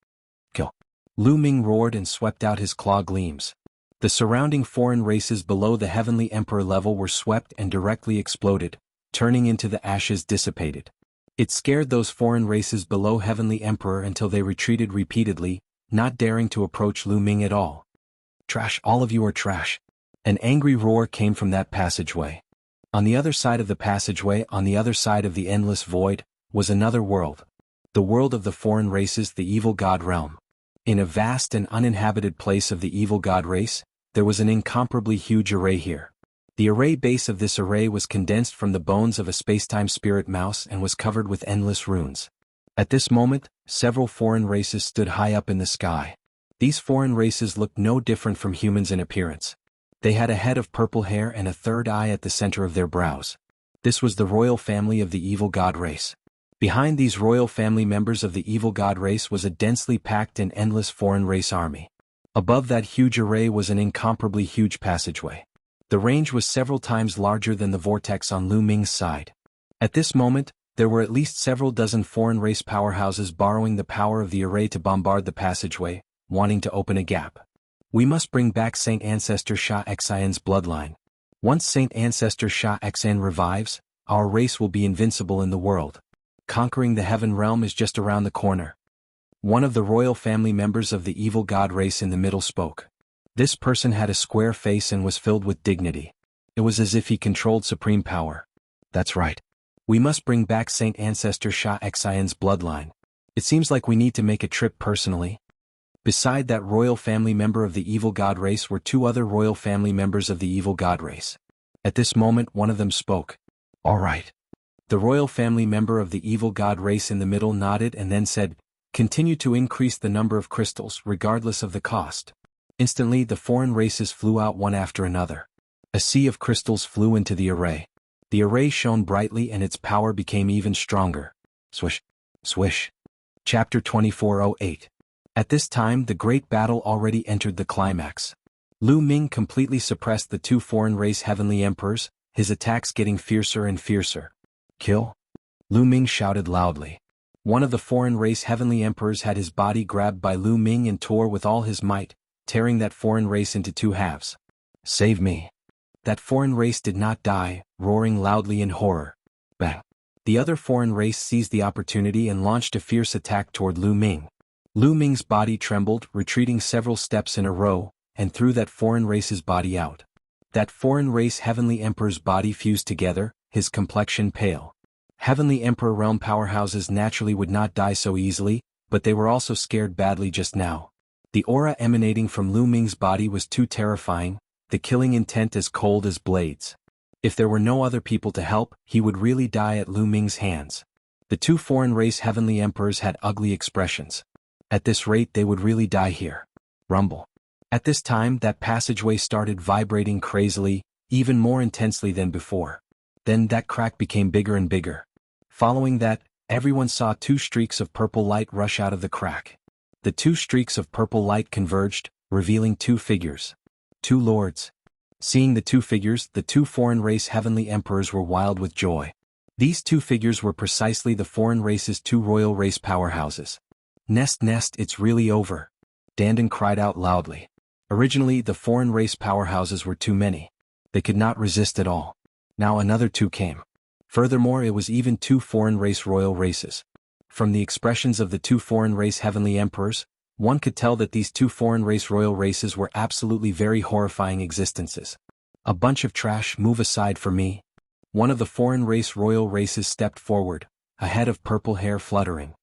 Kill. Lu Ming roared and swept out his claw gleams. The surrounding foreign races below the Heavenly Emperor level were swept and directly exploded, turning into the ashes dissipated. It scared those foreign races below Heavenly Emperor until they retreated repeatedly, not daring to approach Lu Ming at all. Trash, all of you are trash. An angry roar came from that passageway. On the other side of the passageway, on the other side of the endless void, was another world. The world of the foreign races, the evil god realm. In a vast and uninhabited place of the evil god race, there was an incomparably huge array here. The array base of this array was condensed from the bones of a spacetime spirit mouse and was covered with endless runes. At this moment, several foreign races stood high up in the sky. These foreign races looked no different from humans in appearance. They had a head of purple hair and a third eye at the center of their brows. This was the royal family of the evil god race. Behind these royal family members of the evil god race was a densely packed and endless foreign race army. Above that huge array was an incomparably huge passageway. The range was several times larger than the vortex on Lu Ming's side. At this moment, there were at least several dozen foreign race powerhouses borrowing the power of the array to bombard the passageway, wanting to open a gap. We must bring back Saint Ancestor Sha Xian's bloodline. Once Saint Ancestor Sha Xian revives, our race will be invincible in the world. Conquering the heaven realm is just around the corner. One of the royal family members of the evil god race in the middle spoke. This person had a square face and was filled with dignity. It was as if he controlled supreme power. That's right. We must bring back Saint Ancestor Sha Xian's bloodline. It seems like we need to make a trip personally. Beside that royal family member of the evil god race were two other royal family members of the evil god race. At this moment, one of them spoke. All right. The royal family member of the evil god race in the middle nodded and then said, continue to increase the number of crystals regardless of the cost. Instantly the foreign races flew out one after another. A sea of crystals flew into the array. The array shone brightly and its power became even stronger. Swish. Swish. Chapter 2408. At this time the great battle already entered the climax. Lu Ming completely suppressed the two foreign race heavenly emperors, his attacks getting fiercer and fiercer. Kill? Lu Ming shouted loudly. One of the foreign race heavenly emperors had his body grabbed by Lu Ming and tore with all his might, tearing that foreign race into two halves. Save me. That foreign race did not die, roaring loudly in horror. Bang. The other foreign race seized the opportunity and launched a fierce attack toward Lu Ming. Lu Ming's body trembled, retreating several steps in a row, and threw that foreign race's body out. That foreign race heavenly emperor's body fused together, his complexion pale. Heavenly Emperor realm powerhouses naturally would not die so easily, but they were also scared badly just now. The aura emanating from Lu Ming's body was too terrifying, the killing intent as cold as blades. If there were no other people to help, he would really die at Lu Ming's hands. The two foreign race heavenly emperors had ugly expressions. At this rate they would really die here. Rumble. At this time that passageway started vibrating crazily, even more intensely than before. Then that crack became bigger and bigger. Following that, everyone saw two streaks of purple light rush out of the crack. The two streaks of purple light converged, revealing two figures. Two lords. Seeing the two figures, the two foreign race heavenly emperors were wild with joy. These two figures were precisely the foreign race's two royal race powerhouses. Nest, it's really over. Dandan cried out loudly. Originally the foreign race powerhouses were too many. They could not resist at all. Now another two came. Furthermore, it was even two foreign race royal races. From the expressions of the two foreign race heavenly emperors, one could tell that these two foreign race royal races were absolutely very horrifying existences. A bunch of trash, move aside for me. One of the foreign race royal races stepped forward, a head of purple hair fluttering.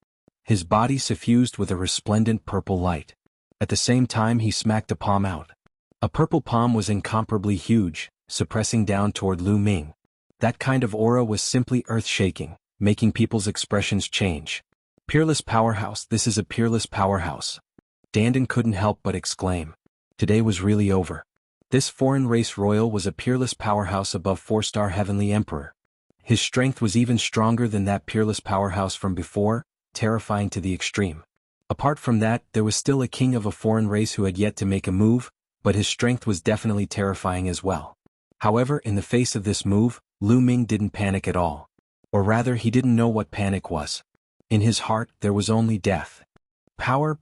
His body suffused with a resplendent purple light. At the same time he smacked a palm out. A purple palm was incomparably huge, suppressing down toward Lu Ming. That kind of aura was simply earth-shaking, making people's expressions change. Peerless powerhouse, this is a peerless powerhouse. Dandan couldn't help but exclaim. Today was really over. This foreign race royal was a peerless powerhouse above four-star heavenly emperor. His strength was even stronger than that peerless powerhouse from before, terrifying to the extreme. Apart from that, there was still a king of a foreign race who had yet to make a move, but his strength was definitely terrifying as well. However, in the face of this move, Lu Ming didn't panic at all. Or rather, he didn't know what panic was. In his heart, there was only death. Power,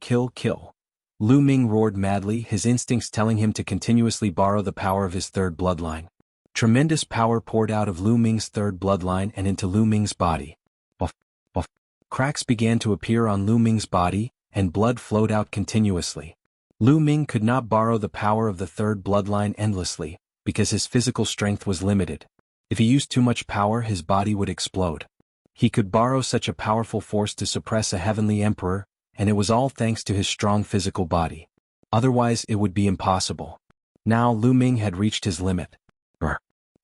kill. Lu Ming roared madly, his instincts telling him to continuously borrow the power of his third bloodline. Tremendous power poured out of Lu Ming's third bloodline and into Lu Ming's body. Buff. Cracks began to appear on Lu Ming's body, and blood flowed out continuously. Lu Ming could not borrow the power of the third bloodline endlessly, because his physical strength was limited. If he used too much power, his body would explode. He could borrow such a powerful force to suppress a heavenly emperor, and it was all thanks to his strong physical body. Otherwise it would be impossible. Now Lu Ming had reached his limit.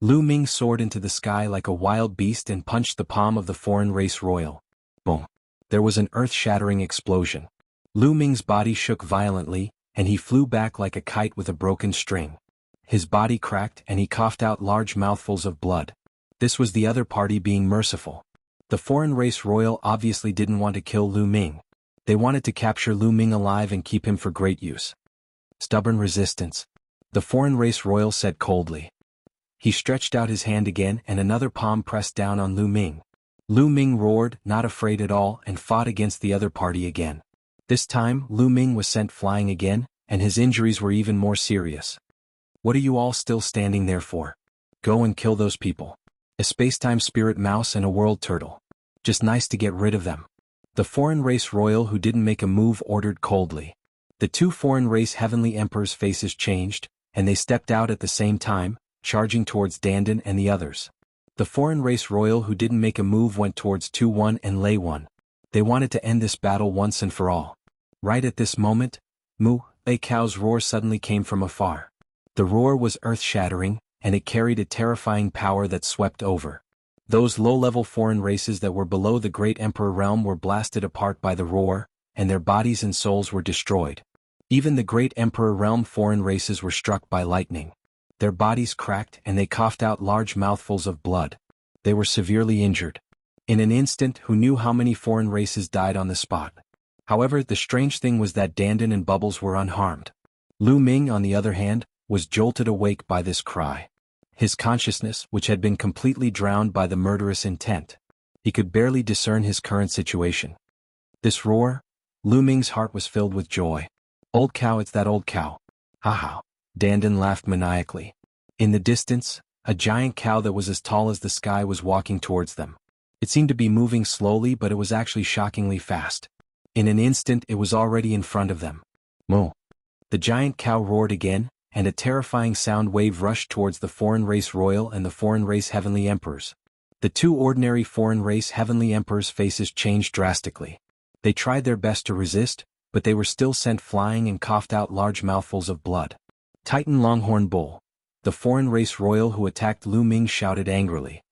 Lu Ming soared into the sky like a wild beast and punched the palm of the foreign race royal. Boom! There was an earth-shattering explosion. Lu Ming's body shook violently, and he flew back like a kite with a broken string. His body cracked and he coughed out large mouthfuls of blood. This was the other party being merciful. The foreign race royal obviously didn't want to kill Lu Ming. They wanted to capture Lu Ming alive and keep him for great use. Stubborn resistance, the foreign race royal said coldly. He stretched out his hand again and another palm pressed down on Lu Ming. Lu Ming roared, not afraid at all, and fought against the other party again. This time, Lu Ming was sent flying again, and his injuries were even more serious. What are you all still standing there for? Go and kill those people. A spacetime spirit mouse and a world turtle. Just nice to get rid of them. The foreign race royal who didn't make a move ordered coldly. The two foreign race heavenly emperors' faces changed, and they stepped out at the same time, charging towards Dandan and the others. The foreign race royal who didn't make a move went towards 2-1 and Lei 1. They wanted to end this battle once and for all. Right at this moment, Mu, a cow's roar suddenly came from afar. The roar was earth-shattering, and it carried a terrifying power that swept over. Those low-level foreign races that were below the great emperor realm were blasted apart by the roar, and their bodies and souls were destroyed. Even the great emperor realm foreign races were struck by lightning. Their bodies cracked and they coughed out large mouthfuls of blood. They were severely injured. In an instant, who knew how many foreign races died on the spot? However, the strange thing was that Dandan and Bubbles were unharmed. Lu Ming, on the other hand, was jolted awake by this cry. His consciousness, which had been completely drowned by the murderous intent. He could barely discern his current situation. This roar? Lu Ming's heart was filled with joy. Old cow, it's that old cow. Haha. Dandan laughed maniacally. In the distance, a giant cow that was as tall as the sky was walking towards them. It seemed to be moving slowly, but it was actually shockingly fast. In an instant it was already in front of them. Moo! The giant cow roared again, and a terrifying sound wave rushed towards the foreign race royal and the foreign race heavenly emperors. The two ordinary foreign race heavenly emperors' faces changed drastically. They tried their best to resist, but they were still sent flying and coughed out large mouthfuls of blood. Titan Longhorn Bull, the foreign race royal who attacked Lu Ming, shouted angrily.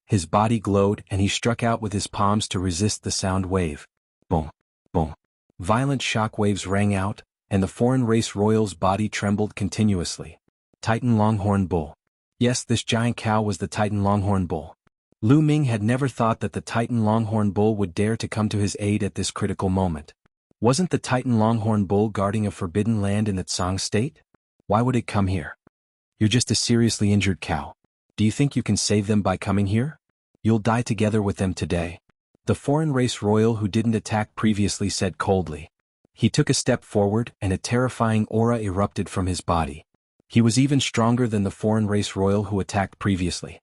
His body glowed and he struck out with his palms to resist the sound wave. Boom! Boom! Violent shock waves rang out, and the foreign race royal's body trembled continuously. Titan Longhorn Bull. Yes, this giant cow was the Titan Longhorn Bull. Lu Ming had never thought that the Titan Longhorn Bull would dare to come to his aid at this critical moment. Wasn't the Titan Longhorn Bull guarding a forbidden land in the Tsang state? Why would it come here? You're just a seriously injured cow. Do you think you can save them by coming here? You'll die together with them today. The foreign race royal who didn't attack previously said coldly. He took a step forward and a terrifying aura erupted from his body. He was even stronger than the foreign race royal who attacked previously.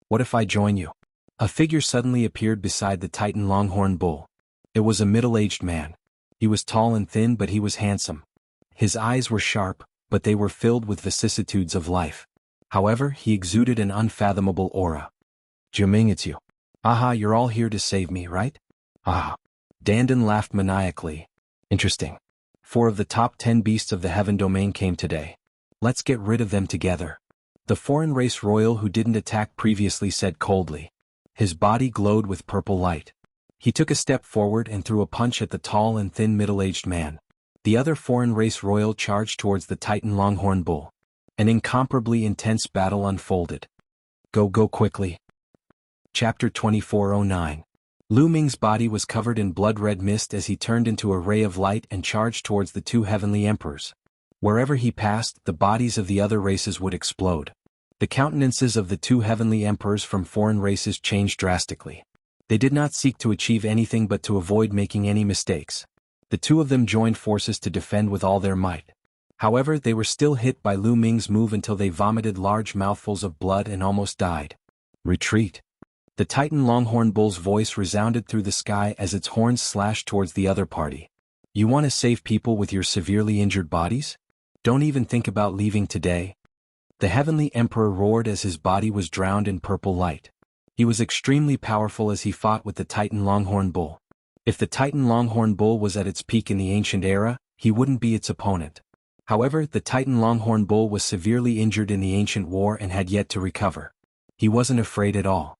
What if I join you? A figure suddenly appeared beside the Titan Longhorn Bull. It was a middle-aged man. He was tall and thin, but he was handsome. His eyes were sharp, but they were filled with vicissitudes of life. However, he exuded an unfathomable aura. Juming, it's you. Aha, you're all here to save me, right? Ah. Dandan laughed maniacally. Interesting. 4 of the top 10 beasts of the heaven domain came today. Let's get rid of them together. The foreign race royal who didn't attack previously said coldly. His body glowed with purple light. He took a step forward and threw a punch at the tall and thin middle-aged man. The other foreign race royal charged towards the Titan Longhorn Bull. An incomparably intense battle unfolded. Go quickly. Chapter 2409. Lu Ming's body was covered in blood-red mist as he turned into a ray of light and charged towards the two heavenly emperors. Wherever he passed, the bodies of the other races would explode. The countenances of the two heavenly emperors from foreign races changed drastically. They did not seek to achieve anything but to avoid making any mistakes. The two of them joined forces to defend with all their might. However, they were still hit by Lu Ming's move until they vomited large mouthfuls of blood and almost died. Retreat. The Titan Longhorn Bull's voice resounded through the sky as its horns slashed towards the other party. You want to save people with your severely injured bodies? Don't even think about leaving today. The Heavenly Emperor roared as his body was drowned in purple light. He was extremely powerful as he fought with the Titan Longhorn Bull. If the Titan Longhorn Bull was at its peak in the ancient era, he wouldn't be its opponent. However, the Titan Longhorn Bull was severely injured in the ancient war and had yet to recover. He wasn't afraid at all.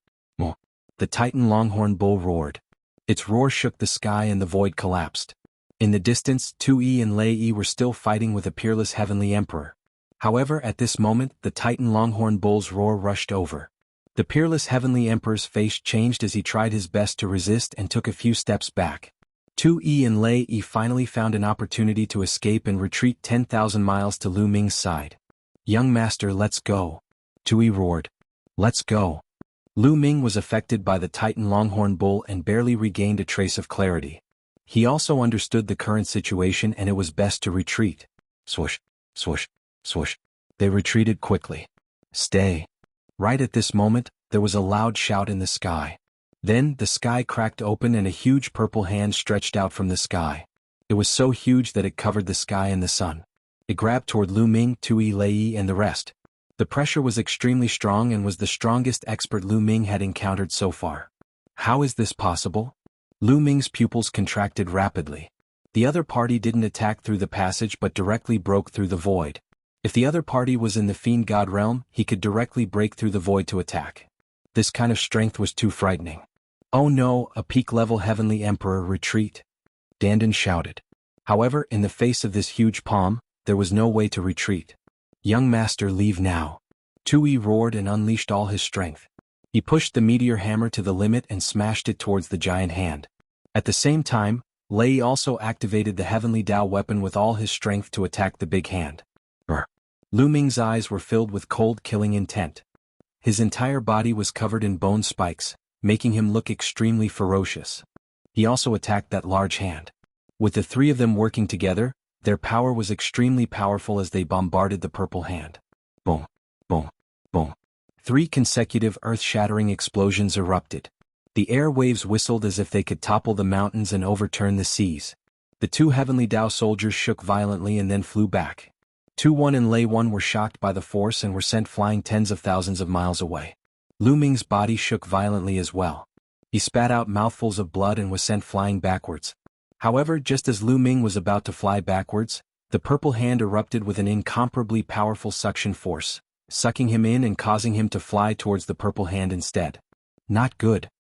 The Titan Longhorn Bull roared. Its roar shook the sky and the void collapsed. In the distance, Tu-yi and Lei-yi were still fighting with a peerless Heavenly Emperor. However, at this moment, the Titan Longhorn Bull's roar rushed over. The peerless Heavenly Emperor's face changed as he tried his best to resist and took a few steps back. Tu-yi and Lei-yi finally found an opportunity to escape and retreat 10,000 miles to Lu Ming's side. "Young master, let's go," Tu-yi roared. "Let's go." Lu Ming was affected by the Titan Longhorn Bull and barely regained a trace of clarity. He also understood the current situation and it was best to retreat. Swoosh, swoosh, swoosh. They retreated quickly. "Stay." Right at this moment, there was a loud shout in the sky. Then, the sky cracked open and a huge purple hand stretched out from the sky. It was so huge that it covered the sky and the sun. It grabbed toward Lu Ming, Tu-yi, Lei-yi and the rest. The pressure was extremely strong and was the strongest expert Lu Ming had encountered so far. How is this possible? Lu Ming's pupils contracted rapidly. The other party didn't attack through the passage but directly broke through the void. If the other party was in the Fiend God realm, he could directly break through the void to attack. This kind of strength was too frightening. "Oh no, a peak-level Heavenly Emperor, retreat!" Dandan shouted. However, in the face of this huge palm, there was no way to retreat. "Young master, leave now." Tu-yi roared and unleashed all his strength. He pushed the meteor hammer to the limit and smashed it towards the giant hand. At the same time, Lei also activated the Heavenly Tao weapon with all his strength to attack the big hand. Lu Ming's eyes were filled with cold, killing intent. His entire body was covered in bone spikes, making him look extremely ferocious. He also attacked that large hand. With the three of them working together, their power was extremely powerful as they bombarded the purple hand. Boom, boom, boom. 3 consecutive earth-shattering explosions erupted. The air waves whistled as if they could topple the mountains and overturn the seas. The 2 Heavenly Tao soldiers shook violently and then flew back. Tu-1 and Lei-1 were shocked by the force and were sent flying tens of thousands of miles away. Lu Ming's body shook violently as well. He spat out mouthfuls of blood and was sent flying backwards. However, just as Lu Ming was about to fly backwards, the purple hand erupted with an incomparably powerful suction force, sucking him in and causing him to fly towards the purple hand instead. Not good.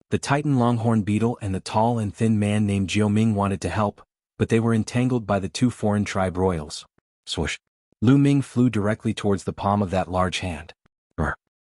The Titan Longhorn Beetle and the tall and thin man named Jioming wanted to help, but they were entangled by the 2 foreign tribe royals. Swoosh. Lu Ming flew directly towards the palm of that large hand.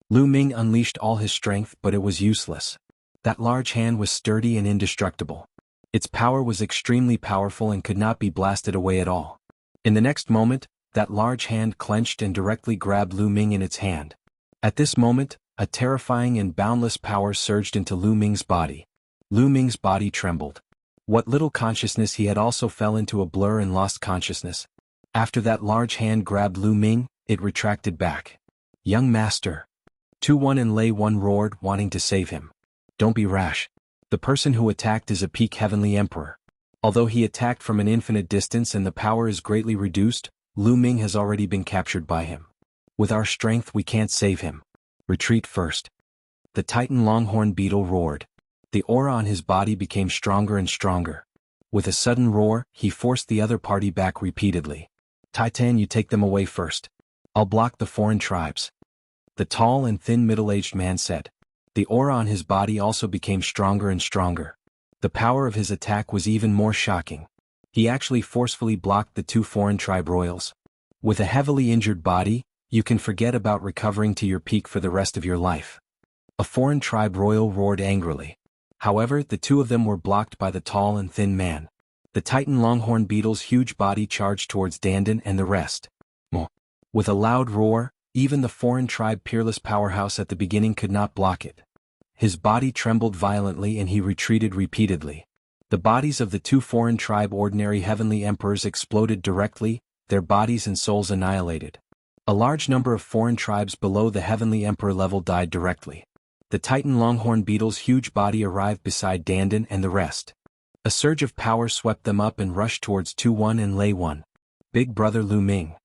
Lu Ming unleashed all his strength, but it was useless. That large hand was sturdy and indestructible. Its power was extremely powerful and could not be blasted away at all. In the next moment, that large hand clenched and directly grabbed Lu Ming in its hand. At this moment, a terrifying and boundless power surged into Lu Ming's body. Lu Ming's body trembled. What little consciousness he had also fell into a blur and lost consciousness. After that large hand grabbed Lu Ming, it retracted back. "Young master." Tu-1 and Lei-1 roared, wanting to save him. "Don't be rash. The person who attacked is a peak Heavenly Emperor. Although he attacked from an infinite distance and the power is greatly reduced, Lu Ming has already been captured by him. With our strength we can't save him. Retreat first." The Titan Longhorn Beetle roared. The aura on his body became stronger and stronger. With a sudden roar, he forced the other party back repeatedly. "Titan, you take them away first. I'll block the foreign tribes," the tall and thin middle-aged man said. The aura on his body also became stronger and stronger. The power of his attack was even more shocking. He actually forcefully blocked the 2 foreign tribe royals. With a heavily injured body, you can forget about recovering to your peak for the rest of your life. A foreign tribe royal roared angrily. However, the 2 of them were blocked by the tall and thin man. The Titan Longhorn Beetle's huge body charged towards Dandan and the rest. With a loud roar, even the foreign tribe peerless powerhouse at the beginning could not block it. His body trembled violently and he retreated repeatedly. The bodies of the 2 foreign tribe ordinary Heavenly Emperors exploded directly, their bodies and souls annihilated. A large number of foreign tribes below the Heavenly Emperor level died directly. The Titan Longhorn Beetle's huge body arrived beside Dandan and the rest. A surge of power swept them up and rushed towards 2-1 and Lei 1. Big brother Lu Ming.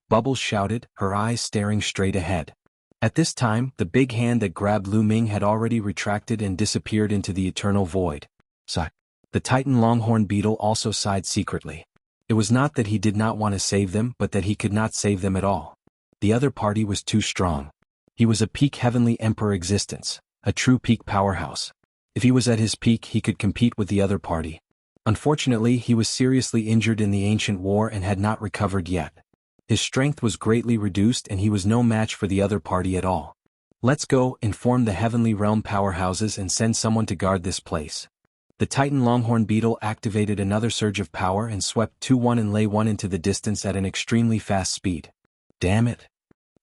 Bubbles shouted, her eyes staring straight ahead. At this time, the big hand that grabbed Lu Ming had already retracted and disappeared into the eternal void. Sigh. The Titan Longhorn Beetle also sighed secretly. It was not that he did not want to save them, but that he could not save them at all. The other party was too strong. He was a peak heavenly emperor existence, a true peak powerhouse. If he was at his peak, he could compete with the other party. Unfortunately, he was seriously injured in the ancient war and had not recovered yet. His strength was greatly reduced and he was no match for the other party at all. Let's go, inform the heavenly realm powerhouses and send someone to guard this place. The Titan Longhorn Beetle activated another surge of power and swept 2-1 and Lei 1 into the distance at an extremely fast speed. Damn it!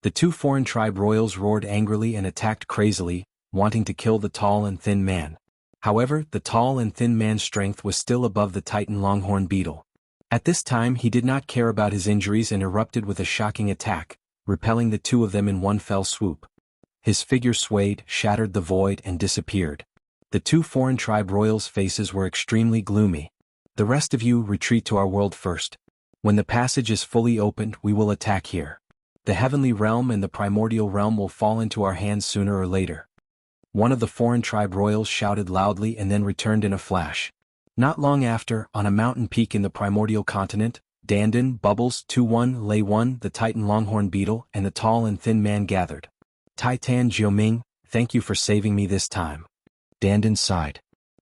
The two foreign tribe royals roared angrily and attacked crazily, wanting to kill the tall and thin man. However, the tall and thin man's strength was still above the Titan Longhorn Beetle. At this time he did not care about his injuries and erupted with a shocking attack, repelling the two of them in one fell swoop. His figure swayed, shattered the void and disappeared. The two foreign tribe royals' faces were extremely gloomy. The rest of you retreat to our world first. When the passage is fully opened, we will attack here. The heavenly realm and the primordial realm will fall into our hands sooner or later. One of the foreign tribe royals shouted loudly and then returned in a flash. Not long after, on a mountain peak in the primordial continent, Dandan, Bubbles, 2-1, Lei 1, the Titan Longhorn Beetle, and the tall and thin man gathered. Titan Jiuming, thank you for saving me this time. Dandan sighed.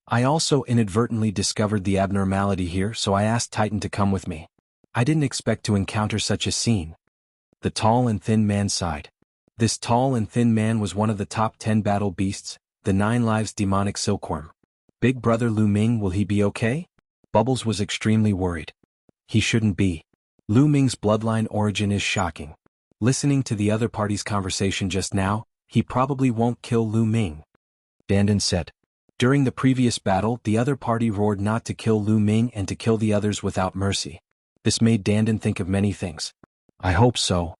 I also inadvertently discovered the abnormality here, so I asked Titan to come with me. I didn't expect to encounter such a scene. The tall and thin man sighed. This tall and thin man was one of the top 10 battle beasts, the 9 lives demonic silkworm. Big brother Lu Ming, will he be okay? Bubbles was extremely worried. He shouldn't be. Lu Ming's bloodline origin is shocking. Listening to the other party's conversation just now, he probably won't kill Lu Ming. Dandan said. During the previous battle, the other party roared not to kill Lu Ming and to kill the others without mercy. This made Dandan think of many things. I hope so.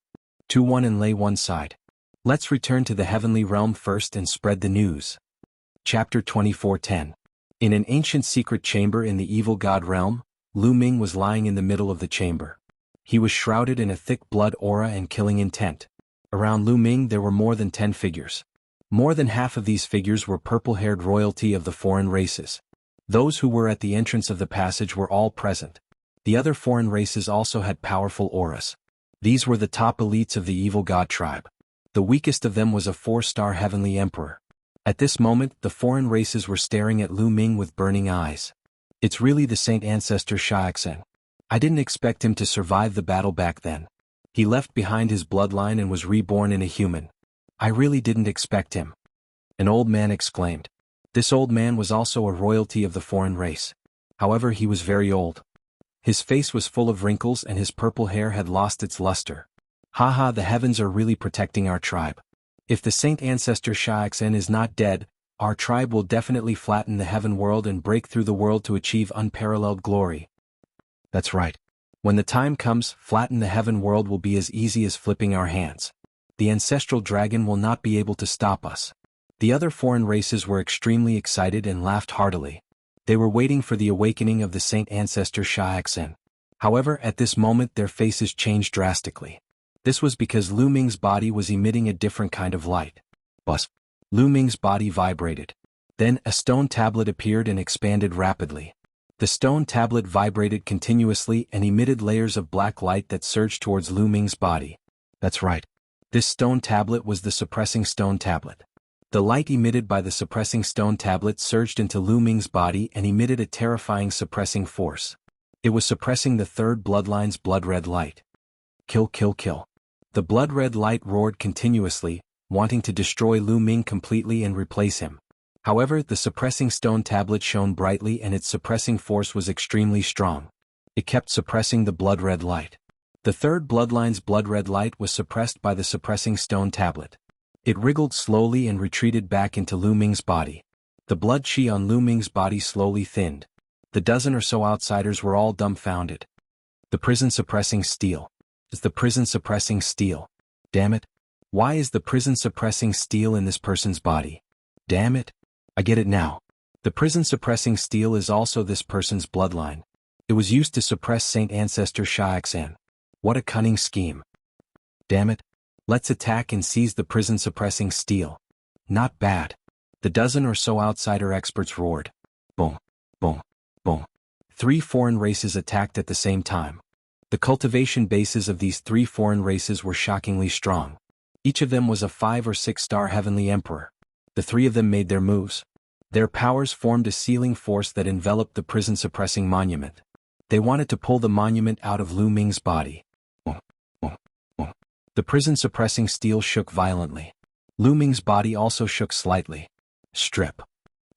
2-1 and Lei 1 sighed. Let's return to the heavenly realm first and spread the news. Chapter 24:10. In an ancient secret chamber in the evil god realm, Lu Ming was lying in the middle of the chamber. He was shrouded in a thick blood aura and killing intent. Around Lu Ming there were more than 10 figures. More than half of these figures were purple-haired royalty of the foreign races. Those who were at the entrance of the passage were all present. The other foreign races also had powerful auras. These were the top elites of the evil god tribe. The weakest of them was a 4-star heavenly emperor. At this moment, the foreign races were staring at Lu Ming with burning eyes. It's really the Saint Ancestor Xiaoxin. I didn't expect him to survive the battle back then. He left behind his bloodline and was reborn in a human. I really didn't expect him. An old man exclaimed. This old man was also a royalty of the foreign race. However, he was very old. His face was full of wrinkles and his purple hair had lost its luster. Haha, the heavens are really protecting our tribe. If the Saint Ancestor Xiaoxin is not dead, our tribe will definitely flatten the heaven world and break through the world to achieve unparalleled glory. That's right. When the time comes, flatten the heaven world will be as easy as flipping our hands. The ancestral dragon will not be able to stop us. The other foreign races were extremely excited and laughed heartily. They were waiting for the awakening of the Saint Ancestor Xiaoxin. However, at this moment their faces changed drastically. This was because Lu Ming's body was emitting a different kind of light. Buzz. Lu Ming's body vibrated. Then a stone tablet appeared and expanded rapidly. The stone tablet vibrated continuously and emitted layers of black light that surged towards Lu Ming's body. That's right. This stone tablet was the suppressing stone tablet. The light emitted by the suppressing stone tablet surged into Lu Ming's body and emitted a terrifying suppressing force. It was suppressing the third bloodline's blood-red light. Kill, kill, kill. The blood-red light roared continuously, wanting to destroy Lu Ming completely and replace him. However, the suppressing stone tablet shone brightly and its suppressing force was extremely strong. It kept suppressing the blood-red light. The third bloodline's blood-red light was suppressed by the suppressing stone tablet. It wriggled slowly and retreated back into Lu Ming's body. The blood chi on Lu Ming's body slowly thinned. The dozen or so outsiders were all dumbfounded. The prison suppressing steel. Is the prison suppressing steel? Damn it. Why is the prison suppressing steel in this person's body? Damn it. I get it now. The prison-suppressing steel is also this person's bloodline. It was used to suppress Saint Ancestor Shaxan. What a cunning scheme. Damn it. Let's attack and seize the prison-suppressing steel. Not bad. The dozen or so outsider experts roared. Boom, boom, boom. 3 foreign races attacked at the same time. The cultivation bases of these 3 foreign races were shockingly strong. Each of them was a 5 or 6-star heavenly emperor. The 3 of them made their moves. Their powers formed a sealing force that enveloped the prison-suppressing monument. They wanted to pull the monument out of Lu Ming's body. The prison-suppressing steel shook violently. Lu Ming's body also shook slightly. Strip.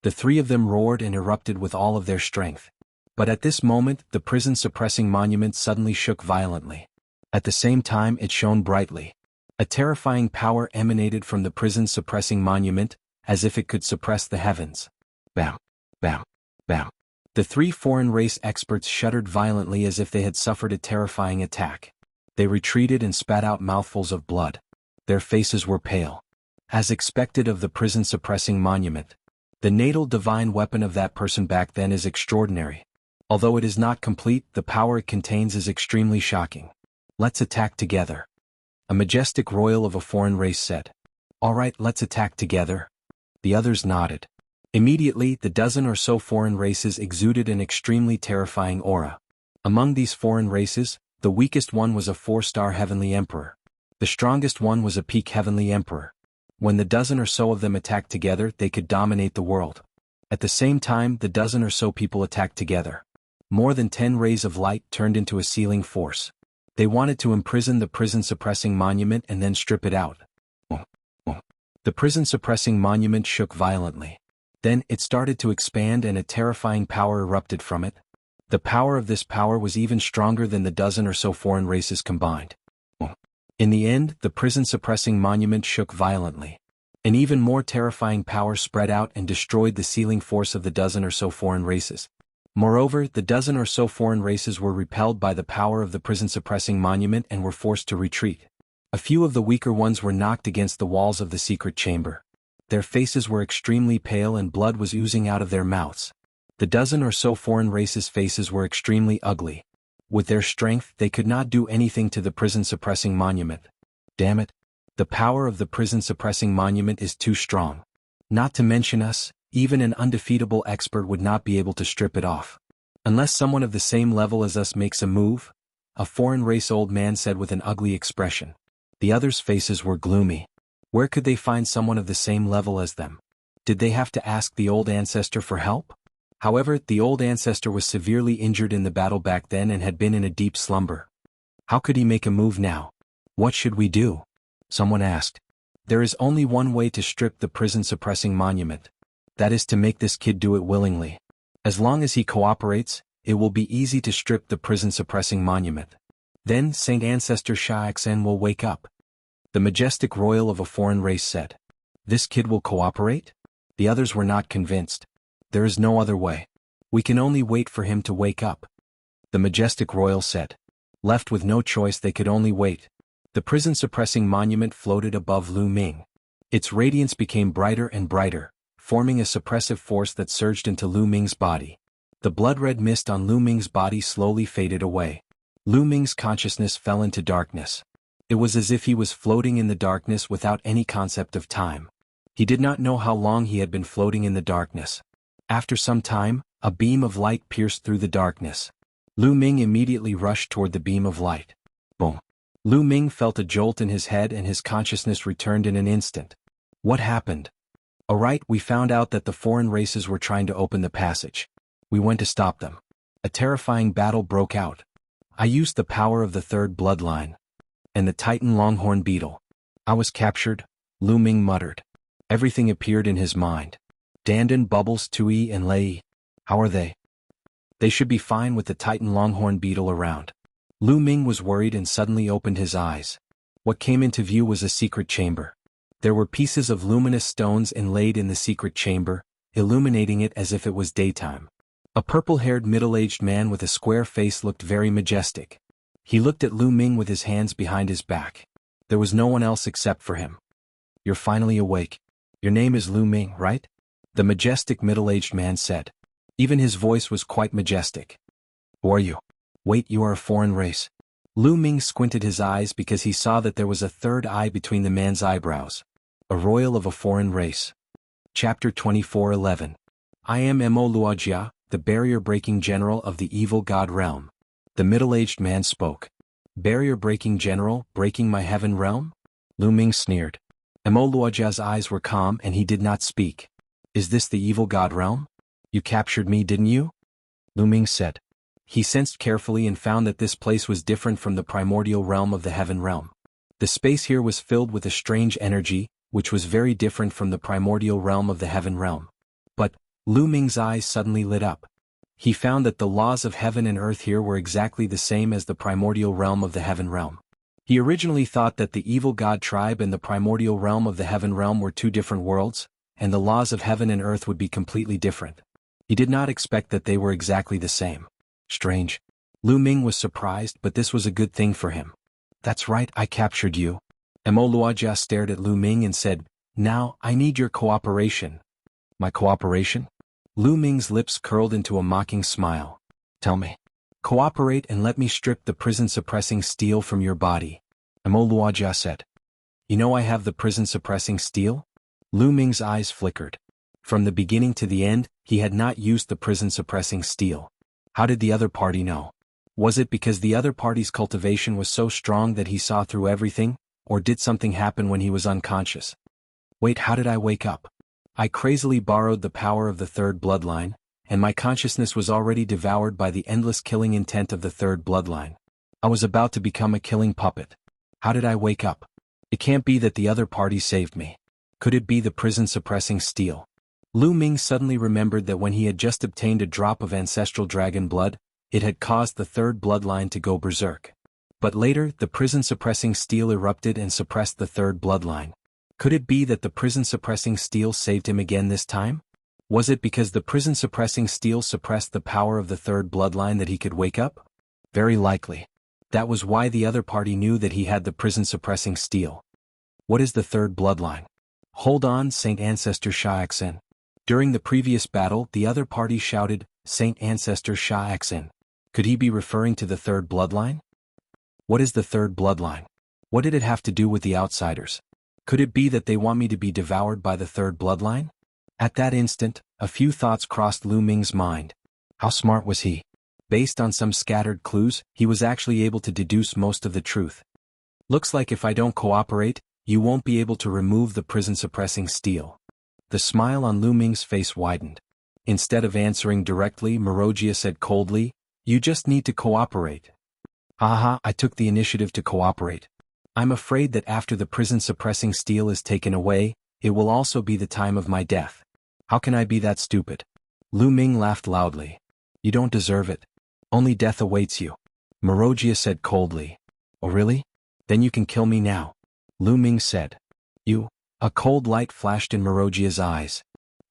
The 3 of them roared and erupted with all of their strength. But at this moment, the prison-suppressing monument suddenly shook violently. At the same time, it shone brightly. A terrifying power emanated from the prison-suppressing monument, as if it could suppress the heavens. Bam, bam, bam. The 3 foreign race experts shuddered violently as if they had suffered a terrifying attack. They retreated and spat out mouthfuls of blood. Their faces were pale. As expected of the prison-suppressing monument. The natal divine weapon of that person back then is extraordinary. Although it is not complete, the power it contains is extremely shocking. Let's attack together. A majestic royal of a foreign race said. All right, let's attack together. The others nodded. Immediately, the dozen or so foreign races exuded an extremely terrifying aura. Among these foreign races, the weakest one was a 4-star heavenly emperor. The strongest one was a peak heavenly emperor. When the dozen or so of them attacked together, they could dominate the world. At the same time, the dozen or so people attacked together. More than 10 rays of light turned into a sealing force. They wanted to imprison the prison-suppressing monument and then strip it out. The prison-suppressing monument shook violently. Then, it started to expand and a terrifying power erupted from it. The power of this power was even stronger than the dozen or so foreign races combined. In the end, the prison-suppressing monument shook violently. An even more terrifying power spread out and destroyed the sealing force of the dozen or so foreign races. Moreover, the dozen or so foreign races were repelled by the power of the prison-suppressing monument and were forced to retreat. A few of the weaker ones were knocked against the walls of the secret chamber. Their faces were extremely pale and blood was oozing out of their mouths. The dozen or so foreign races' faces were extremely ugly. With their strength, they could not do anything to the prison-suppressing monument. Damn it. The power of the prison-suppressing monument is too strong. Not to mention us, even an undefeatable expert would not be able to strip it off. Unless someone of the same level as us makes a move, a foreign race old man said with an ugly expression. The others' faces were gloomy. Where could they find someone of the same level as them? Did they have to ask the old ancestor for help? However, the old ancestor was severely injured in the battle back then and had been in a deep slumber. How could he make a move now? What should we do? Someone asked. There is only one way to strip the prison-suppressing monument. That is to make this kid do it willingly. As long as he cooperates, it will be easy to strip the prison-suppressing monument. Then Saint Ancestor Shaxan will wake up. The majestic royal of a foreign race said. This kid will cooperate? The others were not convinced. There is no other way. We can only wait for him to wake up. The majestic royal said. Left with no choice, they could only wait. The prison-suppressing monument floated above Lu Ming. Its radiance became brighter and brighter, forming a suppressive force that surged into Lu Ming's body. The blood-red mist on Lu Ming's body slowly faded away. Lu Ming's consciousness fell into darkness. It was as if he was floating in the darkness without any concept of time. He did not know how long he had been floating in the darkness. After some time, a beam of light pierced through the darkness. Lu Ming immediately rushed toward the beam of light. Boom. Lu Ming felt a jolt in his head and his consciousness returned in an instant. What happened? Alright, we found out that the foreign races were trying to open the passage. We went to stop them. A terrifying battle broke out. I used the power of the third bloodline. And the Titan Longhorn Beetle. I was captured, Lu Ming muttered. Everything appeared in his mind. Dandan, Bubbles, Tui, and Lei. How are they? They should be fine with the Titan Longhorn Beetle around. Lu Ming was worried and suddenly opened his eyes. What came into view was a secret chamber. There were pieces of luminous stones inlaid in the secret chamber, illuminating it as if it was daytime. A purple-haired middle-aged man with a square face looked very majestic. He looked at Lu Ming with his hands behind his back. There was no one else except for him. You're finally awake. Your name is Lu Ming, right? The majestic middle-aged man said. Even his voice was quite majestic. Who are you? Wait, you are a foreign race. Lu Ming squinted his eyes because he saw that there was a third eye between the man's eyebrows. A royal of a foreign race. Chapter 24:11. I am Mo Luojia, the barrier-breaking general of the evil god realm. The middle-aged man spoke. Barrier-breaking general, breaking my heaven realm? Lu Ming sneered. Mo Luojia's eyes were calm and he did not speak. Is this the evil god realm? You captured me, didn't you? Lu Ming said. He sensed carefully and found that this place was different from the primordial realm of the heaven realm. The space here was filled with a strange energy, which was very different from the primordial realm of the heaven realm. But, Lu Ming's eyes suddenly lit up. He found that the laws of heaven and earth here were exactly the same as the primordial realm of the heaven realm. He originally thought that the evil god tribe and the primordial realm of the heaven realm were two different worlds, and the laws of heaven and earth would be completely different. He did not expect that they were exactly the same. Strange. Lu Ming was surprised, but this was a good thing for him. That's right, I captured you. Mo Luojia stared at Lu Ming and said, Now, I need your cooperation. My cooperation? Lu Ming's lips curled into a mocking smile. Tell me. Cooperate and let me strip the prison-suppressing steel from your body. Mo Luojia said. You know I have the prison-suppressing steel? Lu Ming's eyes flickered. From the beginning to the end, he had not used the prison-suppressing steel. How did the other party know? Was it because the other party's cultivation was so strong that he saw through everything, or did something happen when he was unconscious? Wait, how did I wake up? I crazily borrowed the power of the third bloodline, and my consciousness was already devoured by the endless killing intent of the third bloodline. I was about to become a killing puppet. How did I wake up? It can't be that the other party saved me. Could it be the prison-suppressing steel? Lu Ming suddenly remembered that when he had just obtained a drop of ancestral dragon blood, it had caused the third bloodline to go berserk. But later, the prison-suppressing steel erupted and suppressed the third bloodline. Could it be that the prison-suppressing steel saved him again this time? Was it because the prison-suppressing steel suppressed the power of the third bloodline that he could wake up? Very likely. That was why the other party knew that he had the prison-suppressing steel. What is the third bloodline? Hold on, Saint Ancestor Sha-Xen. During the previous battle, the other party shouted, Saint Ancestor Sha-Xen. Could he be referring to the third bloodline? What is the third bloodline? What did it have to do with the outsiders? Could it be that they want me to be devoured by the third bloodline? At that instant, a few thoughts crossed Lu Ming's mind. How smart was he? Based on some scattered clues, he was actually able to deduce most of the truth. Looks like if I don't cooperate, you won't be able to remove the prison-suppressing steel. The smile on Lu Ming's face widened. Instead of answering directly, Marojia said coldly, You just need to cooperate. Haha, I took the initiative to cooperate. I'm afraid that after the prison-suppressing steel is taken away, it will also be the time of my death. How can I be that stupid? Lu Ming laughed loudly. You don't deserve it. Only death awaits you. Marojia said coldly. Oh really? Then you can kill me now. Lu Ming said. You. A cold light flashed in Marojia's eyes.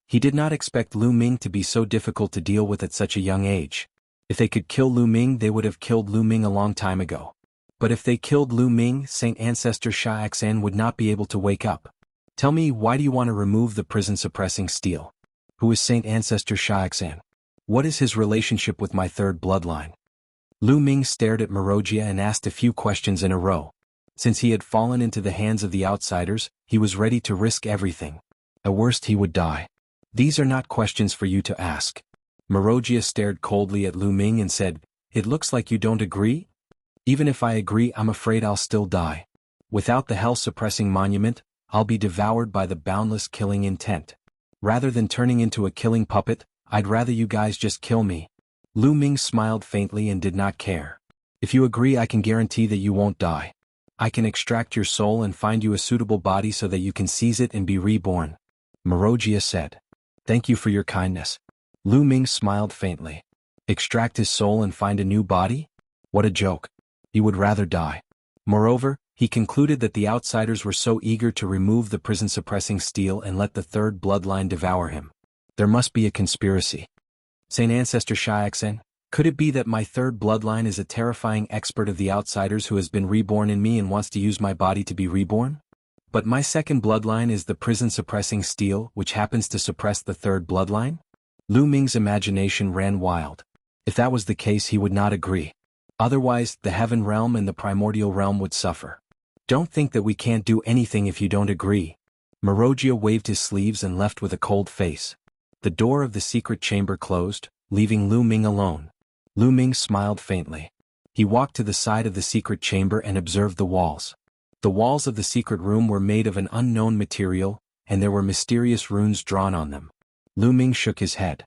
He did not expect Lu Ming to be so difficult to deal with at such a young age. If they could kill Lu Ming, they would have killed Lu Ming a long time ago. But if they killed Lu Ming, Saint Ancestor Sha-Xen would not be able to wake up. Tell me, why do you want to remove the prison-suppressing steel? Who is Saint Ancestor Sha-Xen? What is his relationship with my third bloodline? Lu Ming stared at Marojia and asked a few questions in a row. Since he had fallen into the hands of the outsiders, he was ready to risk everything. At worst he would die. These are not questions for you to ask. Marojia stared coldly at Lu Ming and said, It looks like you don't agree? Even if I agree, I'm afraid I'll still die. Without the hell-suppressing monument, I'll be devoured by the boundless killing intent. Rather than turning into a killing puppet, I'd rather you guys just kill me. Lu Ming smiled faintly and did not care. If you agree, I can guarantee that you won't die. I can extract your soul and find you a suitable body so that you can seize it and be reborn. Marojia said. Thank you for your kindness. Lu Ming smiled faintly. Extract his soul and find a new body? What a joke. He would rather die. Moreover, he concluded that the outsiders were so eager to remove the prison-suppressing steel and let the third bloodline devour him. There must be a conspiracy. Saint Ancestor Sha-Xen, could it be that my third bloodline is a terrifying expert of the outsiders who has been reborn in me and wants to use my body to be reborn? But my second bloodline is the prison-suppressing steel, which happens to suppress the third bloodline? Lu Ming's imagination ran wild. If that was the case, he would not agree. Otherwise, the heaven realm and the primordial realm would suffer. Don't think that we can't do anything if you don't agree. Marojia waved his sleeves and left with a cold face. The door of the secret chamber closed, leaving Lu Ming alone. Lu Ming smiled faintly. He walked to the side of the secret chamber and observed the walls. The walls of the secret room were made of an unknown material, and there were mysterious runes drawn on them. Lu Ming shook his head.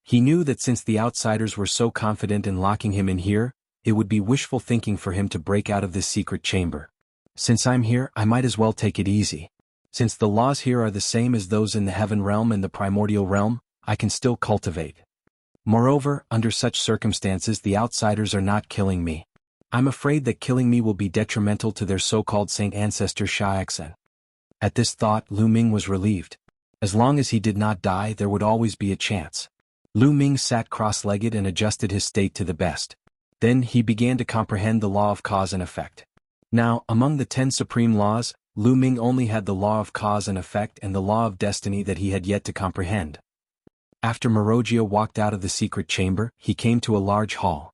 He knew that since the outsiders were so confident in locking him in here, it would be wishful thinking for him to break out of this secret chamber. Since I'm here, I might as well take it easy. Since the laws here are the same as those in the heaven realm and the primordial realm, I can still cultivate. Moreover, under such circumstances, the outsiders are not killing me. I'm afraid that killing me will be detrimental to their so-called saint ancestor Xiaoxan. At this thought, Lu Ming was relieved. As long as he did not die, there would always be a chance. Lu Ming sat cross-legged and adjusted his state to the best. Then he began to comprehend the law of cause and effect. Now, among the 10 supreme laws, Lu Ming only had the law of cause and effect and the law of destiny that he had yet to comprehend. After Marojia walked out of the secret chamber, he came to a large hall.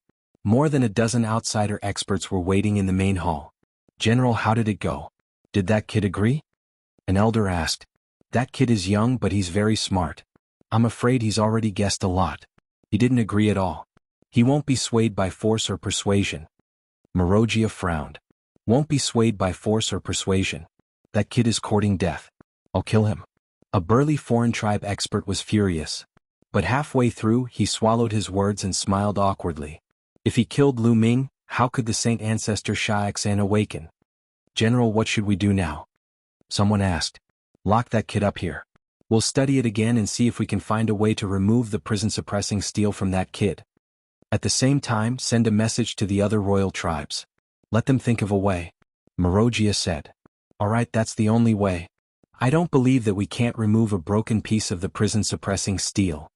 More than a dozen outsider experts were waiting in the main hall. General, how did it go? Did that kid agree? An elder asked. That kid is young, but he's very smart. I'm afraid he's already guessed a lot. He didn't agree at all. He won't be swayed by force or persuasion. Marojia frowned. Won't be swayed by force or persuasion. That kid is courting death. I'll kill him. A burly foreign tribe expert was furious. But halfway through, he swallowed his words and smiled awkwardly. If he killed Lu Ming, how could the saint ancestor Xiaoxan awaken? General, what should we do now? Someone asked. Lock that kid up here. We'll study it again and see if we can find a way to remove the prison-suppressing steel from that kid. At the same time, send a message to the other royal tribes. Let them think of a way. Marojia said. All right, that's the only way. I don't believe that we can't remove a broken piece of the prison-suppressing steel.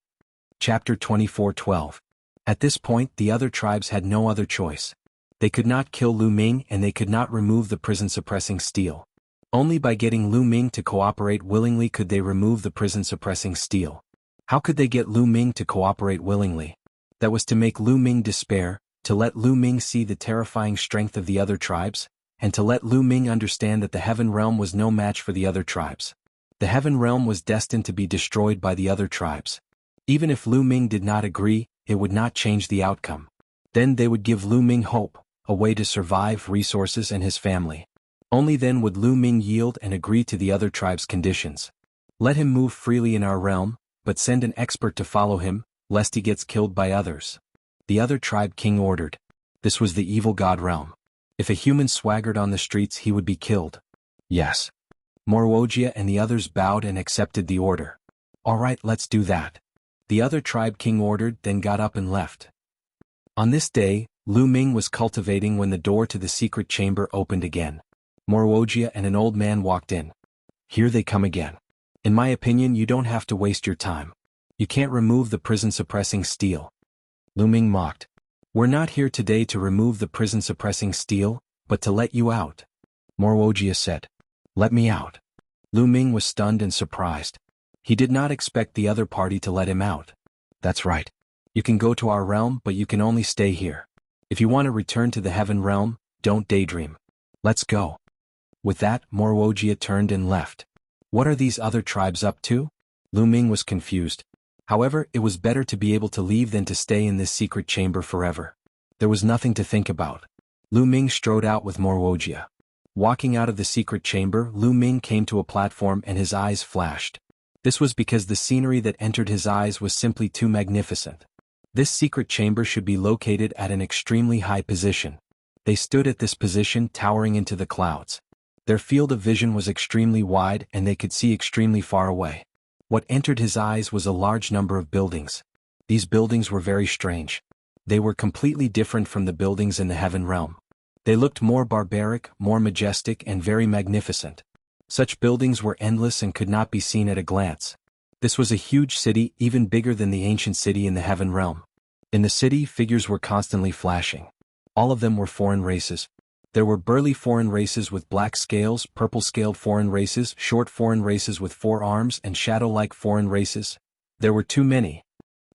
Chapter 24:12. At this point, the other tribes had no other choice. They could not kill Lu Ming and they could not remove the prison-suppressing steel. Only by getting Lu Ming to cooperate willingly could they remove the prison-suppressing steel. How could they get Lu Ming to cooperate willingly? That was to make Lu Ming despair, to let Lu Ming see the terrifying strength of the other tribes, and to let Lu Ming understand that the heaven realm was no match for the other tribes. The heaven realm was destined to be destroyed by the other tribes. Even if Lu Ming did not agree, it would not change the outcome. Then they would give Lu Ming hope, a way to survive, resources, and his family. Only then would Lu Ming yield and agree to the other tribe's conditions. Let him move freely in our realm, but send an expert to follow him, lest he gets killed by others. The other tribe king ordered. This was the evil god realm. If a human swaggered on the streets, he would be killed. Yes. Marojia and the others bowed and accepted the order. All right, let's do that. The other tribe king ordered, then got up and left. On this day, Lu Ming was cultivating when the door to the secret chamber opened again. Marojia and an old man walked in. Here they come again. In my opinion, you don't have to waste your time. You can't remove the prison-suppressing steel. Lu Ming mocked. We're not here today to remove the prison-suppressing steel, but to let you out. Marojia said. Let me out. Lu Ming was stunned and surprised. He did not expect the other party to let him out. That's right. You can go to our realm, but you can only stay here. If you want to return to the heaven realm, don't daydream. Let's go. With that, Marojia turned and left. What are these other tribes up to? Lu Ming was confused. However, it was better to be able to leave than to stay in this secret chamber forever. There was nothing to think about. Lu Ming strode out with Marojia. Walking out of the secret chamber, Lu Ming came to a platform and his eyes flashed. This was because the scenery that entered his eyes was simply too magnificent. This secret chamber should be located at an extremely high position. They stood at this position, towering into the clouds. Their field of vision was extremely wide and they could see extremely far away. What entered his eyes was a large number of buildings. These buildings were very strange. They were completely different from the buildings in the heaven realm. They looked more barbaric, more majestic, and very magnificent. Such buildings were endless and could not be seen at a glance. This was a huge city, even bigger than the ancient city in the heaven realm. In the city, figures were constantly flashing. All of them were foreign races. There were burly foreign races with black scales, purple-scaled foreign races, short foreign races with 4 arms, and shadow-like foreign races. There were too many.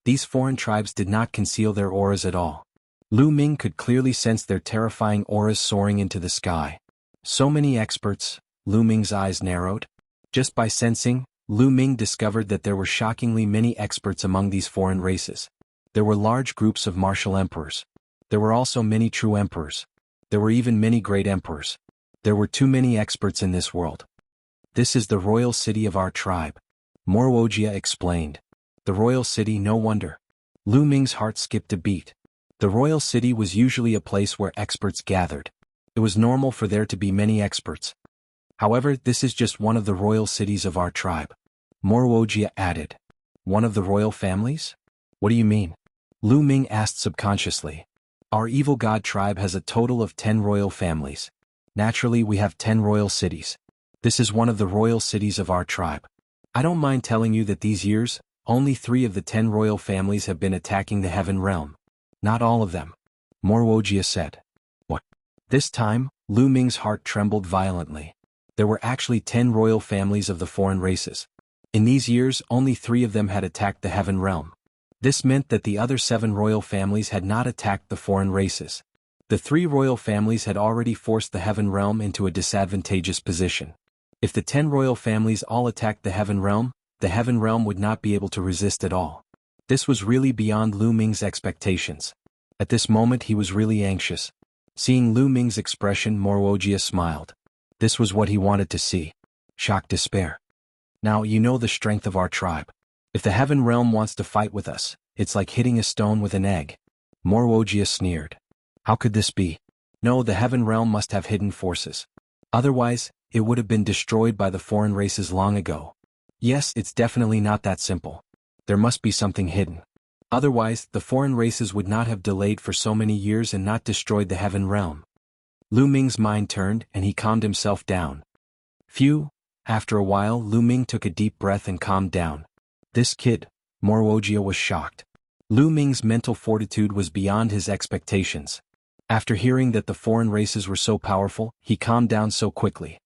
These foreign tribes did not conceal their auras at all. Lu Ming could clearly sense their terrifying auras soaring into the sky. So many experts. Lu Ming's eyes narrowed. Just by sensing, Lu Ming discovered that there were shockingly many experts among these foreign races. There were large groups of martial emperors. There were also many true emperors. There were even many great emperors. There were too many experts in this world. This is the royal city of our tribe. Wuxia explained. The royal city, no wonder. Lu Ming's heart skipped a beat. The royal city was usually a place where experts gathered. It was normal for there to be many experts. However, this is just one of the royal cities of our tribe. Wuxia added. One of the royal families? What do you mean? Lu Ming asked subconsciously. Our evil god tribe has a total of 10 royal families. Naturally, we have 10 royal cities. This is one of the royal cities of our tribe. I don't mind telling you that these years, only 3 of the 10 royal families have been attacking the heaven realm. Not all of them. Wuxia said. What? This time, Lu Ming's heart trembled violently. There were actually 10 royal families of the foreign races. In these years, only 3 of them had attacked the heaven realm. This meant that the other 7 royal families had not attacked the foreign races. The 3 royal families had already forced the heaven realm into a disadvantageous position. If the 10 royal families all attacked the heaven realm would not be able to resist at all. This was really beyond Lu Ming's expectations. At this moment he was really anxious. Seeing Lu Ming's expression, Wuxia smiled. This was what he wanted to see. Shocked despair. Now you know the strength of our tribe. If the heaven realm wants to fight with us, it's like hitting a stone with an egg. Wuxia sneered. How could this be? No, the heaven realm must have hidden forces. Otherwise, it would have been destroyed by the foreign races long ago. Yes, it's definitely not that simple. There must be something hidden. Otherwise, the foreign races would not have delayed for so many years and not destroyed the heaven realm. Lu Ming's mind turned and he calmed himself down. Phew. After a while, Lu Ming took a deep breath and calmed down. This kid, Wuxia was shocked. Lu Ming's mental fortitude was beyond his expectations. After hearing that the foreign races were so powerful, he calmed down so quickly.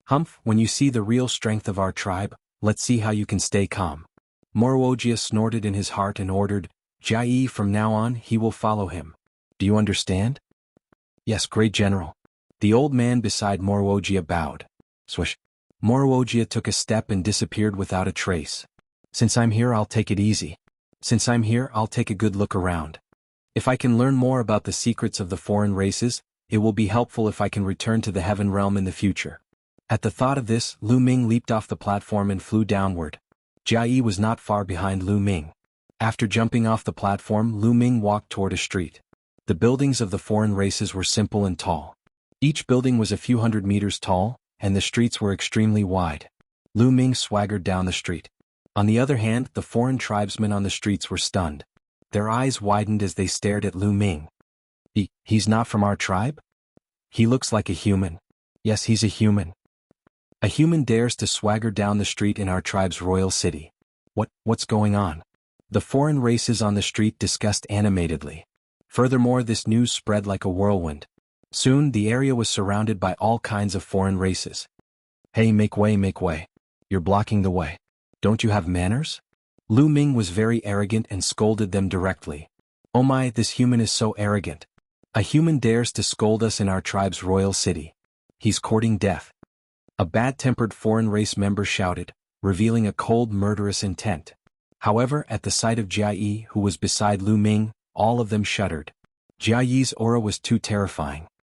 Humph, when you see the real strength of our tribe, let's see how you can stay calm. Wuxia snorted in his heart and ordered, Jai, from now on he will follow him. Do you understand? Yes, great general. The old man beside Wuxia bowed. Swish. Wuxia took a step and disappeared without a trace. Since I'm here, I'll take it easy. Since I'm here, I'll take a good look around. If I can learn more about the secrets of the foreign races, it will be helpful if I can return to the heaven realm in the future. At the thought of this, Lu Ming leaped off the platform and flew downward. Jia was not far behind Lu Ming. After jumping off the platform, Lu Ming walked toward a street. The buildings of the foreign races were simple and tall. Each building was a few hundred meters tall, and the streets were extremely wide. Lu Ming swaggered down the street. On the other hand, the foreign tribesmen on the streets were stunned. Their eyes widened as they stared at Lu Ming. He's not from our tribe? He looks like a human. Yes, he's a human. A human dares to swagger down the street in our tribe's royal city. What's going on? The foreign races on the street discussed animatedly. Furthermore, this news spread like a whirlwind. Soon, the area was surrounded by all kinds of foreign races. Hey, make way, make way. You're blocking the way. Don't you have manners? Lu Ming was very arrogant and scolded them directly. Oh my, this human is so arrogant. A human dares to scold us in our tribe's royal city. He's courting death. A bad-tempered foreign race member shouted, revealing a cold, murderous intent. However, at the sight of Jia, who was beside Lu Ming, all of them shuddered. Jia's aura was too terrifying.